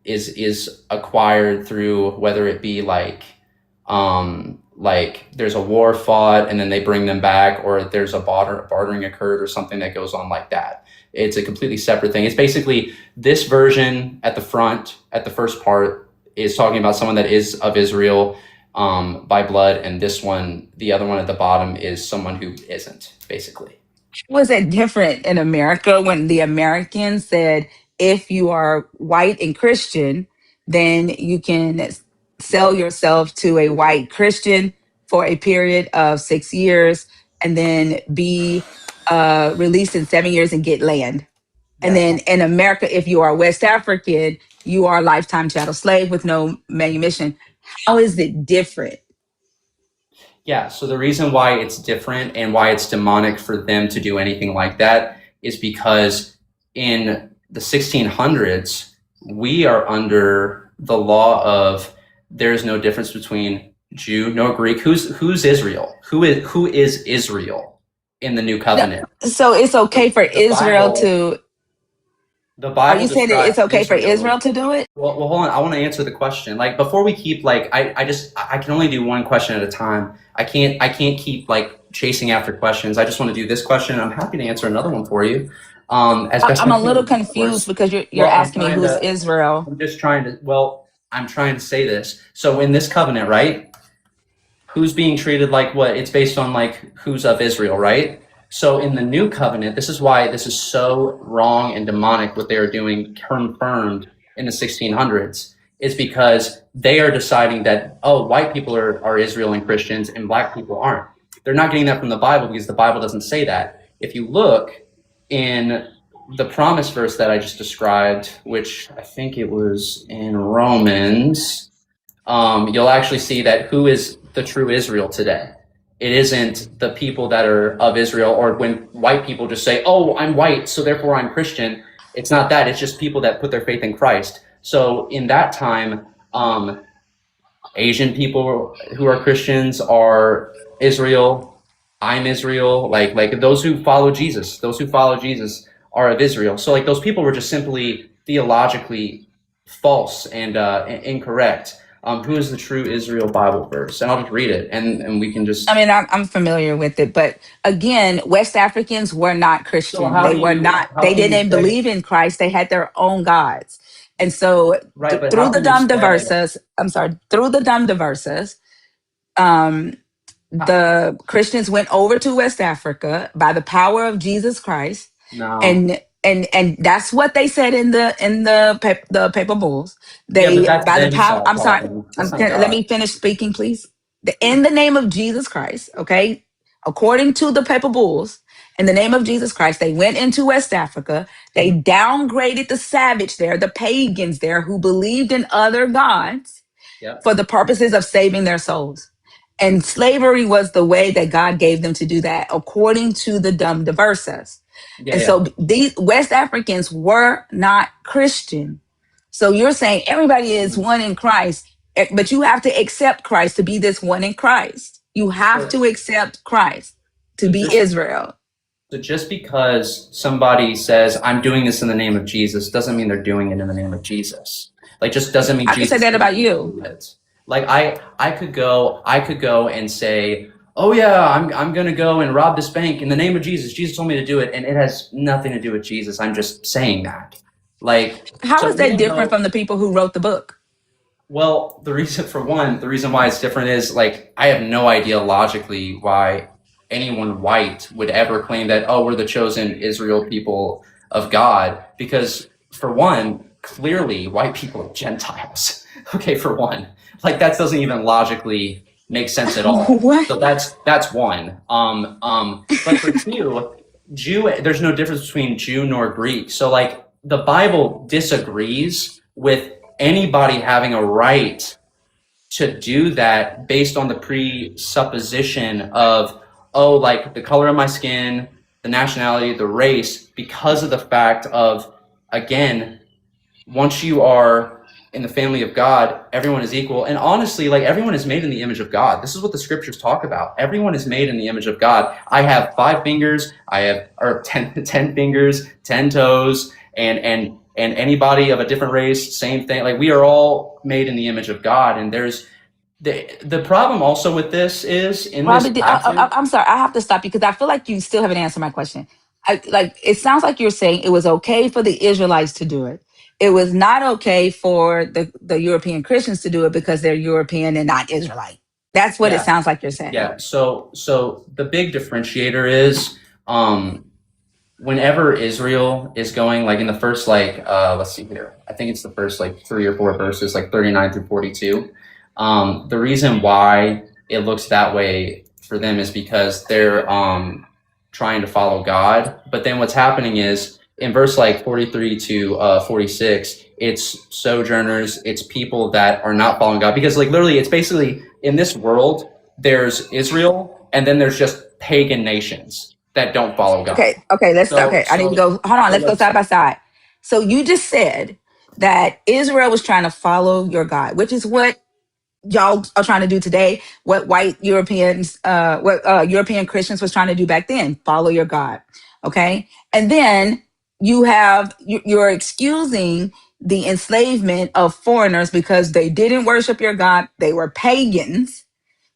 is acquired through whether it be like there's a war fought and then they bring them back, or there's a bartering occurred or something that goes on like that. It's a completely separate thing. It's basically this version at the front, at the first part, is talking about someone that is of Israel by blood, and this one, the other one at the bottom, is someone who isn't, basically. Was it different in America when the Americans said, if you are white and Christian, then you can sell yourself to a white Christian for a period of 6 years and then be released in 7 years and get land? And Yeah. then in America, if you are West African, you are a lifetime chattel slave with no manumission. How is it different? Yeah, so the reason why it's different and why it's demonic for them to do anything like that is because in the 1600s, we are under the law of there's no difference between Jew, no Greek. Who's Israel? Who is Israel in the new covenant? So it's okay for Israel Bible- to. The Are Bible you saying that describes it's okay for Israel to do it? Well, hold on. I want to answer the question. Like before we keep like I can only do one question at a time. I can't keep like chasing after questions. I just want to do this question. I'm happy to answer another one for you. As best I'm I a little can, of course. confused because you're Well, I'm asking me trying who's to- Israel. I'm just trying to. Well, I'm trying to say this. So in this covenant, right? Who's being treated like what? It's based on like who's of Israel, right? So in the new covenant, this is why this is so wrong and demonic what they are doing, confirmed in the 1600s, is because they are deciding that, oh, white people are Israel and Christians and black people aren't. They're not getting that from the Bible because the Bible doesn't say that. If you look in the promise verse that I just described, which I think it was in Romans, you'll actually see that who is the true Israel today. It isn't the people that are of Israel, or when white people just say, oh, I'm white, so therefore I'm Christian. It's not that. It's just people that put their faith in Christ. So in that time, Asian people who are Christians are Israel. I'm Israel. Like those who follow Jesus are of Israel. So like those people were just simply theologically false and incorrect. Who is the true Israel Bible verse? And I'll just read it, and we can just. I mean, I'm familiar with it, but again, West Africans were not Christian. how They do were you- not. how They can you didn't say- believe in Christ. They had their own gods, and so Right, but through how the can you Dam say- Diversas, through the Dam Diversas, the Christians went over to West Africa by the power of Jesus Christ, No. and that's what they said in the paper bulls. Yeah, They but that's by the them power. I'm sorry. talking. That's not Let God. me finish speaking, please. In the name of Jesus Christ, okay, according to the paper bulls, in the name of Jesus Christ, they went into West Africa. They downgraded the savage there, the pagans there who believed in other gods Yep. for the purposes of saving their souls. And slavery was the way that God gave them to do that, according to the Dam Diversas. Yeah, And yeah. so these West Africans were not Christian. So you're saying everybody is one in Christ, but you have to accept Christ to be this one in Christ. You have to accept Christ to be Israel. So just because somebody says, I'm doing this in the name of Jesus, doesn't mean they're doing it in the name of Jesus. Like, just doesn't mean I can Jesus. say that about you. Like I could go and say, oh yeah, I'm gonna go and rob this bank in the name of Jesus. Jesus told me to do it, and it has nothing to do with Jesus. I'm just saying that. Like, How so is that even different though, from the people who wrote the book? well, the reason for one, the reason why it's different is like I have no idea logically why anyone white would ever claim that, oh, we're the chosen Israel people of God, because for one, clearly white people are Gentiles. Okay, for one, like that doesn't even logically make sense at all. What? So that's one. But for two, Jew, there's no difference between Jew nor Greek. So like the Bible disagrees with anybody having a right to do that based on the presupposition of, oh, like the color of my skin, the nationality, the race, because of the fact of, again, once you are in the family of God, everyone is equal. And honestly, like everyone is made in the image of God. This is what the scriptures talk about. Everyone is made in the image of God. I have 5 fingers, I have or 10 fingers, 10 toes, and anybody of a different race, same thing. Like we are all made in the image of God. And there's the problem also with this is in this Robbie, passage. I'm sorry. I have to stop you because I feel like you still haven't answered my question. It sounds like you're saying it was okay for the Israelites to do it. It was not okay for the European Christians to do it because they're European and not Israelite. That's what it Yeah. sounds like you're saying. Yeah. So the big differentiator is whenever Israel is going like in the first let's see here. I think it's the first like 3 or 4 verses, like 39 through 42. The reason why it looks that way for them is because they're trying to follow God. But then what's happening is in verse like 43 to 46, it's sojourners, it's people that are not following God. Because like literally it's basically in this world, there's Israel and then there's just pagan nations that don't follow God. Okay, I need to go. Hold on, let's go side by side. So you just said that Israel was trying to follow your God, which is what y'all are trying to do today. What white Europeans, what European Christians was trying to do back then, follow your God. Okay, and then you're excusing the enslavement of foreigners because they didn't worship your God; they were pagans,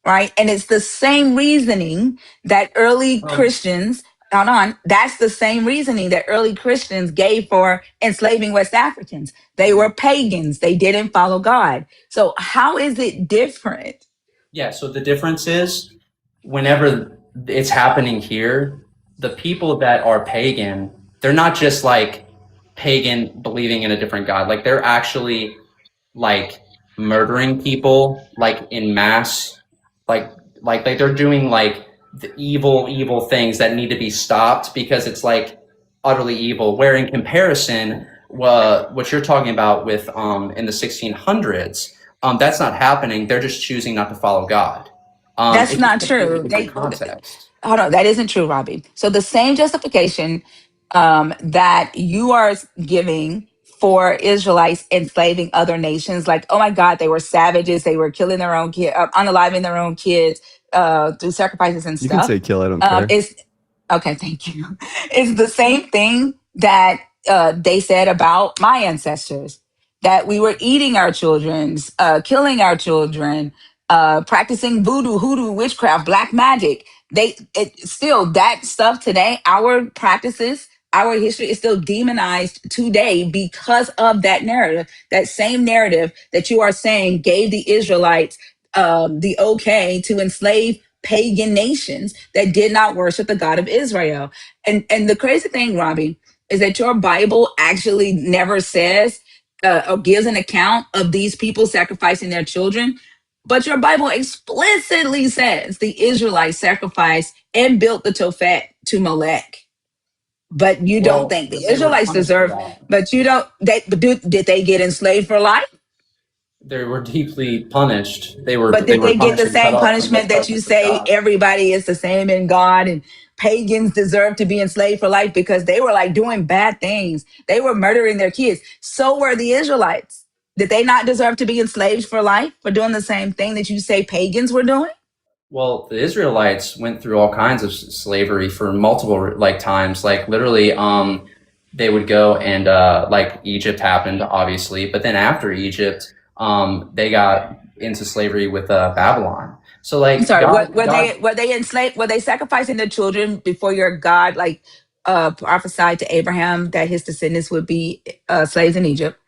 right? And it's the same reasoning that early Christians, hold on, that's the same reasoning that early Christians gave for enslaving West Africans. They were pagans, they didn't follow God. So, how is it different? Yeah, so the difference is whenever it's happening here, the people that are pagan, they're not just like pagan believing in a different God. Like they're actually like murdering people like in mass, like like they're doing like the evil things that need to be stopped because it's like utterly evil. Where in comparison, what you're talking about with in the 1600s, that's not happening. They're just choosing not to follow God. That's It's not just a true. different context. Hold on, that isn't true, Robbie. So the same justification that you are giving for Israelites enslaving other nations, like, oh my God, they were savages, they were killing their own kids, unaliving their own kids through sacrifices and You can stuff. say kill, I don't care. It's okay, thank you. It's the same thing that they said about my ancestors, that we were eating our children's, killing our children, practicing voodoo, hoodoo, witchcraft, black magic. Still that stuff today, our practices, our history is still demonized today because of that narrative. That same narrative that you are saying gave the Israelites the okay to enslave pagan nations that did not worship the God of Israel. And the crazy thing, Robbie, is that your Bible actually never says or gives an account of these people sacrificing their children. But your Bible explicitly says the Israelites sacrificed and built the Tophet to Molech. But you don't think the They were Israelites punished for deserve, that. but you don't, did they get enslaved for life? They were deeply punished. They were But they did were they get the punished and cut same off from the punishment that you presence of say God. everybody is the same in God and pagans deserve to be enslaved for life because they were like doing bad things? They were murdering their kids. So were the Israelites. Did they not deserve to be enslaved for life for doing the same thing that you say pagans were doing? Well, the Israelites went through all kinds of slavery for multiple like times. Like literally, they would go and like Egypt happened, obviously, but then after Egypt, they got into slavery with Babylon. So I'm like sorry. God, God, Were they enslaved? Were they sacrificing their children before your God like prophesied to Abraham that his descendants would be slaves in Egypt,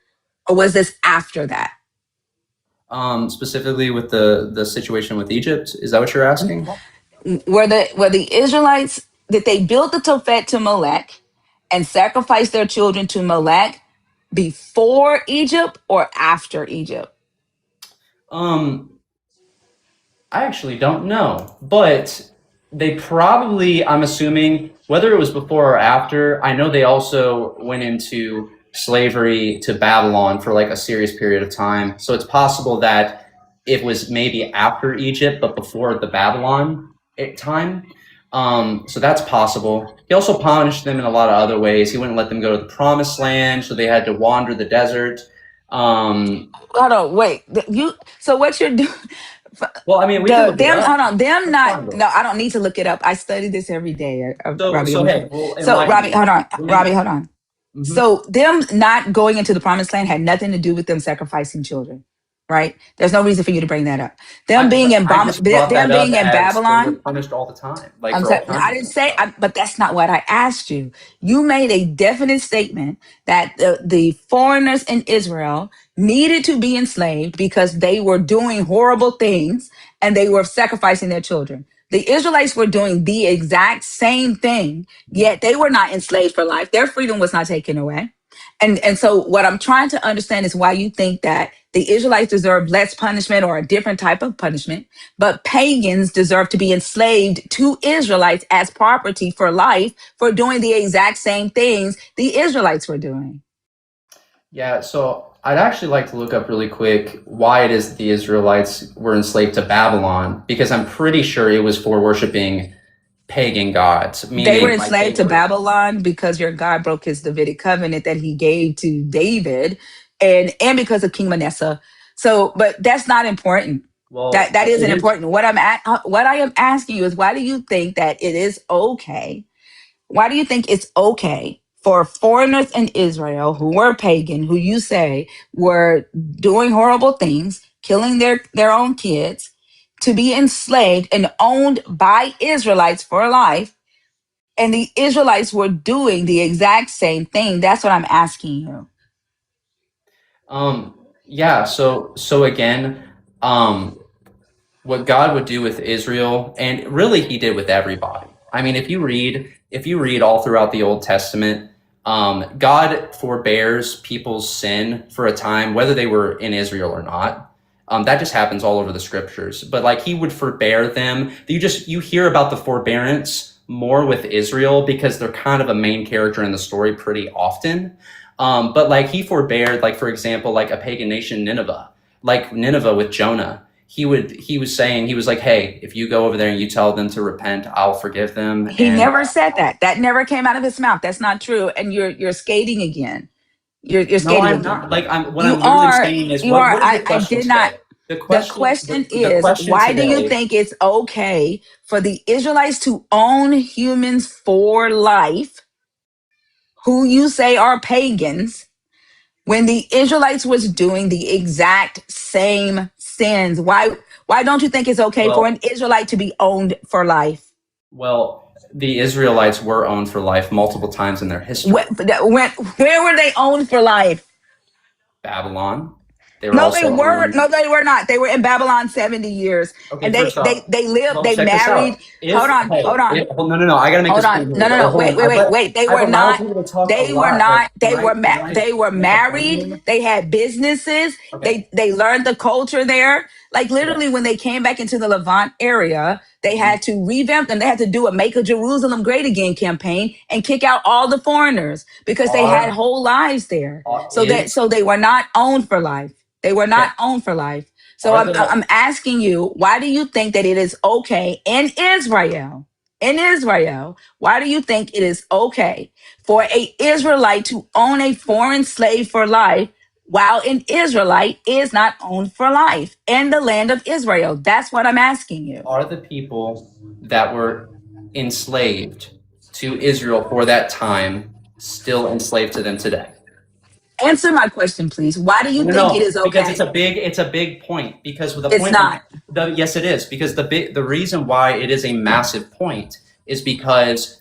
or was this after that? specifically with the situation with Egypt, is that what you're asking? Were the Israelites, did they build the Tophet to Molech and sacrifice their children to Molech before Egypt or after Egypt? Um, I actually don't know, but they probably, I'm assuming, whether it was before or after, I know they also went into slavery to Babylon for like a serious period of time. So it's possible that it was maybe after Egypt, but before the Babylon time. So that's possible. He also punished them in a lot of other ways. He wouldn't let them go to the promised land, so they had to wander the desert. Hold on, wait. So what you're doing? Well, I mean, we can look it Them, up. hold on, them That's not. fine, though. No, I don't need to look it up. I study this every day, Robbie. So hey, well, So enlighten Robbie, me. hold on, What do Robbie, you- hold on. Mhm. So them not going into the promised land had nothing to do with them sacrificing children, right? There's no reason for you to bring that up. Them being in I just brought them that up being in as they were Babylon. punished all the time, like I'm for all sorry, kinds I of didn't different say, stuff. but that's not what I asked you. You made a definite statement that the foreigners in Israel needed to be enslaved because they were doing horrible things and they were sacrificing their children. The Israelites were doing the exact same thing, yet they were not enslaved for life. Their freedom was not taken away. And so what I'm trying to understand is why you think that the Israelites deserve less punishment or a different type of punishment, but pagans deserve to be enslaved to Israelites as property for life for doing the exact same things the Israelites were doing. Yeah, so I'd actually like to look up really quick why it is that the Israelites were enslaved to Babylon, because I'm pretty sure it was for worshiping pagan gods, They were meaning like they enslaved to were. Babylon because your God broke his Davidic covenant that he gave to David and because of King Manasseh. So, but that's not important. Well, That isn't it is. important. What I am asking you is why do you think that it is okay? Why do you think it's okay for foreigners in Israel who were pagan, who you say were doing horrible things, killing their own kids, to be enslaved and owned by Israelites for life? And the Israelites were doing the exact same thing. That's what I'm asking you. Yeah, so again, um, what God would do with Israel, and really he did with everybody. I mean, if you read all throughout the Old Testament, God forbears people's sin for a time, whether they were in Israel or not. That just happens all over the scriptures. But like he would forbear them. You hear about the forbearance more with Israel because they're kind of a main character in the story pretty often. But like he forbeared, like for example, like a pagan nation, Nineveh, like Nineveh with Jonah. He was like, hey, if you go over there and you tell them to repent, I'll forgive them. He And never said that. That never came out of his mouth. That's not true. And you're skating again. You're no, skating I'm again. not. Like what You I'm literally are. saying is, You are. what does the I question did not. say? The question is, The question why do you today. think it's okay for the Israelites to own humans for life, who you say are pagans, when the Israelites was doing the exact same sins? Why don't you think it's okay for an Well, Israelite to be owned for life? the Israelites were owned for life multiple times in their history. Where were they owned for life? Babylon. They were No, they also were. owned. No, they were not. They were in Babylon 70 years, Okay, and first off, they lived. well, They check this married. out. Hold on. Hold on. Well, no, I gotta make Hold this on. point here, No, no, though. no. Hold Wait, on. wait, wait, wait. They I've were allowed not. people to talk a They were lot. Like, not. They were make a point married. here? They had businesses. Okay. They learned the culture there. Like Okay. literally, when they came back into the Levant area, they had to revamp them. They had to do a "Make a Jerusalem Great Again" campaign and kick out all the foreigners because they had Are whole lives there. is So they were not owned for life. They were okay. not owned for life. So Are the I'm asking you, why do you think that it is okay in Israel? In Israel, why do you think it is okay for a Israelite to own a foreign slave for life while an Israelite is not owned for life in the land of Israel? That's what I'm asking you. are the people that were enslaved to Israel for that time still enslaved to them today? Answer my question, please. Why do you No, think it is because okay? it's a big point. Because the It's point, not. yes, it is. Because the reason why it is a massive point is because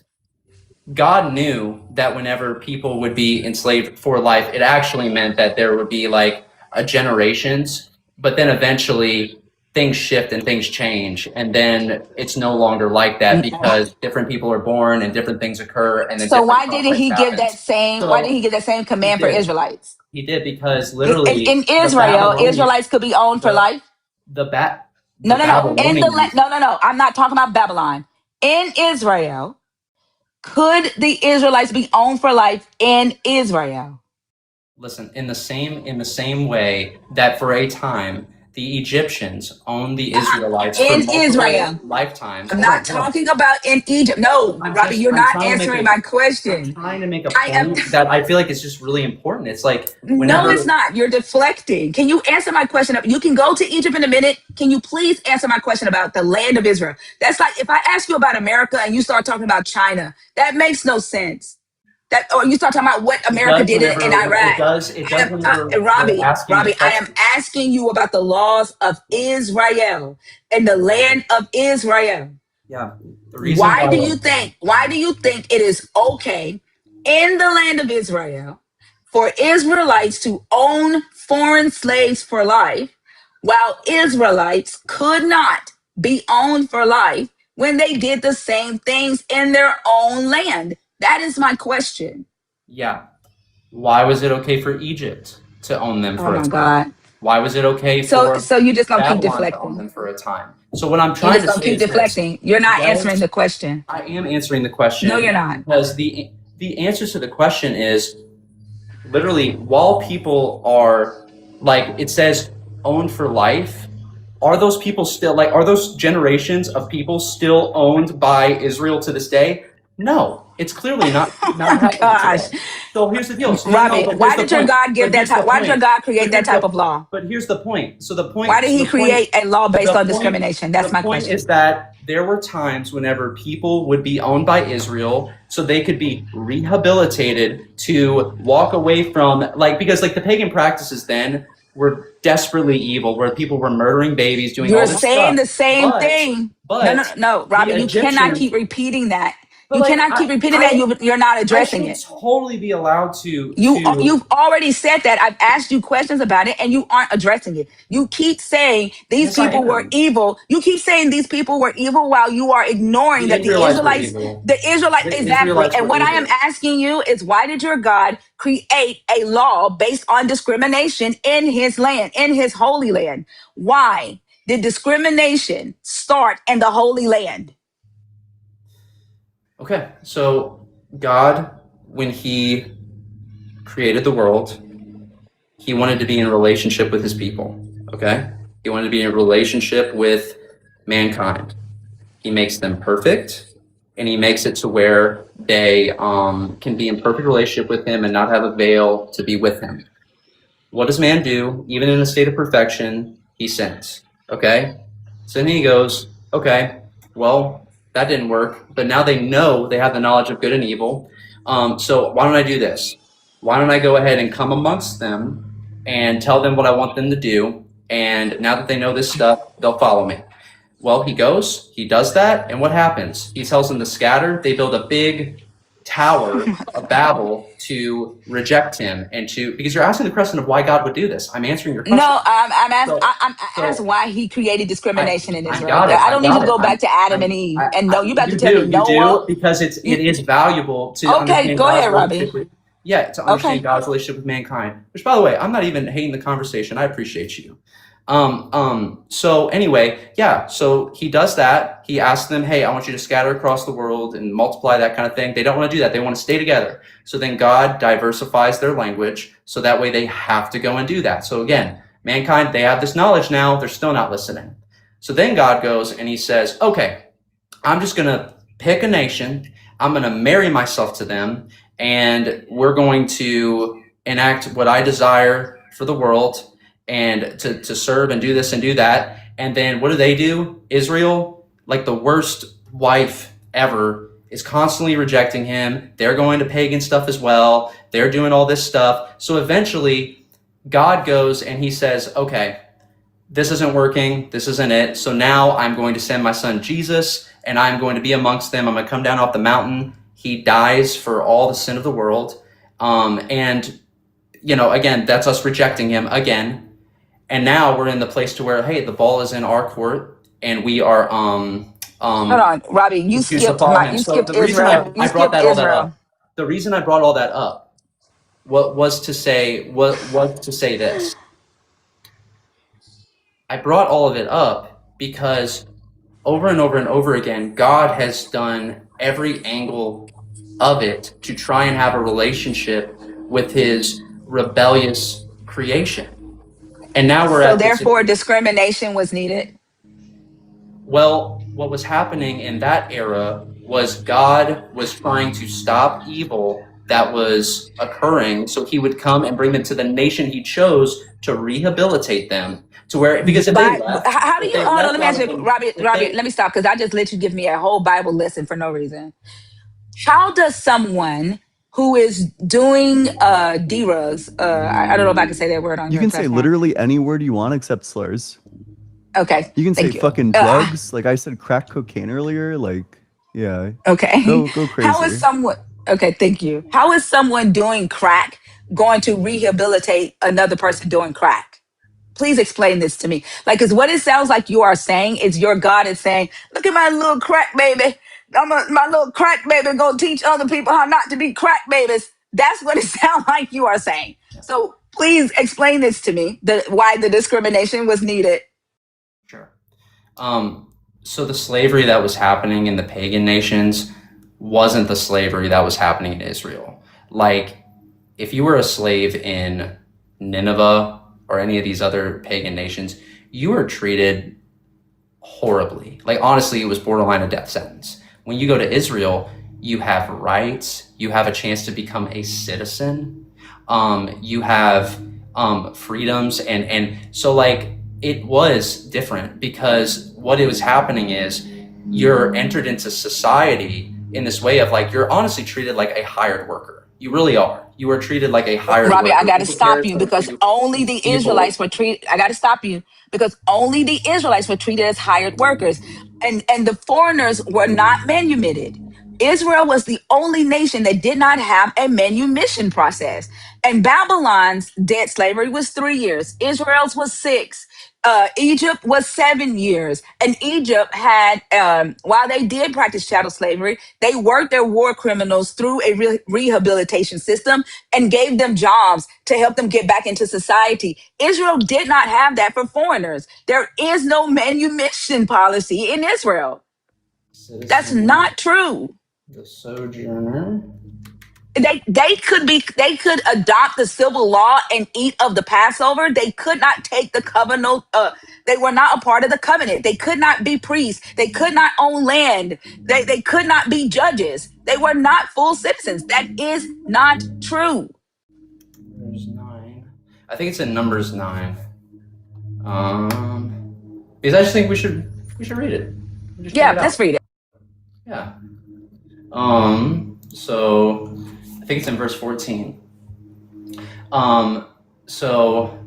God knew that whenever people would be enslaved for life, it actually meant that there would be like a generations, but then eventually things shift and things change, and then it's no longer like that because different people are born and different things occur, and then So different why didn't conflicts he give that happens. same? Why didn't So he give that same he command for did. Israelites? He did because In, literally in the Israel, Babylonians, Israelites could be owned for the life. the bat, No, the no, no. In the Babylonians. no, no, no. I'm not talking about Babylon. In Israel, could the Israelites be owned for life in Israel? Listen, in the same way that for a time the Egyptians owned the Israelites for In multiple Israel. lifetimes. I'm Hold on, not hold on. talking about in Egypt. No, Robbie, you're I'm not trying to make answering my I'm question. trying to make a I am. point that I feel like it's just really important. It's like No, it's whenever not. You're deflecting. Can you answer my question? You can go to Egypt in a minute. Can you please answer my question about the land of Israel? That's like if I ask you about America and you start talking about China, that makes no sense. That or you start talking about what it America does did in Iraq. it does whenever we're Robbie, asking the I am question. asking you about the laws of Israel and the land of Israel. Yeah. The reason why Why do you think it is okay in the land of Israel for Israelites to own foreign slaves for life while Israelites could not be owned for life when they did the same things in their own land? That is my question. yeah. Why was it okay for Egypt to own them Oh for a my time? God. Why was it okay So for so you just gonna keep Babylon to own deflecting. them for a time? So what I'm You trying just to gonna say keep is this. deflecting. You're not answering Was the question. I am answering the No, question you're not. because the answer to the question is literally while people are like it says owned for life, are those people still like are those generations of people still owned by Israel to this day? No, it's clearly Oh not my happening gosh. today. So here's the deal. So no, Robbie, but here's why the did your point. God give But that here's the type? Why did your point. God But create that here's type the of law? but here's the point. So Why did he create a law based the on point discrimination? That's my is question. that there were times whenever people would be owned by Israel so they could be rehabilitated to walk away from like because like the pagan practices then were desperately evil where people were murdering babies doing all You're this saying stuff the same but thing. No, no, no, but no, the Robbie, you cannot Egyptians keep repeating that. but You like cannot keep repeating that. You're not I addressing should it. totally be allowed You've already said that. I've asked you questions about it and you aren't addressing it. You keep saying these yes I people were am. evil. You keep saying these people were evil while you are ignoring The that Israelites were evil. the Israelites, The exactly. Israelites And were what I am evil. asking you is why did your God create a law based on discrimination in his land, in his holy land? Why did discrimination start in the holy land? Okay, so God, when He created the world, He wanted to be in a relationship with His people. Okay, He wanted to be in a relationship with mankind. He makes them perfect, and He makes it to where they can be in perfect relationship with Him and not have a veil to be with Him. What does man do? Even in a state of perfection, he sins. Okay, so then He goes, okay, well that didn't work, but now they know they have the knowledge of good and evil. So why don't I do this? Why don't I go ahead and come amongst them and tell them what I want them to do? And now that they know this stuff, they'll follow me. Well, he goes, he does that, and what happens? He tells them to scatter. They build a big tower of Babel to reject him and to because you're asking the question of why God would do this. I'm answering your question. No, So, I'm asked so why he created discrimination in I Israel. got it. I I don't need you got to it. go back to Adam and Eve. And no, you about to tell me You Noah. do because it You, is valuable to okay, understand go God's ahead, Robbie. relationship with to understand Okay. God's relationship with mankind. Which, by the way, I'm not even hating the conversation. I appreciate you. So anyway, yeah, so he does that. He asks them, hey, I want you to scatter across the world and multiply, that kind of thing. They don't want to do that. They want to stay together. So then God diversifies their language. So that way they have to go and do that. So again, mankind, they have this knowledge now. They're still not listening. So then God goes and he says, okay, I'm just going to pick a nation. I'm going to marry myself to them. And we're going to enact what I desire for the world and to serve and do this and do that. And then what do? Israel, like the worst wife ever, is constantly rejecting him. They're going to pagan stuff as well. They're doing all this stuff. So eventually, God goes and he says, okay, this isn't working. This isn't it. So now I'm going to send my son Jesus, and I'm going to be amongst them. I'm going to come down off the mountain. He dies for all the sin of the world. And, again, that's us rejecting him again. And now we're in the place to where, hey, the ball is in our court, and we are Hold on, Robbie. You refuse to skipped follow my. him. You So skipped the reason Israel. You I brought skipped all that Israel. up, the reason I brought all that up was to say this. I brought all of it up because over and over and over again, God has done every angle of it to try and have a relationship with his rebellious creation. And now we're So at this. therefore, discrimination was needed. Well, what was happening in that era was God was trying to stop evil that was occurring, so he would come and bring them to the nation he chose to rehabilitate them to where, because if they But left, how do if you they hold on? left, Let me a lot ask of you, them, Robbie. if Robbie, they, let me stop because I just let you give me a whole Bible lesson for no reason. How does someone who is doing drugs, I don't know if I can say that word on You your can say platform. literally any word you want except slurs. Okay, You can say thank you. fucking drugs. Like I said crack cocaine earlier. Like, yeah. Okay. Go How is crazy. someone? Okay, thank you. How is someone doing crack going to rehabilitate another person doing crack? Please explain this to me. Like, because what it sounds like you are saying is your God is saying, "Look at my little crack baby. My little crack baby gonna teach other people how not to be crack babies." That's what it sounds like you are saying. So please explain this to me. Why the discrimination was needed. Sure. So the slavery that was happening in the pagan nations wasn't the slavery that was happening in Israel. Like, if you were a slave in Nineveh or any of these other pagan nations, you were treated horribly. Like, honestly, it was borderline a death sentence. When you go to Israel, you have rights, you have a chance to become a citizen, you have freedoms, and so like it was different because what it was happening is you're entered into society in this way of like you're honestly treated like a hired worker. You really are. You are treated like a hired Robbie, worker. I got to Who stop cares you what because you only the people- Israelites were treated. I got to stop you because only the Israelites were treated as hired workers, and the foreigners were not manumitted. Israel was the only nation that did not have a manumission process. And Babylon's debt slavery was 3 years. Israel's was 6. Egypt was 7 years. And Egypt had, while they did practice chattel slavery, they worked their war criminals through a rehabilitation system and gave them jobs to help them get back into society. Israel did not have that for foreigners. There is no manumission policy in Israel. That's citizen, not true. the sojourner. They could adopt the civil law and eat of the Passover. They could not take the covenant. They were not a part of the covenant. They could not be priests. They could not own land. They could not be judges. They were not full citizens. That is not true. Numbers 9. I think it's in Numbers 9. Because I just think we should read it. Just check Yeah, it out. let's read it. Yeah. So I think it's in verse 14. So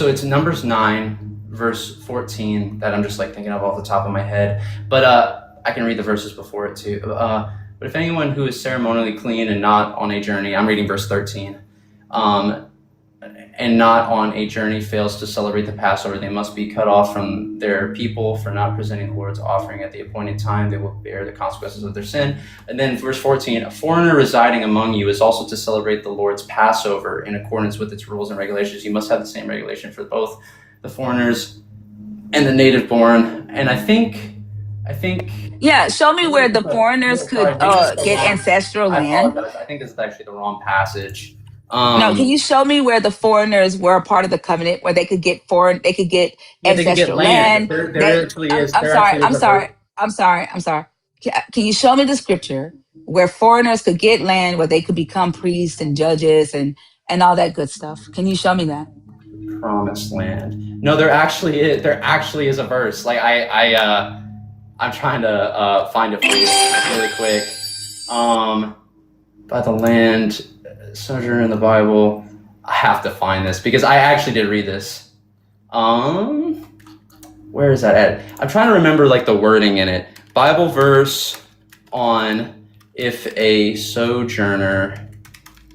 it's Numbers 9, verse 14 that I'm just like thinking of off the top of my head. But I can read the verses before it too. But if anyone who is ceremonially clean and not on a journey, I'm reading verse 13. And not on a journey fails to celebrate the Passover, they must be cut off from their people for not presenting the Lord's offering at the appointed time. They will bear the consequences of their sin. And then verse 14, a foreigner residing among you is also to celebrate the Lord's Passover in accordance with its rules and regulations. You must have the same regulation for both the foreigners and the native born. And I think Yeah, show me where the foreigners could get ancestral I land. apologize. I think this is actually the wrong passage. No, can you show me where the foreigners were a part of the covenant, where they could get ancestral land? There actually is. I'm sorry. Can you show me the scripture where foreigners could get land, where they could become priests and judges and all that good stuff? Can you show me that? Promised land. No, there actually is a verse. Like I'm trying to find it for you really quick. By the land, sojourn in the Bible. I have to find this because I actually did read this. Where is that at? I'm trying to remember like the wording in it. Bible verse on if a sojourner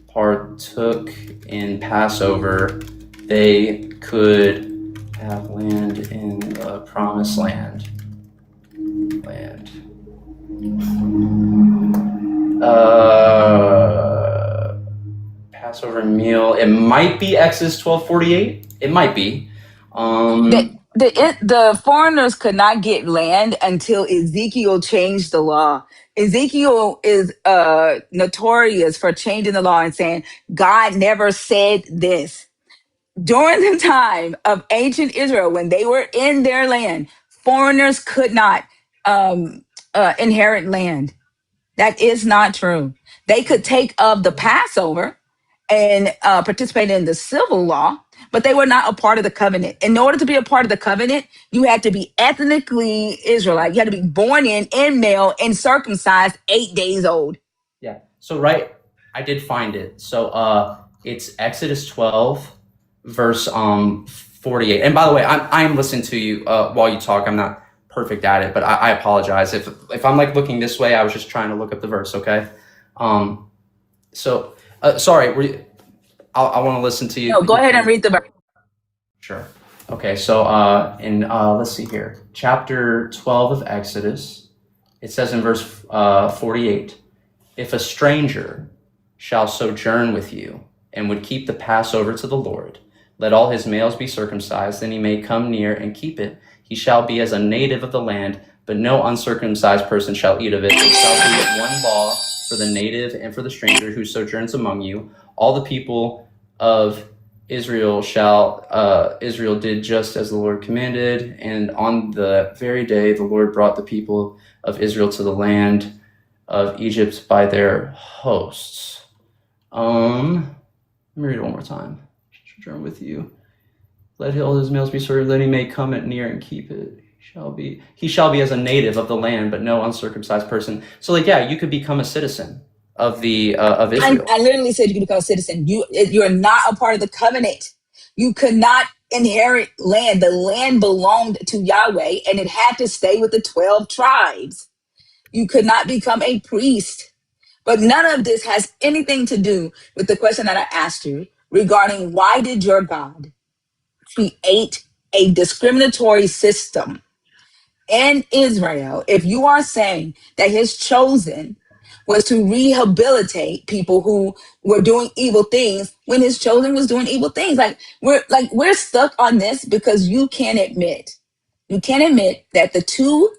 partook in Passover, they could have land in the promised land. Passover meal. It might be Exodus 12:48. It might be. The foreigners could not get land until Ezekiel changed the law. Ezekiel is notorious for changing the law and saying God never said this. During the time of ancient Israel, when they were in their land, foreigners could not inherit land. That is not true. They could take of the Passover and participate in the civil law, but they were not a part of the covenant. In order to be a part of the covenant, you had to be ethnically Israelite. You had to be born in male, and circumcised 8 days old. Yeah. So right, I did find it. So it's Exodus 12, verse 48. And by the way, I'm listening to you while you talk. I'm not perfect at it, but I apologize if I'm like looking this way. I was just trying to look up the verse. Okay. So sorry. I want to listen to you. No, go ahead and read the verse. Sure. Okay. So in let's see here, chapter 12 of Exodus, it says in verse 48, if a stranger shall sojourn with you and would keep the Passover to the Lord, let all his males be circumcised, then he may come near and keep it. He shall be as a native of the land, but no uncircumcised person shall eat of it. It shall be one law for the native and for the stranger who sojourns among you. All the people of Israel Israel did just as the Lord commanded, and on the very day the Lord brought the people of Israel to the land of Egypt by their hosts. Let me read it one more time. Sojourn with you. Let all his males be sorted, that he may come at near and keep it. He shall be as a native of the land, but no uncircumcised person. So like, yeah, you could become a citizen of the of Israel. I literally said you could become a citizen. You're not a part of the covenant. You could not inherit land. The land belonged to Yahweh, and it had to stay with the 12 tribes. You could not become a priest. But none of this has anything to do with the question that I asked you regarding why did your God create a discriminatory system in Israel if you are saying that his chosen was to rehabilitate people who were doing evil things when his chosen was doing evil things. We're stuck on this because you can't admit that the two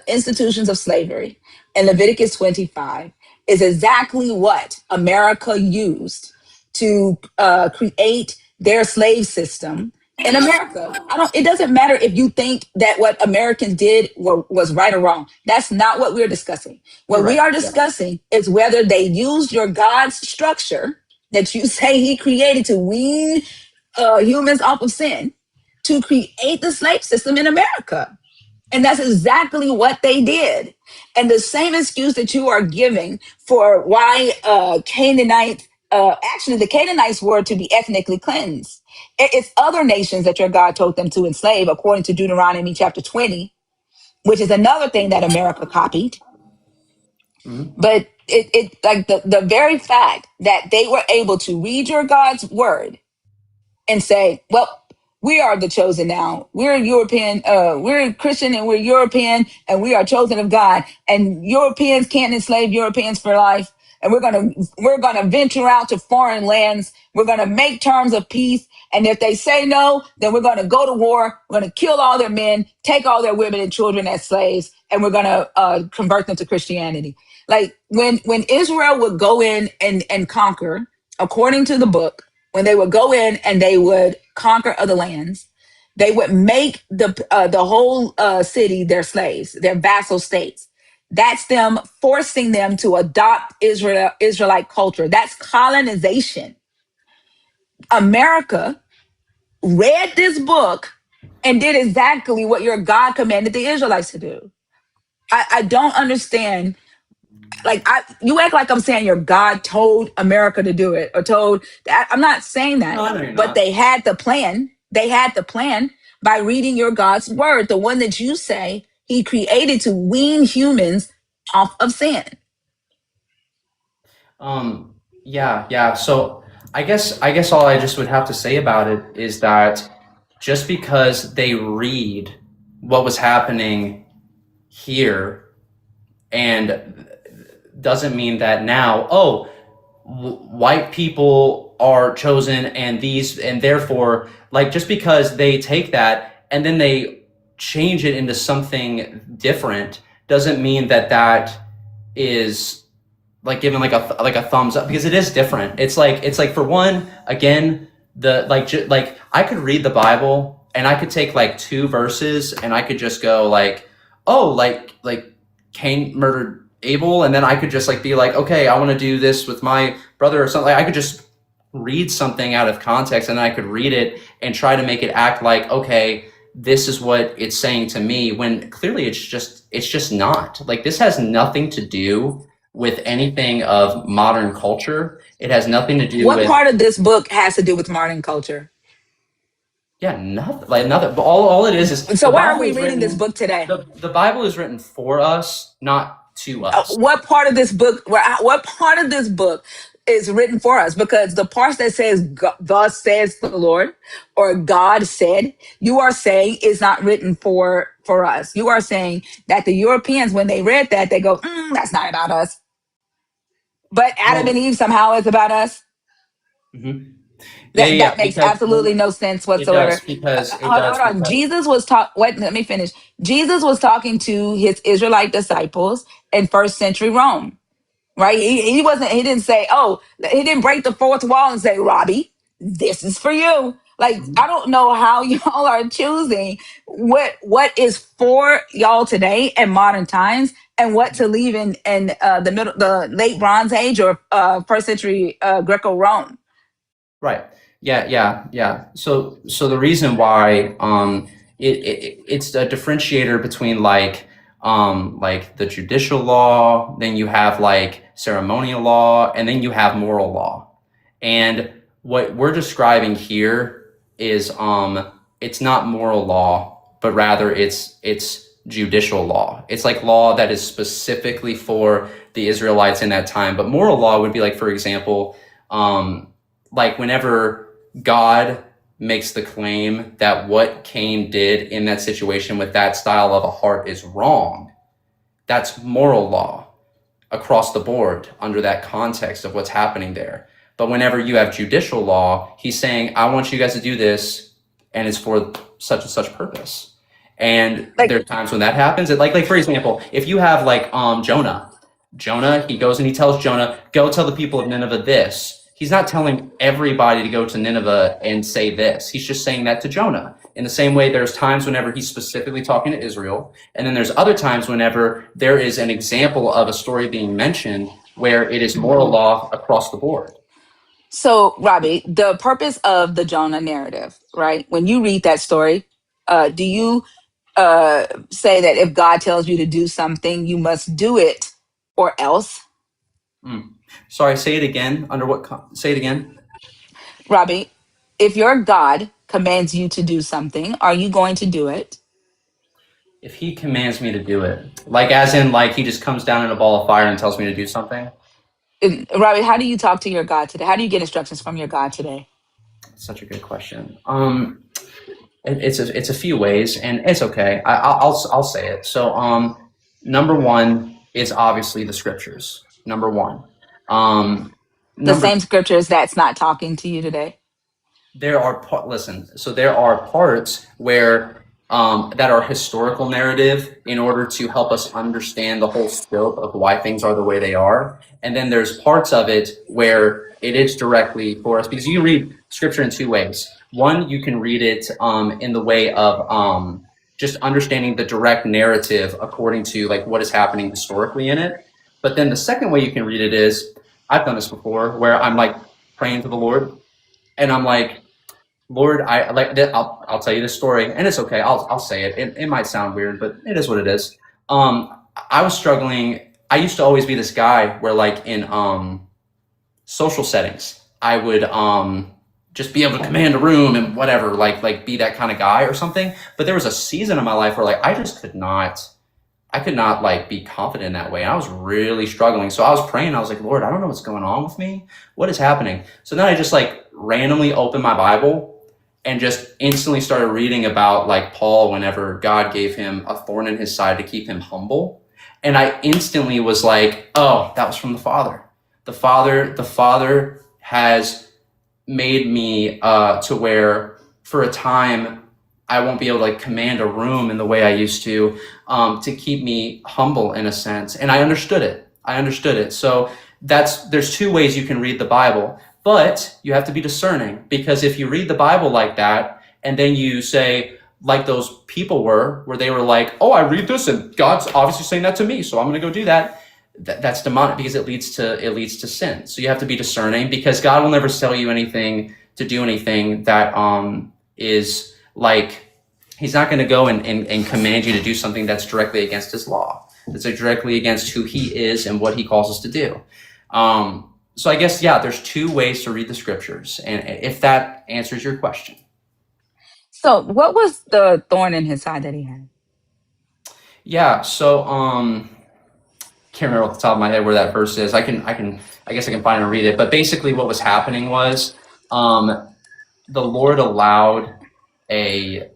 institutions of slavery in Leviticus 25 is exactly what America used to create their slave system in America. It doesn't matter if you think that what Americans did was right or wrong. That's not what we're discussing. What we are discussing is whether they used your God's structure that you say he created to wean humans off of sin to create the slave system in America. And that's exactly what they did. And the same excuse that you are giving for why Canaanites, actually the Canaanites were to be ethnically cleansed. It's other nations that your God told them to enslave, according to Deuteronomy chapter 20, which is another thing that America copied. Mhm. But it like the very fact that they were able to read your God's word and say, well, we are the chosen now. We're European, we're Christian and we're European and we are chosen of God. And Europeans can't enslave Europeans for life. And we're gonna venture out to foreign lands. We're gonna make terms of peace. And if they say no, then we're gonna go to war. We're gonna kill all their men, take all their women and children as slaves, and we're gonna convert them to Christianity. Like when Israel would go in and conquer, according to the book, when they would go in and they would conquer other lands, they would make the whole city their slaves, their vassal states. That's them forcing them to adopt Israelite culture. That's colonization. America read this book and did exactly what your God commanded the Israelites to do. I don't understand Like you act like I'm saying your God told America to do it or told that. I'm not saying that, No, I know you're but not. they had the plan. They had the plan by reading your God's word, the one that you say he created to wean humans off of sin. Yeah. So I guess all I just would have to say about it is that just because they read what was happening here and doesn't mean that now, white people are chosen and these and therefore like just because they take that and then they change it into something different doesn't mean that that is like giving like a thumbs up because it is different. It's like for one, again, the like I could read the Bible and I could take like two verses and I could just go like, oh, like Cain murdered Abel, and then I could just like be like, okay, I want to do this with my brother or something. Like, I could just read something out of context and then I could read it and try to make it act like, okay, this is what it's saying to me when clearly it's just not. Like this has nothing to do with anything of modern culture. It has nothing to do What with part of this book has to do with modern culture? nothing. Like nothing. But all it is So the why are Bible we is reading this written. book today? The Bible is written for us, not to us. What part of this book? What part of this book is written for us? Because the parts that says "Thus says the Lord" or "God said," you are saying is not written for us. You are saying that the Europeans, when they read that, they go, "That's not about us." But Adam and Well, Eve somehow is about us. mhm. That makes Because absolutely no sense it does whatsoever. because it Hold, does hold on. because Jesus was talk. Wait, let me finish. Jesus was talking to his Israelite disciples in first century Rome, right? He wasn't. He didn't say, "Oh," he didn't break the fourth wall and say, "Robbie, this is for you." Like I Mhm. don't know how y'all are choosing what is for y'all today in modern times and what to leave in the late Bronze Age or first century Greco Rome. Right. Yeah. So the reason why it's a differentiator between like the judicial law, then you have like ceremonial law, and then you have moral law. And what we're describing here is it's not moral law, but rather it's judicial law. It's like law that is specifically for the Israelites in that time. But moral law would be like, for example, like whenever God makes the claim that what Cain did in that situation with that style of a heart is wrong, that's moral law across the board under that context of what's happening there. But whenever you have judicial law, he's saying, I want you guys to do this, and it's for such and such purpose. And Like there are times when that happens. Like for example, if you have like Jonah, he goes and he tells Jonah, go tell the people of Nineveh this. He's not telling everybody to go to Nineveh and say this. He's just saying that to Jonah. In the same way, there's times whenever he's specifically talking to Israel, and then there's other times whenever there is an example of a story being mentioned where it is moral law across the board. So, Robbie, the purpose of the Jonah narrative, right? When you read that story, do you say that if God tells you to do something, you must do it or else? Mm. Sorry, say it again. Say it again. Robbie, if your God commands you to do something, are you going to do it? If he commands me to do it, like as in like he just comes down in a ball of fire and tells me to do something. Robbie, how do you talk to your God today? How do you get instructions from your God today? Such a good question. It's a few ways, and it's okay. I'll say it. So number one is obviously the scriptures. Number one. The Number same scriptures that's not talking to you today. listen. So there are parts where that are historical narrative in order to help us understand the whole scope of why things are the way they are, and then there's parts of it where it is directly for us because you read scripture in two ways. One, you can read it in the way of just understanding the direct narrative according to like what is happening historically in it. But then the second way you can read it is, I've done this before, where I'm like praying to the Lord, and I'm like, Lord, I like that. I'll tell you this story, and it's okay. I'll say it. It might sound weird, but it is what it is. I was struggling I used to always be this guy where like in social settings, I would just be able to command a room and whatever, like be that kind of guy or something. But there was a season in my life where like I could not like be confident in that way. And I was really struggling. So I was praying. I was like, Lord, I don't know what's going on with me. What is happening? So then I just like randomly opened my Bible and just instantly started reading about like Paul whenever God gave him a thorn in his side to keep him humble. And I instantly was like, oh, that was from the Father. The Father has made me to where for a time I won't be able to like command a room in the way I used to keep me humble in a sense. And I understood it. So there's two ways you can read the Bible, but you have to be discerning, because if you read the Bible like that and then you say, like those people were, where they were like, oh, I read this and God's obviously saying that to me, so I'm going to go do that. That's demonic, because it leads to sin. So you have to be discerning, because God will never tell you anything to do anything that is like, he's not going to go and command you to do something that's directly against his law. That's directly against who he is and what he calls us to do. So I guess, yeah, there's two ways to read the scriptures. And if that answers your question. So, what was the thorn in his side that he had? Yeah. So, can't remember off the top of my head where that verse is. I guess I can find and read it. But basically what was happening was, the Lord allowed a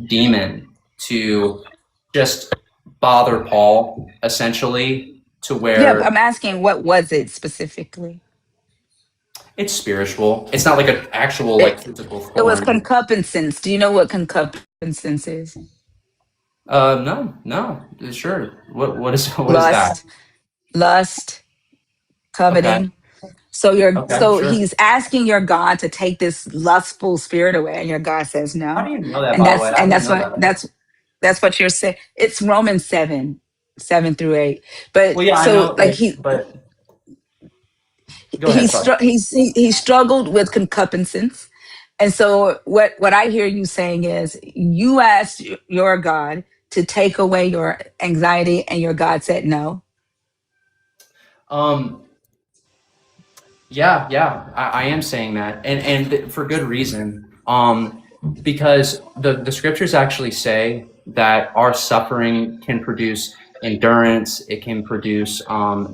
demon to just bother Paul, essentially, to Yeah, where but I'm asking, what was it specifically? it's spiritual. It's not like an actual like It physical it was thorn. concupiscence. Do you know what concupiscence is? No, sure. What is that? Lust, lust, Okay, coveting. So sure. he's asking your God to take this lustful spirit away, and your God says How no. do you know that, And by the way? I and didn't that's know what that. that's what you're saying. It's Romans 7 through 8. But Well, yeah, I so know, like like, but go ahead. he's Sorry. he struggled with concupiscence. And so what I hear you saying is you asked your God to take away your anxiety, and your God said no. Um, yeah, I am saying that, and for good reason. Because the scriptures actually say that our suffering can produce endurance. It can produce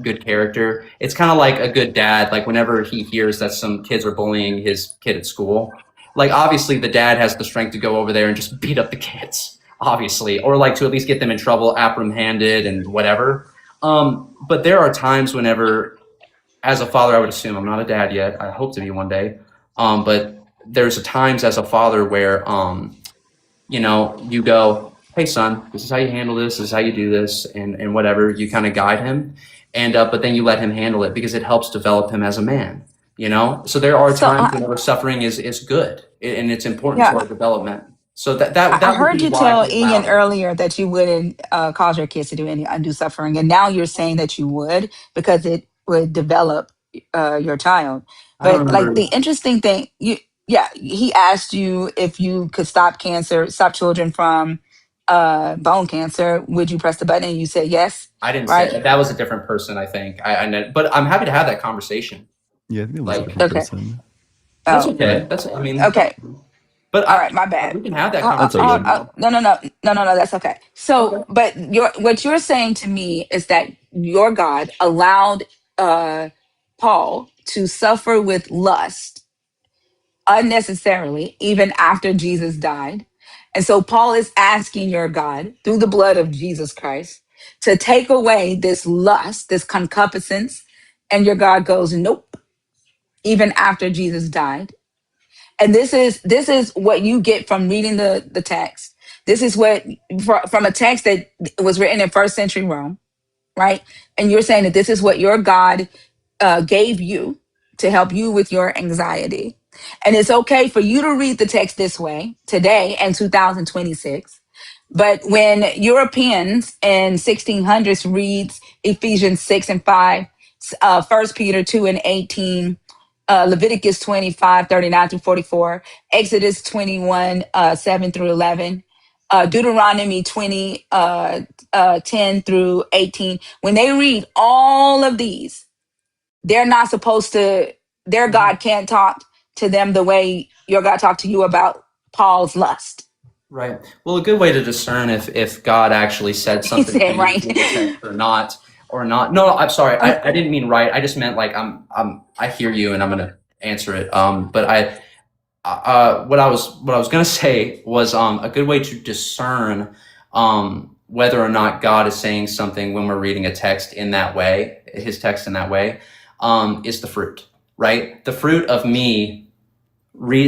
good character. It's kind of like a good dad. Like whenever he hears that some kids are bullying his kid at school, like obviously the dad has the strength to go over there and just beat up the kids, obviously, or like to at least get them in trouble, apprehended, and whatever. But there are times whenever, as a father, I would assume, I'm not a dad yet. I hope to be one day. But there's times as a father where, you go, hey son, this is how you handle this. This is how you do this, and whatever. You kind of guide him, and but then you let him handle it, because it helps develop him as a man. So there are So times whenever suffering is good, and it's important to yeah, our development. So that I that I that would heard be you why tell he Ian allowed it. earlier that you wouldn't cause your kids to do any undue suffering, and now you're saying that you would because it would develop your child. I don't But like the remember. interesting thing, yeah, he asked you if you could stop children from bone cancer. Would you press the button? And you said yes, I didn't say right? that. That was a different person, I think. I know, but I'm happy to have that conversation. Yeah, I think it was a Like, different Okay. person. that's Oh, But okay. That's, I mean, okay. but All right, my bad. we can have that conversation that's okay. though. No, that's okay. So, Okay. but what you're saying to me is that your God allowed uh, Paul to suffer with lust unnecessarily, even after Jesus died. And so Paul is asking your God through the blood of Jesus Christ to take away this lust, this concupiscence. And your God goes, nope, even after Jesus died. And this is what you get from reading the text. This is what from a text that was written in first century Rome, right? And you're saying that this is what your God gave you to help you with your anxiety. And it's okay for you to read the text this way today in 2026. But when Europeans in 1600s reads Ephesians 6 and 5, 1 Peter 2 and 18, Leviticus 25, 39 through 44, Exodus 21, 7 through 11, Deuteronomy 20, 10 through 18, when they read all of these, they're not supposed to, their Mhm. God can't talk to them the way your God talked to you about Paul's lust. Right. Well, a good way to discern if God actually said He something to said, you right. in the text or not. No, I'm sorry. I didn't mean right. I just meant like I hear you and I'm gonna answer it. But what I was gonna say was a good way to discern whether or not God is saying something when we're reading a text in that way, his text in that way, is the fruit, right? The fruit of me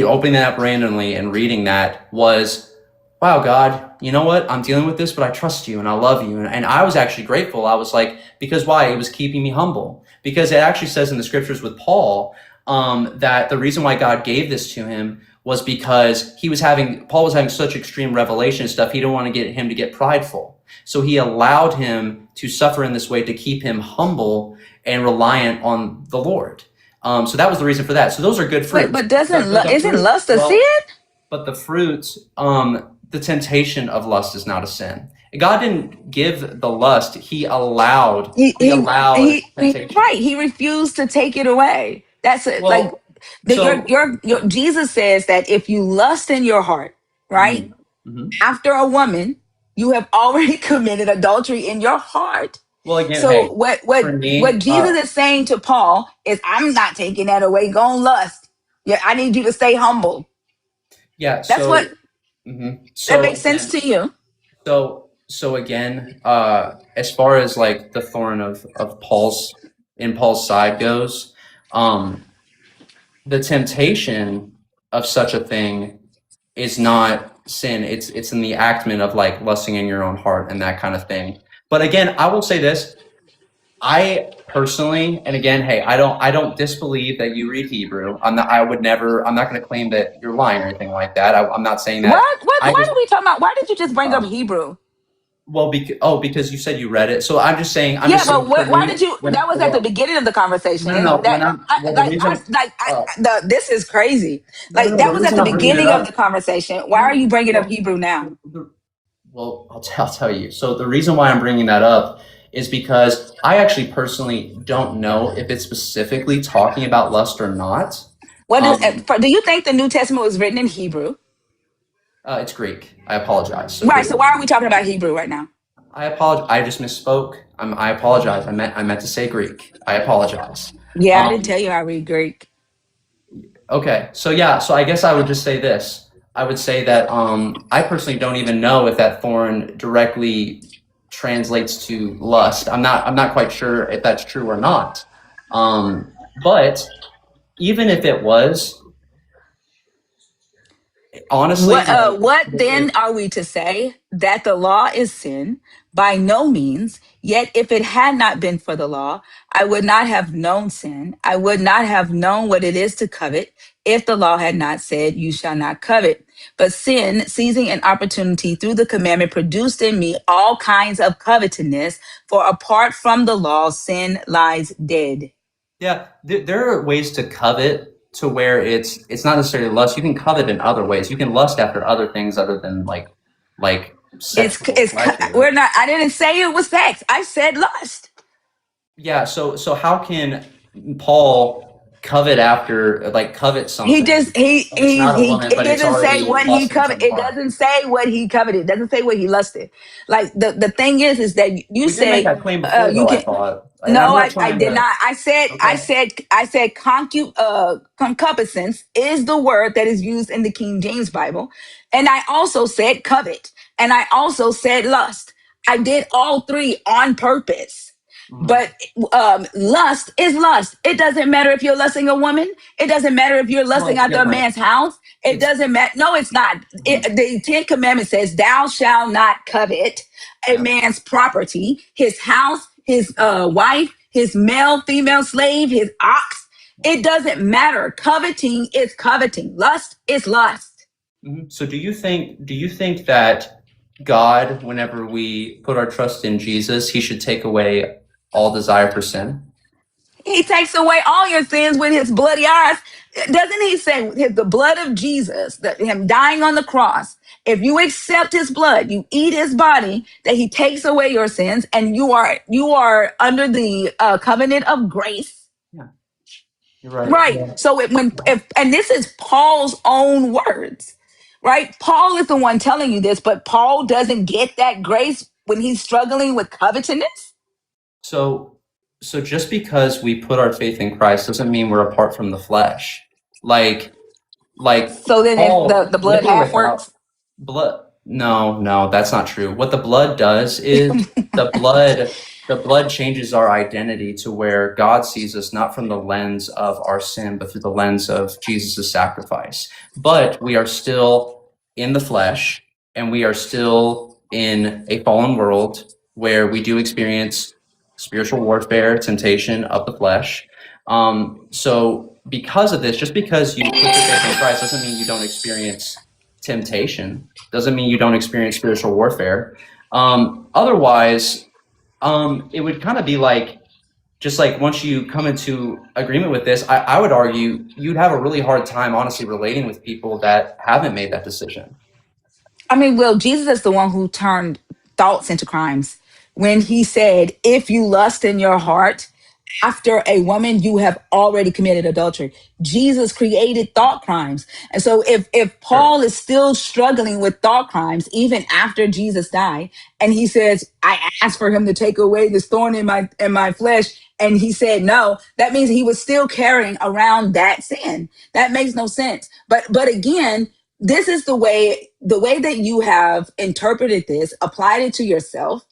opening that up randomly and reading that was, wow, God, you know what? I'm dealing with this, but I trust you and I love you. And I was actually grateful. I was like, because why? It was keeping me humble. Because it actually says in the scriptures with Paul that the reason why God gave this to him was because Paul was having such extreme revelation and stuff. He didn't want to get him to get prideful. So he allowed him to suffer in this way to keep him humble and reliant on the Lord. So that was the reason for that. So those are good fruits. But isn't fruit- lust a well, sin? But the fruit, the temptation of lust is not a sin. God didn't give the lust; He allowed. He allowed temptation. Right. He refused to take it away. That's it. Like Well, so your Jesus says that if you lust in your heart, right, mhm, mhm. after a woman, you have already committed adultery in your heart. Well, again, So hey, what for me, what Jesus is saying to Paul is, I'm not taking that away. Go on lust. Yeah, I need you to stay humble. yeah. That's So, what mhm. that So makes sense again, to you. so again, as far as like the thorn of Paul's side goes, um, the temptation of such a thing is not sin. It's in the actment of like lusting in your own heart and that kind of thing. But again, I will say this. I personally, and again, hey, I don't disbelieve that you read Hebrew. I'm not going to claim that you're lying or anything like that. I'm not saying that. I Why just are we talking about? Why did you just bring up uh, Hebrew? well, because you said you read it. So I'm Yeah, just but saying for why me, did you? That was at the beginning of the conversation. no, when the reason, This is crazy. no, Like no, the that was at reason the I'm bringing it beginning of up, the conversation. Why are no, you bringing up well, Hebrew now? well, I'll tell you. So the reason why I'm bringing that up is because I actually personally don't know if it's specifically talking about lust or not. Do you think the New Testament was written in Hebrew? It's Greek. I apologize. So Right. Greek. So why are we talking about Hebrew right now? I apologize. I just misspoke. I apologize. I meant to say Greek. I apologize. Yeah, I didn't Um, tell you I read Greek. okay. So yeah. So I guess I would just say this. I would say that I personally don't even know if that thorn directly translates to lust. I'm not quite sure if that's true or not. But even if it was, honestly, like, What then are we to say? That the law is sin? By no means. Yet if it had not been for the law, I would not have known sin. I would not have known what it is to covet if the law had not said, you shall not covet. But sin, seizing an opportunity through the commandment, produced in me all kinds of covetousness. For apart from the law, sin lies dead. yeah, there are ways to covet to where it's not necessarily lust. You can covet in other ways. You can lust after other things other than like sexual pleasure. We're not, I didn't say it was sex. I said lust. Yeah, so how can Paul covet He something? just It's not a woman, it but it's doesn't say already what he lust in coveted. someone's It heart. doesn't say what he coveted. It doesn't say what he lusted. Like the thing is that you We did make say that claim before, you though, I can. thought, and I'm No, not I trying did to. not. Okay. I said concupiscence is the word that is used in the King James Bible. And I also said covet. And I also said lust. I did all three on purpose. Mhm. But lust is lust. It doesn't matter if you're lusting a woman. It doesn't matter if you're Well, lusting it's after a different. man's house. It It's doesn't matter. No, it's not. mhm. The Ten Commandments says, "Thou shalt not covet a Yeah. man's property, his house, his wife, his male, female slave, his ox." It doesn't matter. Coveting is coveting. Lust is lust. So do you think that God, whenever we put our trust in Jesus, he should take away all desire for sin? He takes away all your sins with his bloody eyes. Doesn't he say the blood of Jesus, him dying on the cross, if you accept his blood, you eat his body, that he takes away your sins, and you are under the covenant of grace. Yeah, you're right. Right. Yeah. So and this is Paul's own words, right? Paul is the one telling you this, but Paul doesn't get that grace when he's struggling with covetousness. So, so just because we put our faith in Christ doesn't mean we're apart from the flesh. Like, So then Paul the blood living half without works. blood. No, that's not true. What the blood does is the blood changes our identity to where God sees us not from the lens of our sin, but through the lens of Jesus' sacrifice. But we are still in the flesh, and we are still in a fallen world where we do experience spiritual warfare, temptation of the flesh. So because of this, just because you put your faith in Christ doesn't mean you don't experience temptation, doesn't mean you don't experience spiritual warfare. Otherwise, it would kind of be like, just like once you come into agreement with this, I would argue you'd have a really hard time, honestly, relating with people that haven't made that decision. I mean, well, Jesus is the one who turned thoughts into crimes when he said, if you lust in your heart after a woman, you have already committed adultery. Jesus created thought crimes. And so if Paul is still struggling with thought crimes, even after Jesus died, and he says, I asked for him to take away this thorn in my flesh, and he said no, that means he was still carrying around that sin. That makes no sense. But again, this is the way that you have interpreted this, applied it to yourself.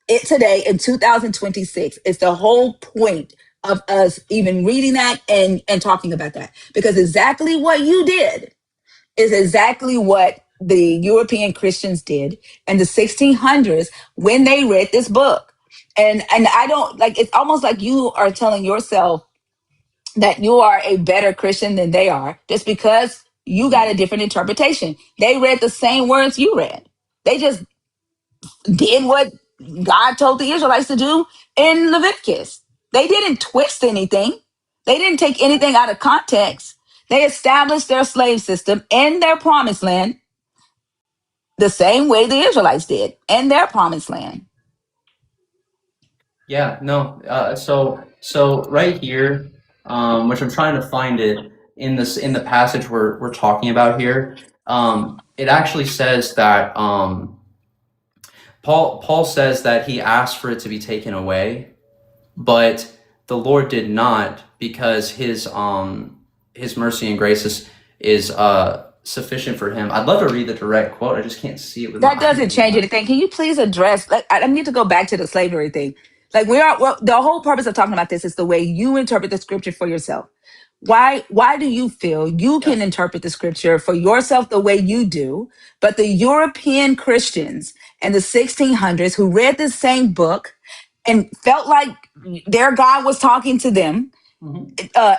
It today in 2026 is the whole point of us even reading that and talking about that, because exactly what you did is exactly what the European Christians did in the 1600s when they read this book. And I don't like, it's almost like you are telling yourself that you are a better Christian than they are just because you got a different interpretation. They read the same words you read. They just did what God told the Israelites to do in Leviticus. They didn't twist anything. They didn't take anything out of context. They established their slave system in their promised land the same way the Israelites did in their promised land. Yeah, no. So right here, which I'm trying to find it in the passage we're talking about here. It actually says that Paul says that he asked for it to be taken away, but the Lord did not, because his mercy and grace is sufficient for him. I'd love to read the direct quote. I just can't see it with That my doesn't change anything. Can you please address? Like, I need to go back to the slavery thing. Like the whole purpose of talking about this is the way you interpret the scripture for yourself. Why do you feel you can interpret the scripture for yourself the way you do, but the European Christians in the 1600s who read the same book and felt like their God was talking to them,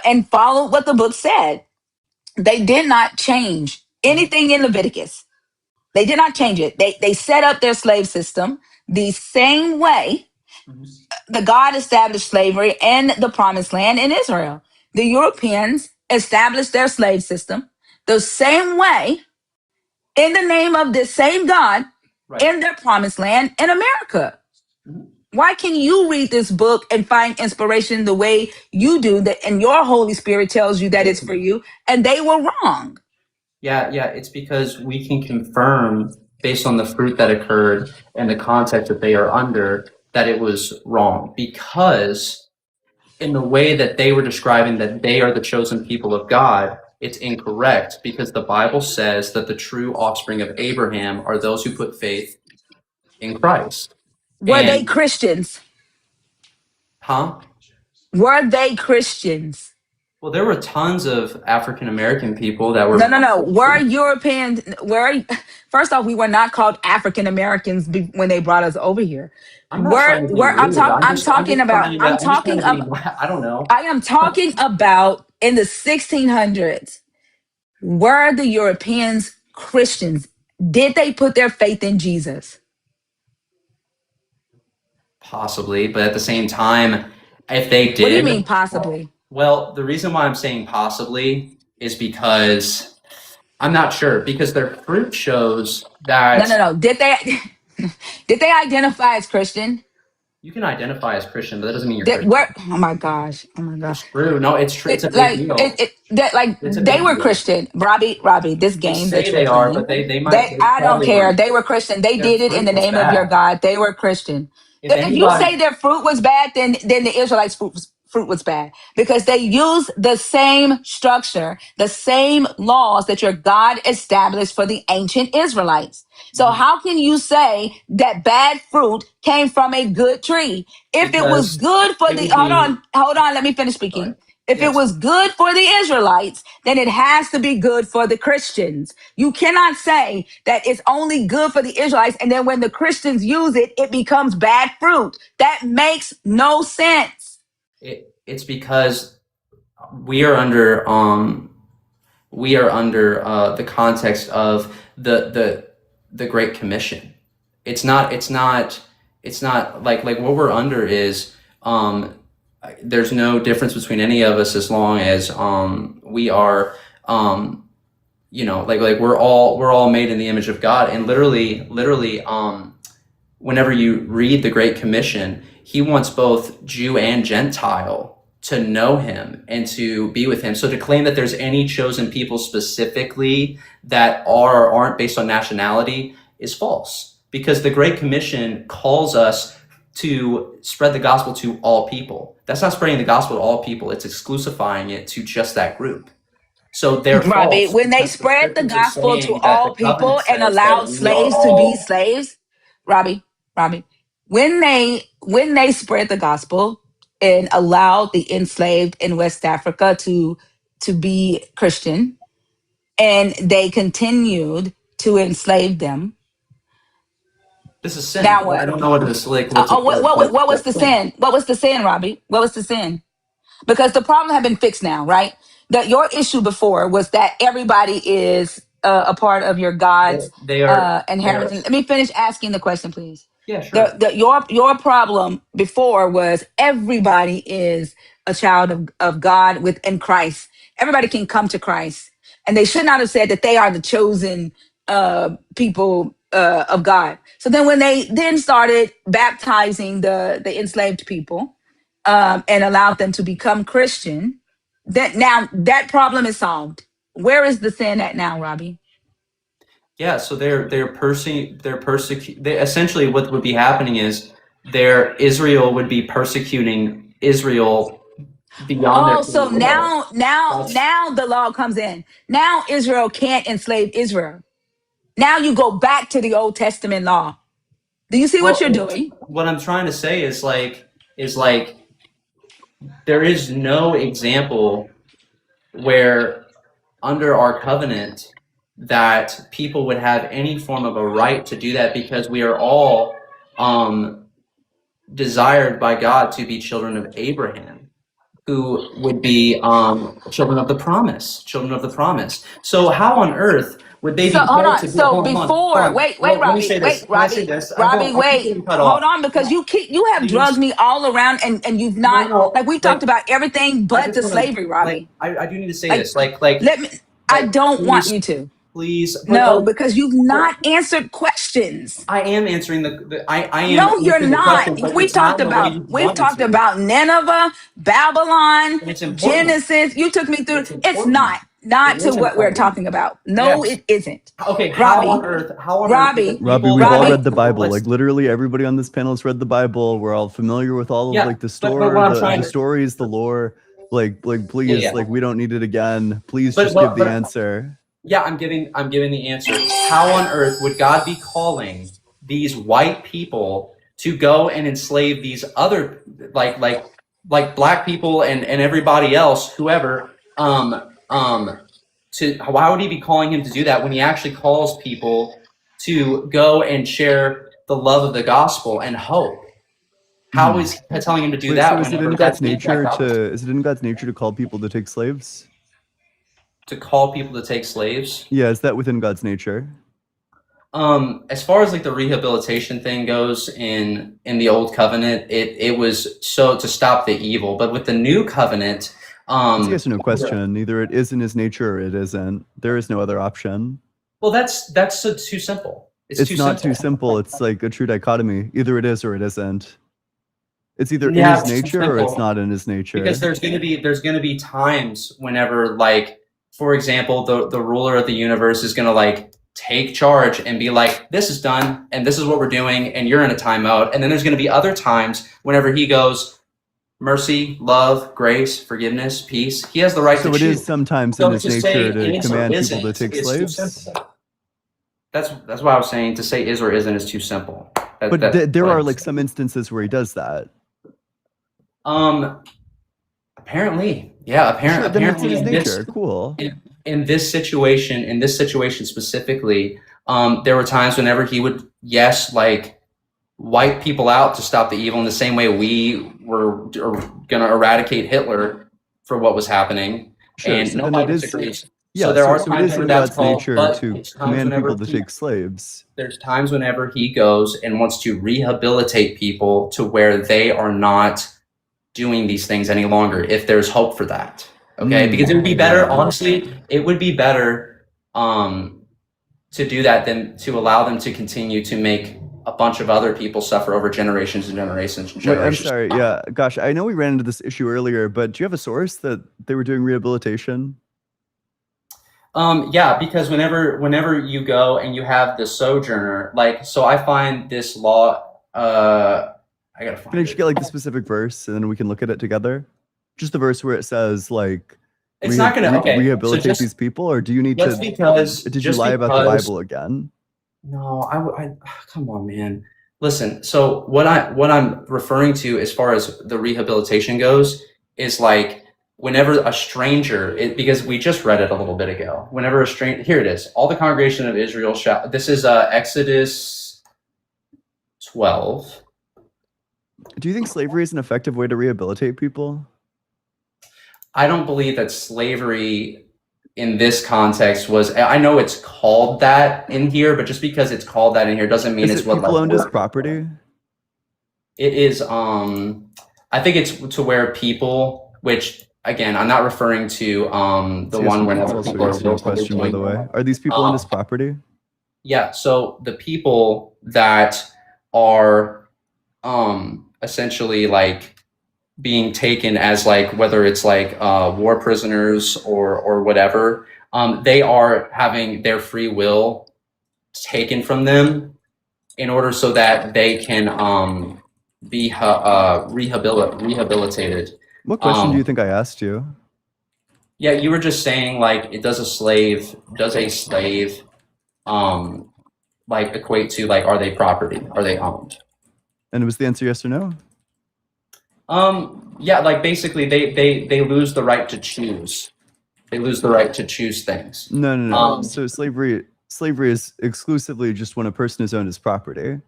and followed what the book said, they did not change anything in Leviticus. They did not change it. They set up their slave system the same way the God established slavery in the promised land in Israel. The Europeans established their slave system the same way in the name of the same God in their promised land in America. Why can you read this book and find inspiration the way you do that, and your Holy Spirit tells you that it's for you, and they were wrong? Yeah, it's because we can confirm based on the fruit that occurred and the context that they are under that it was wrong, because in the way that they were describing that they are the chosen people of God, it's incorrect, because the Bible says that the true offspring of Abraham are those who put faith in Christ. Were they And Christians? huh? Were they Christians? Well, there were tons of African American people that were. No. Were Europeans? First off, we were not called African Americans when they brought us over here. I'm not trying to be rude. I'm talking about. I don't know. I am talking about in the 1600s. Were the Europeans Christians? Did they put their faith in Jesus? Possibly, but at the same time, If they What do you did, mean possibly? well, the reason why I'm saying possibly is because I'm not sure, because their fruit shows that No. Did they identify as Christian? you can identify as Christian, but that doesn't mean you're That Christian. where? Oh my gosh! Oh my gosh! It's true. No, it's true. It's a It, big like deal. It's a they big were deal. Christian. Robbie, this They game that say you're they are, playing, but they might. They I don't probably care. weren't. They were Christian. They Their did it in fruit the was name of your bad. God. They were Christian. If If you anybody, say their fruit was bad, then the Israelites' fruit was bad because they used the same structure, the same laws that your God established for the ancient Israelites. So how can you say that bad fruit came from a good tree? If it was because good for it the would be. hold on, let me finish All right. speaking. If it Yes. was good for the Israelites, then it has to be good for the Christians. You cannot say that it's only good for the Israelites, and then when the Christians use it, it becomes bad fruit. That makes no sense. It's because we are under the context of the Great Commission. It's not like what we're under is there's no difference between any of us as long as we are like we're all made in the image of God. And literally whenever you read the Great Commission, he wants both Jew and Gentile to know him and to be with him. So to claim that there's any chosen people specifically that are or aren't based on nationality is false, because the Great Commission calls us to spread the gospel to all people. That's not spreading the gospel to all people. It's exclusifying it to just that group. So they're Robbie, false when they because the spread the scriptures are gospel to saying that the all people covenant and says allowed that we are slaves to be all. slaves, Robbie, when they spread the gospel and allowed the enslaved in West Africa to be Christian, and they continued to enslave them. This is sin. Now I what? don't know what it is like. What's it? What was That's the sin. sin? What was the sin, Robbie? What was the sin? Because the problem had been fixed now, right? That your issue before was that everybody is a part of your God's They are. They are. inheritance. Let me finish asking the question, please. Yeah, sure. Your problem before was everybody is a child of God within Christ. Everybody can come to Christ, and they should not have said that they are the chosen people of God. So then, when they then started baptizing the enslaved people and allowed them to become Christian, that now that problem is solved. Where is the sin at now, Robbie? Yeah. So they essentially what would be happening is Israel would be persecuting Israel beyond their Oh, free so will. That's now the law comes in. Now Israel can't enslave Israel. Now you go back to the Old Testament law. Do you see what you're well. doing? What I'm trying to say is like there is no example where under our covenant that people would have any form of a right to do that, because we are all desired by God to be children of Abraham, who would be children of the promise, children of the promise. So how on earth would they So be hold called on. to do? So Hold on, hold before, on. Well, let me say this. wait, Can I say this? Robbie, I keep wait, getting cut hold off. on, because you have drugged Please. me all around, and you've No, not, no. like, we've talked about everything I but just the want to slavery, Robbie. I do need to say Like, this. let me. I don't want Please, you to. please. No, because you've But not answered questions. I am answering I am No, you're answering the not. question, but it's not in the way you We've want me talked to. about Nineveh, Babylon, And it's important. Genesis. You took me through. It's It's important. not It to is what we're important. talking about. No, Yes. it isn't. Okay, Robbie, how on earth would the Robbie, Robbie, people we've that all Robbie. read the Bible. let's Like literally everybody on this panel has read the Bible. We're all familiar with all of yeah, like the but story, what I'm the trying to stories, the lore. Like yeah, please, yeah. like we don't need it again. Please But just give the but answer. yeah, I'm giving the answer. How on earth would God be calling these white people to go and enslave these other like black people and everybody else, whoever, to why would he be calling him to do that when he actually calls people to go and share the love of the gospel and hope? How is he telling him to do Wait, so that is it whenever in that's God's the exact nature opposite? to call people to take slaves? To call people to take slaves? Yeah, is that within God's nature? As far as like the rehabilitation thing goes in the old covenant, it was so to stop the evil. But with the new covenant, It's a yes or no question. Either it is in his nature or it isn't. There is no other option. well, that's too simple. It's too not simple. too simple. It's like a true dichotomy. Either it is or it isn't. It's either in Yeah, his it's too nature or it's simple. not in his nature. Because there's gonna be times whenever, like, for example, the ruler of the universe is gonna like take charge and be like, this is done and this is what we're doing and you're in a timeout. And then there's gonna be other times whenever he goes, mercy, love, grace, forgiveness, peace. He has the right So to it choose. is sometimes So in his to say nature to is or command isn't people to take is too slaves. simple. That's why I was saying to say is or isn't is too simple. But there are like some instances where he does that. Apparently, yeah. Sure, then it's Apparently, in his nature. Cool. in this situation specifically, there were times whenever he would, yes, like wipe people out to stop the evil in the same way we were going to eradicate Hitler for what was happening. Sure. And So then nobody it is. disagrees. Yeah. So there are So it times is where in that's God's called, nature but to it's times command whenever people to take slaves. there's times whenever he goes and wants to rehabilitate people to where they are not doing these things any longer, if there's hope for that. Okay, because it would be better, honestly, it would be better to do that than to allow them to continue to make a bunch of other people suffer over generations and generations and Wait, I'm generations. sorry. Yeah. Gosh, I know we ran into this issue earlier, but do you have a source that they were doing rehabilitation? Yeah, because whenever you go and you have the sojourner, like, so I find this law, I gotta find Can I just it. get like the specific verse and then we can look at it together? Just the verse where it says like It's not gonna, okay, so rehabilitate just, these people, or do you need just to? because, Did you just lie about the because- Bible again? No, come on, man. Listen, so what I'm referring to as far as the rehabilitation goes is like whenever a stranger, because we just read it a little bit ago. Whenever a stranger, here it is. All the congregation of Israel shall. This is Exodus 12. Do you think slavery is an effective way to rehabilitate people? I don't believe that slavery in this context was. I know it's called that in here, but just because it's called that in here doesn't mean Is it's it what people like, owned as property? It is. I think it's to where people, which again, I'm not referring to the Yes, one that's whenever also people a yes or no question, by the way. Are these people owned as property? Yeah. So the people that are essentially like being taken as like whether it's like war prisoners or whatever, they are having their free will taken from them in order so that they can be rehabilitated. What question do you think I asked you? Yeah, you were just saying like does a slave like equate to like are they property? Are they owned? And was the answer yes or no? Yeah, like basically they lose the right to choose. They lose the right to choose things. No. So slavery is exclusively just when a person is owned as property.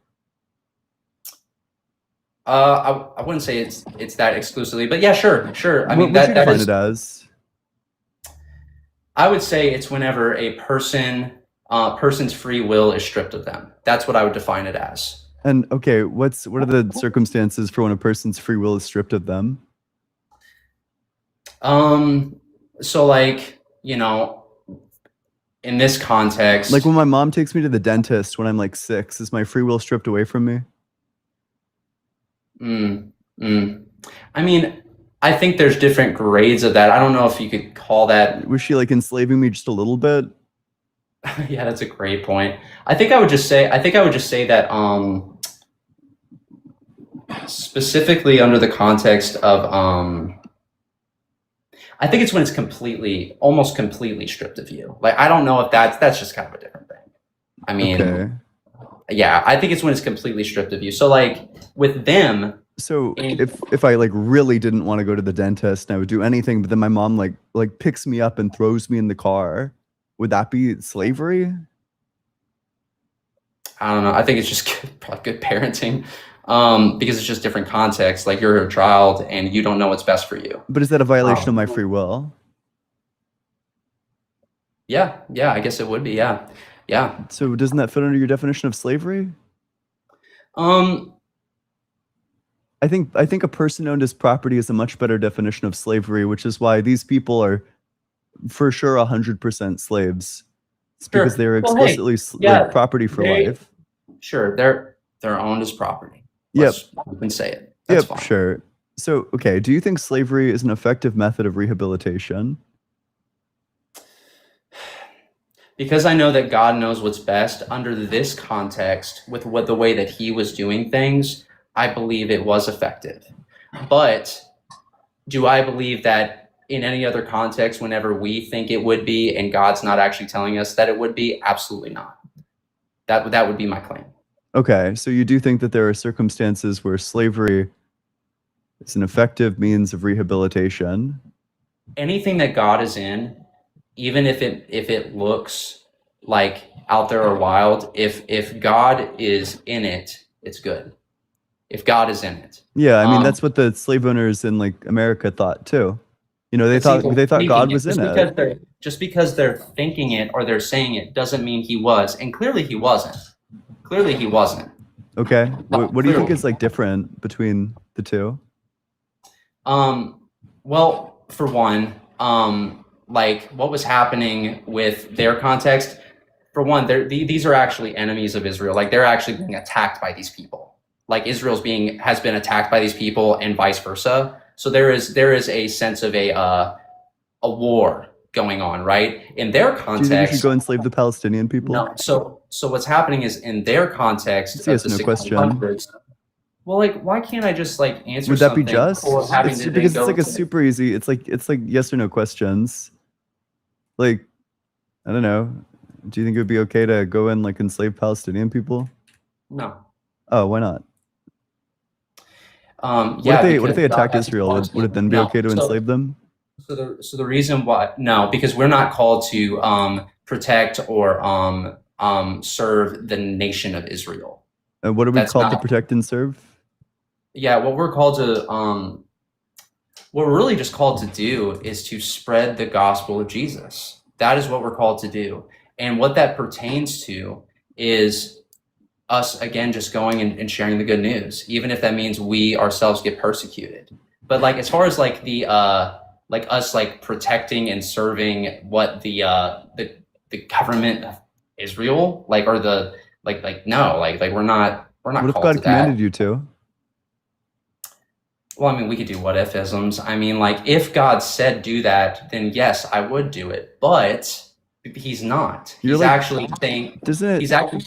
I wouldn't say it's that exclusively, but yeah, sure. I mean what would you that define is. it as? I would say it's whenever a person's free will is stripped of them. That's what I would define it as. And okay, what are the circumstances for when a person's free will is stripped of them? So like, in this context, Like when my mom takes me to the dentist when I'm like 6, is my free will stripped away from me? I mean, I think there's different grades of that. I don't know if you could call that. Was she like enslaving me just a little bit? Yeah, that's a great point. I think I would just say that specifically under the context of I think it's when it's almost completely stripped of you. Like I don't know if that's just kind of a different thing. I mean, Okay. yeah, I think it's when it's completely stripped of you. So like with them, So if I like really didn't want to go to the dentist and I would do anything, but then my mom like picks me up and throws me in the car, would that be slavery? I don't know. I think it's just probably good parenting because it's just different context. Like you're a child and you don't know what's best for you. But is that a violation of my free will? Yeah, I guess it would be. Yeah. Yeah. So doesn't that fit under your definition of slavery? Um, I think a person owned as property is a much better definition of slavery, which is why these people are for sure 100% slaves. It's because Sure. they were Well, hey, explicitly yeah, like property for they- life. sure, they're owned as property. Yep. You can say it. That's Yep, fine. sure. So, okay, do you think slavery is an effective method of rehabilitation? Because I know that God knows what's best under this context with the way that he was doing things, I believe it was effective. But do I believe that in any other context, whenever we think it would be and God's not actually telling us that it would be? Absolutely not. That would be my claim. Okay, so you do think that there are circumstances where slavery is an effective means of rehabilitation? Anything that God is in, even if it looks like out there or wild, if God is in it, it's good. If God is in it. Yeah, I mean Um, that's what the slave owners in like America thought too. You know, they But see, thought they're God thinking was in just it. just because they're thinking it or they're saying it doesn't mean he was, and clearly he wasn't. Clearly he wasn't. Okay. What do you think Clearly. is like different between the two? Well, for one, like what was happening with their context. For one, these are actually enemies of Israel. Like they're actually being attacked by these people. Like Israel's has been attacked by these people, and vice versa. So there is a sense of a war going on, right? In their Do you think we context. should go enslave the Palestinian people? No. So what's happening is in their context It's of yes, the no question. 1600s. Well, like, why can't I just like answer? Would that be something just? before having It's to because then it's go like a to- super easy. It's like yes or no questions. Like, I don't know. Do you think it would be okay to go and like enslave Palestinian people? No. Oh, why not? Yeah. What if they because God attacked has Israel? Would it then be No. okay to enslave them? So the reason why because we're not called to protect or serve the nation of Israel. What are we That's called to not- protect and serve? Yeah, what we're called to what we're really just called to do is to spread the gospel of Jesus. That is what we're called to do. And what that pertains to is us again just going and sharing the good news, even if that means we ourselves get persecuted. But like as far as like the like us like protecting and serving what the government of Israel like or the like no like we're not What if called God to that. commanded you to? Well, I mean, we could do what if isms. I mean, like, if God said do that, then yes, I would do it. But he's not. You're He's like- actually saying, Doesn't it? he's actually,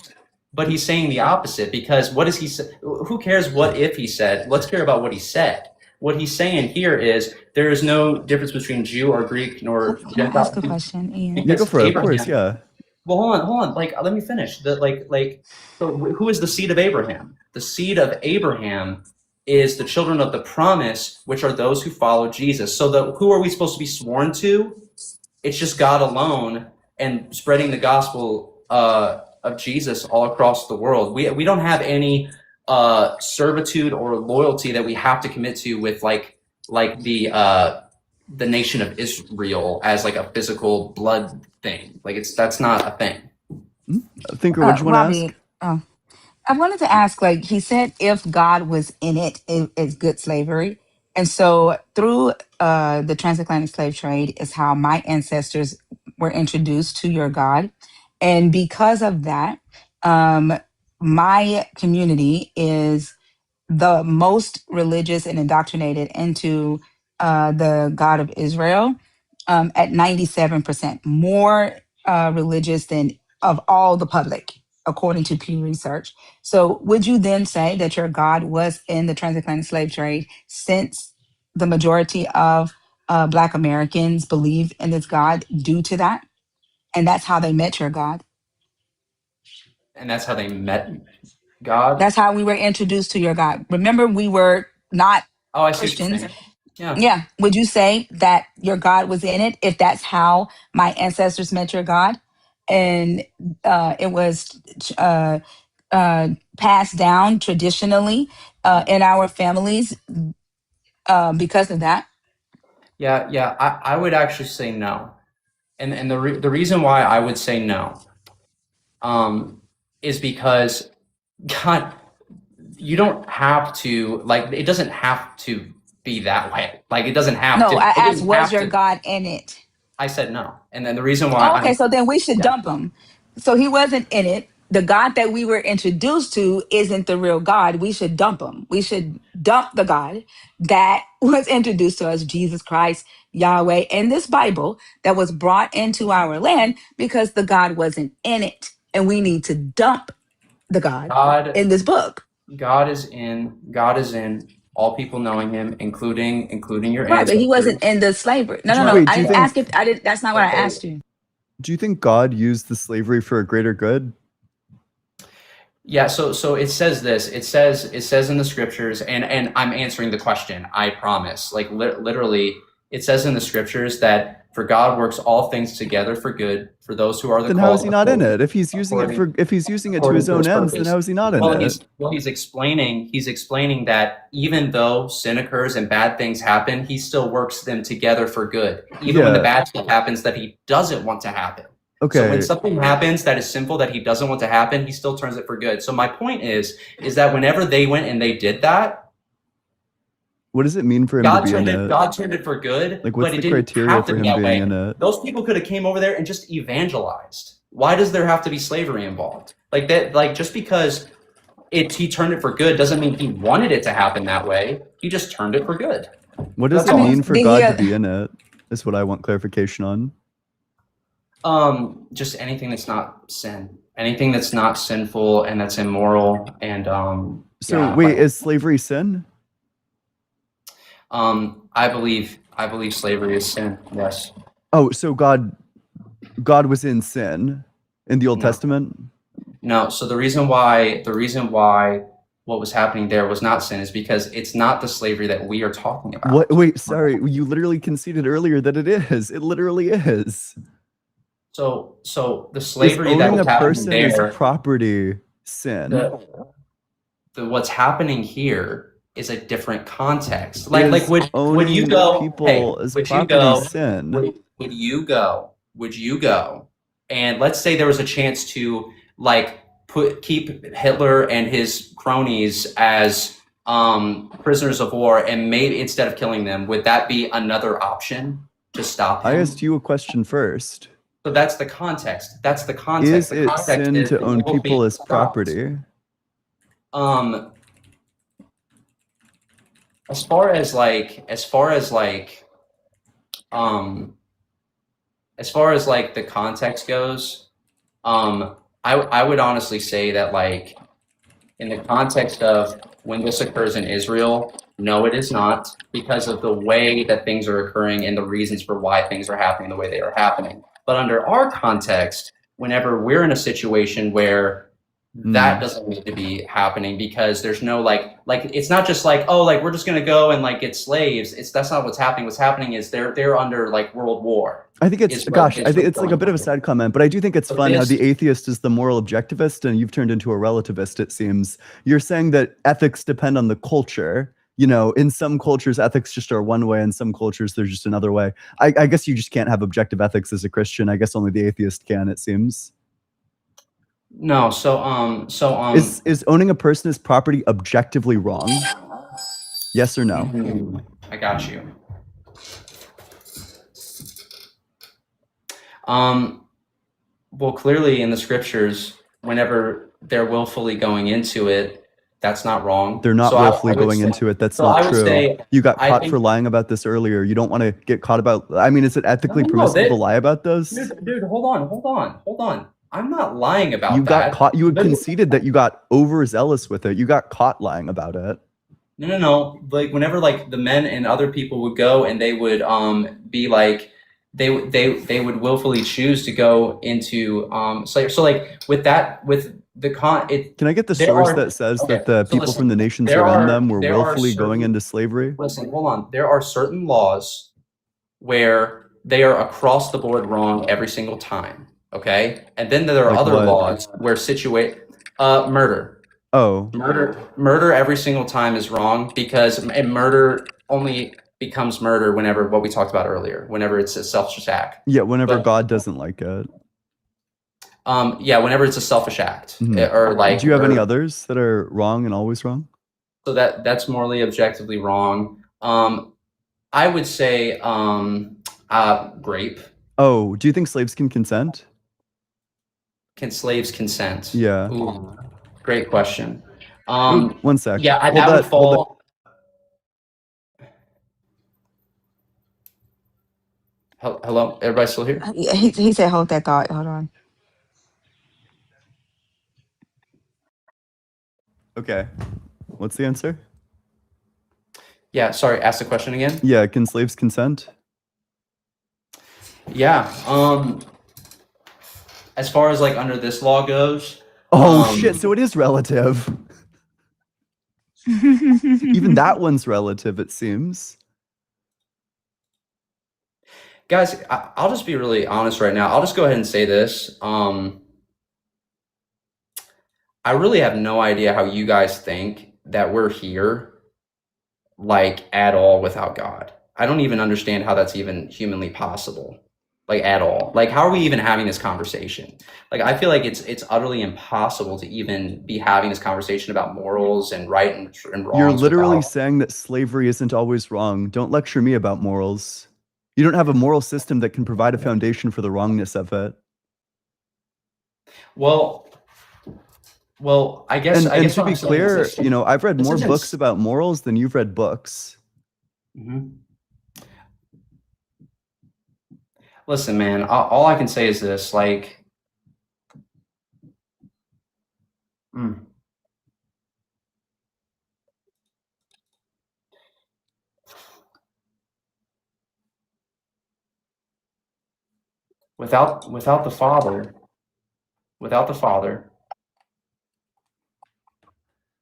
but he's saying the opposite because what does he say? Who cares what if he said? Let's care about what he said. What he's saying here is there is no difference between Jew or Greek nor Can I Gentile. ask a question, Ian? Yeah, go for it. Of course, Abraham- yeah. Well, hold on. Like, let me finish. So who is the seed of Abraham? The seed of Abraham is the children of the promise, which are those who follow Jesus. So who are we supposed to be sworn to? It's just God alone and spreading the gospel of Jesus all across the world. We don't have any servitude or loyalty that we have to commit to with like the nation of Israel as like a physical blood thing. Like that's not a thing. Thinker, what do you want to ask? Robbie, I wanted to ask, like he said, if God was in it, it's good slavery. And so through the transatlantic slave trade is how my ancestors were introduced to your God. And because of that, my community is the most religious and indoctrinated into the God of Israel at 97%, more religious than of all the public, according to Pew Research. So, would you then say that your God was in the transatlantic slave trade since the majority of Black Americans believe in this God due to that? And that's how they met your God. And that's how they met God. That's how we were introduced to your God. Remember, we were not Oh, I see what you're Christians. saying. Yeah. Yeah. Would you say that your God was in it if that's how my ancestors met your God? And it was passed down traditionally in our families because of that? Yeah. I would actually say no. And the reason why I would say no is because God, you don't have to like. It doesn't have to be that way. Like it doesn't have No, to. I It asked, didn't was have your to. God in it? I said no, and then the reason why Oh, okay, I'm so then we should yeah. dump him. So he wasn't in it. The God that we were introduced to isn't the real God. We should dump him. We should dump the God that was introduced to us, Jesus Christ, Yahweh, and this Bible that was brought into our land because the God wasn't in it. And we need to dump the God God. in this book. God is in. God is in. All people knowing Him, including your Right, but he ancestors. wasn't in the slavery. No, Do no, you, no. wait, I do you didn't ask think if I didn't. That's not what I Okay. asked you. do you think God used the slavery for a greater good? Yeah, so it says this. It says in the scriptures, and I'm answering the question. I promise. Like literally, it says in the scriptures that for God works all things together for good for those who are the Then how is called he not in according it? If he's using it according for, if he's using it to according his to own His ends, then purpose. how is he not in Well, it? he's explaining that even though sin occurs and bad things happen, He still works them together for good. Even when the Yeah. bad stuff happens that He doesn't want to happen. So when Okay. something happens that is sinful that He doesn't want to happen, He still turns it for good. So my point is that whenever they went and they did that, What does it mean for him to be in it? God turned it for good, Like, but what's it the didn't criteria have to for be him that being way. in it? Those people could have came over there and just evangelized. Why does there have to be slavery involved? Like that, like just because he turned it for good doesn't mean He wanted it to happen that way. He just turned it for good. What does That's it all. mean for did God he, to be in it? Is what I want clarification on. Just anything that's not sin, anything that's not sinful and that's immoral, and So yeah, wait, like, is slavery sin? I believe slavery is sin. Yes. Oh, so God was in sin in the Old No. Testament? No. So the reason why what was happening there was not sin is because it's not the slavery that we are talking about. What? Wait, sorry. You literally conceded earlier that it is. It literally is. So the Is slavery that owning was a happening person as there, property sin? the what's happening here is a different context. Like Is would you owning go? people Hey, as would you property go? sin? Would you go? Would you go? And let's say there was a chance to like keep Hitler and his cronies as prisoners of war, and maybe instead of killing them, would that be another option to stop him? I asked you a question first. So that's the context. That's the context. Is The it context sin is to that own he will be people as stopped. property? As far as the context goes, I would honestly say that like in the context of when this occurs in Israel, no, it is not, because of the way that things are occurring and the reasons for why things are happening the way they are happening. But under our context, whenever we're in a situation where that doesn't need to be happening, because there's no like it's not just like, oh, like we're just gonna go and like get slaves. That's not what's happening. What's happening is they're under like world war. I think it's Israel- gosh, I think Israel it's like a bit of a going side comment, but I do think it's But fun how this- the atheist is the moral objectivist and you've turned into a relativist, it seems. You're saying that ethics depend on the culture. You know, in some cultures, ethics just are one way, in some cultures, there's just another way. I guess you just can't have objective ethics as a Christian. I guess only the atheist can, it seems. No, Is owning a person as property objectively wrong? Yes or no? I got you. Well, clearly in the scriptures, whenever they're willfully going into it, that's not wrong. They're not So I willfully would going say- into it. That's so I not would true. say- You got I caught think- for lying about this earlier. You don't want to get caught about. I mean, is it ethically No, no, permissible they- to lie about this? Dude, hold on. I'm not lying about You that. got caught. You had Literally- conceded that you got overzealous with it. You got caught lying about it. No. Like whenever like the men and other people would go and they would be like they would willfully choose to go into slavery. So like with the Can I get the There source are- that says okay, that the so people listen, from the nations there around are- them were there are willfully going certain- into slavery? listen, hold on. There are certain laws where they are across the board wrong every single time. Okay, and then there are Like other what? laws where murder. Oh, Murder every single time is wrong because murder only becomes murder whenever what we talked about earlier, whenever it's a self-attack. yeah. Whenever But- God doesn't like it. Yeah, whenever it's a selfish act, Mhm. or like, Do you have any or others that are wrong and always wrong? so that's morally objectively wrong. I would say rape. Oh, do you think slaves can consent? Can slaves consent? Yeah. Ooh, great question. Ooh, one sec. Yeah, Hold that would that. Hold that. fall. Hello, everybody still here? Yeah, he said, hold that thought. Hold on. Okay. What's the answer? Yeah, sorry, ask the question again. Yeah, can slaves consent? Yeah. As far as like under this law goes, Oh shit, so it is relative. Even that one's relative, it seems. guys, I'll just be really honest right now. I'll just go ahead and say this. I really have no idea how you guys think that we're here, like, at all without God. I don't even understand how that's even humanly possible, like, at all. Like, how are we even having this conversation? Like, I feel like it's utterly impossible to even be having this conversation about morals and right and wrongs. You're literally without- saying that slavery isn't always wrong. Don't lecture me about morals. You don't have a moral system that can provide a foundation for the wrongness of it. Well, I guess. I And guess to what be I'm saying is clear, this. you know, I've read This more isn't books s- about morals than you've read books. Mhm. Listen, man, all I can say is this, like, mm, without the Father,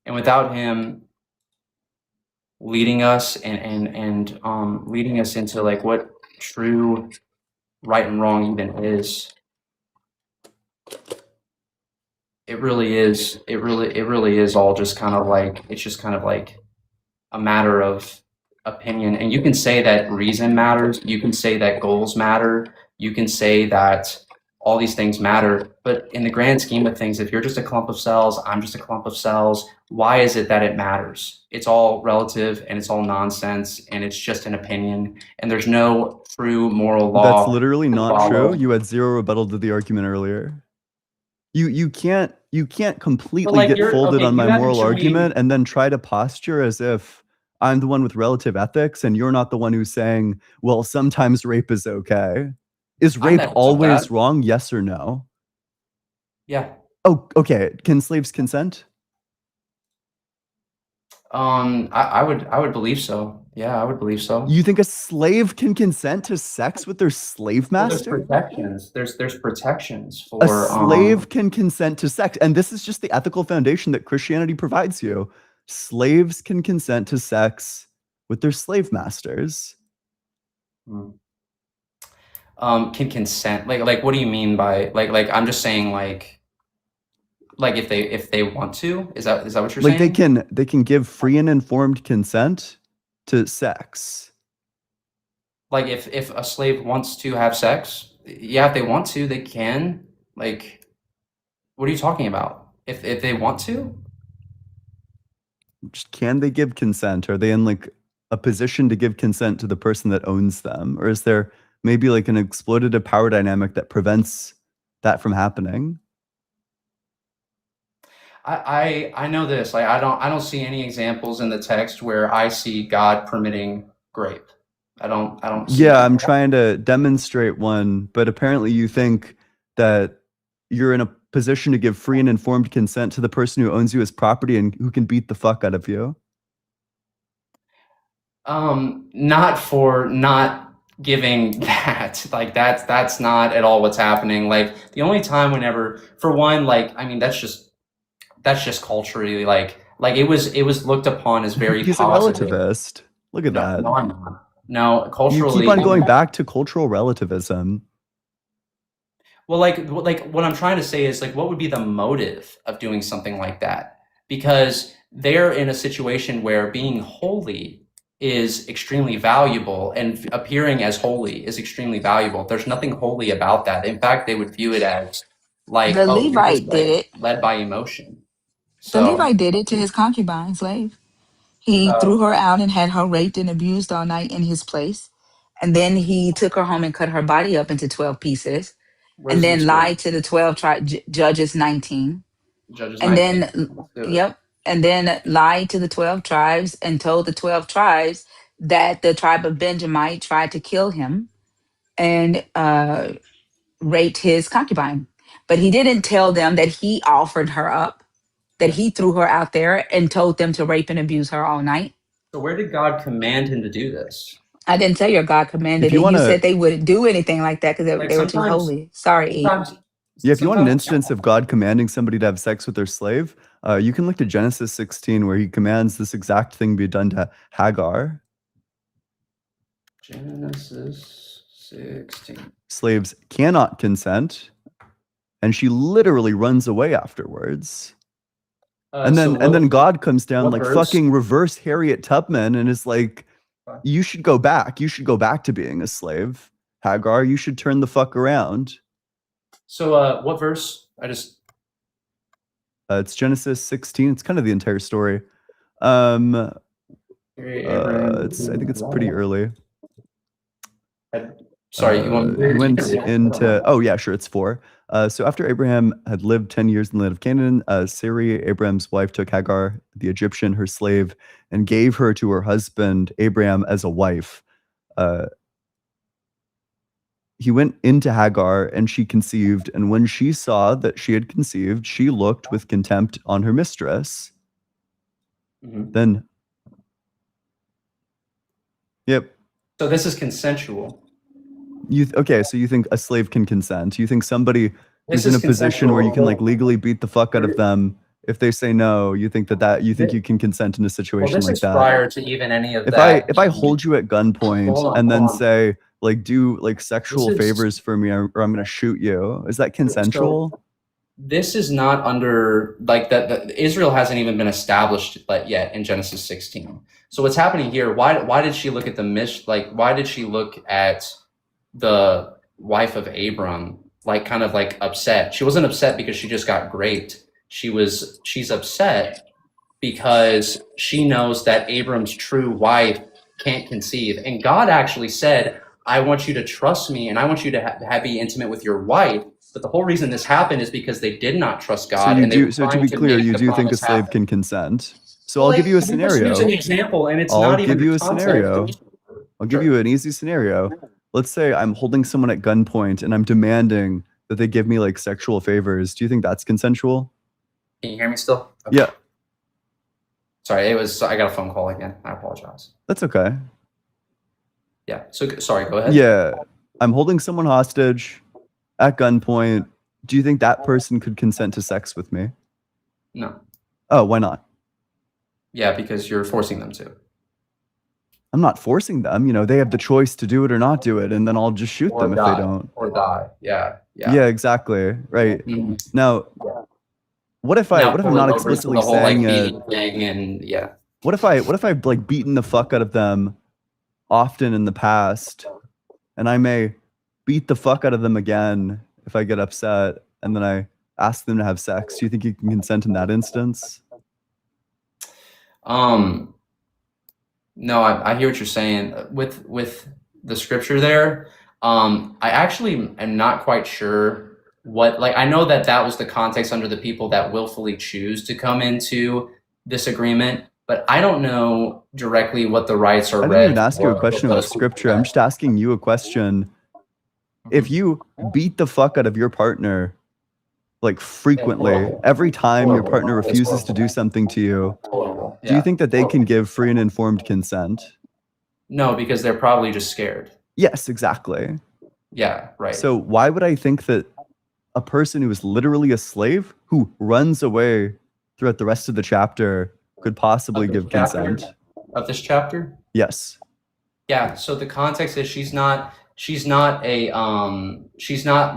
and without Him leading us and leading us into like what true right and wrong even is, it really is all just kind of like, it's just kind of like a matter of opinion. And you can say that reason matters, you can say that goals matter, you can say that all these things matter, but in the grand scheme of things, if you're just a clump of cells, I'm just a clump of cells, why is it that it matters? It's all relative and it's all nonsense and it's just an opinion and there's no true moral law. That's literally to not follow. true. You had zero rebuttal to the argument earlier. You can't completely like, get you're- folded okay, on you my haven't moral shown me- argument and then try to posture as if I'm the one with relative ethics and you're not the one who's saying, well, sometimes rape is okay. Is I'm rape never said always that. wrong? Yes or no? Yeah. Oh, okay. Can slaves consent? I would believe so. Yeah, I would believe so. You think a slave can consent to sex with their slave Well, there's master? protections. There's protections for A slave can consent to sex. And this is just the ethical foundation that Christianity provides you. Slaves can consent to sex with their slave masters. Can consent. Like what do you mean by like I'm just saying like if they want to? Is that what you're Like saying? they can give free and informed consent to sex. Like if a slave wants to have sex, yeah, if they want to, they can. Like, what are you talking about? If they want to? Just can they give consent? Are they in like a position to give consent to the person that owns them? Or is there maybe like an exploitative power dynamic that prevents that from happening? I know this. Like I don't see any examples in the text where I see God permitting grape. I don't see Yeah, I'm that. trying to demonstrate one, but apparently you think that you're in a position to give free and informed consent to the person who owns you as property and who can beat the fuck out of you. Not for not giving that. Like that's not at all what's happening. Like the only time whenever, for one, like I mean that's just culturally like it was looked upon as very He's positive. a relativist. Look at that. No, I'm not. No, You culturally. keep on going back to cultural relativism. Well, like what I'm trying to say is like, what would be the motive of doing something like that? Because they're in a situation where being holy is extremely valuable and appearing as holy is extremely valuable. There's nothing holy about that. In fact, they would view it as like, The oh, you're just Levite did like it. led by emotion. The So, Levite did it to his concubine slave. He uh, threw her out and had her raped and abused all night in his place. And then he took her home and cut her body up into 12 pieces. And where's the then story? lied to the 12 Judges 19. Judges And 19. then, Let's do it. yep. And then lied to the 12 tribes and told the 12 tribes that the tribe of Benjamin tried to kill him and raped his concubine. But he didn't tell them that he offered her up, that he threw her out there and told them to rape and abuse her all night. So where did God command him to do this? I didn't tell you God If commanded you it. want You to, said they wouldn't do anything like that because Like they were too sometimes, holy. Sorry, E. sometimes, yeah, if you want an sometimes. instance of God commanding somebody to have sex with their slave, you can look to Genesis 16, where he commands this exact thing be done to Hagar. Genesis 16. Slaves cannot consent, and she literally runs away afterwards. And So then God comes down what like verse? fucking reverse Harriet Tubman and is like, Okay. you should go back. You should go back to being a slave. Hagar, you should turn the fuck around. So what verse? It's Genesis 16. It's kind of the entire story. I think it's pretty early. Sorry, you want He went into, oh yeah, sure, it's 4. So after Abraham had lived 10 years in the land of Canaan, Sarai, Abraham's wife, took Hagar, the Egyptian, her slave, and gave her to her husband Abraham as a wife. He went into Hagar, and she conceived, and when she saw that she had conceived, she looked with contempt on her mistress. Mhm. Then, yep. So this is consensual. Okay, so you think a slave can consent? You think somebody This who's in is a position where you can like consensual. legally beat the fuck out of them, if they say no, you think you think you can consent in a Well, situation this like is that? prior to even any of If that. I hold you at gunpoint Hold on, and then hold on. say like do like sexual This is- favors for me or I'm gonna shoot you, is that consensual? This is not under like that. Israel hasn't even been established yet in Genesis 16. So what's happening here? Why did she look at why did she look at the wife of Abram like kind of like upset? She wasn't upset because she just got raped. She's upset because she knows that Abram's true wife can't conceive, and God actually said, I want you to trust me and I want you to be intimate with your wife. But the whole reason this happened is because they did not trust God. So you and they do. were So to trying be clear, make you the do think a promise slave happen. can consent. So Well, I'll give you a we just use an scenario. example, and it's I'll not even give you the a concept. scenario. I'll give you an easy scenario. Let's say I'm holding someone at gunpoint and I'm demanding that they give me like sexual favors. Do you think that's consensual? Can you hear me still? Yeah. Sorry, I got a phone call again. I apologize. That's okay. Yeah. So sorry. Go ahead. Yeah. I'm holding someone hostage at gunpoint. Do you think that person could consent to sex with me? No. Oh, why not? Yeah, because you're forcing them to. I'm not forcing them. You know, they have the choice to do it or not do it, and then I'll just shoot Or them if die. they don't. Or die. Yeah. Yeah, exactly. Right. Mhm. Now, what if I'm not pulling over to explicitly the whole, like, saying it? beating thing and yeah. What if I've like beaten the fuck out of them often in the past, and I may beat the fuck out of them again if I get upset, and then I ask them to have sex? Do you think you can consent in that instance? No, I hear what you're saying with the scripture there. I actually am not quite sure what, like, I know that was the context under the people that willfully choose to come into this agreement, but I don't know directly what the rights are I read. didn't even ask you a for question about those people scripture. I'm that- just asking you a question. If you beat the fuck out of your partner like frequently, every time your partner refuses to do something to you, Horrible. do you think that they can give free and informed consent? No, because they're probably just scared. Yes, exactly. Yeah, right. So why would I think that a person who is literally a slave who runs away throughout the rest of the chapter could possibly Of the give chapter? consent? Of this chapter? Yes. Yeah, so the context is she's not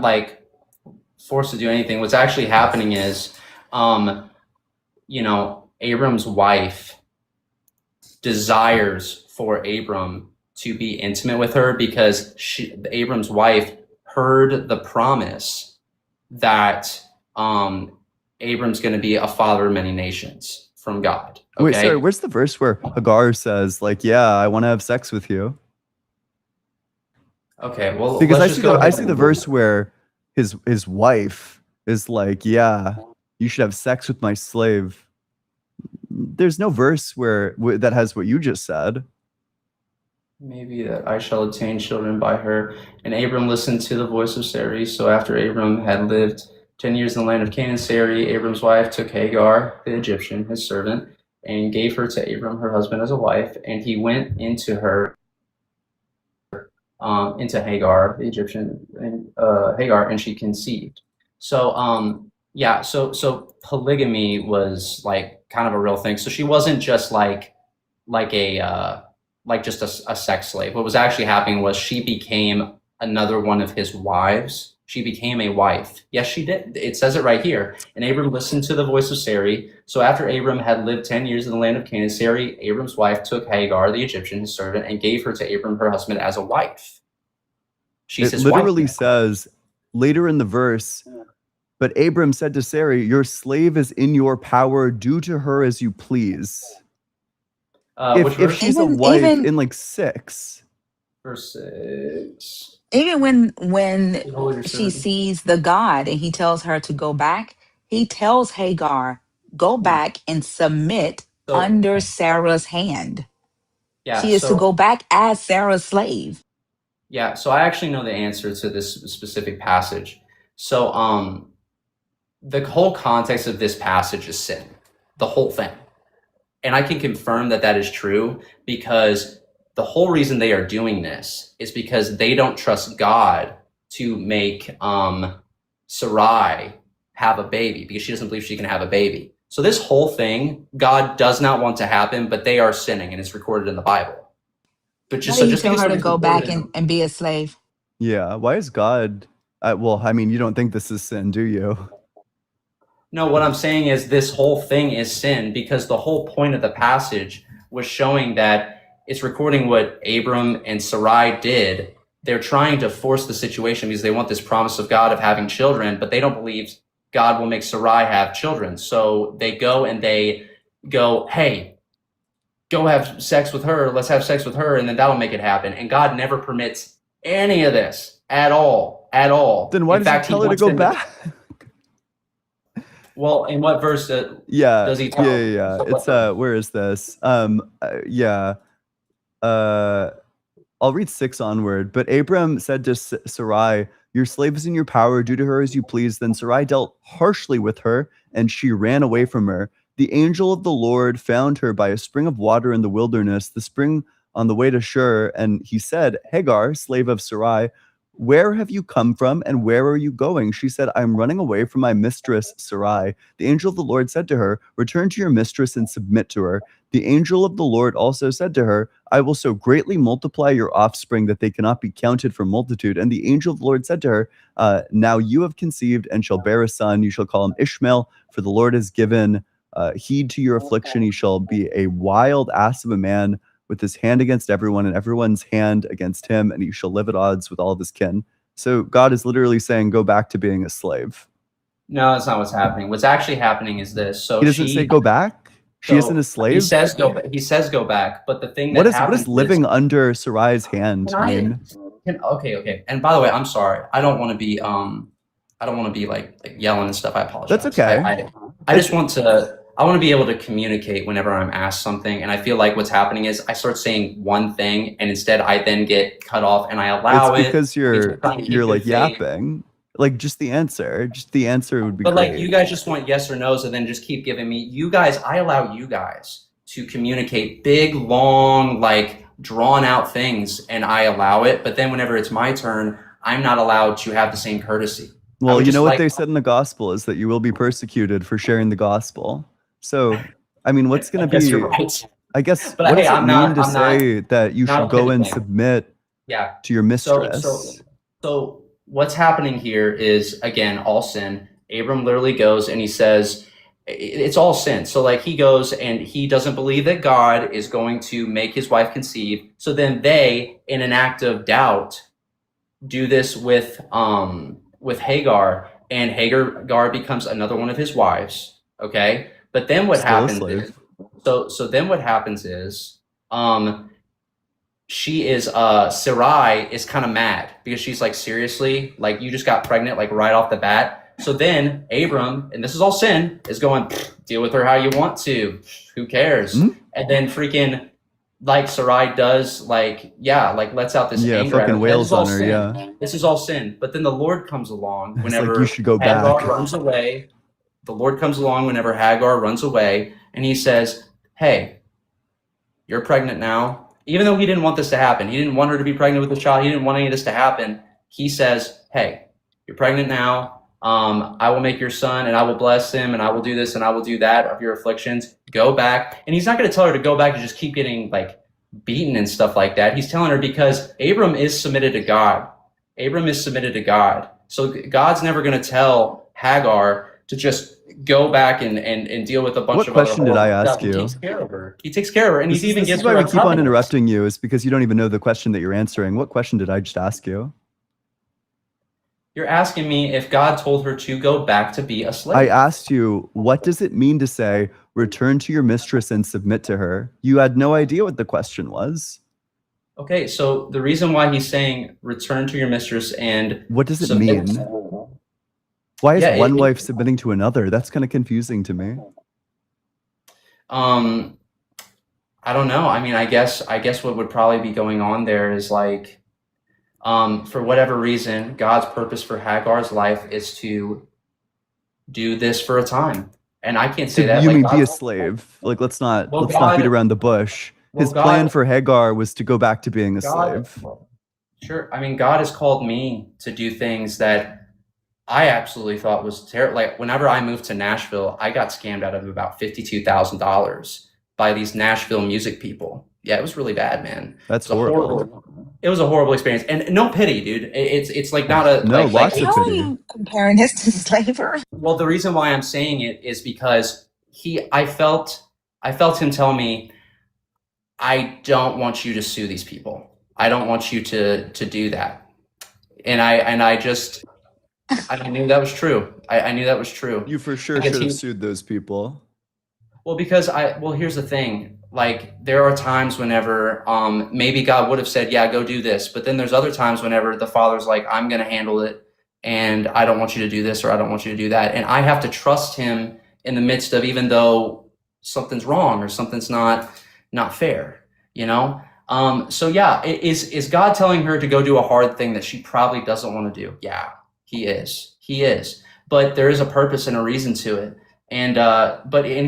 like forced to do anything. What's actually happening is Abram's wife desires for Abram to be intimate with her because Abram's wife heard the promise that Abram's going to be a father of many nations from God. Okay? Wait, sorry, where's the verse where Hagar says, like, yeah, I want to have sex with you? Okay, well, Because let's just go I ahead see and- the verse where his wife is like, yeah, you should have sex with my slave. There's no verse where that has what you just said. Maybe that I shall obtain children by her. And Abram listened to the voice of Sarai. So after Abram had lived 10 years in the land of Canaan, Sarai, Abram's wife, took Hagar, the Egyptian, his servant, and gave her to Abram, her husband, as a wife. And he went into her, into Hagar, the Egyptian, and Hagar, and she conceived. So, yeah, so polygamy was like kind of a real thing. So she wasn't just like just a sex slave. What was actually happening was she became another one of his wives. She became a wife. Yes, she did. It says it right here. And Abram listened to the voice of Sarai. So after Abram had lived 10 years in the land of Canaan, Sarai, Abram's wife, took Hagar, the Egyptian, his servant, and gave her to Abram, her husband, as a wife. She's It his literally wife. says later in the verse, but Abram said to Sarai, your slave is in your power, do to her as you please. Which If verse? she's a Even- wife even- in like 6. Verse 6. Even when Behold your she servant. sees the God and he tells her to go back, he tells Hagar, go back and submit So- under Sarah's hand. Yeah, She is to so- go back as Sarah's slave. Yeah, so I actually know the answer to this specific passage. So, the whole context of this passage is sin, the whole thing. And I can confirm that that is true because the whole reason they are doing this is because they don't trust God to make Sarai have a baby because she doesn't believe she can have a baby. So this whole thing, God does not want to happen, but they are sinning and it's recorded in the Bible. But Why just do so you just tell because her to it's go back recorded in- and be a slave? Yeah. Why is God? Well, I mean, you don't think this is sin, do you? No, what I'm saying is this whole thing is sin because the whole point of the passage was showing that it's recording what Abram and Sarai did. They're trying to force the situation because they want this promise of God of having children, but they don't believe God will make Sarai have children. So they go and they go, hey, go have sex with her. Let's have sex with her. And then that'll make it happen. And God never permits any of this at all, at all. Then why In does fact, he tell her to wants go them back? Well, in what verse? Yeah. Does he tell- Yeah. It's where is this? Yeah. I'll read 6 onward. But Abram said to Sarai, your slave is in your power, do to her as you please. Then Sarai dealt harshly with her, and she ran away from her. The angel of the Lord found her by a spring of water in the wilderness, the spring on the way to Shur, and he said, Hagar, slave of Sarai, where have you come from and where are you going? She said, I'm running away from my mistress, Sarai. The angel of the Lord said to her, return to your mistress and submit to her. The angel of the Lord also said to her, I will so greatly multiply your offspring that they cannot be counted for multitude. And the angel of the Lord said to her, now you have conceived and shall bear a son. You shall call him Ishmael, for the Lord has given heed to your affliction. He shall be a wild ass of a man, with his hand against everyone and everyone's hand against him, and he shall live at odds with all of his kin. So God is literally saying, go back to being a slave. No, that's not what's happening. What's actually happening is this. So He doesn't say go back. She so isn't a slave. He says go. He says go back. But the thing that What is happens living under Sarai's hand Can I- mean? Okay. And by the way, I'm sorry. I don't want to be like yelling and stuff. I apologize. That's okay. I just want to. I want to be able to communicate whenever I'm asked something, and I feel like what's happening is I start saying one thing, and instead I then get cut off, and I allow It's it. because you're trying to keep like good faith. yapping. Like just the answer. Just the answer would be But great. like you guys just want yes or no's and then just keep giving me you guys, I allow you guys to communicate big, long, like drawn out things and I allow it. But then whenever it's my turn, I'm not allowed to have the same courtesy. Well, would you just know what like- they said in the gospel is that you will be persecuted for sharing the gospel. So, I mean, what's going I to guess be, you're right. I guess, But what hey, does it I'm mean not- to I'm not- say that you not should go and pivoting. submit Yeah. to your mistress? So what's happening here is again all sin. Abram literally goes and he says it's all sin. So like he goes and he doesn't believe that God is going to make his wife conceive. So then they, in an act of doubt, do this with Hagar. and Hagar becomes another one of his wives. Okay, but then what Still a happens slave. is, so then what happens is, she is Sarai is kind of mad because she's like, seriously, like you just got pregnant like right off the bat. So then Abram, and this is all sin, is going, deal with her how you want to, who cares? Mhm. And then freaking like Sarai does, like, yeah, like lets out this Yeah, anger at fucking her. This wails is all on her. sin. Yeah, This is all sin. But then the Lord comes along it's whenever like you should go Hagar back. runs away. The Lord comes along whenever Hagar runs away, and he says, hey, you're pregnant now. Even though he didn't want this to happen, he didn't want her to be pregnant with this child, he didn't want any of this to happen. He says, hey, you're pregnant now. I will make your son, and I will bless him, and I will do this, and I will do that of your afflictions. Go back. And he's not going to tell her to go back and just keep getting like beaten and stuff like that. He's telling her because Abram is submitted to God. Abram is submitted to God. So God's never going to tell Hagar to just go back and deal with a bunch What of other question did I horrible ask stuff. He you? takes care of her. He takes care of her, and This he is, even this gives is why her we a keep on covenant. interrupting you, is because you don't even know the question that you're answering. What question did I just ask you? You're asking me if God told her to go back to be a slave. I asked you, what does it mean to say, return to your mistress and submit to her? You had no idea what the question was. Okay, so the reason why he's saying return to your mistress and What does it submit. mean? Why is Yeah, one wife submitting to another? That's kind of confusing to me. I don't know. I mean, I guess what would probably be going on there is like, for whatever reason, God's purpose for Hagar's life is to do this for a time, and I can't say that. You like, mean be a God- slave? Like, let's not Well, let's not beat God- around the bush. well, His plan God- for Hagar was to go back to being a God- slave. Sure. I mean, God has called me to do things that I absolutely thought was terrible. Like whenever I moved to Nashville, I got scammed out of about $52,000 by these Nashville music people. Yeah, it was really bad, man. That's It was a horrible. It was a horrible experience, and no pity, dude. It's like not a No, like, lots of How are pity. you comparing this to slavery? Well, the reason why I'm saying it is because I felt him tell me, I don't want you to sue these people. I don't want you to do that. And I just I knew that was true. I knew that was true. You for sure Because should have he- sued those people. Well, because here's the thing. Like there are times whenever maybe God would have said, yeah, go do this. But then there's other times whenever the father's like, I'm going to handle it and I don't want you to do this or I don't want you to do that. And I have to trust him in the midst of, even though something's wrong or something's not fair, you know? So yeah, is God telling her to go do a hard thing that she probably doesn't want to do? Yeah, he is. But there is a purpose and a reason to it. And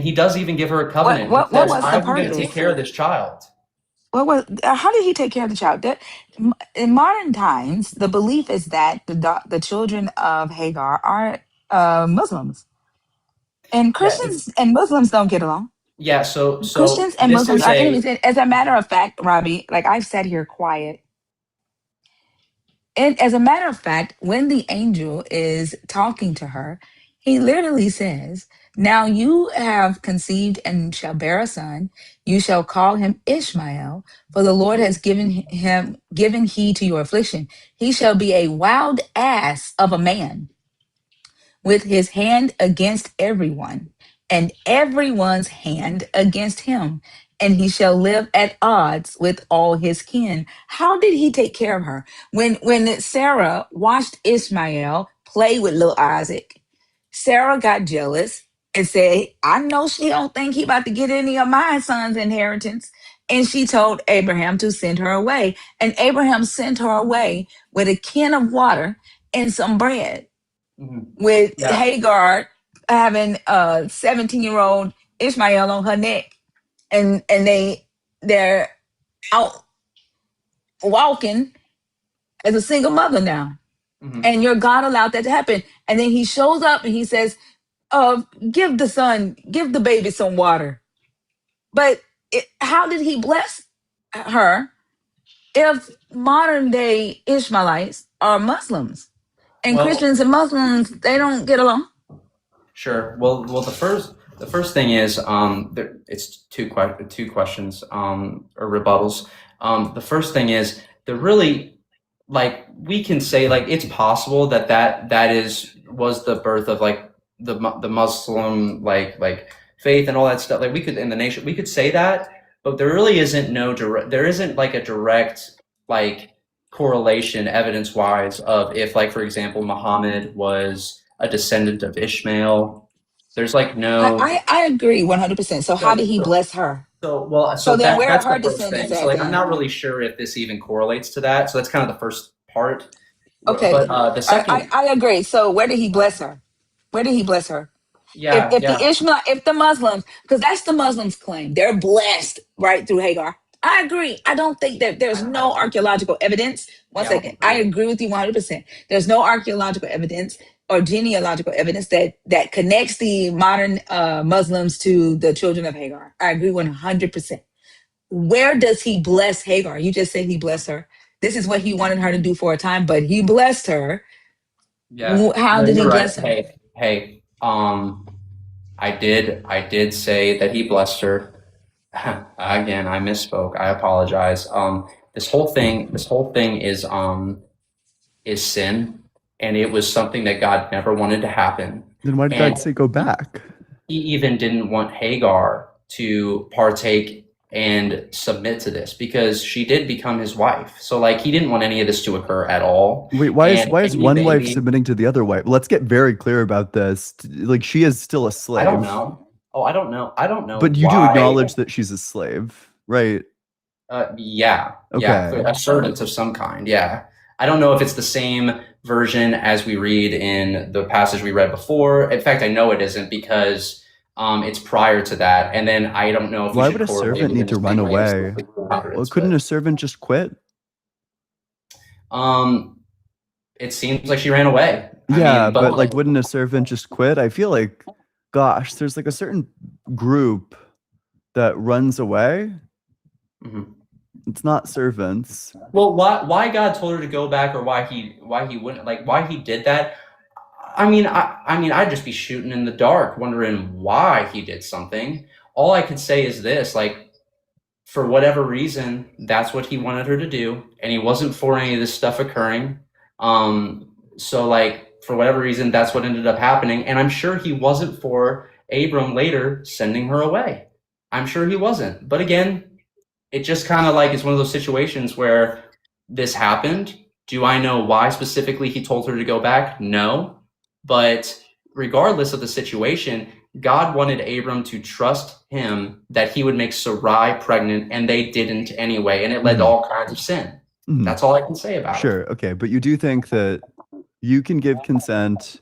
he does even give her a covenant. What He says, was the I'm going to purpose? take care of this child. How did he take care of the child? In modern times, the belief is that the children of Hagar are Muslims, and Christians and Muslims don't get along. Yeah, so Christians and this Muslims is are a- enemies. And as a matter of fact, Robbie, like I've sat here quiet. And as a matter of fact, when the angel is talking to her, he literally says, now you have conceived and shall bear a son. You shall call him Ishmael, for the Lord has given heed to your affliction. He shall be a wild ass of a man, with his hand against everyone, and everyone's hand against him. And he shall live at odds with all his kin. How did he take care of her? When Sarah watched Ishmael play with little Isaac, Sarah got jealous and said, I know she don't think he about to get any of my son's inheritance. And she told Abraham to send her away. And Abraham sent her away with a can of water and some bread, Mhm. with Yeah. Hagar having a 17-year-old Ishmael on her neck. And they're out walking as a single mother now. Mhm. And your God allowed that to happen. And then he shows up and he says, give the baby some water. But how did he bless her if modern day Ishmaelites are Muslims and Well- Christians and Muslims, they don't get along? Sure. Well, the first thing is it's two questions or rebuttals. The first thing is we can say like it's possible that is was the birth of like the Muslim like faith and all that stuff. Like we could in the nation we could say that, but there really isn't there isn't like a direct like correlation evidence wise of if like for example Muhammad was a descendant of Ishmael. There's like no I agree 100%. So how did he bless her? so Then where are that's her the first thing. descendants So at like I'm then? not really sure if this even correlates to that. So that's kind of the first part. Okay. But the second, I agree. So where did he bless her? Where did he bless her? yeah, If the Muslims, because that's the Muslims' claim, they're blessed right through Hagar. I agree. I don't think that there's no archaeological evidence. One Yeah, second, I agree with you 100%. There's no archaeological evidence or genealogical evidence that connects the modern Muslims to the children of Hagar. I agree 100%. Where does he bless Hagar? You just said he blessed her. This is what he wanted her to do for a time, but he blessed her. yeah. How No, did he you're right. bless her? Hey, I did say that he blessed her. Again, I misspoke. I apologize. This whole thing is sin, and it was something that God never wanted to happen. Then why did And God say go back? he even didn't want Hagar to partake and submit to this because she did become his wife. So like he didn't want any of this to occur at all. Wait, why is And one any wife baby- submitting to the other wife? Let's get very clear about this. Like she is still a slave. I don't know. Oh, I don't know. But you do why. acknowledge that she's a slave, right? Yeah. Okay. A servant of some kind. Yeah. I don't know if it's the same version as we read in the passage we read before. In fact, I know it isn't because it's prior to that. And then I don't know if we Why should would a correlate servant it need in to the run same way as away? the Well, 300s, couldn't but, a servant just quit? it seems like she ran away. I Yeah, mean, but like, wouldn't a servant just quit? I feel like, gosh, there's like a certain group that runs away. Mhm. It's not servants. Well, why God told her to go back, or why he wouldn't, like why he did that? I mean, I'd just be shooting in the dark, wondering why he did something. All I could say is this: like, for whatever reason, that's what he wanted her to do, and he wasn't for any of this stuff occurring. So like, for whatever reason, that's what ended up happening, and I'm sure he wasn't for Abram later sending her away. I'm sure he wasn't. But again, it just kind of like is one of those situations where this happened. Do I know why specifically he told her to go back? No. But regardless of the situation, God wanted Abram to trust him that he would make Sarai pregnant, and they didn't anyway, and it led to all kinds of sin. Mhm. That's all I can say about it. Sure, okay, but you do think that you can give consent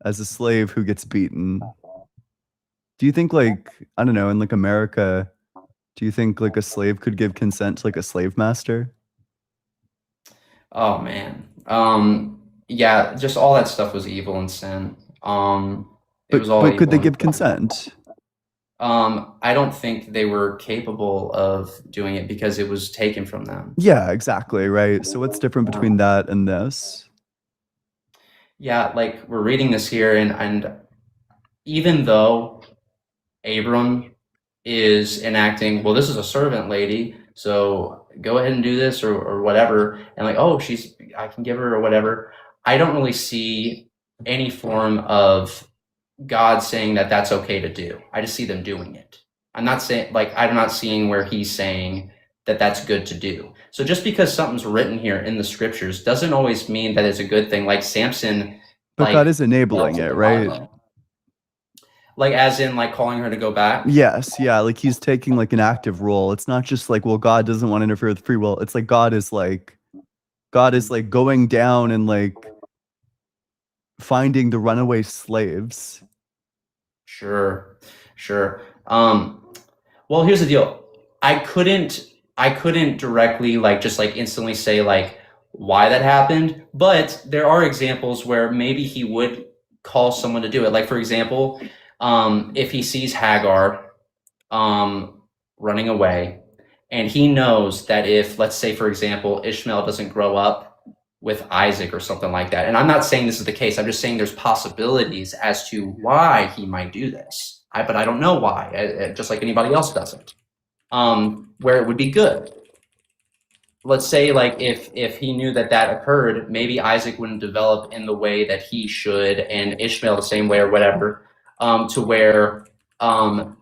as a slave who gets beaten. Do you think, like, I don't know, in like America, do you think like a slave could give consent to like a slave master? Oh man. Yeah, just all that stuff was evil and sin. It was all But could evil they and give sin. consent? I don't think they were capable of doing it because it was taken from them. Yeah, exactly, right. So what's different between that and this? Yeah, like we're reading this here, and even though Abram is enacting, well, this is a servant lady, so go ahead and do this or whatever, and like, oh, I can give her or whatever. I don't really see any form of God saying that that's okay to do. I just see them doing it. I'm not seeing where he's saying that that's good to do. So just because something's written here in the scriptures doesn't always mean that it's a good thing. Like Samson, But like, God is enabling fell to it, the right? bottom. Like as in like calling her to go back. Yes, yeah, like he's taking like an active role. It's not just like, well, God doesn't want to interfere with free will. It's like God is like going down and like finding the runaway slaves. Sure. Well, here's the deal. I couldn't directly instantly say like why that happened, but there are examples where maybe he would call someone to do it. Like for example, if he sees Hagar running away, and he knows that if, let's say for example, Ishmael doesn't grow up with Isaac or something like that. And I'm not saying this is the case. I'm just saying there's possibilities as to why he might do this. But I don't know why, just like anybody else doesn't. Where it would be good. let's say like if he knew that that occurred, maybe Isaac wouldn't develop in the way that he should, and Ishmael the same way or whatever, to where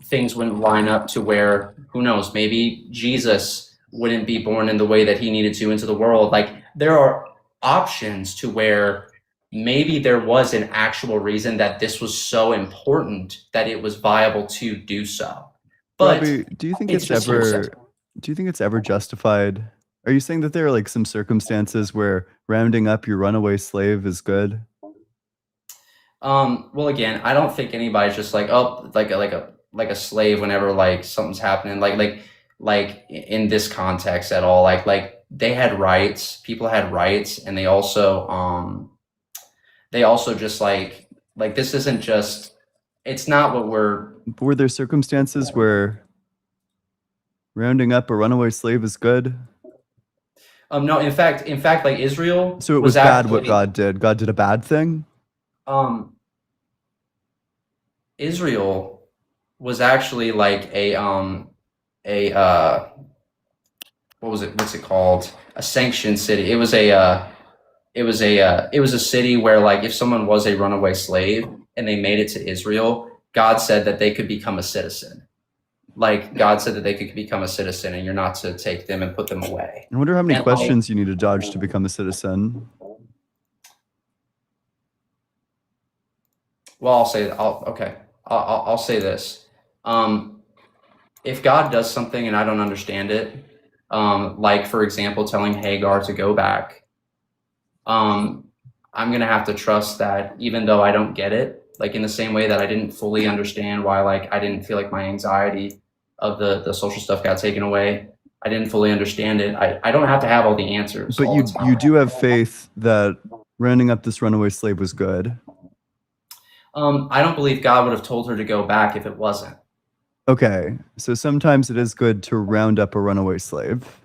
things wouldn't line up to where, who knows, maybe Jesus wouldn't be born in the way that he needed to into the world. Like there are options to where maybe there was an actual reason that this was so important that it was viable to do so. But Robbie, do you think it's it's just ever do you think it's ever justified? Are you saying that there are like some circumstances where rounding up your runaway slave is good? well, again, I don't think anybody's just like, oh, like a slave whenever like something's happening, like in this context at all. Like they had rights, people had rights, and they also just like this isn't just, it's not what we're. Were there circumstances where rounding up a runaway slave is good? No, in fact, like Israel. So it was bad what actually, God did. God did a bad thing? Israel was actually like a what's it called? A sanctioned city. It was a city where like if someone was a runaway slave and they made it to Israel, God said that they could become a citizen. Like God said that they could become a citizen, and you're not to take them and put them away. I wonder how many And, questions you need to dodge to become a citizen. Well, I'll say this. If God does something and I don't understand it, like for example, telling Hagar to go back, I'm gonna have to trust that even though I don't get it, like in the same way that I didn't fully understand why, like I didn't feel like my anxiety of the social stuff got taken away. I didn't fully understand it. I don't have to have all the answers. But all you the time. you do have faith that rounding up this runaway slave was good. I don't believe God would have told her to go back if it wasn't. Okay, so sometimes it is good to round up a runaway slave.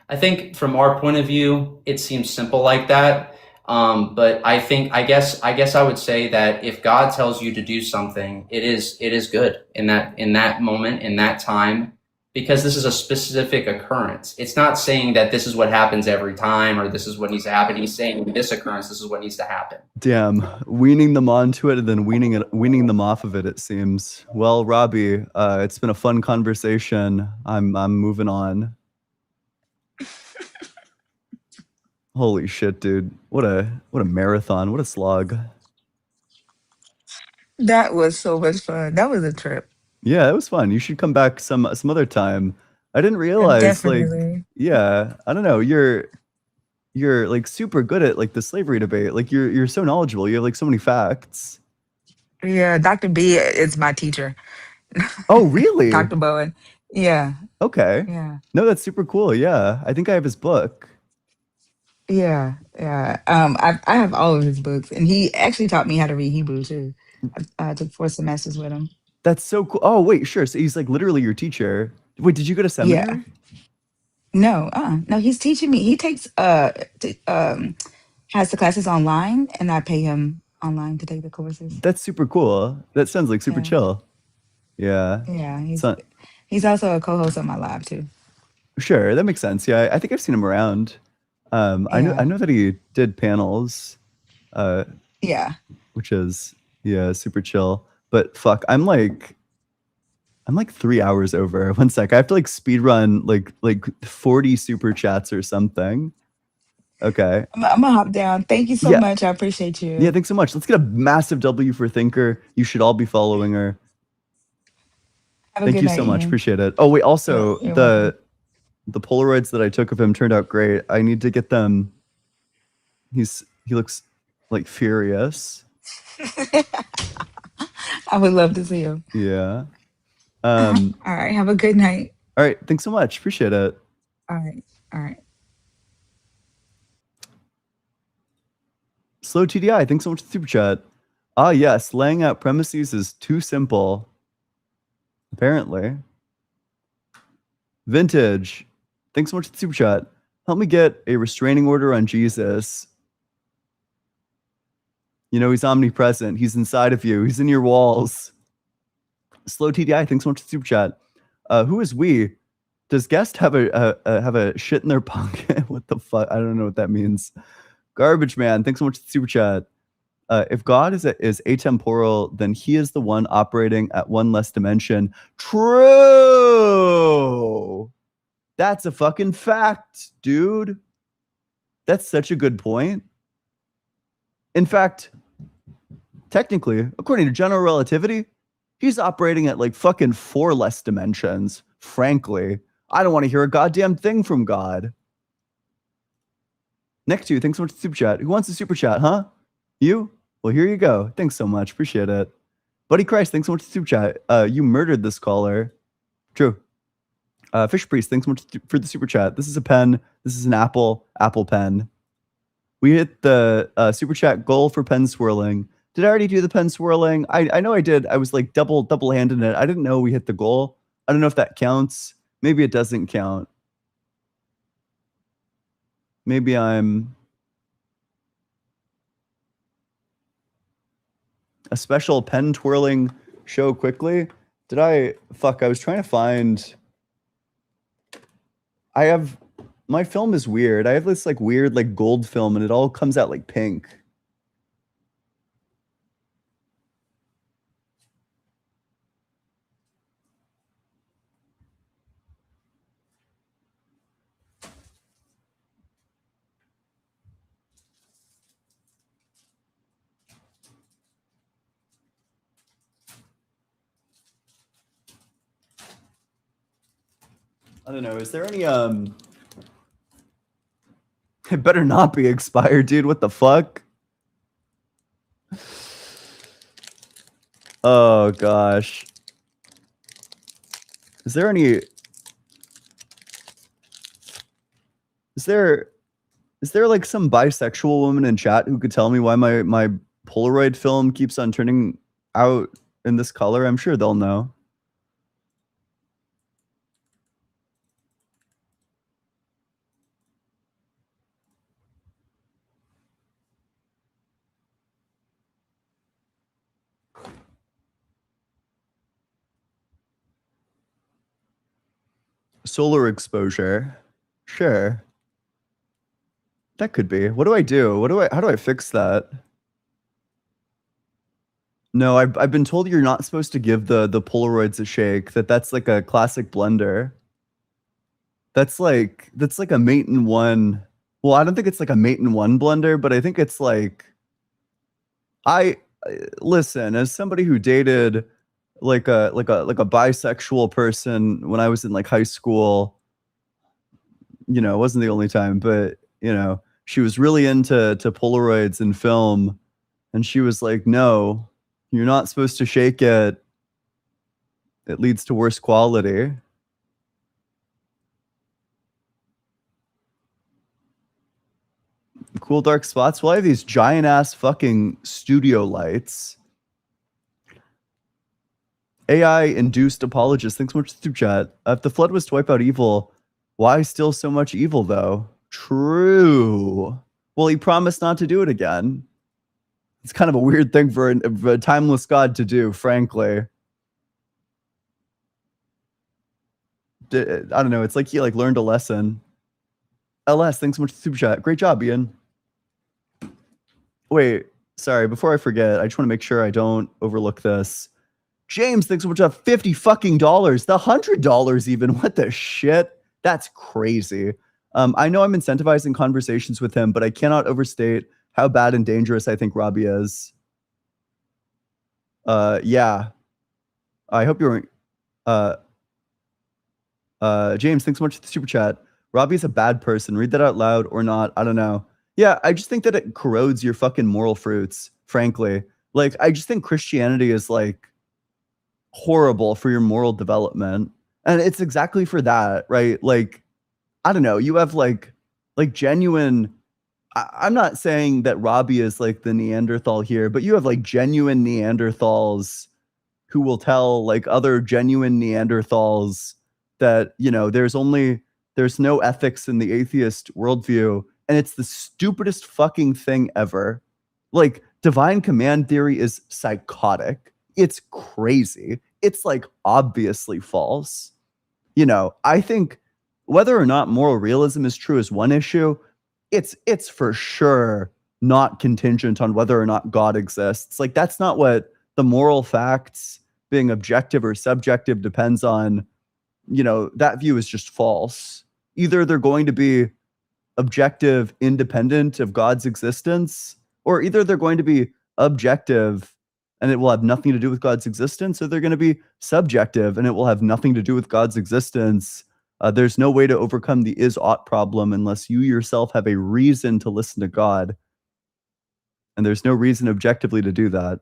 I think from our point of view, it seems simple like that. But I guess I would say that if God tells you to do something, it is good in that moment, in that time, because this is a specific occurrence. It's not saying that this is what happens every time or this is what needs to happen. He's saying in this occurrence, this is what needs to happen. Damn, weaning them onto it and then weaning them off of it. It seems. Well, Robbie, it's been a fun conversation. I'm moving on. Holy shit, dude! What a marathon! What a slog! That was so much fun. That was a trip. Yeah, it was fun. You should come back some other time. I didn't realize, like, Definitely. yeah, I don't know. You're like super good at like the slavery debate. Like you're so knowledgeable. You have like so many facts. Yeah, Dr. B is my teacher. Oh, really? Dr. Bowen. Yeah, Okay. yeah, No, that's super cool. Yeah, I think I have his book. yeah, yeah. I have all of his books, and he actually taught me how to read Hebrew too. I took 4 semesters with him. That's so cool. Oh, wait, sure. So he's like literally your teacher. Wait, did you go to Yeah. seminary? No, he's teaching me. He takes has the classes online, and I pay him online to take the courses. That's super cool. That sounds like super Yeah, chill. Yeah. yeah. So, He's also a co-host on my live too. sure, that makes sense. Yeah, I think I've seen him around. I Yeah, know that he did panels, uh, yeah. which is yeah, super chill. But fuck, I'm like 3 hours over. One sec, I have to like speed run like 40 super chats or something. Okay. I'm gonna hop down. Thank you so Yeah. much. I appreciate you. Yeah, thanks so much. Let's get a massive W for Thinker. You should all be following her. Have a Thank good you night, so much. Ian. Appreciate it. Oh, wait, also You're welcome. the Polaroids that I took of him turned out great. I need to get them. He looks like furious. I would love to see him. Yeah. All right. Have a good night. All right, thanks so much. Appreciate it. All right. All right. Slow TDI, thanks so much for the super chat. Ah, yes, laying out premises is too simple. Apparently. Vintage, thanks so much for the super chat. Help me get a restraining order on Jesus. You know, he's omnipresent. He's inside of you. He's in your walls. Slow TDI, thanks so much for the super chat. Who is we? Does guest have a shit in their pocket? What the fuck? I don't know what that means. Garbage man, thanks so much for the super chat. If God is atemporal, then he is the one operating at one less dimension. True. That's a fucking fact, dude. That's such a good point. In fact, technically, according to general relativity, he's operating at like fucking 4 less dimensions. Frankly, I don't want to hear a goddamn thing from God. Next to you, thanks so much for the super chat. Who wants a super chat, huh? You? Well, here you go. Thanks so much. Appreciate it. Buddy Christ, thanks so much for the super chat. You murdered this caller. True. Fish Priest, thanks so much for the super chat. This is a pen. This is an Apple pen. We hit the super chat goal for pen swirling. Did I already do the pen swirling? I know I did. I was like double-handed it. I didn't know we hit the goal. I don't know if that counts. Maybe it doesn't count. Maybe I'm a special pen twirling show quickly. Did I? Fuck, I was trying to find. My film is weird. I have this like weird like gold film and it all comes out like pink. I don't know. Is there any it better not be expired, dude. What the fuck? Oh gosh. Is there like some bisexual woman in chat who could tell me why my Polaroid film keeps on turning out in this color? I'm sure they'll know. Solar exposure. Sure. That could be. What do I do? How do I fix that? No, I've been told you're not supposed to give the Polaroids a shake. That's like a classic blunder. That's like a mate in one. Well, I don't think it's like a mate in one blunder, but I think it's like listen, as somebody who dated like a bisexual person when I was in like high school, you know, it wasn't the only time, but you know, she was really into Polaroids and film, and she was like, "No, you're not supposed to shake it. It leads to worse quality." Cool dark spots. Well, I have these giant ass fucking studio lights. AI induced apologist. Thanks so much for the super chat. If the flood was to wipe out evil, why still so much evil though? True. Well, he promised not to do it again. It's kind of a weird thing for a timeless God to do, frankly. I don't know. It's like he like learned a lesson. LS, thanks so much for the super chat. Great job, Ian. Wait, sorry. Before I forget, I just want to make sure I don't overlook this. James, thanks so much for $50 fucking dollars. The $100 even. What the shit? That's crazy. I know I'm incentivizing conversations with him, but I cannot overstate how bad and dangerous I think Robbie is. Yeah. I hope you're. James, thanks so much for the super chat. Robbie's a bad person. Read that out loud or not. I don't know. Yeah, I just think that it corrodes your fucking moral fruits, frankly. Like, I just think Christianity is like horrible for your moral development. And it's exactly for that, right? Like, I don't know. You have like genuine. I'm not saying that Robbie is like the Neanderthal here, but you have like genuine Neanderthals who will tell like other genuine Neanderthals that, you know, there's no ethics in the atheist worldview. And it's the stupidest fucking thing ever. Like, divine command theory is psychotic. It's crazy. It's like obviously false. you know, I think whether or not moral realism is true is one issue. It's for sure not contingent on whether or not God exists. Like, that's not what the moral facts being objective or subjective depends on. You know, that view is just false. Either they're going to be objective, independent of God's existence, or either they're going to be objective and it will have nothing to do with God's existence, or they're going to be subjective and it will have nothing to do with God's existence. There's no way to overcome the is-ought problem unless you yourself have a reason to listen to God. And there's no reason objectively to do that.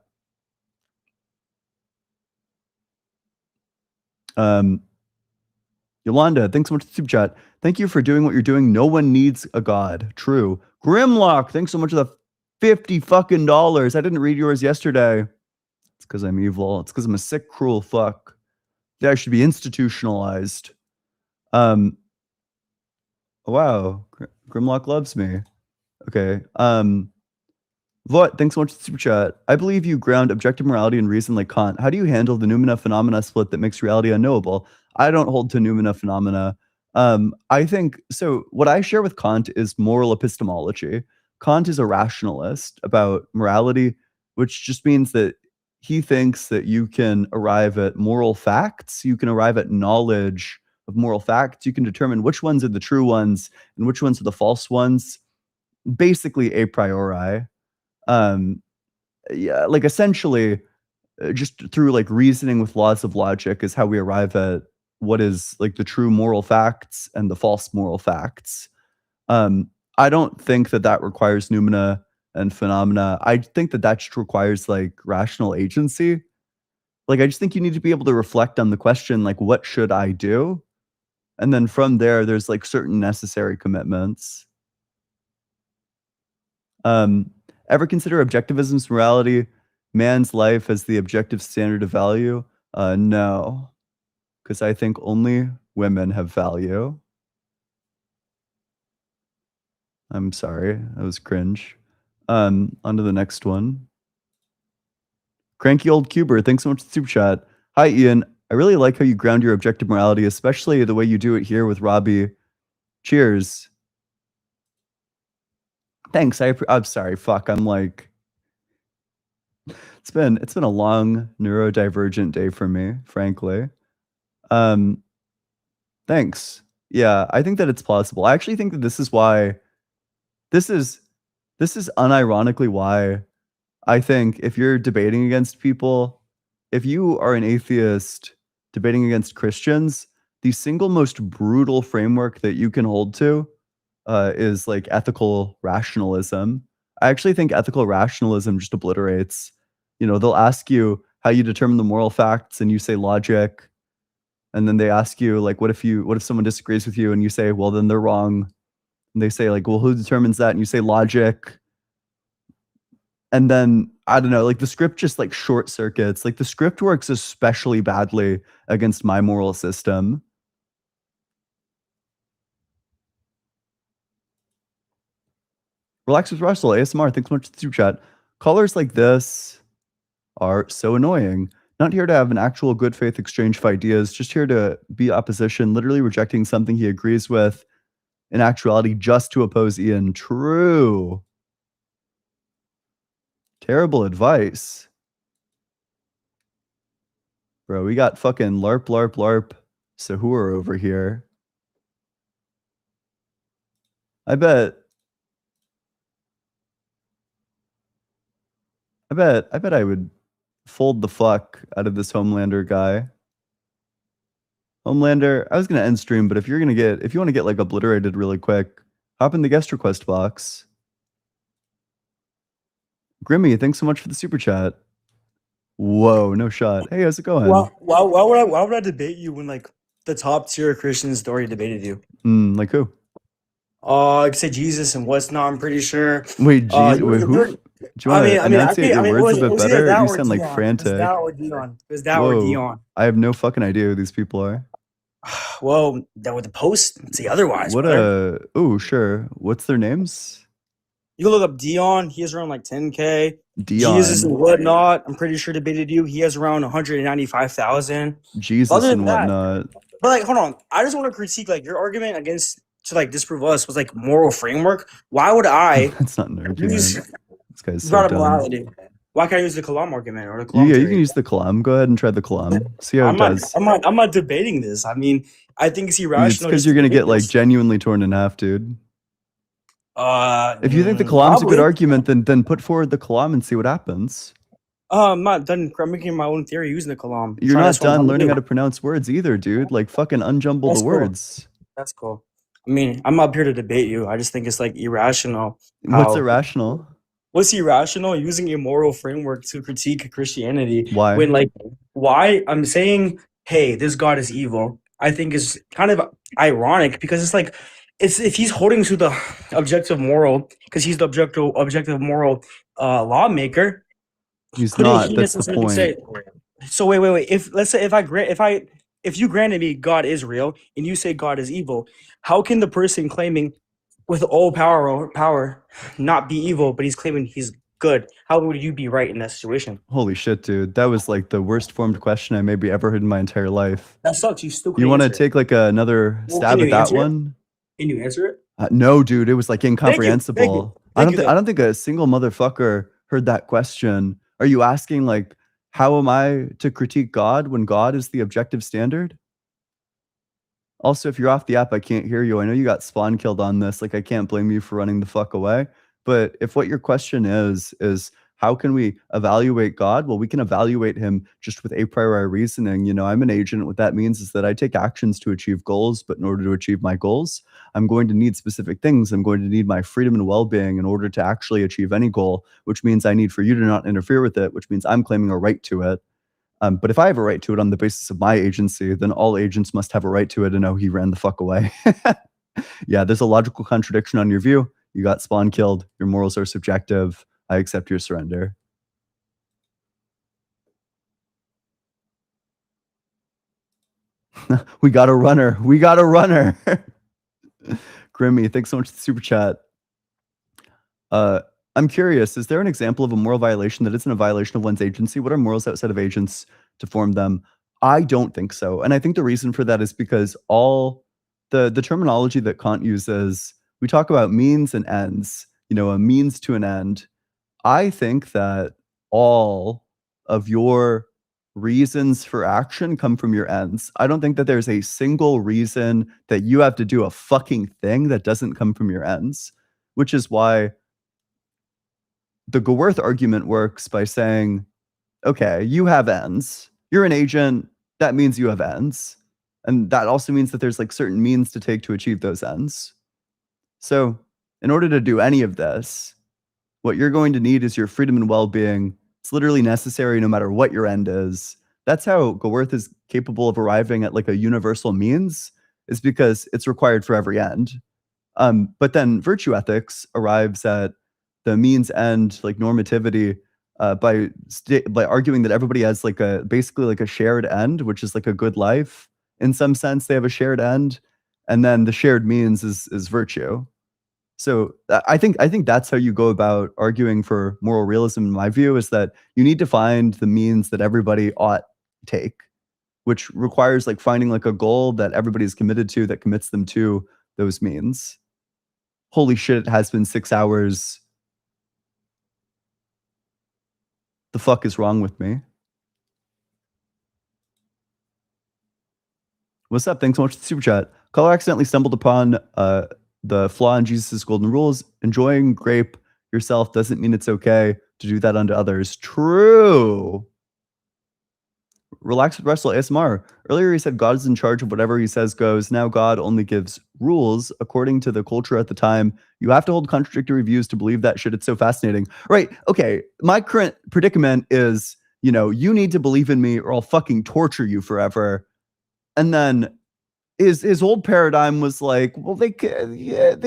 Yolanda, thanks so much for the super chat. Thank you for doing what you're doing. No one needs a God. True. Grimlock, thanks so much for the $50 I didn't read yours yesterday. It's because I'm evil. It's because I'm a sick, cruel fuck. I should be institutionalized. Wow. Grimlock loves me. Okay. Vought, thanks so much for the super chat. I believe you ground objective morality in reason like Kant. How do you handle the noumena phenomena split that makes reality unknowable? I don't hold to noumena phenomena. I think so. What I share with Kant is moral epistemology. Kant is a rationalist about morality, which just means that he thinks that you can arrive at moral facts. You can arrive at knowledge of moral facts. You can determine which ones are the true ones and which ones are the false ones, basically a priori. Yeah, like essentially, just through like reasoning with laws of logic is how we arrive at what is like the true moral facts and the false moral facts. I don't think that that requires noumena and phenomena. I think that that just requires like rational agency. Like, I just think you need to be able to reflect on the question, like, what should I do? And then from there, there's like certain necessary commitments. Ever consider objectivism's morality, man's life as the objective standard of value? No, because I think only women have value. I'm sorry, that was cringe. On to the next one. Cranky Old Cuber, thanks so much for the super chat. Hi, Ian. I really like how you ground your objective morality, especially the way you do it here with Robbie. Cheers. Thanks. I'm sorry. Fuck. I'm like, it's been a long neurodivergent day for me, frankly. Thanks. Yeah, I think that it's plausible. I actually think that this is unironically why I think if you're debating against people, if you are an atheist debating against Christians, the single most brutal framework that you can hold to is like ethical rationalism. I actually think ethical rationalism just obliterates, you know, they'll ask you how you determine the moral facts and you say logic. And then they ask you like, what if someone disagrees with you and you say, well, then they're wrong. And they say like, well, who determines that? And you say logic. And then, I don't know, like the script just like short circuits. Like the script works especially badly against my moral system. Relax with Russell, ASMR, thanks so much for the super chat. Callers like this are so annoying. Not here to have an actual good faith exchange of ideas, just here to be opposition, literally rejecting something he agrees with in actuality just to oppose Ian. True. Terrible advice. Bro, we got fucking LARP, LARP, LARP Sahur over here. I bet I would fold the fuck out of this Homelander guy. Homelander, I was gonna end stream, but if you want to get like obliterated really quick, hop in the guest request box. Grimmy, thanks so much for the super chat. Whoa, no shot. Hey, how's it going? Why would I debate you when like the top tier Christians already debated you? Like who? Like say Jesus and what's not. I'm pretty sure. Wait, Jesus, wait, who? Do you want to enunciate your words a bit better? You sound like frantic. It was that or Dion. I have no fucking idea who these people are. Well, that with the post, say otherwise. What oh, sure. What's their names? You can look up Dion. He has around like 10K. Dion. Jesus and whatnot. I'm pretty sure debated you. He has around 195,000. Jesus and whatnot. But like, hold on. I just want to critique like your argument against to like disprove us was like moral framework. Why would I That's not an use argument. This guy's you so brought up dumb. morality? Why can't I use the Kalam argument or the You, Kalam yeah, you theory? can use the Kalam. Go ahead and try the Kalam. See how it I'm not, does. I'm not debating this. I mean, I think it's Dude, irrational. it's because just you're to gonna debate get like this. genuinely torn in half, dude. If you think the Kalam's a good probably. argument, then put forward the Kalam and see what happens. I'm not done. I'm making my own theory using the Kalam. You're Trying not that's what I'm done trying to learning do. how to pronounce words either, dude. Like fucking unjumble That's the cool. words. That's cool. I mean, I'm up here to debate you. I just think it's like irrational. What's How- irrational? What's irrational? Using a moral framework to critique Christianity. Why? When like, why I'm saying, hey, this God is evil. I think is kind of ironic because it's like, it's if he's holding to the objective moral because he's the objective moral lawmaker. He's Couldn't not. he That's the necessarily point. say? So wait. If let's say if you granted me God is real and you say God is evil, how can the person claiming with all power not be evil, but he's claiming he's good? How would you be right in that situation? Holy shit, dude. That was like the worst formed question I maybe ever heard in my entire life. That sucks. You still You couldn't want to answer it. take like another Well, stab can at you that answer it? one? Can you answer it? No, dude. It was like Thank incomprehensible. you. I Thank you, don't think a single motherfucker heard that question. Are you asking like, how am I to critique God when God is the objective standard? Also, if you're off the app, I can't hear you. I know you got spawn killed on this. Like, I can't blame you for running the fuck away. But if what your question is how can we evaluate God? Well, we can evaluate him just with a priori reasoning. You know, I'm an agent. What that means is that I take actions to achieve goals, but in order to achieve my goals, I'm going to need specific things. I'm going to need my freedom and well-being in order to actually achieve any goal, which means I need for you to not interfere with it, which means I'm claiming a right to it. But if I have a right to it on the basis of my agency, then all agents must have a right to it. And oh, he ran the fuck away. Yeah, there's a logical contradiction on your view. You got spawn killed. Your morals are subjective. I accept your surrender. We got a runner. We got a runner. Grimmy, thanks so much for the super chat. I'm curious, is there an example of a moral violation that isn't a violation of one's agency? What are morals outside of agents to form them? I don't think so. And I think the reason for that is because all the terminology that Kant uses, we talk about means and ends, you know, a means to an end. I think that all of your reasons for action come from your ends. I don't think that there's a single reason that you have to do a fucking thing that doesn't come from your ends, which is why the Goworth argument works by saying, okay, you have ends. You're an agent. That means you have ends. And that also means that there's like certain means to take to achieve those ends. So in order to do any of this, what you're going to need is your freedom and well-being. It's literally necessary no matter what your end is. That's how Goworth is capable of arriving at like a universal means, is because it's required for every end. But then virtue ethics arrives at the means end, like normativity, by arguing that everybody has like basically like a shared end, which is like a good life. In some sense, they have a shared end, and then the shared means is virtue. So I think that's how you go about arguing for moral realism. In my view, is that you need to find the means that everybody ought take, which requires like finding like a goal that everybody's committed to, that commits them to those means. Holy shit, it has been 6 hours. The fuck is wrong with me? What's up? Thanks so much for the super chat. Caller accidentally stumbled upon the flaw in Jesus' golden rules. Enjoying grape yourself doesn't mean it's okay to do that unto others. True. Relax with Russell ASMR. Earlier he said God is in charge of whatever he says goes. Now God only gives rules according to the culture at the time. You have to hold contradictory views to believe that shit. It's so fascinating. Right. Okay. My current predicament is, you know, you need to believe in me or I'll fucking torture you forever. And then his old paradigm was like, well, they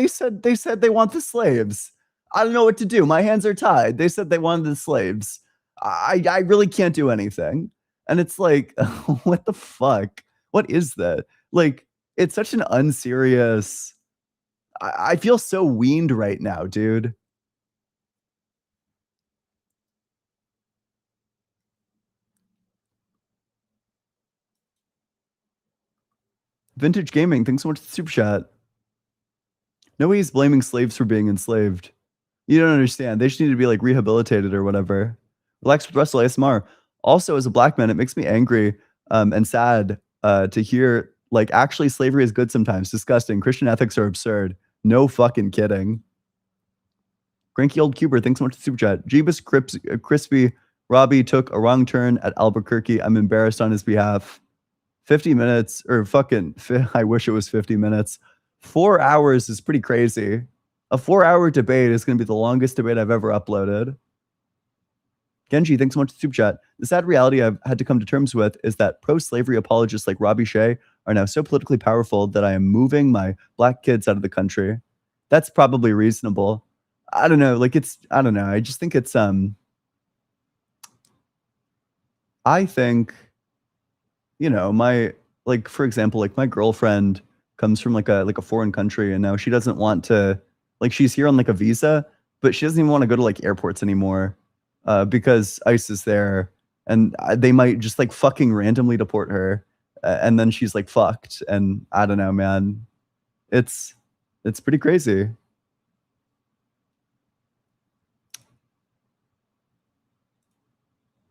said they want the slaves. I don't know what to do. My hands are tied. They said they wanted the slaves. I really can't do anything. And it's like, what the fuck? What is that? Like, it's such an unserious. I feel so weaned right now, dude. Vintage Gaming, thanks so much for the super chat. No way he's blaming slaves for being enslaved. You don't understand. They just need to be like rehabilitated or whatever. Relax with Russell ASMR. Also, as a black man, it makes me angry and sad to hear like actually slavery is good sometimes. Disgusting. Christian ethics are absurd. No fucking kidding. Cranky old Cuber, thanks so much for the super chat. Jeebus Crispy Robbie took a wrong turn at Albuquerque. I'm embarrassed on his behalf. 50 minutes or fucking, I wish it was 50 minutes. 4 hours is pretty crazy. A 4-hour debate is going to be the longest debate I've ever uploaded. Genji, thanks so much for the super chat. The sad reality I've had to come to terms with is that pro-slavery apologists like Robbie Shea are now so politically powerful that I am moving my black kids out of the country. That's probably reasonable. I don't know. Like I don't know. I just think it's, I think, you know, like, for example, like my girlfriend comes from like a foreign country and now she doesn't want to, like she's here on like a visa, but she doesn't even want to go to like airports anymore because ICE is there and they might just like fucking randomly deport her and then she's like fucked. And I don't know, man. It's pretty crazy.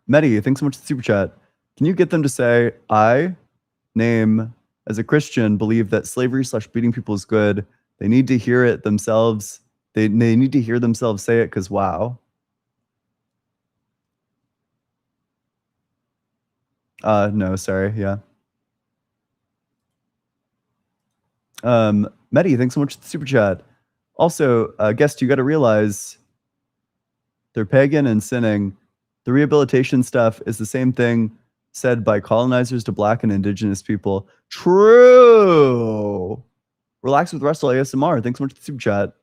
Medi, thanks so much for the super chat. Can you get them to say, I, name, as a Christian, believe that slavery / beating people is good. They need to hear it themselves. They need to hear themselves say it because wow. No, sorry. Yeah. Medi, thanks so much for the super chat. Also, guest, you got to realize they're pagan and sinning. The rehabilitation stuff is the same thing said by colonizers to black and indigenous people. True. Relax with Russell ASMR. Thanks so much for the super chat.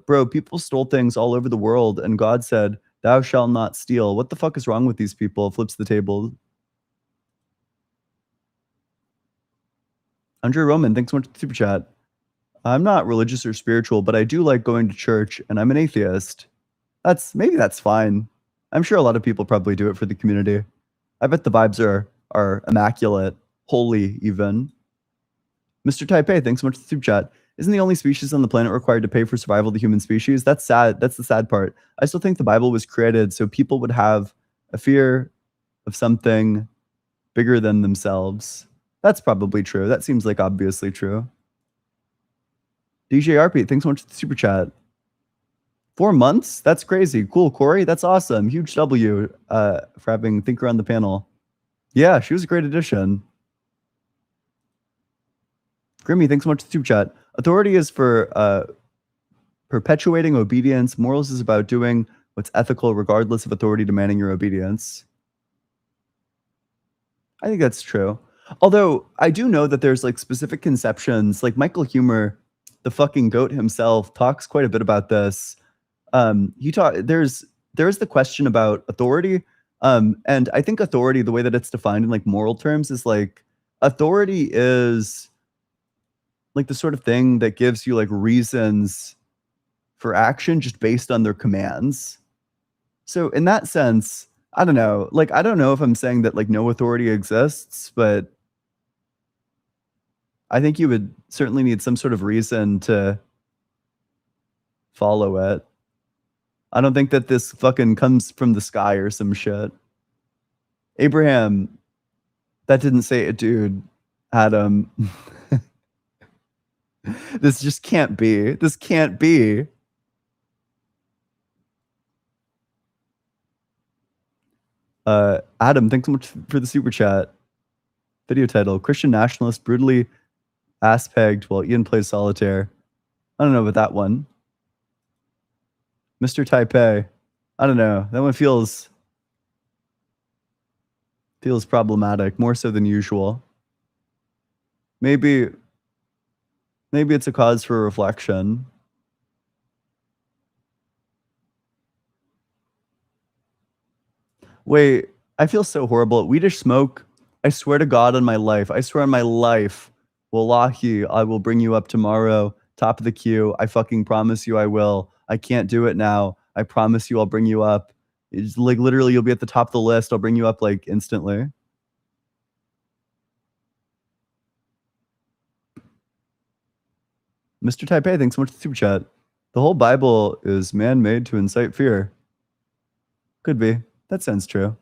Bro, people stole things all over the world and God said, thou shalt not steal. What the fuck is wrong with these people? Flips the table. Andre Roman, thanks so much for the super chat. I'm not religious or spiritual, but I do like going to church and I'm an atheist. Maybe that's fine. I'm sure a lot of people probably do it for the community. I bet the vibes are immaculate, holy even. Mr. Taipei, thanks so much for the super chat. Isn't the only species on the planet required to pay for survival of the human species? That's sad. That's the sad part. I still think the Bible was created so people would have a fear of something bigger than themselves. That's probably true. That seems like obviously true. DJ RP, thanks so much for the super chat. 4 months? That's crazy. Cool, Corey. That's awesome. Huge W for having Thinker on the panel. Yeah, she was a great addition. Grimmy, thanks so much for the super chat. Authority is for perpetuating obedience. Morals is about doing what's ethical regardless of authority demanding your obedience. I think that's true. Although I do know that there's like specific conceptions, like Michael Humer, the fucking goat himself, talks quite a bit about this. There's the question about authority. And I think authority, the way that it's defined in like moral terms is like authority is like the sort of thing that gives you like reasons for action just based on their commands. So in that sense, I don't know. Like, I don't know if I'm saying that like no authority exists, but I think you would certainly need some sort of reason to follow it. I don't think that this fucking comes from the sky or some shit. Abraham, that didn't say it, dude. Adam. This just can't be. This can't be. Adam, thanks so much for the super chat. Video title, Christian nationalist brutally ass-pegged while Ian plays solitaire. I don't know about that one. Mr. Taipei. I don't know. That one feels problematic, more so than usual. Maybe it's a cause for reflection. Wait, I feel so horrible. Weedish Smoke, I swear to God on my life. I swear on my life. Wallahi, I will bring you up tomorrow. Top of the queue. I fucking promise you I will. I can't do it now. I promise you I'll bring you up. It's like literally you'll be at the top of the list. I'll bring you up like instantly. Mr. Taipei, thanks so much for the super chat. The whole Bible is man-made to incite fear. Could be. That sounds true.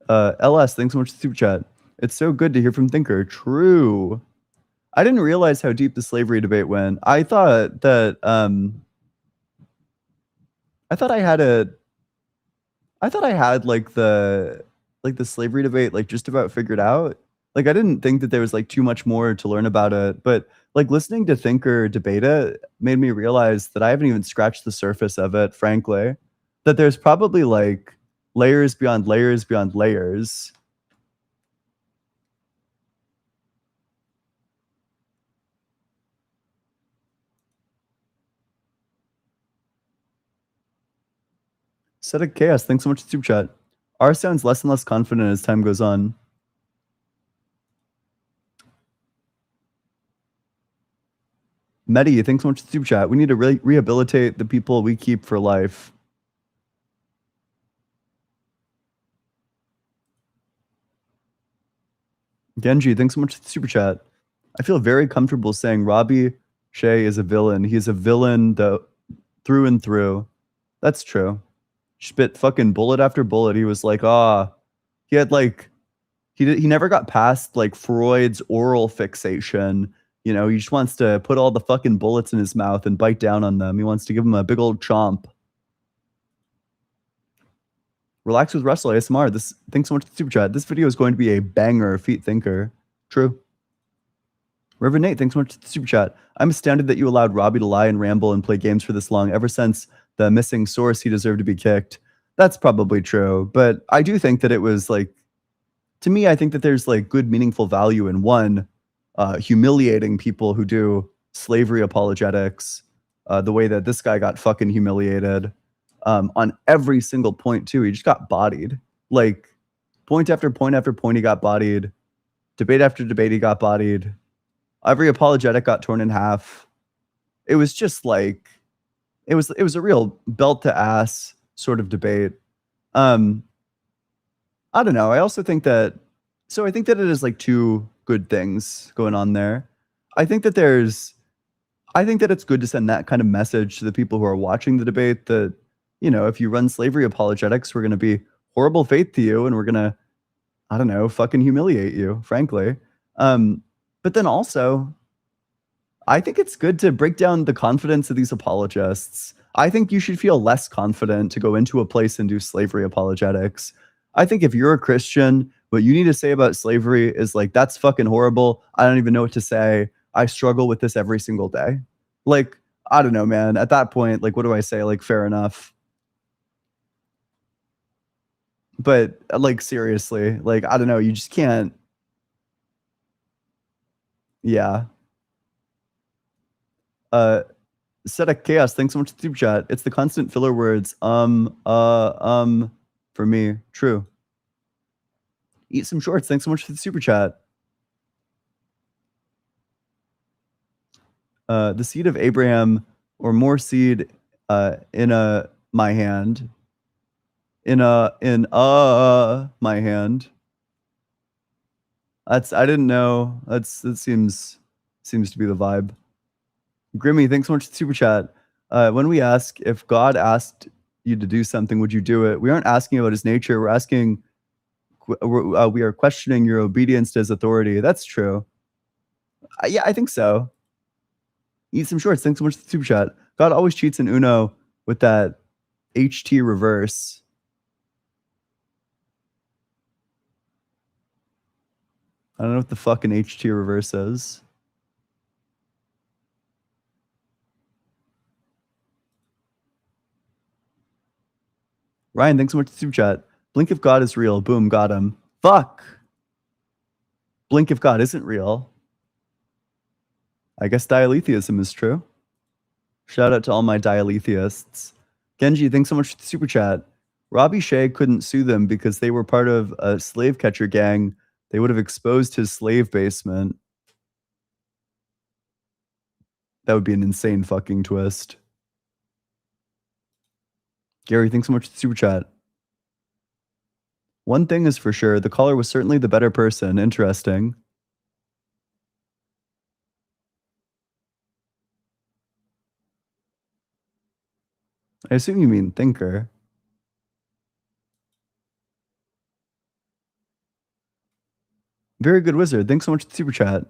LS, thanks so much for the super chat. It's so good to hear from Thinker. True. I didn't realize how deep the slavery debate went. I thought that I thought I had like the slavery debate like just about figured out. Like I didn't think that there was like too much more to learn about it, but like listening to Thinker debate it made me realize that I haven't even scratched the surface of it, frankly. That there's probably like layers beyond layers beyond layers. Set of Chaos, thanks so much for super chat. R sounds less and less confident as time goes on. Medi, thanks so much for super chat. We need to rehabilitate the people we keep for life. Genji, thanks so much for the super chat. I feel very comfortable saying Robbie Shea is a villain. He's a villain through and through. That's true. Spit fucking bullet after bullet. He was like, he had like, he never got past like Freud's oral fixation. You know, he just wants to put all the fucking bullets in his mouth and bite down on them. He wants to give them a big old chomp. Relax with Russell ASMR. Thanks so much for the super chat. This video is going to be a banger, Feet Thinker. True. Reverend Nate, thanks so much for the super chat. I'm astounded that you allowed Robbie to lie and ramble and play games for this long. Ever since the missing source, he deserved to be kicked. That's probably true. But I do think that it was like, to me, I think that there's like good, meaningful value in one, humiliating people who do slavery apologetics, the way that this guy got fucking humiliated. On every single point too. He just got bodied. Like point after point after point, he got bodied. Debate after debate, he got bodied. Every apologetic got torn in half. It was just like, it was a real belt to ass sort of debate. I don't know. I also think that, I think that it is like two good things going on there. I think that it's good to send that kind of message to the people who are watching the debate that, you know, if you run slavery apologetics, we're going to be horrible faith to you and we're going to, I don't know, fucking humiliate you, frankly. But then also, I think it's good to break down the confidence of these apologists. I think you should feel less confident to go into a place and do slavery apologetics. I think if you're a Christian, what you need to say about slavery is like, that's fucking horrible. I don't even know what to say. I struggle with this every single day. Like, I don't know, man. At that point, like, what do I say? Like, fair enough. But like, seriously, like, I don't know. You just can't. Yeah. Set of Chaos, thanks so much for the super chat. It's the constant filler words. For me. True. Eat some shorts, thanks so much for the super chat. The seed of Abraham, or more seed in my hand. In my hand. I didn't know. That seems to be the vibe. Grimmy, thanks so much for the super chat. When we ask if God asked you to do something, would you do it? We aren't asking about his nature. We're asking, we are questioning your obedience to his authority. That's true. Yeah, I think so. Eat some shorts. Thanks so much for the super chat. God always cheats in Uno with that HT reverse. I don't know what the fucking HT reverse is. Ryan, thanks so much for the super chat. Blink if God is real. Boom, got him. Fuck. Blink if God isn't real. I guess dialetheism is true. Shout out to all my dialetheists. Genji, thanks so much for the super chat. Robbie Shea couldn't sue them because they were part of a slave catcher gang. They would have exposed his slave basement. That would be an insane fucking twist. Gary, thanks so much for the super chat. One thing is for sure, the caller was certainly the better person. Interesting. I assume you mean thinker. Very good wizard. Thanks so much for the super chat.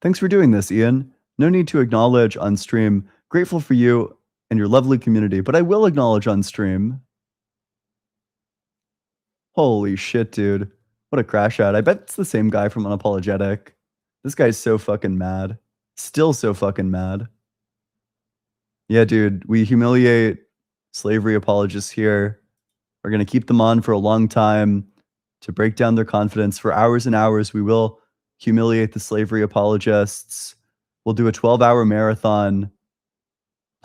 Thanks for doing this, Ian. No need to acknowledge on stream. Grateful for you and your lovely community, but I will acknowledge on stream. Holy shit, dude. What a crash out. I bet it's the same guy from Unapologetic. This guy's so fucking mad. Still so fucking mad. Yeah, dude, we humiliate slavery apologists here. We're going to keep them on for a long time to break down their confidence. For hours and hours, we will humiliate the slavery apologists. We'll do a 12-hour marathon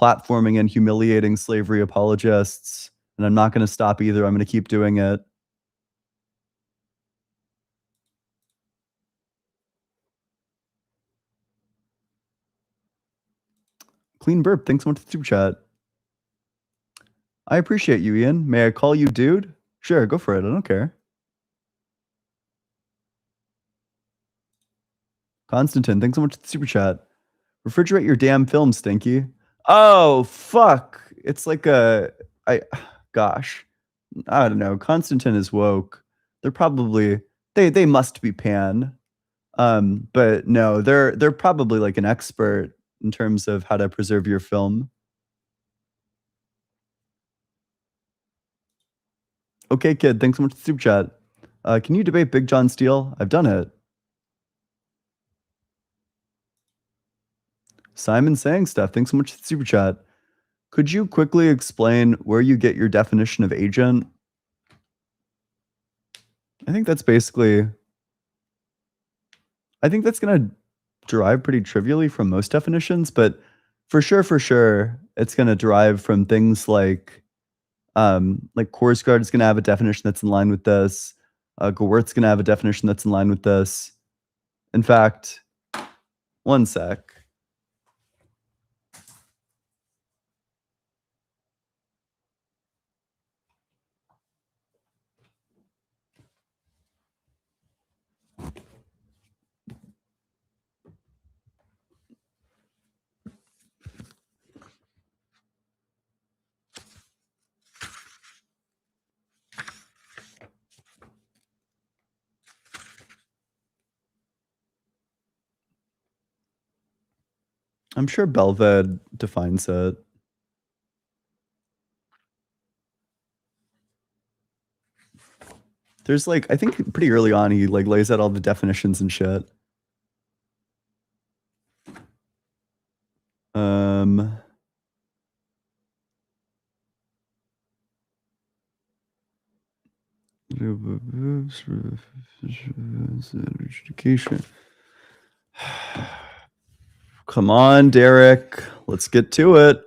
platforming and humiliating slavery apologists. And I'm not going to stop either. I'm going to keep doing it. Clean burp. Thanks so much for the super chat. I appreciate you, Ian. May I call you dude? Sure, go for it. I don't care. Constantine, thanks so much for the super chat. Refrigerate your damn film, Stinky. Oh, fuck. It's like gosh. I don't know. Constantine is woke. They're probably, they must be pan. But no, they're probably like an expert in terms of how to preserve your film. Okay, kid, thanks so much for the super chat. Can you debate Big John Steele? I've done it. Simon saying stuff. Thanks so much for the super chat. Could you quickly explain where you get your definition of agent? I think that's basically, I think that's going to derive pretty trivially from most definitions, but for sure, it's going to derive from things like Korsgaard is going to have a definition that's in line with this. Gewert's going to have a definition that's in line with this. In fact, one sec. I'm sure Belved defines it. There's like, I think pretty early on, he like lays out all the definitions and shit. Education. Come on, Derek. Let's get to it.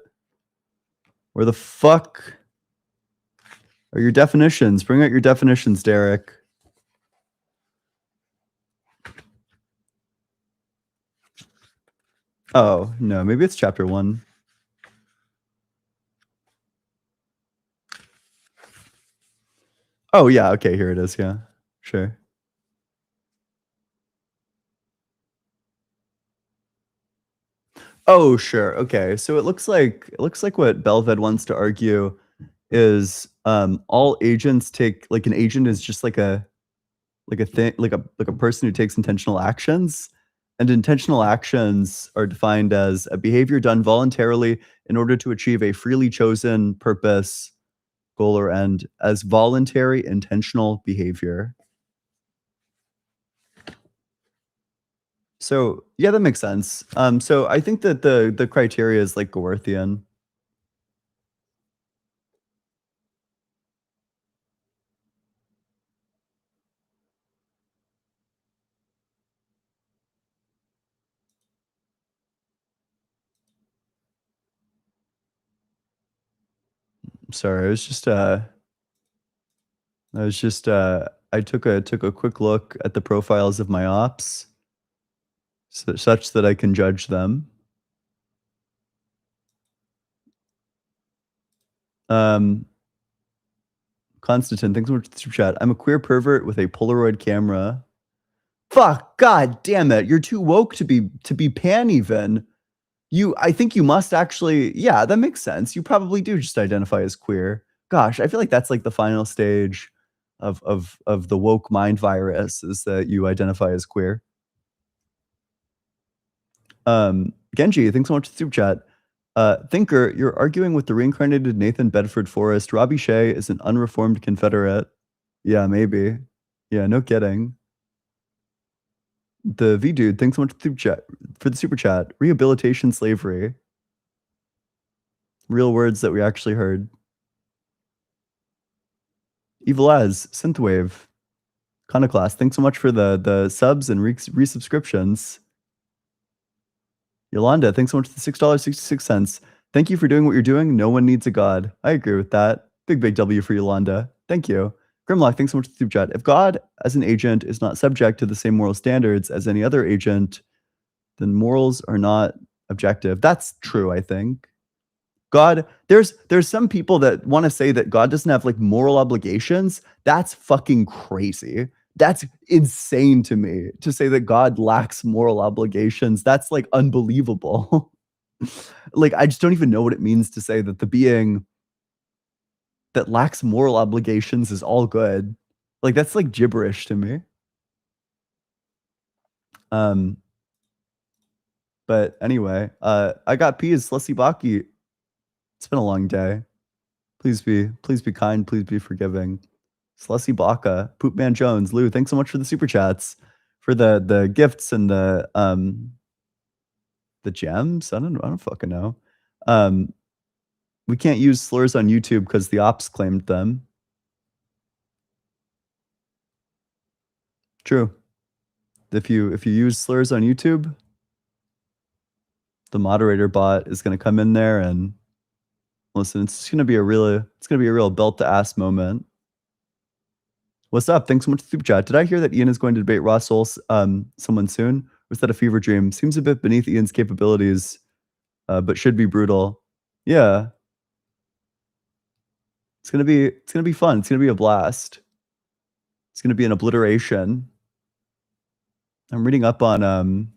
Where the fuck are your definitions? Bring out your definitions, Derek. Oh, no, maybe it's chapter 1. Oh, yeah, okay, here it is, yeah. Sure. Oh, sure. Okay. So it looks like what Belved wants to argue is all agents take, like, an agent is just like a thing, like a person who takes intentional actions, and intentional actions are defined as a behavior done voluntarily in order to achieve a freely chosen purpose, goal, or end as voluntary intentional behavior. So yeah, that makes sense. So I think that the criteria is like Gewerthian. Sorry, I took a quick look at the profiles of my ops, such that I can judge them. Constantine, thanks so much for the super chat. I'm a queer pervert with a Polaroid camera. Fuck, god damn it. You're too woke to be pan even. I think you must actually, yeah, that makes sense. You probably do just identify as queer. Gosh, I feel like that's like the final stage of the woke mind virus is that you identify as queer. Genji, thanks so much for the super chat. Thinker, you're arguing with the reincarnated Nathan Bedford Forrest. Robbie Shea is an unreformed Confederate. Yeah, maybe. Yeah, no kidding. The V dude, thanks so much for the super chat. Rehabilitation slavery. Real words that we actually heard. Evil as Synthwave. Conoclast, thanks so much for the subs and resubscriptions. Yolanda, thanks so much for the $6.66. Thank you for doing what you're doing. No one needs a god. I agree with that. Big W for Yolanda. Thank you. Grimlock, thanks so much for the super chat. If God, as an agent, is not subject to the same moral standards as any other agent, then morals are not objective. That's true, I think. God, there's some people that want to say that God doesn't have like moral obligations. That's fucking crazy. That's insane to me to say that God lacks moral obligations. That's like unbelievable. Like, I just don't even know what it means to say that the being that lacks moral obligations is all good. Like, that's like gibberish to me. But anyway, I got peas, Slushy Baki. It's been a long day. Please be kind. Please be forgiving. Slushy Baka, Poopman Jones, Lou, thanks so much for the super chats, for the gifts and the gems. I don't fucking know. We can't use slurs on YouTube because the ops claimed them. True. If you use slurs on YouTube, the moderator bot is going to come in there and listen. It's going to be a real belt to ass moment. What's up? Thanks so much for the super chat. Did I hear that Ian is going to debate Ross Soul someone soon? Or was that a fever dream? Seems a bit beneath Ian's capabilities, but should be brutal. Yeah. It's gonna be fun. It's gonna be a blast. It's gonna be an obliteration. I'm reading up on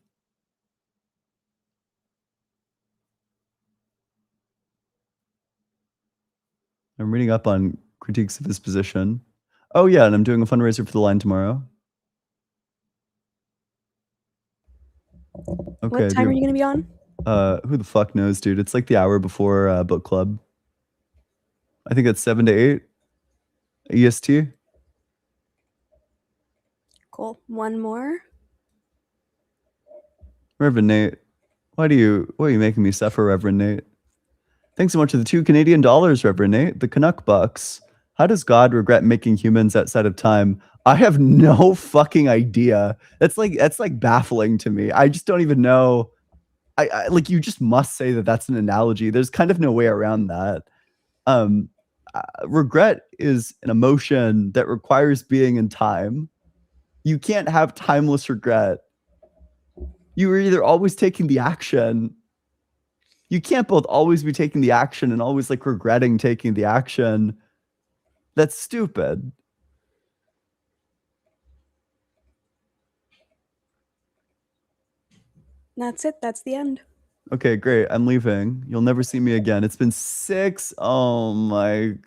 critiques of his position. Oh yeah, and I'm doing a fundraiser for the line tomorrow. Okay. What time are you going to be on? Who the fuck knows, dude? It's like the hour before book club. I think it's 7 to 8 EST. Cool. One more. Reverend Nate, why are you making me suffer, Reverend Nate? Thanks so much for the $2 Canadian, Reverend Nate. The Canuck bucks. How does God regret making humans outside of time? I have no fucking idea. That's like baffling to me. I just don't even know. I like, you just must say that that's an analogy. There's kind of no way around that. Regret is an emotion that requires being in time. You can't have timeless regret. You are either always taking the action. You can't both always be taking the action and always like regretting taking the action. That's stupid. That's it. That's the end. Okay, great. I'm leaving. You'll never see me again. It's been 6. Oh my